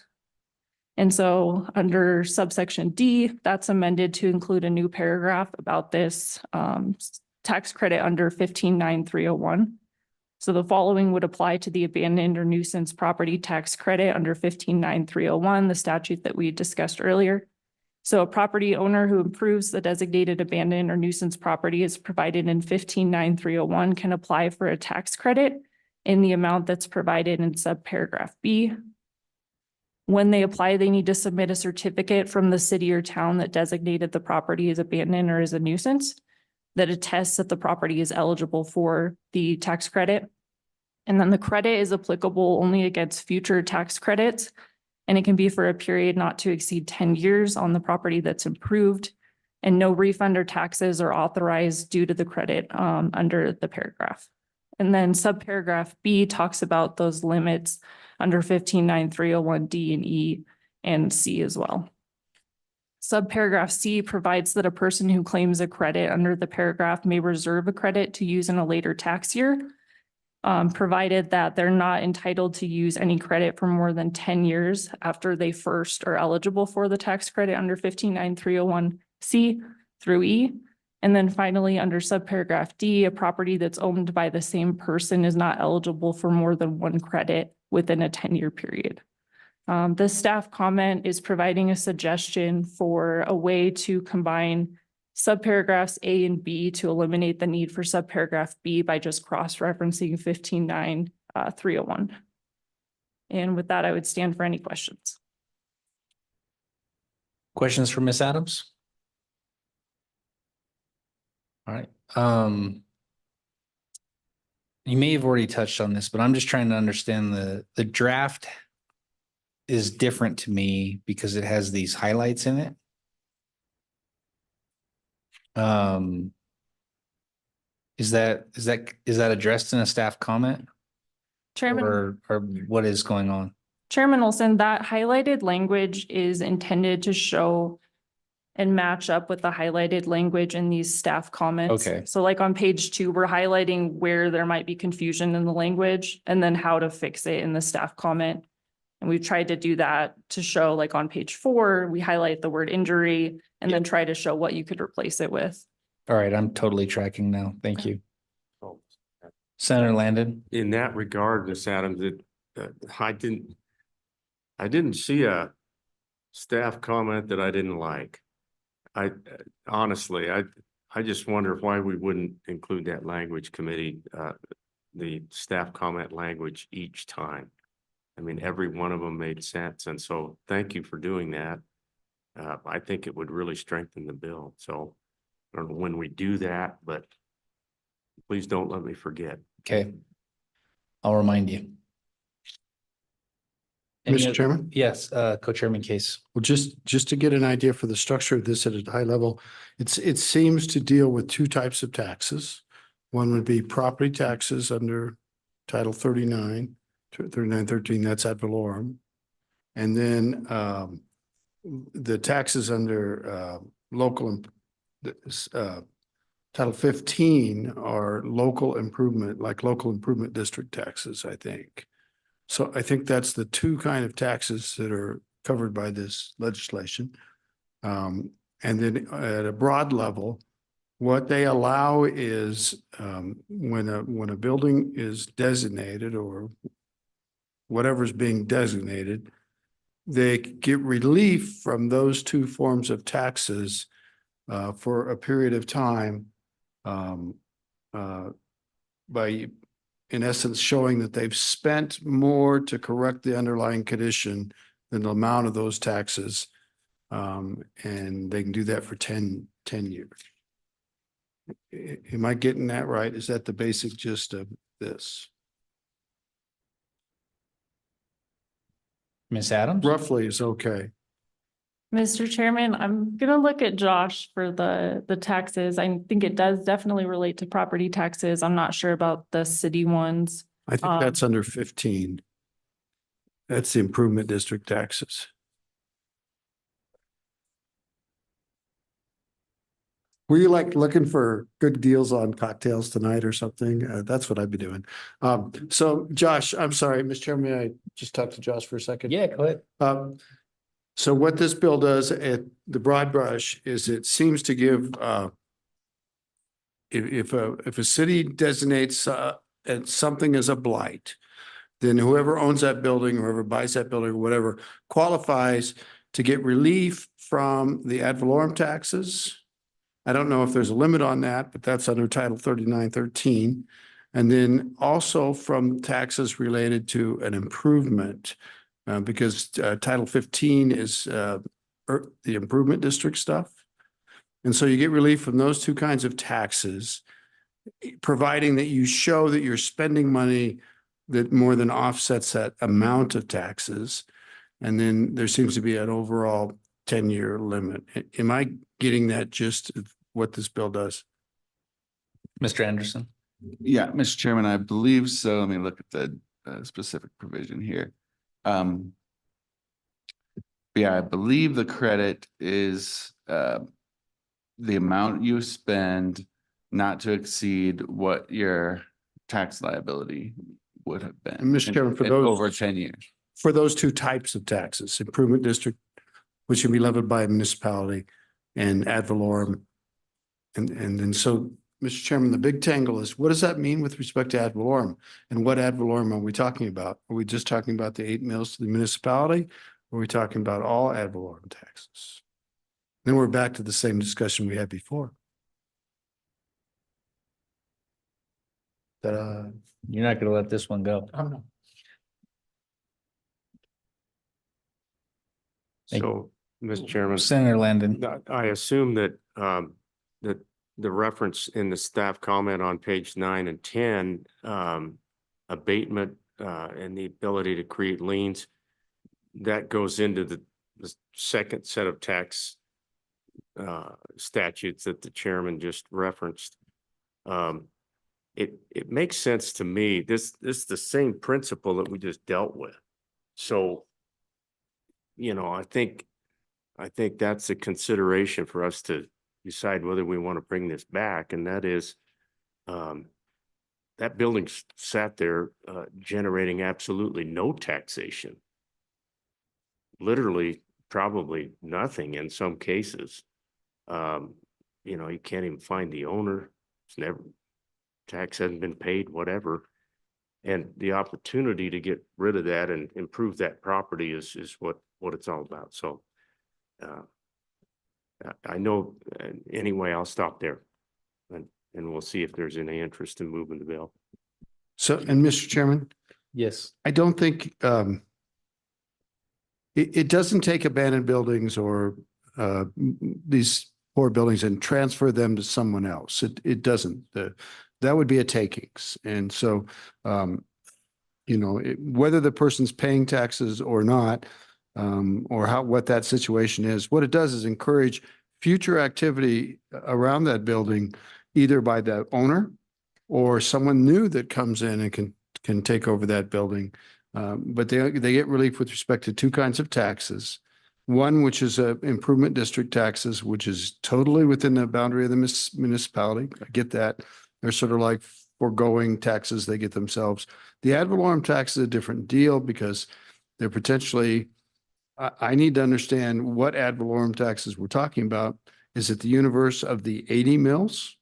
And so under subsection D, that's amended to include a new paragraph about this tax credit under 15-9301. So the following would apply to the abandoned or nuisance property tax credit under 15-9301, the statute that we discussed earlier. So a property owner who improves the designated abandoned or nuisance property as provided in 15-9301 can apply for a tax credit in the amount that's provided in subparagraph B. When they apply, they need to submit a certificate from the city or town that designated the property as abandoned or as a nuisance that attests that the property is eligible for the tax credit. And then the credit is applicable only against future tax credits, and it can be for a period not to exceed 10 years on the property that's improved. and no refund or taxes are authorized due to the credit under the paragraph. And then subparagraph B talks about those limits under 15.9.301 D and E and C as well. Subparagraph C provides that a person who claims a credit under the paragraph may reserve a credit to use in a later tax year, provided that they're not entitled to use any credit for more than 10 years after they first are eligible for the tax credit under 15.9.301 C through E. And then finally, under subparagraph D, a property that's owned by the same person is not eligible for more than one credit within a 10-year period. The staff comment is providing a suggestion for a way to combine subparagraphs A and B to eliminate the need for subparagraph B by just cross-referencing 15.9.301. And with that, I would stand for any questions. Questions for Ms. Adams? All right. You may have already touched on this, but I'm just trying to understand the draft is different to me because it has these highlights in it. Is that addressed in a staff comment? Chairman, or what is going on? Chairman Olson, that highlighted language is intended to show and match up with the highlighted language in these staff comments. Okay. So like on page 2, we're highlighting where there might be confusion in the language and then how to fix it in the staff comment. And we've tried to do that to show, like on page 4, we highlight the word injury and then try to show what you could replace it with. All right, I'm totally tracking now. Thank you. Senator Landon. In that regard, Ms. Adams, I didn't see a staff comment that I didn't like. Honestly, I just wonder why we wouldn't include that language committee, the staff comment language each time. I mean, every one of them made sense. And so thank you for doing that. I think it would really strengthen the bill. So I don't know when we do that, but please don't let me forget. Okay. I'll remind you. Mr. Chairman? Yes, Co-Chairman Case. Well, just to get an idea for the structure of this at a high level, it seems to deal with two types of taxes. One would be property taxes under Title 3913, that's ad valorem. And then the taxes under Title 15 are local improvement, like local improvement district taxes, I think. So I think that's the two kind of taxes that are covered by this legislation. And then at a broad level, what they allow is when a building is designated or whatever's being designated, they get relief from those two forms of taxes for a period of time by, in essence, showing that they've spent more to correct the underlying condition than the amount of those taxes. And they can do that for 10 years. Am I getting that right? Is that the basic gist of this? Ms. Adams? Roughly is okay. Mr. Chairman, I'm gonna look at Josh for the taxes. I think it does definitely relate to property taxes. I'm not sure about the city ones. I think that's under 15. That's the improvement district taxes. Were you like looking for good deals on cocktails tonight or something? That's what I'd be doing. So Josh, I'm sorry, Mr. Chairman, may I just talk to Josh for a second? Yeah, go ahead. So what this bill does at the broad brush is it seems to give if a city designates something as a blight, then whoever owns that building, whoever buys that building or whatever qualifies to get relief from the ad valorem taxes. I don't know if there's a limit on that, but that's under Title 3913. And then also from taxes related to an improvement. Because Title 15 is the improvement district stuff. And so you get relief from those two kinds of taxes, providing that you show that you're spending money that more than offsets that amount of taxes. And then there seems to be an overall 10-year limit. Am I getting that gist of what this bill does? Mr. Anderson? Yeah, Mr. Chairman, I believe so. Let me look at the specific provision here. Yeah, I believe the credit is the amount you spend not to exceed what your tax liability would have been. And Mr. Chairman, for those over 10 years. For those two types of taxes, improvement district, which can be levied by a municipality, and ad valorem. And then so, Mr. Chairman, the big tangle is, what does that mean with respect to ad valorem? And what ad valorem are we talking about? Are we just talking about the 8 mills to the municipality? Or are we talking about all ad valorem taxes? Then we're back to the same discussion we had before. You're not gonna let this one go. I'm not. So, Mr. Chairman. Senator Landon. I assume that that the reference in the staff comment on page 9 and 10, abatement and the ability to create liens, that goes into the second set of tax statutes that the chairman just referenced. It makes sense to me. This is the same principle that we just dealt with. So, I think that's a consideration for us to decide whether we want to bring this back, and that is that building sat there generating absolutely no taxation. Literally, probably nothing in some cases. You can't even find the owner. It's never, tax hasn't been paid, whatever. And the opportunity to get rid of that and improve that property is what it's all about. So I know, anyway, I'll stop there and we'll see if there's any interest in moving the bill. So, and Mr. Chairman? Yes. I don't think it doesn't take abandoned buildings or these poor buildings and transfer them to someone else. It doesn't. That would be a takings. And so, whether the person's paying taxes or not, or what that situation is, what it does is encourage future activity around that building, either by the owner or someone new that comes in and can take over that building. But they get relief with respect to two kinds of taxes. One, which is improvement district taxes, which is totally within the boundary of the municipality. I get that. They're sort of like foregoing taxes they get themselves. The ad valorem tax is a different deal because they're potentially, I need to understand what ad valorem taxes we're talking about. Is it the universe of the 80 mills?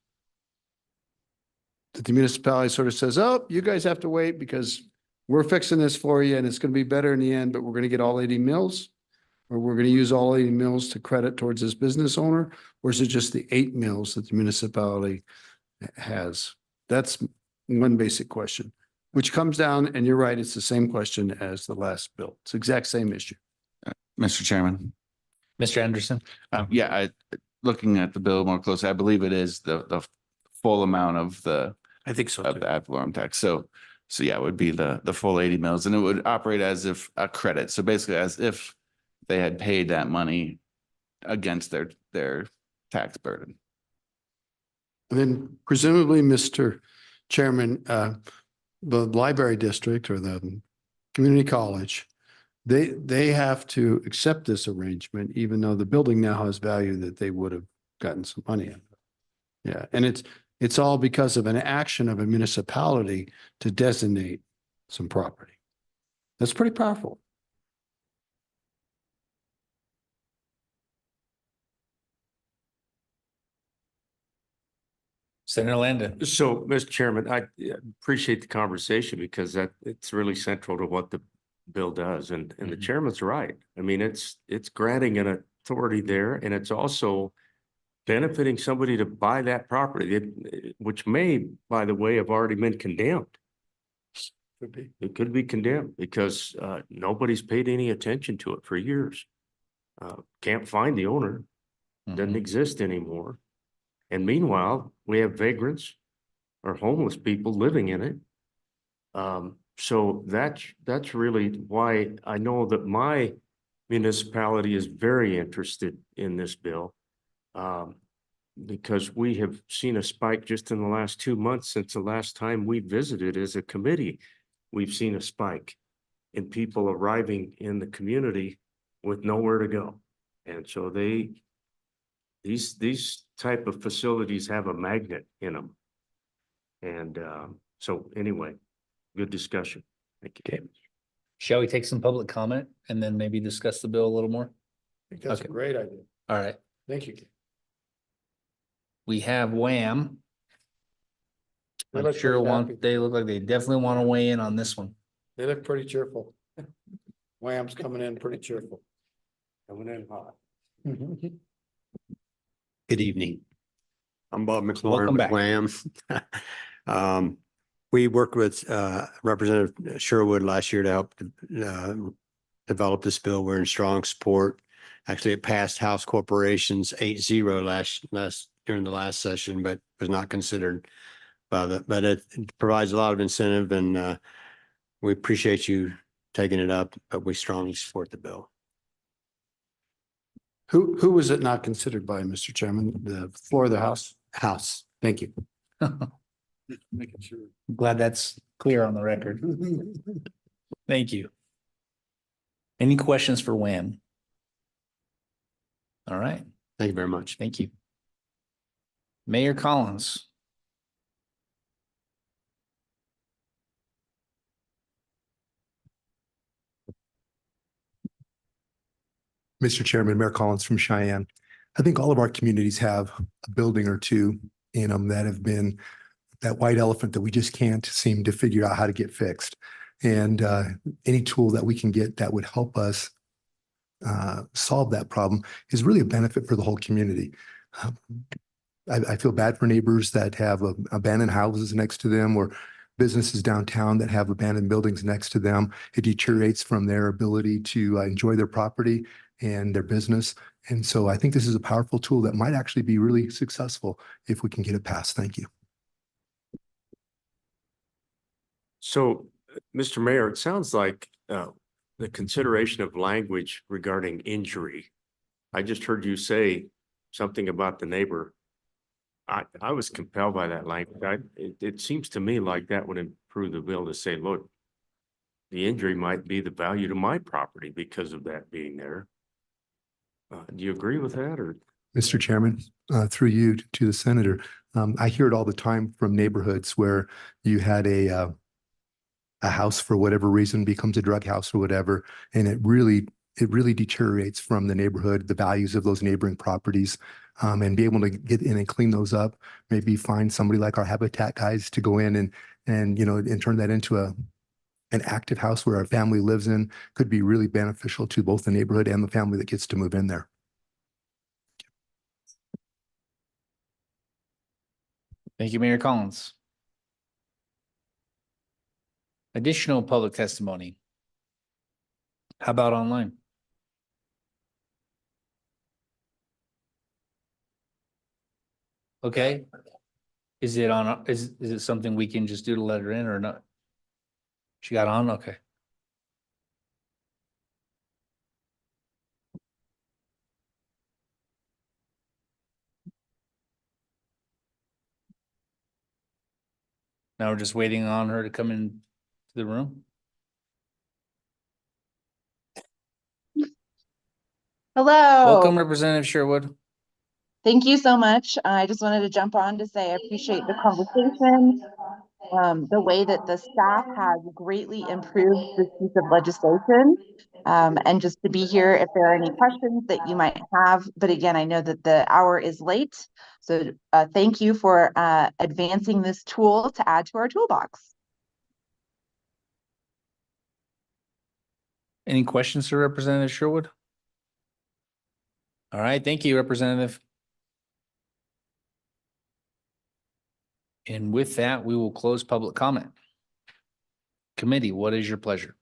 That the municipality sort of says, oh, you guys have to wait because we're fixing this for you and it's going to be better in the end, but we're going to get all 80 mills? Or we're going to use all 80 mills to credit towards this business owner? Or is it just the 8 mills that the municipality has? That's one basic question, which comes down, and you're right, it's the same question as the last bill. It's the exact same issue. Mr. Chairman. Mr. Anderson. Looking at the bill more closely, I believe it is the full amount of the I think so. of the ad valorem tax. So yeah, it would be the full 80 mills, and it would operate as if a credit. So basically, as if they had paid that money against their tax burden. And then presumably, Mr. Chairman, the library district or the community college, they have to accept this arrangement, even though the building now has value that they would have gotten some money out of. Yeah, and it's all because of an action of a municipality to designate some property. That's pretty powerful. Senator Landon. So, Mr. Chairman, I appreciate the conversation because it's really central to what the bill does. And the chairman's right. I mean, it's granting an authority there, and it's also benefiting somebody to buy that property, which may, by the way, have already been condemned. It could be condemned because nobody's paid any attention to it for years. Can't find the owner, doesn't exist anymore. And meanwhile, we have vagrants or homeless people living in it. So that's really why I know that my municipality is very interested in this bill. Because we have seen a spike just in the last 2 months since the last time we visited as a committee. We've seen a spike in people arriving in the community with nowhere to go. And so these type of facilities have a magnet in them. And so anyway, good discussion. Thank you. Okay. Shall we take some public comment and then maybe discuss the bill a little more? I think that's a Okay. great idea. All right. Thank you. We have Wham. They I'm look sure pretty happy. they look like they definitely want to weigh in on this one. They look pretty cheerful. Wham's coming in pretty cheerful. Coming in hot. Good evening. I'm Bob McLaurin Welcome with back. Wham. We worked with Representative Sherwood last year to help develop this bill. We're in strong support. Actually, it passed House Corporations 8-0 during the last session, but was not considered by but it provides a lot of incentive, and we appreciate you taking it up, but we strongly support the bill. Who was it not considered by, Mr. Chairman? The floor of the House? House. Thank you. Making sure. I'm glad that's clear on the record. Thank you. Any questions for Wham? All right. Thank you very much. Thank you. Mayor Collins. Mr. Chairman, Mayor Collins from Cheyenne. I think all of our communities have a building or two in them that have been that white elephant that we just can't seem to figure out how to get fixed. And any tool that we can get that would help us solve that problem is really a benefit for the whole community. I feel bad for neighbors that have abandoned houses next to them or businesses downtown that have abandoned buildings next to them. It deteriorates from their ability to enjoy their property and their business. And so I think this is a powerful tool that might actually be really successful if we can get it passed. Thank you. So, Mr. Mayor, it sounds like the consideration of language regarding injury. I just heard you say something about the neighbor. I was compelled by that language. It seems to me like that would improve the bill to say, look, the injury might be the value to my property because of that being there. Do you agree with that, or? Mr. Chairman, through you to the senator, I hear it all the time from neighborhoods where you had a house for whatever reason becomes a drug house or whatever, and it really deteriorates from the neighborhood, the values of those neighboring properties, and be able to get in and clean those up. Maybe find somebody like our Habitat guys to go in and turn that into an active house where our family lives in. Could be really beneficial to both the neighborhood and the family that gets to move in there. Thank you, Mayor Collins. Additional public testimony. How about online? Okay. Is it on, is it something we can just do to let her in or not? She got on? Okay. Now we're just waiting on her to come in to the room. Hello. Welcome, Representative Sherwood. Thank you so much. I just wanted to jump on to say I appreciate the conversation, the way that the staff has greatly improved this piece of legislation, and just to be here if there are any questions that you might have. But again, I know that the hour is late, so thank you for advancing this tool to add to our toolbox. Any questions for Representative Sherwood? All right, thank you, Representative. And with that, we will close public comment. Committee, what is your pleasure?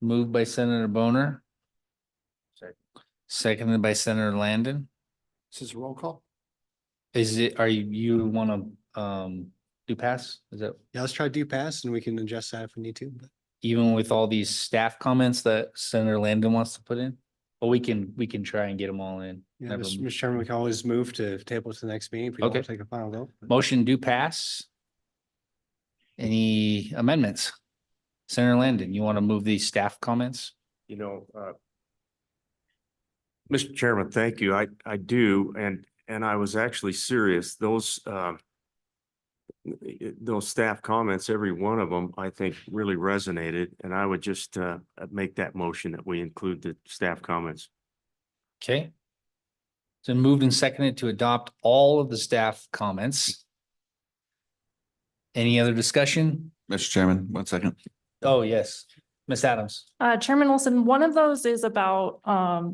Moved by Senator Boner. Seconded by Senator Landon. This is a roll call. Is it, you want to do pass? Is that? Yeah, let's try do pass and we can adjust that if we need to. But even with all these staff comments that Senator Landon wants to put in? But we can try and get them all in. Yeah, Never- Mr. Chairman, we can always move to table to the next meeting if we don't want to Okay. take a final vote. Motion do pass. Any amendments? Senator Landon, you want to move these staff comments? You know, Mr. Chairman, thank you. I do. And I was actually serious. Those staff comments, every one of them, I think really resonated. And I would just make that motion that we include the staff comments. Okay. So moved and seconded to adopt all of the staff comments. Any other discussion? Mr. Chairman, 1 second. Oh, yes. Ms. Adams. Chairman Olson, one of those is about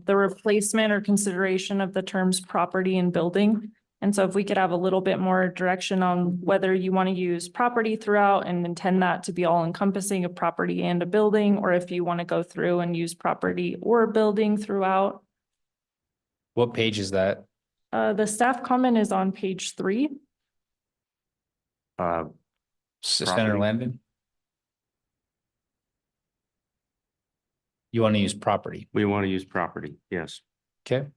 the replacement or consideration of the terms property and building. And so if we could have a little bit more direction on whether you want to use property throughout and intend that to be all encompassing of property and a building, or if you want to go through and use property or building throughout. What page is that? The staff comment is on page 3. Senator Landon? You want to use property? We want to use property, yes. Okay.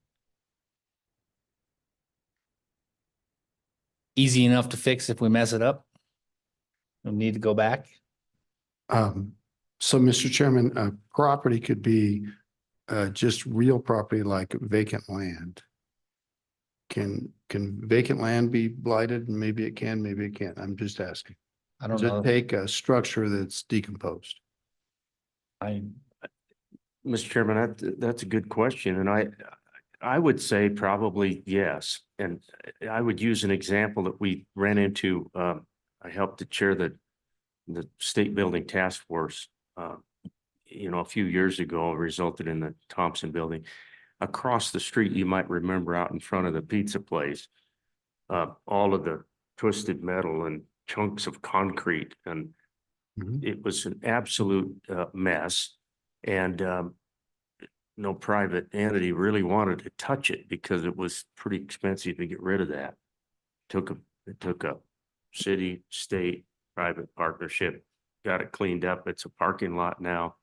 Easy enough to fix if we mess it up. We'll need to go back. So Mr. Chairman, property could be just real property like vacant land. Can vacant land be blighted? Maybe it can, maybe it can't. I'm just asking. I don't Does know. it take a structure that's decomposed? Mr. Chairman, that's a good question. And I would say probably yes. And I would use an example that we ran into. I helped to chair the state building task force, a few years ago, resulted in the Thompson building. Across the street, you might remember out in front of the pizza place, all of the twisted metal and chunks of concrete. And it was an absolute mess. And no private entity really wanted to touch it because it was pretty expensive to get rid of that. It took a city, state, private partnership, got it cleaned up. It's a parking lot now.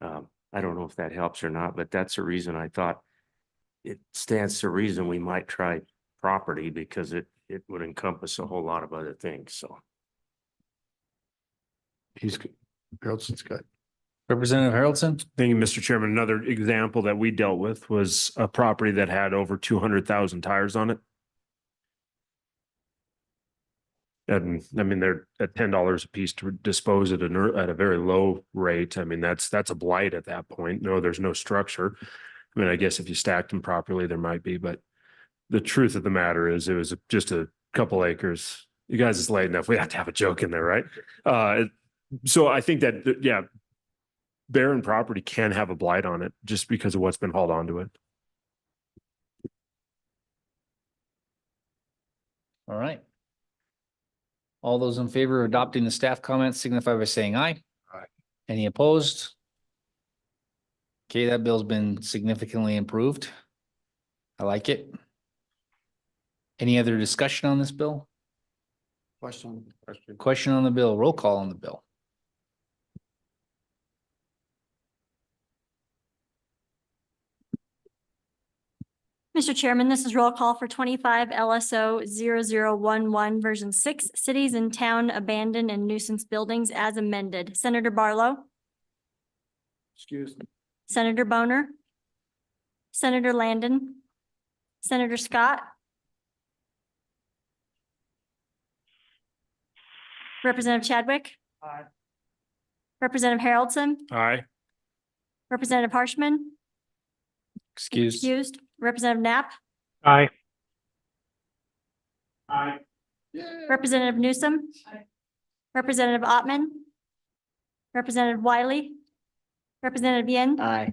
I don't know if that helps or not, but that's the reason I thought it stands to reason we might try property, because it would encompass a whole lot of other things. So. He's good. Haroldsen's good. Representative Haroldson? Thank you, Mr. Chairman. Another example that we dealt with was a property that had over 200,000 tires on it. And I mean, they're at $10 a piece to dispose at a very low rate. I mean, that's a blight at that point. No, there's no structure. I mean, I guess if you stacked them properly, there might be, but the truth of the matter is it was just a couple acres. You guys, it's late enough. We have to have a joke in there, right? So I think that, yeah, barren property can have a blight on it just because of what's been hauled onto it. All right. All those in favor of adopting the staff comments signify by saying aye. Aye. Any opposed? Okay, that bill's been significantly improved. I like it. Any other discussion on this bill? Question on the bill, roll call on the bill. Mr. Chairman, this is roll call for 25 LSO 0011 version 6, cities and town abandoned and nuisance buildings as amended. Senator Barlow. Excuse me. Senator Boner. Senator Landon. Senator Scott. Representative Chadwick. Aye. Representative Haroldson. Aye. Representative Harshman. Excused. Representative Knapp. Aye. Aye. Representative Newsom. Representative Ottman. Representative Wiley. Representative Yen. Aye.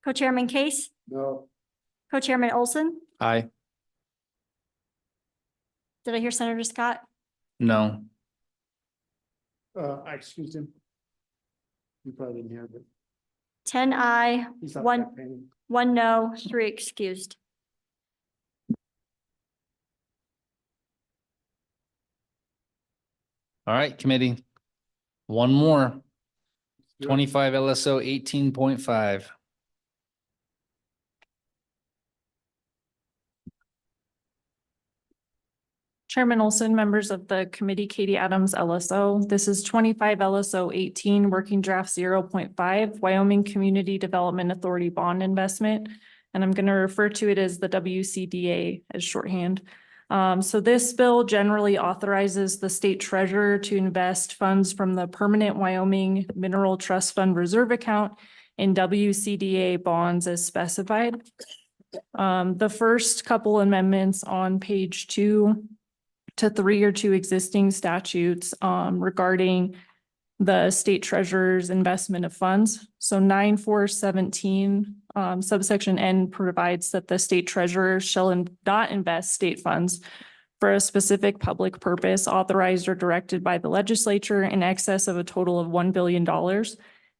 Co-chairman Case. No. Co-chairman Olson. Aye. Did I hear Senator Scott? No. I excused him. You probably didn't hear, but 10 aye, he's not one, campaigning. 1 no, 3 excused. All right, committee. One more. 25 LSO 18.5. Chairman Olson, members of the committee, Katie Adams, LSO. This is 25 LSO 18, working draft 0.5, Wyoming Community Development Authority bond investment. And I'm going to refer to it as the WCDA as shorthand. So this bill generally authorizes the state treasurer to invest funds from the Permanent Wyoming Mineral Trust Fund Reserve Account in WCDA bonds as specified. The first couple amendments on page 2 to 3 are 2 existing statutes regarding the state treasurer's investment of funds. So 9417 subsection N provides that the state treasurer shall not invest state funds for a specific public purpose authorized or directed by the legislature in excess of a total of $1 billion,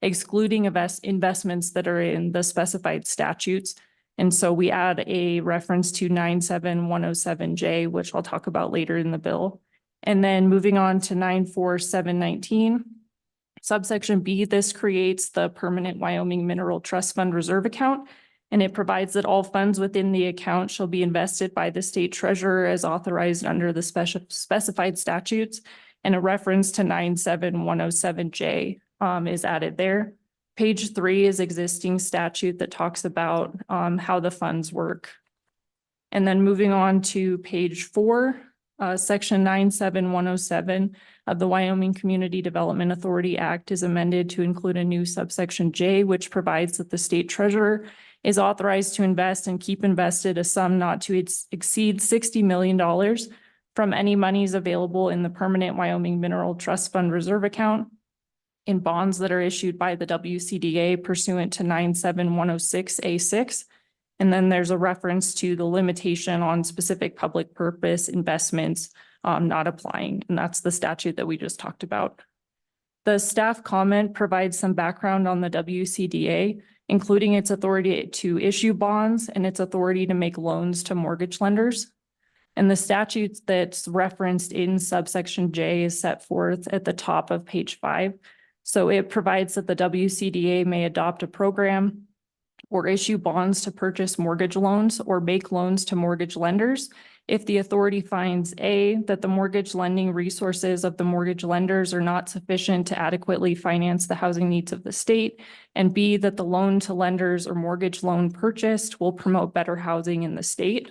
excluding investments that are in the specified statutes. And so we add a reference to 97107J, which I'll talk about later in the bill. And then moving on to 94719. Subsection B, this creates the Permanent Wyoming Mineral Trust Fund Reserve Account, and it provides that all funds within the account shall be invested by the state treasurer as authorized under the specified statutes, and a reference to 97107J is added there. Page 3 is existing statute that talks about how the funds work. And then moving on to page 4, section 97107 of the Wyoming Community Development Authority Act is amended to include a new subsection J, which provides that the state treasurer is authorized to invest and keep invested a sum not to exceed $60 million from any monies available in the Permanent Wyoming Mineral Trust Fund Reserve Account in bonds that are issued by the WCDA pursuant to 97106A6. And then there's a reference to the limitation on specific public purpose investments not applying. And that's the statute that we just talked about. The staff comment provides some background on the WCDA, including its authority to issue bonds and its authority to make loans to mortgage lenders. And the statute that's referenced in subsection J is set forth at the top of page 5. So it provides that the WCDA may adopt a program or issue bonds to purchase mortgage loans or make loans to mortgage lenders if the authority finds A, that the mortgage lending resources of the mortgage lenders are not sufficient to adequately finance the housing needs of the state, and B, that the loan to lenders or mortgage loan purchased will promote better housing in the state.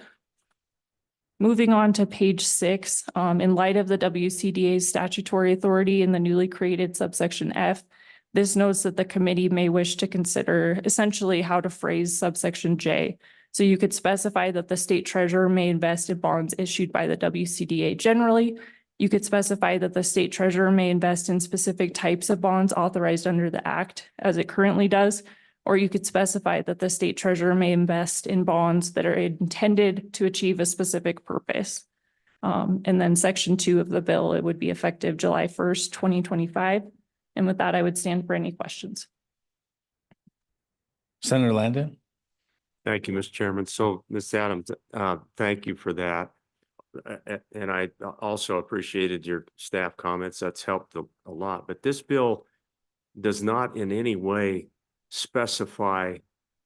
Moving on to page 6, in light of the WCDA's statutory authority in the newly created subsection F, this notes that the committee may wish to consider essentially how to phrase subsection J. So you could specify that the state treasurer may invest in bonds issued by the WCDA generally. You could specify that the state treasurer may invest in specific types of bonds authorized under the act as it currently does. Or you could specify that the state treasurer may invest in bonds that are intended to achieve a specific purpose. And then section 2 of the bill, it would be effective July 1st, 2025. And with that, I would stand for any questions. Senator Landon. Thank you, Mr. Chairman. So, Ms. Adams, thank you for that. And I also appreciated your staff comments. That's helped a lot. But this bill does not in any way specify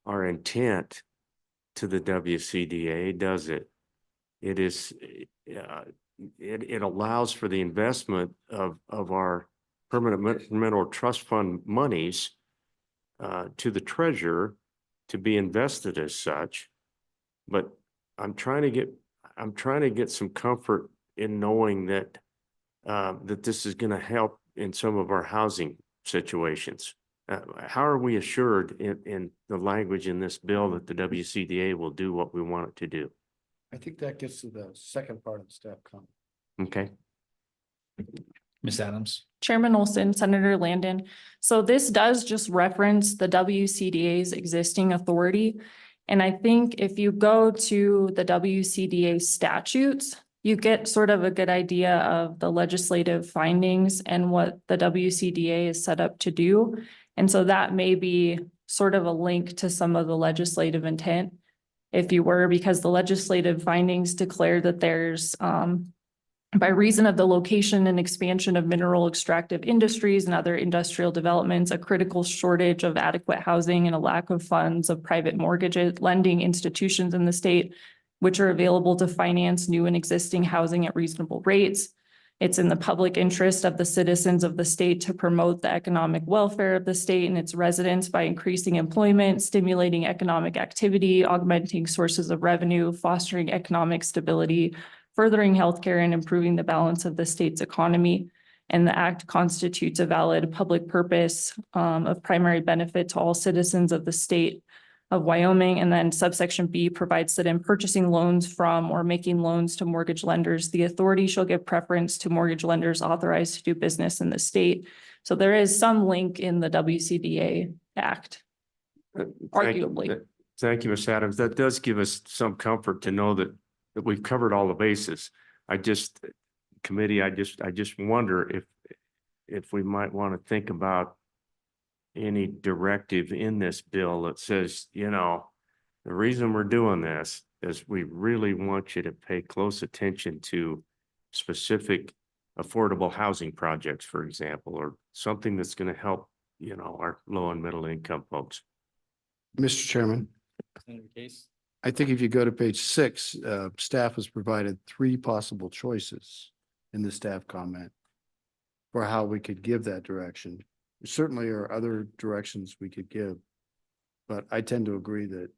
our intent to the WCDA, does it? It is, it allows for the investment of our permanent mineral trust fund monies to the treasurer to be invested as such. But I'm trying to get some comfort in knowing that that this is going to help in some of our housing situations. How are we assured in the language in this bill that the WCDA will do what we want it to do? I think that gets to the second part of the staff comment. Okay. Ms. Adams. Chairman Olson, Senator Landon. So this does just reference the WCDA's existing authority. And I think if you go to the WCDA statutes, you get sort of a good idea of the legislative findings and what the WCDA is set up to do. And so that may be sort of a link to some of the legislative intent, if you were, because the legislative findings declare that there's By reason of the location and expansion of mineral extractive industries and other industrial developments, a critical shortage of adequate housing and a lack of funds of private mortgages, lending institutions in the state, which are available to finance new and existing housing at reasonable rates. It's in the public interest of the citizens of the state to promote the economic welfare of the state and its residents by increasing employment, stimulating economic activity, augmenting sources of revenue, fostering economic stability, furthering healthcare, and improving the balance of the state's economy. And the act constitutes a valid public purpose of primary benefit to all citizens of the state of Wyoming. And then subsection B provides that in purchasing loans from or making loans to mortgage lenders, the authority shall give preference to mortgage lenders authorized to do business in the state. So there is some link in the WCDA Act, arguably. Thank you, Ms. Adams. That does give us some comfort to know that we've covered all the bases. I just wonder if we might want to think about any directive in this bill that says, you know, the reason we're doing this is we really want you to pay close attention to specific affordable housing projects, for example, or something that's going to help, you know, our low and middle income folks. Mr. Chairman, I think if you go to page 6, staff has provided 3 possible choices in the staff comment for how we could give that direction. There certainly are other directions we could give, but I tend to agree that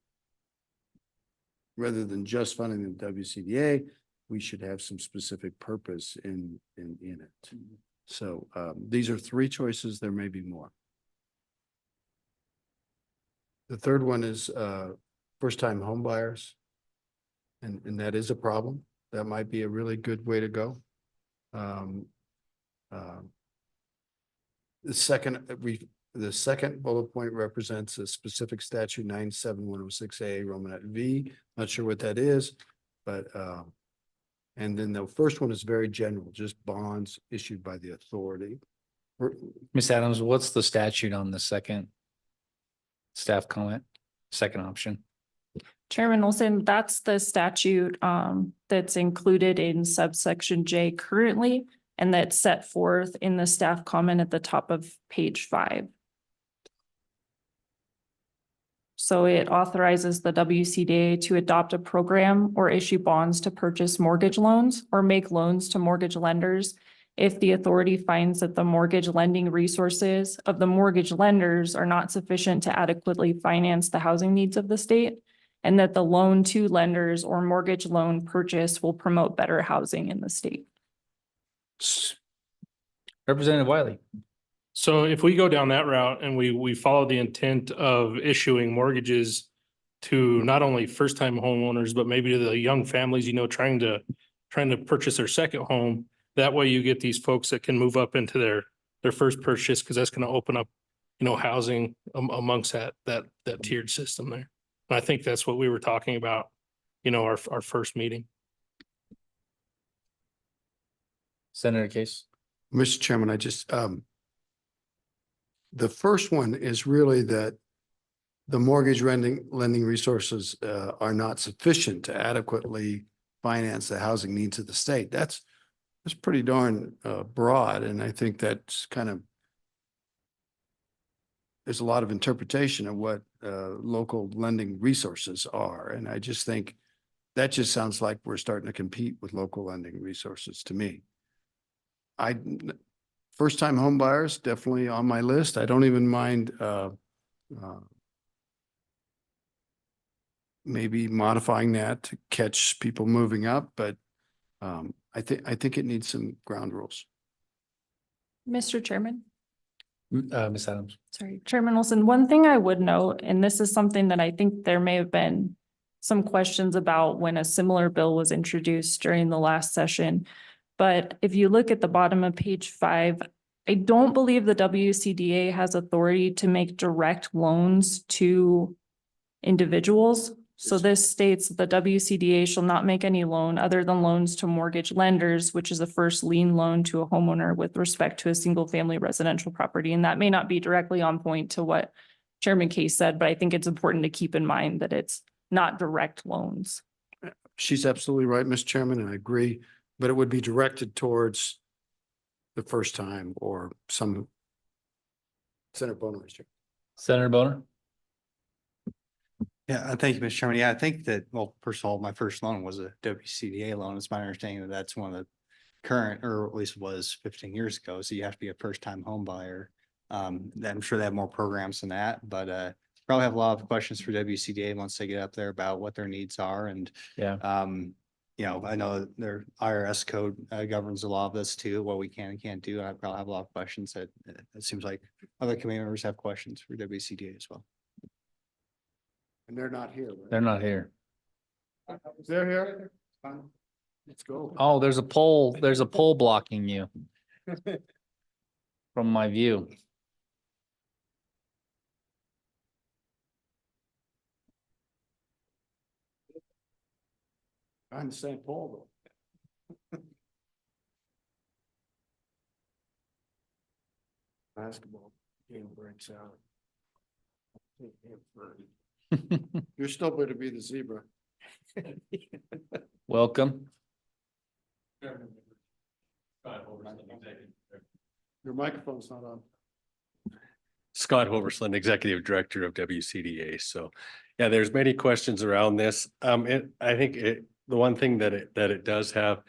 rather than just funding the WCDA, we should have some specific purpose in it. So these are 3 choices. There may be more. The third one is first-time home buyers. And that is a problem. That might be a really good way to go. The second bullet point represents a specific statute 97106A Romanet V. Not sure what that is, but and then the first one is very general, just bonds issued by the authority. Ms. Adams, what's the statute on the second staff comment, second option? Chairman Olson, that's the statute that's included in subsection J currently, and that's set forth in the staff comment at the top of page 5. So it authorizes the WCDA to adopt a program or issue bonds to purchase mortgage loans or make loans to mortgage lenders if the authority finds that the mortgage lending resources of the mortgage lenders are not sufficient to adequately finance the housing needs of the state, and that the loan to lenders or mortgage loan purchase will promote better housing in the state. Representative Wiley. So if we go down that route and we follow the intent of issuing mortgages to not only first-time homeowners, but maybe to the young families, you know, trying to purchase their second home, that way you get these folks that can move up into their first purchase, because that's going to open up, you know, housing amongst that tiered system there. And I think that's what we were talking about, you know, our first meeting. Senator Case. Mr. Chairman, I just, the first one is really that the mortgage lending resources are not sufficient to adequately finance the housing needs of the state. That's pretty darn broad, and I think that's kind of, there's a lot of interpretation of what local lending resources are, and I just think that just sounds like we're starting to compete with local lending resources to me. First-time home buyers, definitely on my list. I don't even mind maybe modifying that to catch people moving up, but I think it needs some ground rules. Mr. Chairman. Ms. Adams. Sorry, Chairman Olson, one thing I would note, and this is something that I think there may have been some questions about when a similar bill was introduced during the last session. But if you look at the bottom of page 5, I don't believe the WCDA has authority to make direct loans to individuals. So this states the WCDA shall not make any loan other than loans to mortgage lenders, which is a first lien loan to a homeowner with respect to a single family residential property. And that may not be directly on point to what Chairman Case said, but I think it's important to keep in mind that it's not direct loans. She's absolutely right, Mr. Chairman, and I agree. but it would be directed towards the first time or some. Senator Boner. Senator Boner? Yeah, thank you, Mr. Chairman. Yeah, I think that, well, first of all, my first loan was a WCDA loan. It's my understanding that that's one of the current, or at least was 15 years ago. So you have to be a first-time home buyer. I'm sure they have more programs than that, but probably have a lot of questions for WCDA once they get up there about what their needs are. And Yeah. you know, I know their IRS code governs a lot of this too, what we can and can't do. And I probably have a lot of questions that it seems like other committee members have questions for WCDA as well. And they're not here, right? They're not here. They're here. Let's go. Oh, there's a pole blocking you from my view. I'm the same pole though. Basketball game breaks out. You're still going to be the zebra. Welcome. Your microphone's not on. Scott Hoverland, Executive Director of WCDA. So yeah, there's many questions around this. I think the one thing that it does have,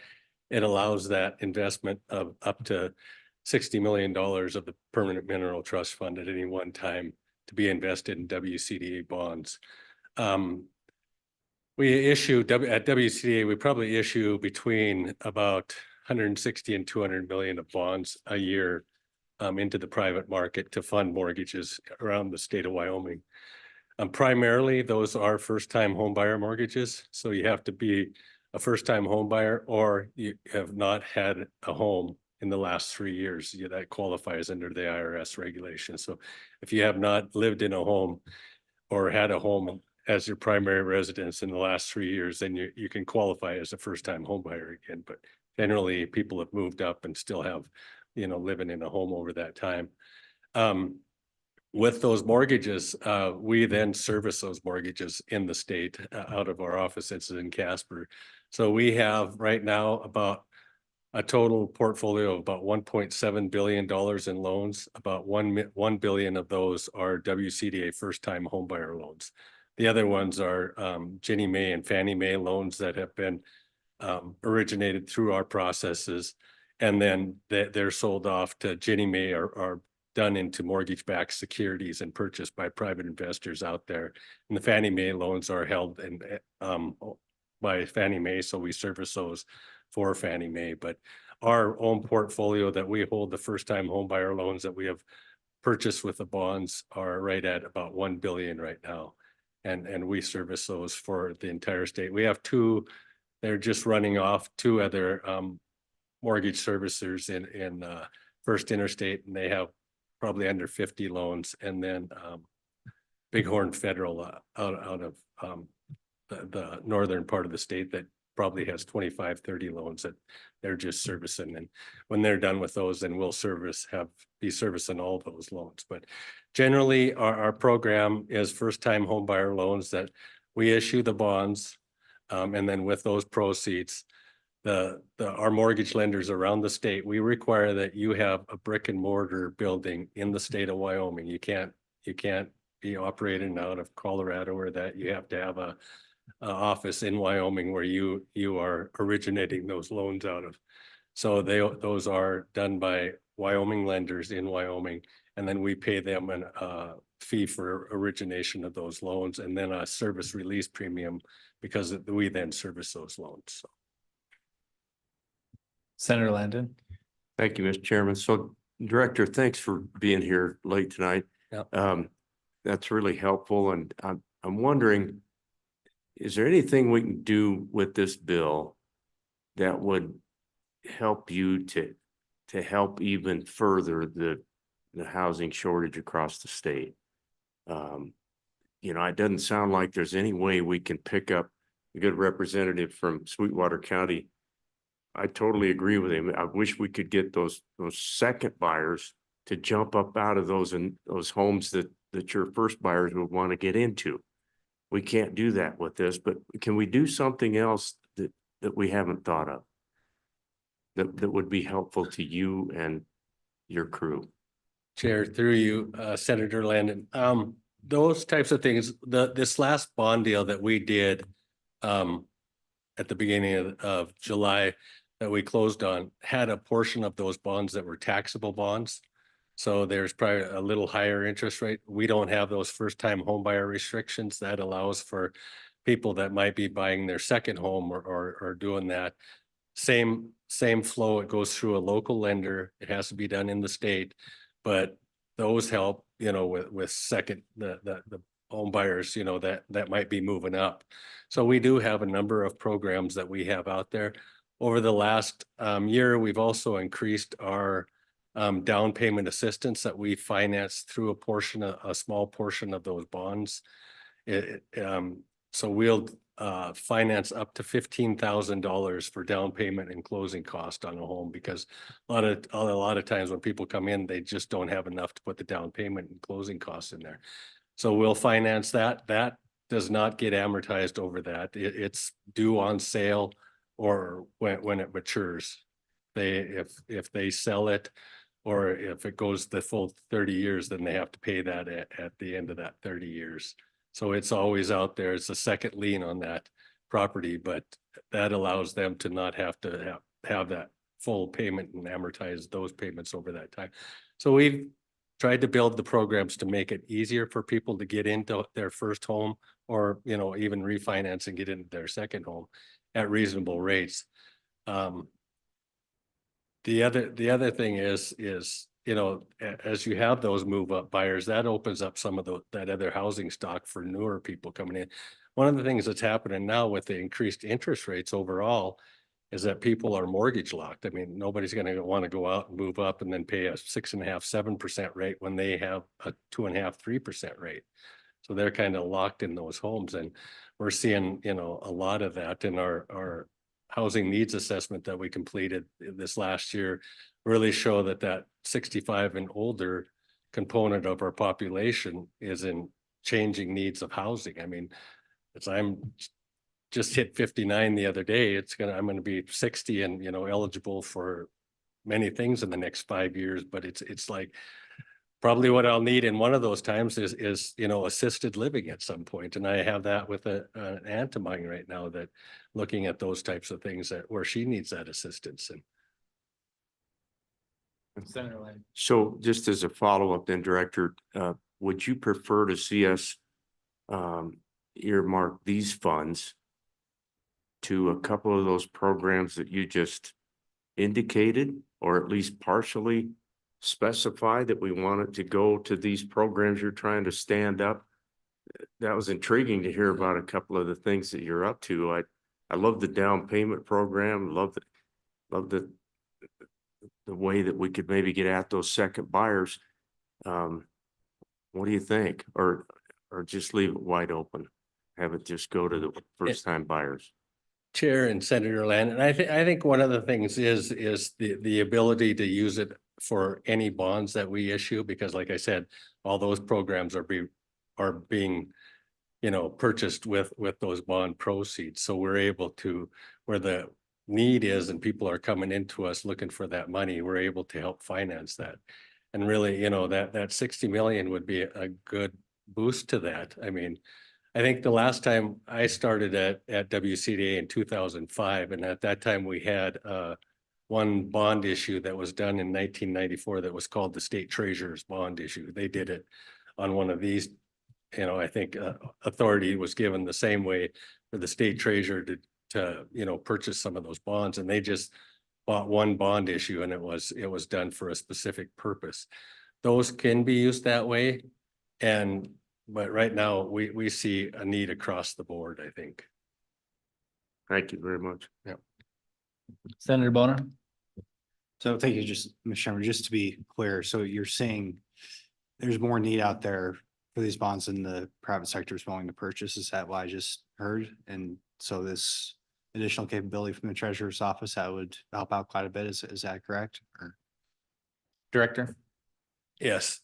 it allows that investment of up to $60 million of the Permanent Mineral Trust Fund at any one time to be invested in WCDA bonds. We issue at WCDA, we probably issue between about 160 and 200 million of bonds a year into the private market to fund mortgages around the state of Wyoming. Primarily, those are first-time homebuyer mortgages. So you have to be a first-time homebuyer or you have not had a home in the last 3 years. That qualifies under the IRS regulation. So if you have not lived in a home or had a home as your primary residence in the last 3 years, then you can qualify as a first-time homebuyer again. But generally, people have moved up and still have, you know, living in a home over that time. With those mortgages, we then service those mortgages in the state out of our offices in Casper. So we have right now about a total portfolio of about $1.7 billion in loans. About 1 billion of those are WCDA first-time homebuyer loans. The other ones are Ginnie Mae and Fannie Mae loans that have been originated through our processes. And then they're sold off to Ginnie Mae or done into mortgage-backed securities and purchased by private investors out there. And the Fannie Mae loans are held in, by Fannie Mae, so we service those for Fannie Mae. But our own portfolio that we hold, the first-time homebuyer loans that we have purchased with the bonds are right at about 1 billion right now. And we service those for the entire state. We have two, they're just running off, two other mortgage servicers in First Interstate, and they have probably under 50 loans. And then Bighorn Federal out of the northern part of the state that probably has 25, 30 loans that they're just servicing. And when they're done with those, then we'll be servicing all those loans. But generally our program is first-time homebuyer loans that we issue the bonds. And then with those proceeds, our mortgage lenders around the state, we require that you have a brick and mortar building in the state of Wyoming. You can't be operating out of Colorado or that. You have to have a office in Wyoming where you are originating those loans out of. So those are done by Wyoming lenders in Wyoming, and then we pay them a fee for origination of those loans, and then a service release premium because we then service those loans. So. Senator Landon. Thank you, Mr. Chairman. So Director, thanks for being here late tonight. Yep. That's really helpful. And I'm wondering, is there anything we can do with this bill that would help you to help even further the housing shortage across the state? You know, it doesn't sound like there's any way we can pick up a good representative from Sweetwater County. I totally agree with him. I wish we could get those second buyers to jump up out of those homes that your first buyers would want to get into. We can't do that with this, but can we do something else that we haven't thought of? that would be helpful to you and your crew? Chair, through you, Senator Landon, those types of things, this last bond deal that we did at the beginning of July that we closed on had a portion of those bonds that were taxable bonds. So there's probably a little higher interest rate. We don't have those first-time home buyer restrictions. That allows for people that might be buying their second home or doing that. Same flow. It goes through a local lender. It has to be done in the state, but those help, with second, the home buyers, that might be moving up. So we do have a number of programs that we have out there. Over the last year, we've also increased our down payment assistance that we finance through a small portion of those bonds. So we'll finance up to $15,000 for down payment and closing cost on a home, because a lot of times when people come in, they just don't have enough to put the down payment and closing costs in there. So we'll finance that. That does not get amortized over that. It's due on sale or when it matures. If they sell it, or if it goes the full 30 years, then they have to pay that at the end of that 30 years. So it's always out there. It's a second lien on that property, but that allows them to not have to have that full payment and amortize those payments over that time. So we've tried to build the programs to make it easier for people to get into their first home, or, even refinance and get into their second home at reasonable rates. The other thing is, as you have those move up buyers, that opens up some of that other housing stock for newer people coming in. One of the things that's happening now with the increased interest rates overall is that people are mortgage locked. I mean, nobody's going to want to go out and move up and then pay a 6.5%, 7% rate when they have a 2.5%, 3% rate. So they're kind of locked in those homes, and we're seeing, a lot of that in our housing needs assessment that we completed this last year really show that 65 and older component of our population is in changing needs of housing. I mean, I'm just hit 59 the other day. I'm going to be 60 and, eligible for many things in the next 5 years, but it's like, probably what I'll need in one of those times is assisted living at some point. And I have that with an aunt of mine right now, that looking at those types of things where she needs that assistance. And Senator Lane. So just as a follow-up then, Director, would you prefer to see us earmark these funds to a couple of those programs that you just indicated, or at least partially specify that we want it to go to these programs you're trying to stand up? That was intriguing to hear about a couple of the things that you're up to. I love the down payment program. Love the way that we could maybe get at those second buyers. What do you think? Or just leave it wide open, have it just go to the first time buyers? Chair and Senator Landon, I think one of the things is the ability to use it for any bonds that we issue, because like I said, all those programs are being purchased with those bond proceeds. So we're able to, where the need is and people are coming into us looking for that money, we're able to help finance that. And really, that 60 million would be a good boost to that. I mean, I think the last time I started at WCDA in 2005, and at that time we had one bond issue that was done in 1994 that was called the State Treasurer's Bond Issue. They did it on one of these, I think authority was given the same way for the state treasurer to purchase some of those bonds, and they just bought one bond issue, and it was done for a specific purpose. Those can be used that way, but right now we see a need across the board, I think. Thank you very much. Yeah. Senator Bonner. So thank you, Mr. Chairman, just to be clear. So you're saying there's more need out there for these bonds than the private sector is willing to purchase? Is that what I just heard? And so this additional capability from the treasurer's office, that would help out quite a bit. Is that correct? Or? Director. Yes,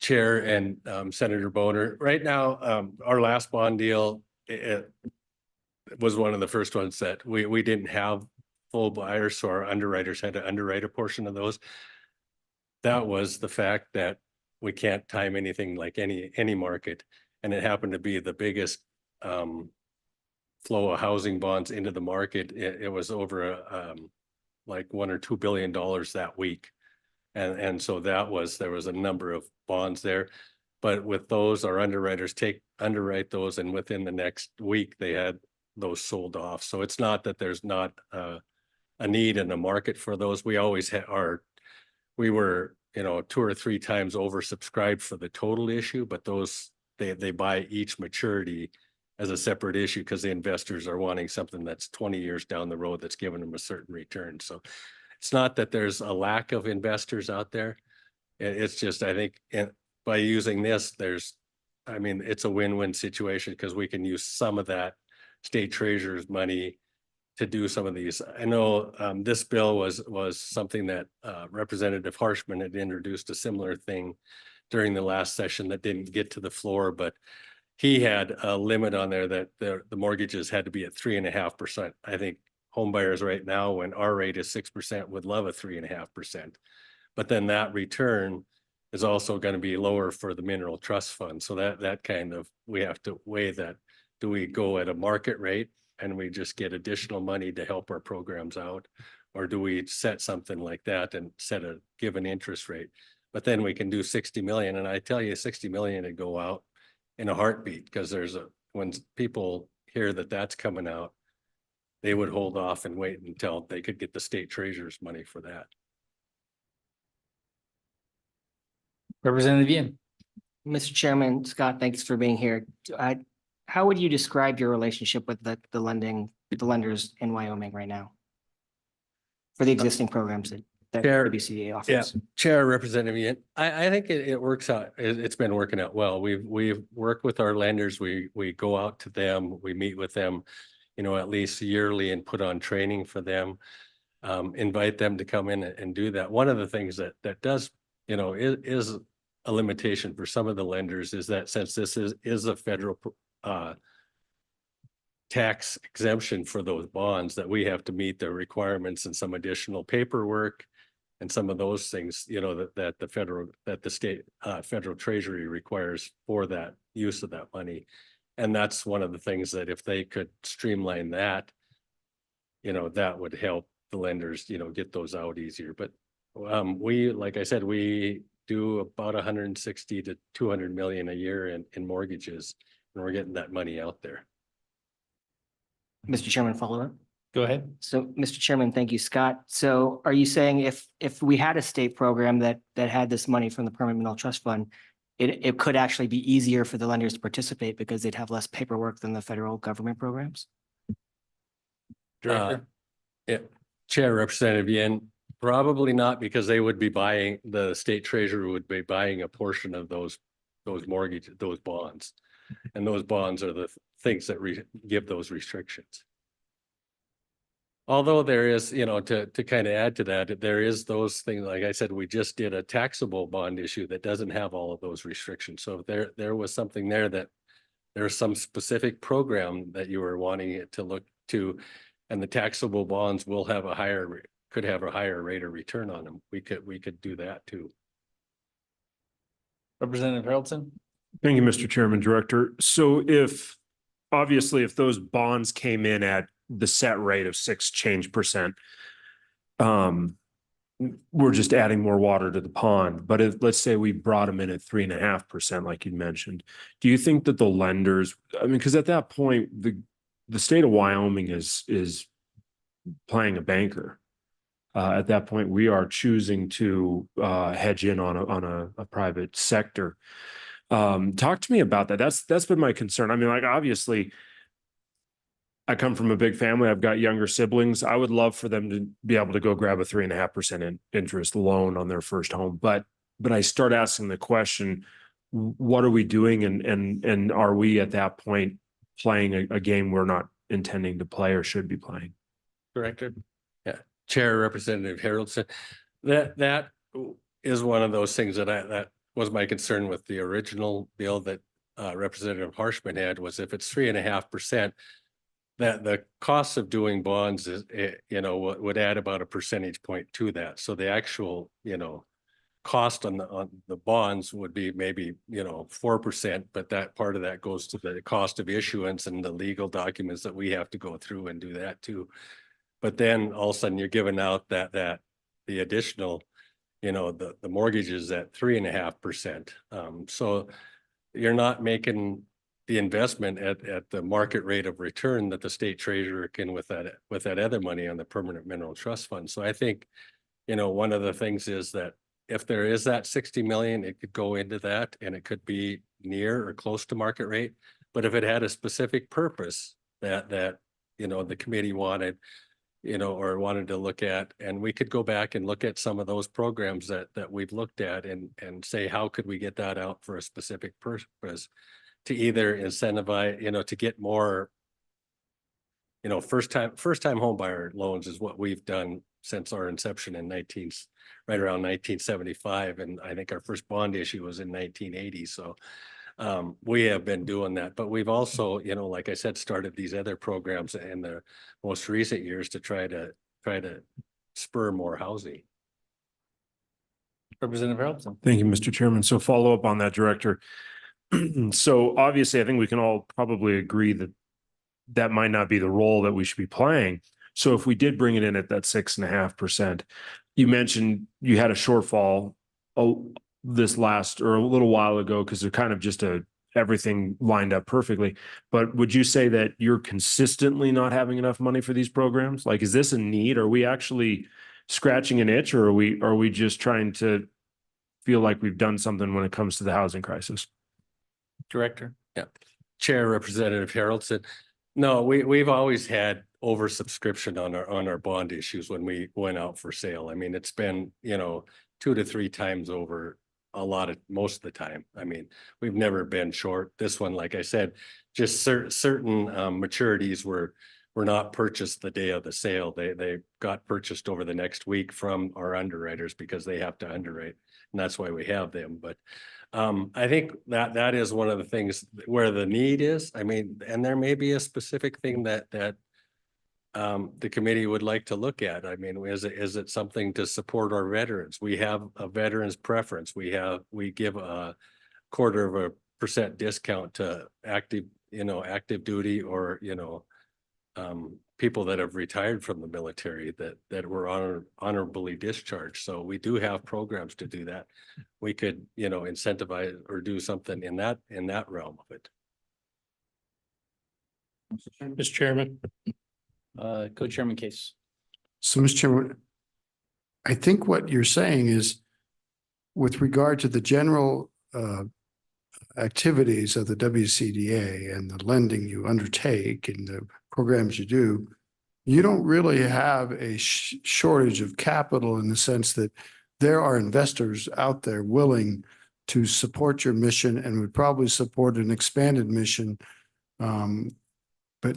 Chair and Senator Bonner. Right now, our last bond deal, it was one of the first ones that we didn't have full buyers, so our underwriters had to underwrite a portion of those. That was the fact that we can't time anything like any market. And it happened to be the biggest flow of housing bonds into the market. It was over like $1 or $2 billion that week. And so there was a number of bonds there. But with those, our underwriters underwrite those, and within the next week, they had those sold off. So it's not that there's not a need in the market for those. We always we were, 2 or 3 times oversubscribed for the total issue, but those, they buy each maturity as a separate issue because the investors are wanting something that's 20 years down the road that's giving them a certain return. So it's not that there's a lack of investors out there. It's just, I think by using this, it's a win-win situation because we can use some of that state treasurer's money to do some of these. I know this bill was something that Representative Harshman had introduced a similar thing during the last session that didn't get to the floor, but he had a limit on there that the mortgages had to be at 3.5%. I think home buyers right now, when our rate is 6%, would love a 3.5%. But then that return is also going to be lower for the mineral trust fund. So that kind of, we have to weigh that. Do we go at a market rate and we just get additional money to help our programs out? Or do we set something like that and set a given interest rate? But then we can do 60 million. And I tell you, 60 million would go out in a heartbeat, because when people hear that that's coming out, they would hold off and wait until they could get the state treasurer's money for that. Representative Ian. Mr. Chairman, Scott, thanks for being here. How would you describe your relationship with the lenders in Wyoming right now for the existing programs that WCDA offers? Yeah, Chair, Representative Ian, I think it works out. It's been working out well. We've worked with our lenders. We go out to them. We meet with them, at least yearly, and put on training for them. Invite them to come in and do that. One of the things that does, is a limitation for some of the lenders is that since this is a federal tax exemption for those bonds, that we have to meet the requirements and some additional paperwork and some of those things, that the state federal treasury requires for that use of that money. And that's one of the things that if they could streamline that, that would help the lenders, get those out easier. But like I said, we do about 160 to 200 million a year in mortgages, and we're getting that money out there. Mr. Chairman, follow up. Go ahead. So, Mr. Chairman, thank you, Scott. So are you saying if we had a state program that had this money from the Permanent Mineral Trust Fund, it could actually be easier for the lenders to participate because they'd have less paperwork than the federal government programs? Director? Yeah, Chair, Representative Yen, probably not, because they would be buying, the state treasurer would be buying a portion of those mortgages, those bonds. And those bonds are the things that give those restrictions. Although there is, to kind of add to that, there is those things, like I said, we just did a taxable bond issue that doesn't have all of those restrictions. So there was something there that there's some specific program that you were wanting it to look to, and the taxable bonds will have could have a higher rate of return on them. We could do that too. Representative Haroldson. Thank you, Mr. Chairman, Director. So obviously if those bonds came in at the set rate of 6% we're just adding more water to the pond. But if, let's say we brought them in at 3.5%, like you mentioned, do you think that the lenders, because at that point, the state of Wyoming is playing a banker. At that point, we are choosing to hedge in on a private sector. Talk to me about that. That's been my concern. Obviously, I come from a big family. I've got younger siblings. I would love for them to be able to go grab a 3.5% interest loan on their first home. But I start asking the question, what are we doing? And are we at that point playing a game we're not intending to play or should be playing? Director? Yeah. Chair, Representative Haroldson, that is one of those things that was my concern with the original bill that Representative Harshman had, was if it's 3.5%, that the cost of doing bonds is, you know, would add about a percentage point to that. So the actual, you know, cost on the bonds would be maybe, you know, 4%, but that part of that goes to the cost of issuance and the legal documents that we have to go through and do that too. But then all of a sudden you're giving out that the additional, you know, the mortgage is at 3.5%. So you're not making the investment at the market rate of return that the state treasurer can with that other money on the permanent mineral trust fund. So I think, you know, one of the things is that if there is that 60 million, it could go into that and it could be near or close to market rate. But if it had a specific purpose that, you know, the committee wanted, you know, or wanted to look at, and we could go back and look at some of those programs that we've looked at and say, how could we get that out for a specific purpose to either incentivize, you know, to get more, you know, first time home buyer loans is what we've done since our inception in right around 1975. And I think our first bond issue was in 1980. So we have been doing that, but we've also, you know, like I said, started these other programs in the most recent years to try to spur more housing. Representative Haroldson. Thank you, Mr. Chairman. So follow up on that, Director. So obviously, I think we can all probably agree that that might not be the role that we should be playing. So if we did bring it in at that 6.5%, you mentioned you had a shortfall this last or a little while ago because they're kind of just everything lined up perfectly. But would you say that you're consistently not having enough money for these programs? Like, is this a need? Are we actually scratching an itch, or are we just trying to feel like we've done something when it comes to the housing crisis? Director. Yeah. Chair Representative Haroldson. No, we've always had oversubscription on our bond issues when we went out for sale. I mean, it's been, you know, 2 to 3 times over most of the time. I mean, we've never been short. This one, like I said, just certain maturities were not purchased the day of the sale. They got purchased over the next week from our underwriters because they have to underwrite, and that's why we have them. But I think that is one of the things where the need is. I mean, and there may be a specific thing that the committee would like to look at. I mean, is it something to support our veterans? We have a veterans preference. We give a 0.25% discount to active duty or, you know, people that have retired from the military that were honorably discharged. So we do have programs to do that. We could, you know, incentivize or do something in that realm of it. Mr. Chairman. Co-chairman Case. So, Mr. Chairman, I think what you're saying is with regard to the general activities of the WCDA and the lending you undertake and the programs you do, you don't really have a shortage of capital in the sense that there are investors out there willing to support your mission and would probably support an expanded mission. But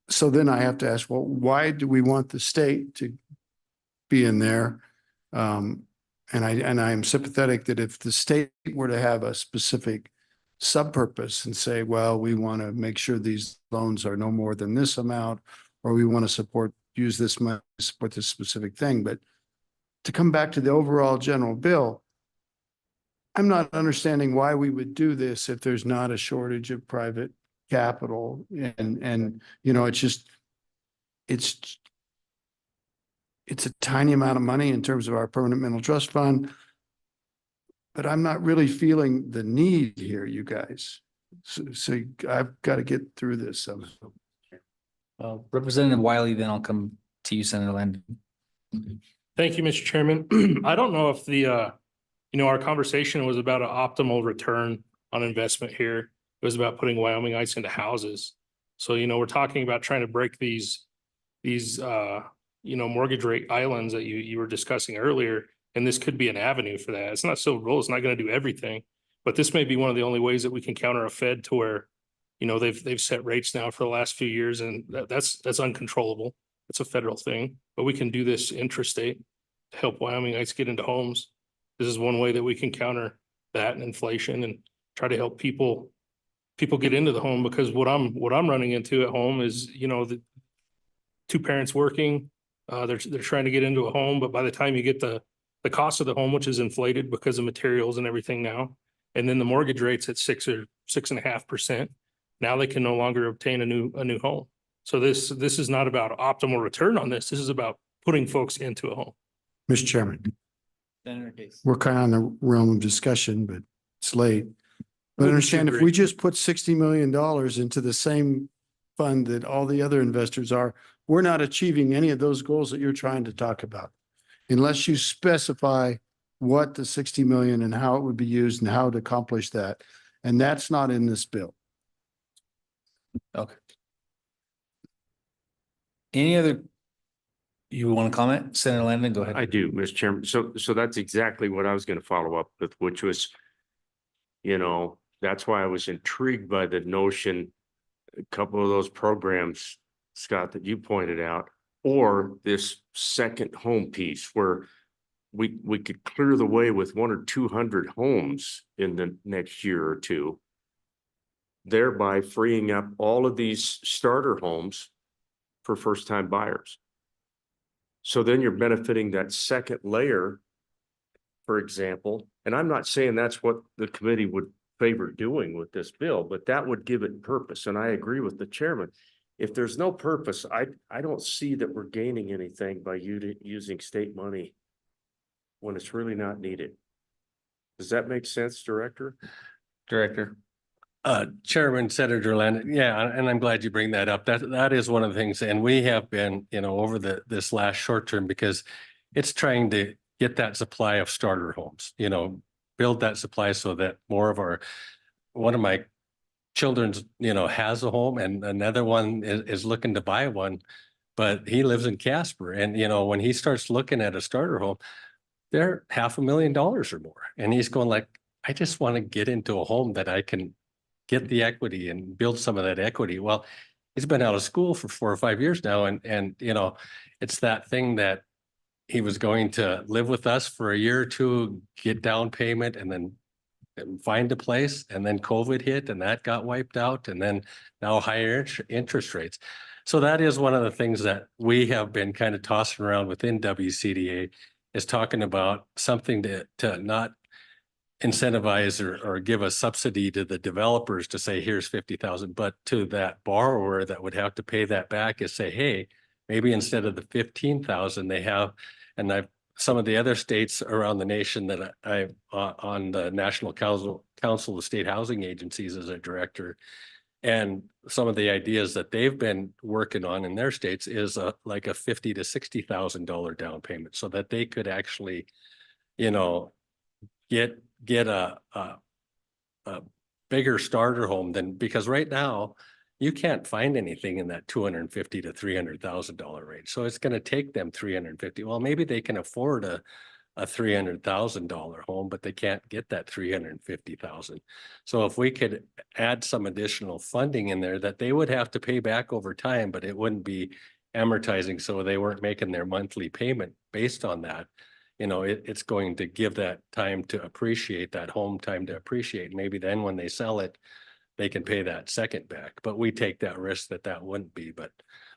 so then I have to ask, well, why do we want the state to be in there? And I'm sympathetic that if the state were to have a specific sub-purpose and say, well, we want to make sure these loans are no more than this amount, or we want to use this money to support this specific thing. But to come back to the overall general bill, I'm not understanding why we would do this if there's not a shortage of private capital. And you know, it's a tiny amount of money in terms of our permanent mineral trust fund. But I'm not really feeling the need here, you guys. So I've got to get through this somehow. Representative Wiley, then I'll come to you, Senator Landon. Thank you, Mr. Chairman. I don't know if our conversation was about an optimal return on investment here. It was about putting Wyomingites into houses. So, you know, we're talking about trying to break these mortgage rate islands that you were discussing earlier. And this could be an avenue for that. It's not silver bullet. It's not going to do everything, but this may be one of the only ways that we can counter a Fed to where, you know, they've set rates now for the last few years, and that's uncontrollable. It's a federal thing, but we can do this intrastate to help Wyomingites get into homes. This is one way that we can counter that and inflation and try to help people people get into the home, because what I'm running into at home is, the two parents working, they're trying to get into a home, but by the time you get the cost of the home, which is inflated because of materials and everything now, and then the mortgage rate's at 6 or 6.5%, now they can no longer obtain a new home. So this is not about optimal return on this. This is about putting folks into a home. Mr. Chairman, Senator Case. we're kind of on the realm of discussion, but it's late. But Wouldn't you understand if agree? we just put $60 million into the same fund that all the other investors are, we're not achieving any of those goals that you're trying to talk about. Unless you specify what the 60 million and how it would be used and how to accomplish that. And that's not in this bill. Okay. Any other, you want to comment? Senator Landon, go ahead. I do, Mr. Chairman. So that's exactly what I was going to follow up with, which was, that's why I was intrigued by the notion, a couple of those programs, Scott, that you pointed out, or this second home piece where we could clear the way with 100 or 200 homes in the next year or two, thereby freeing up all of these starter homes for first-time buyers. So then you're benefiting that second layer, for example, and I'm not saying that's what the committee would favor doing with this bill, but that would give it purpose. And I agree with the chairman. If there's no purpose, I don't see that we're gaining anything by using state money when it's really not needed. Does that make sense, Director? Chairman, Senator Landon, yeah, and I'm glad you bring that up. That is one of the things, and we have been, over this last short term, because it's trying to get that supply of starter homes, build that supply so that more of one of my children's, has a home, and another one is looking to buy one, but he lives in Casper, and when he starts looking at a starter home, they're $500,000 or more, and he's going like, I just want to get into a home that I can get the equity and build some of that equity. Well, he's been out of school for 4 or 5 years now, and it's that thing that he was going to live with us for a year or two, get down payment, and then find a place, and then COVID hit and that got wiped out, and then now higher interest rates. So that is one of the things that we have been kind of tossing around within WCDA, is talking about something to not incentivize or give a subsidy to the developers to say, here's 50,000, but to that borrower that would have to pay that back is say, hey, maybe instead of the 15,000 they have, and some of the other states around the nation that I on the National Council of State Housing Agencies as a director, and some of the ideas that they've been working on in their states is like a $50,000 to $60,000 down payment, so that they could actually, get a bigger starter home than, because right now you can't find anything in that $250,000 to $300,000 range. So it's going to take them $350,000. Well, maybe they can afford a $300,000 home, but they can't get that $350,000. So if we could add some additional funding in there that they would have to pay back over time, but it wouldn't be amortizing, so they weren't making their monthly payment based on that. It's going to give that time to appreciate, that home time to appreciate. Maybe then when they sell it, they can pay that second back. But we take that risk that wouldn't be, but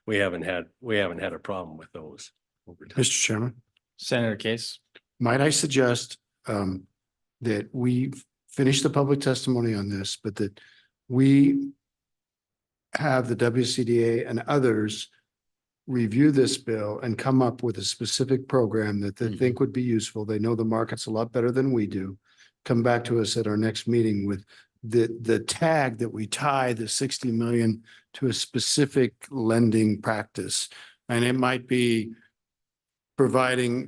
we haven't had a problem with those over time. Mr. Chairman. Senator Case. Might I suggest that we finish the public testimony on this, but that we have the WCDA and others review this bill and come up with a specific program that they think would be useful. They know the markets a lot better than we do. Come back to us at our next meeting with the tag that we tie the 60 million to a specific lending practice. And it might be providing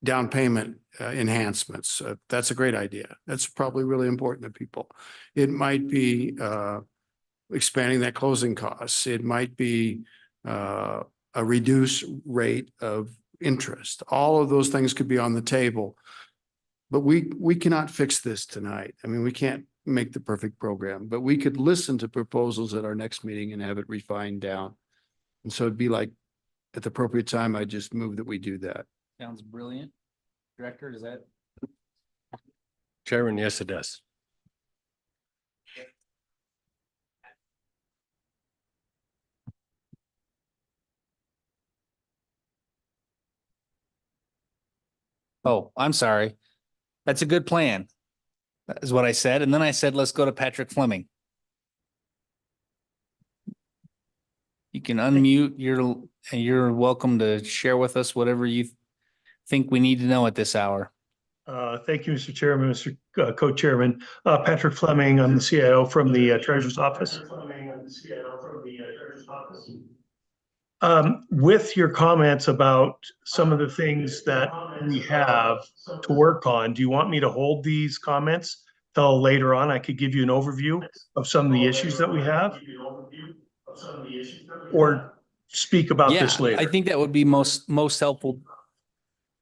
down payment enhancements. That's a great idea. That's probably really important to people. It might be expanding that closing costs. It might be a reduced rate of interest. All of those things could be on the table, but we cannot fix this tonight. I mean, we can't make the perfect program, but we could listen to proposals at our next meeting and have it refined down. And so it'd be like, at the appropriate time, I just move that we do that. Sounds brilliant. Director, is that? Chairman, yes, it does. Oh, I'm sorry. That's a good plan. That is what I said. And then I said, let's go to Patrick Fleming. You can unmute you're welcome to share with us whatever you think we need to know at this hour. Thank you, Mr. Chairman, Mr. Co-Chairman. Patrick Fleming, I'm the CIO from the Treasurer's Office. With your comments about some of the things that we have to work on, do you want me to hold these comments till later on? I could give you an overview of some of the issues that we have? Or speak about this later? I think that would be most helpful.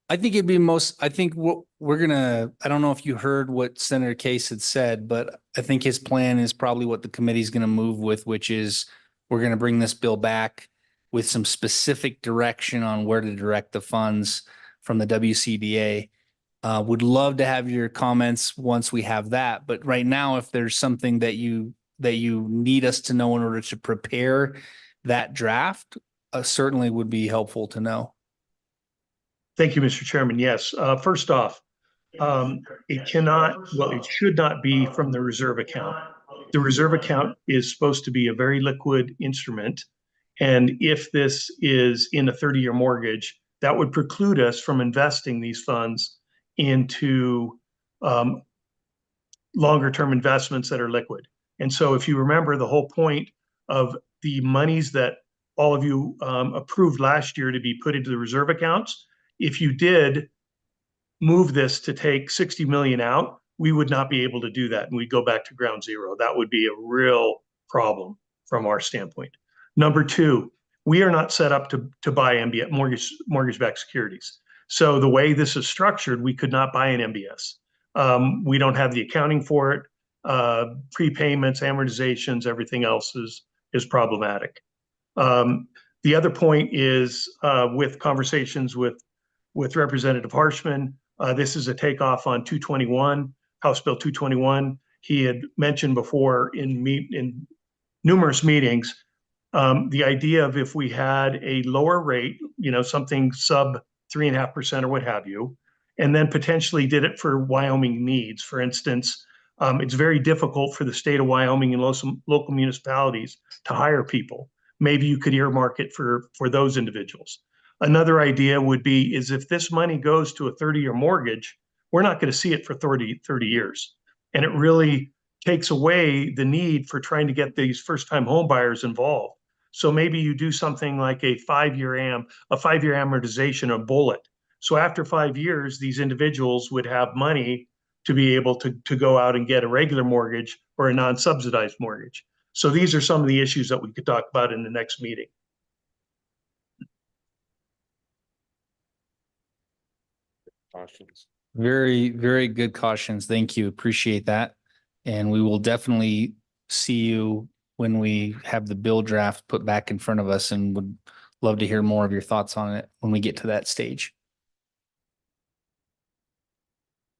I think it'd be I think what we're gonna, I don't know if you heard what Senator Case had said, but I think his plan is probably what the committee's gonna move with, which is we're gonna bring this bill back with some specific direction on where to direct the funds from the WCDA. Would love to have your comments once we have that, but right now, if there's something that you need us to know in order to prepare that draft, certainly would be helpful to know. Thank you, Mr. Chairman. Yes. First off, it should not be from the reserve account. The reserve account is supposed to be a very liquid instrument. And if this is in a 30-year mortgage, that would preclude us from investing these funds into longer-term investments that are liquid. And so if you remember, the whole point of the monies that all of you approved last year to be put into the reserve accounts, if you did move this to take 60 million out, we would not be able to do that. And we'd go back to ground zero. That would be a real problem from our standpoint. Number two, we are not set up to buy MBS, mortgage-backed securities. So the way this is structured, we could not buy an MBS. We don't have the accounting for it. Prepayments, amortizations, everything else is problematic. The other point is with conversations with Representative Harshman, this is a takeoff on 221, House Bill 221. He had mentioned before in numerous meetings, the idea of if we had a lower rate, something sub 3.5% or what have you, and then potentially did it for Wyoming needs. For instance, it's very difficult for the state of Wyoming and local municipalities to hire people. Maybe you could earmark it for those individuals. Another idea would be is if this money goes to a 30-year mortgage, we're not going to see it for 30 years. And it really takes away the need for trying to get these first-time home buyers involved. So maybe you do something like a five-year amortization, a bullet. So after 5 years, these individuals would have money to be able to go out and get a regular mortgage or a non-subsidized mortgage. So these are some of the issues that we could talk about in the next meeting. Cautions. Very, very good cautions. Thank you. Appreciate that. And we will definitely see you when we have the bill draft put back in front of us, and would love to hear more of your thoughts on it when we get to that stage.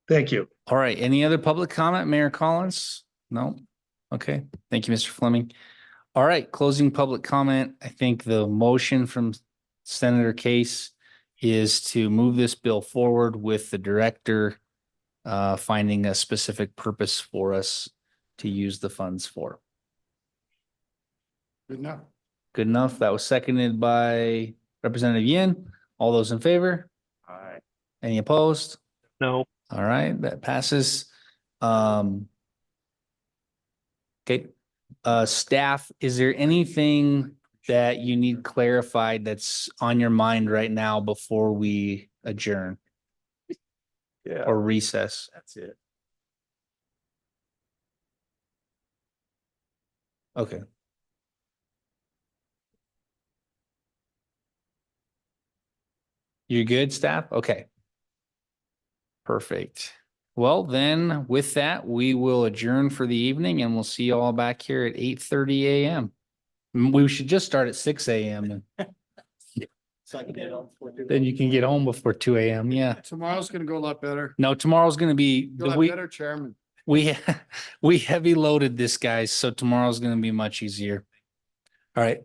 Thank you. All right. Any other public comment, Mayor Collins? No? Okay. Thank you, Mr. Fleming. All right. Closing public comment. I think the motion from Senator Case is to move this bill forward with the director finding a specific purpose for us to use the funds for. Good enough. Good enough. That was seconded by Representative Yin. All those in favor? Aye. Any opposed? No. All right, that passes. Okay, staff, is there anything that you need clarified that's on your mind right now before we adjourn Yeah, or recess? that's it. Okay. You good, staff? Okay. Perfect. Well, then with that, we will adjourn for the evening, and we'll see you all back here at 8:30 a.m. We should just start at 6 a.m. So I can get it home before 2. Then you can get home before 2 a.m. Yeah. Tomorrow's gonna go a lot better. No, tomorrow's going to be You'll have better chairman. we heavy loaded this, guys. So tomorrow's going to be much easier. All right.